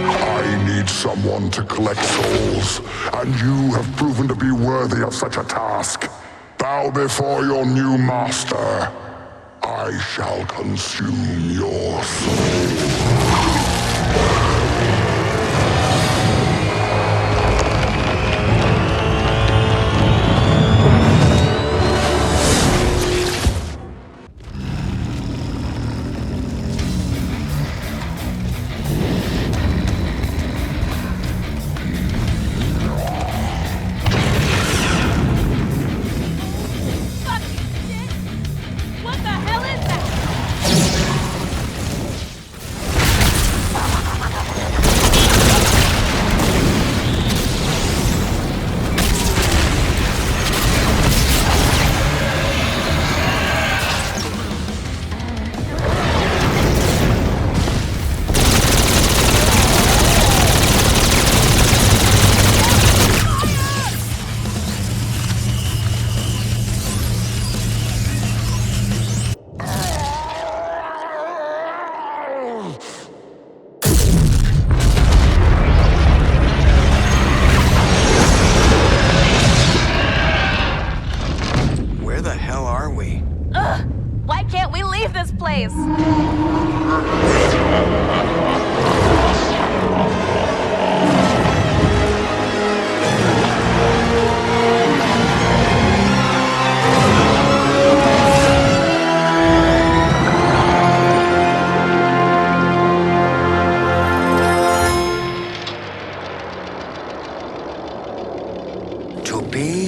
I need someone to collect souls, and you have proven to be worthy of such a task. Bow before your new master. I shall consume your soul.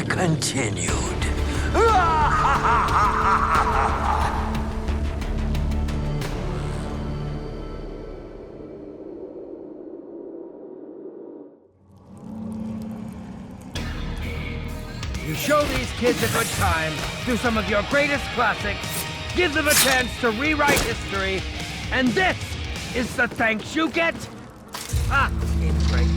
Continued. You show these kids a good time, do some of your greatest classics, give them a chance to rewrite history, and this is the thanks you get? Ah, it breaks.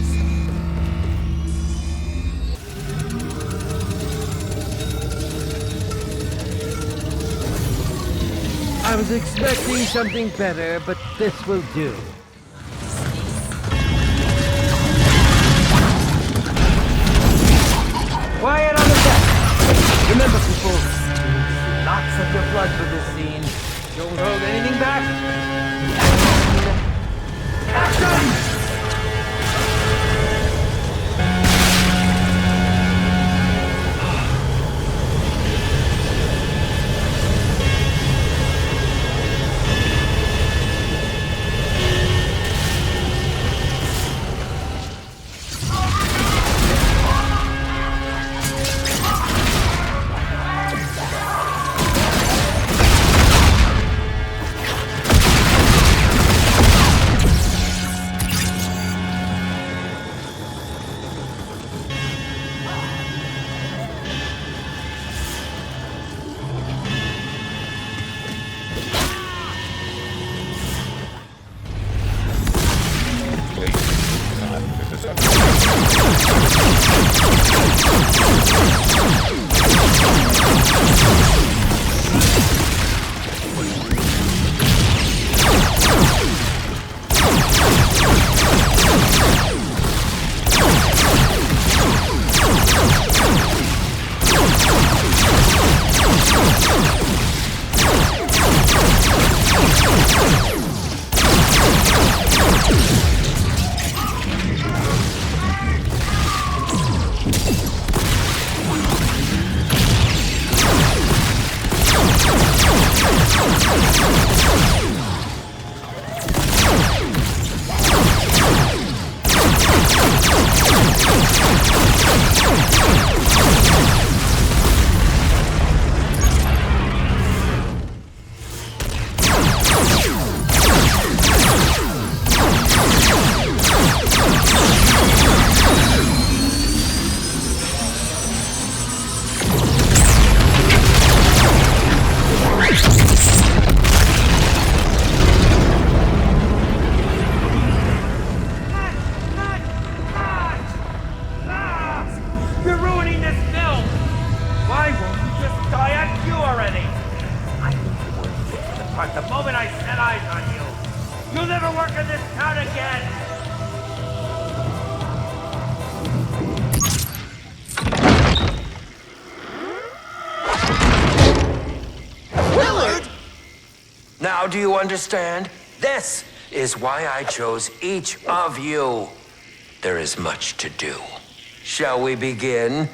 I was expecting something better, but this will do. Quiet on the deck! Remember, people, lots of your blood for this scene. You're ruining this film! Why won't you just die on cue already? I knew you weren't fit for the part the moment I set eyes on you. You'll never work in this town again! Willard! Now do you understand? This is why I chose each of you. There is much to do. Shall we begin?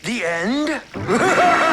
The end?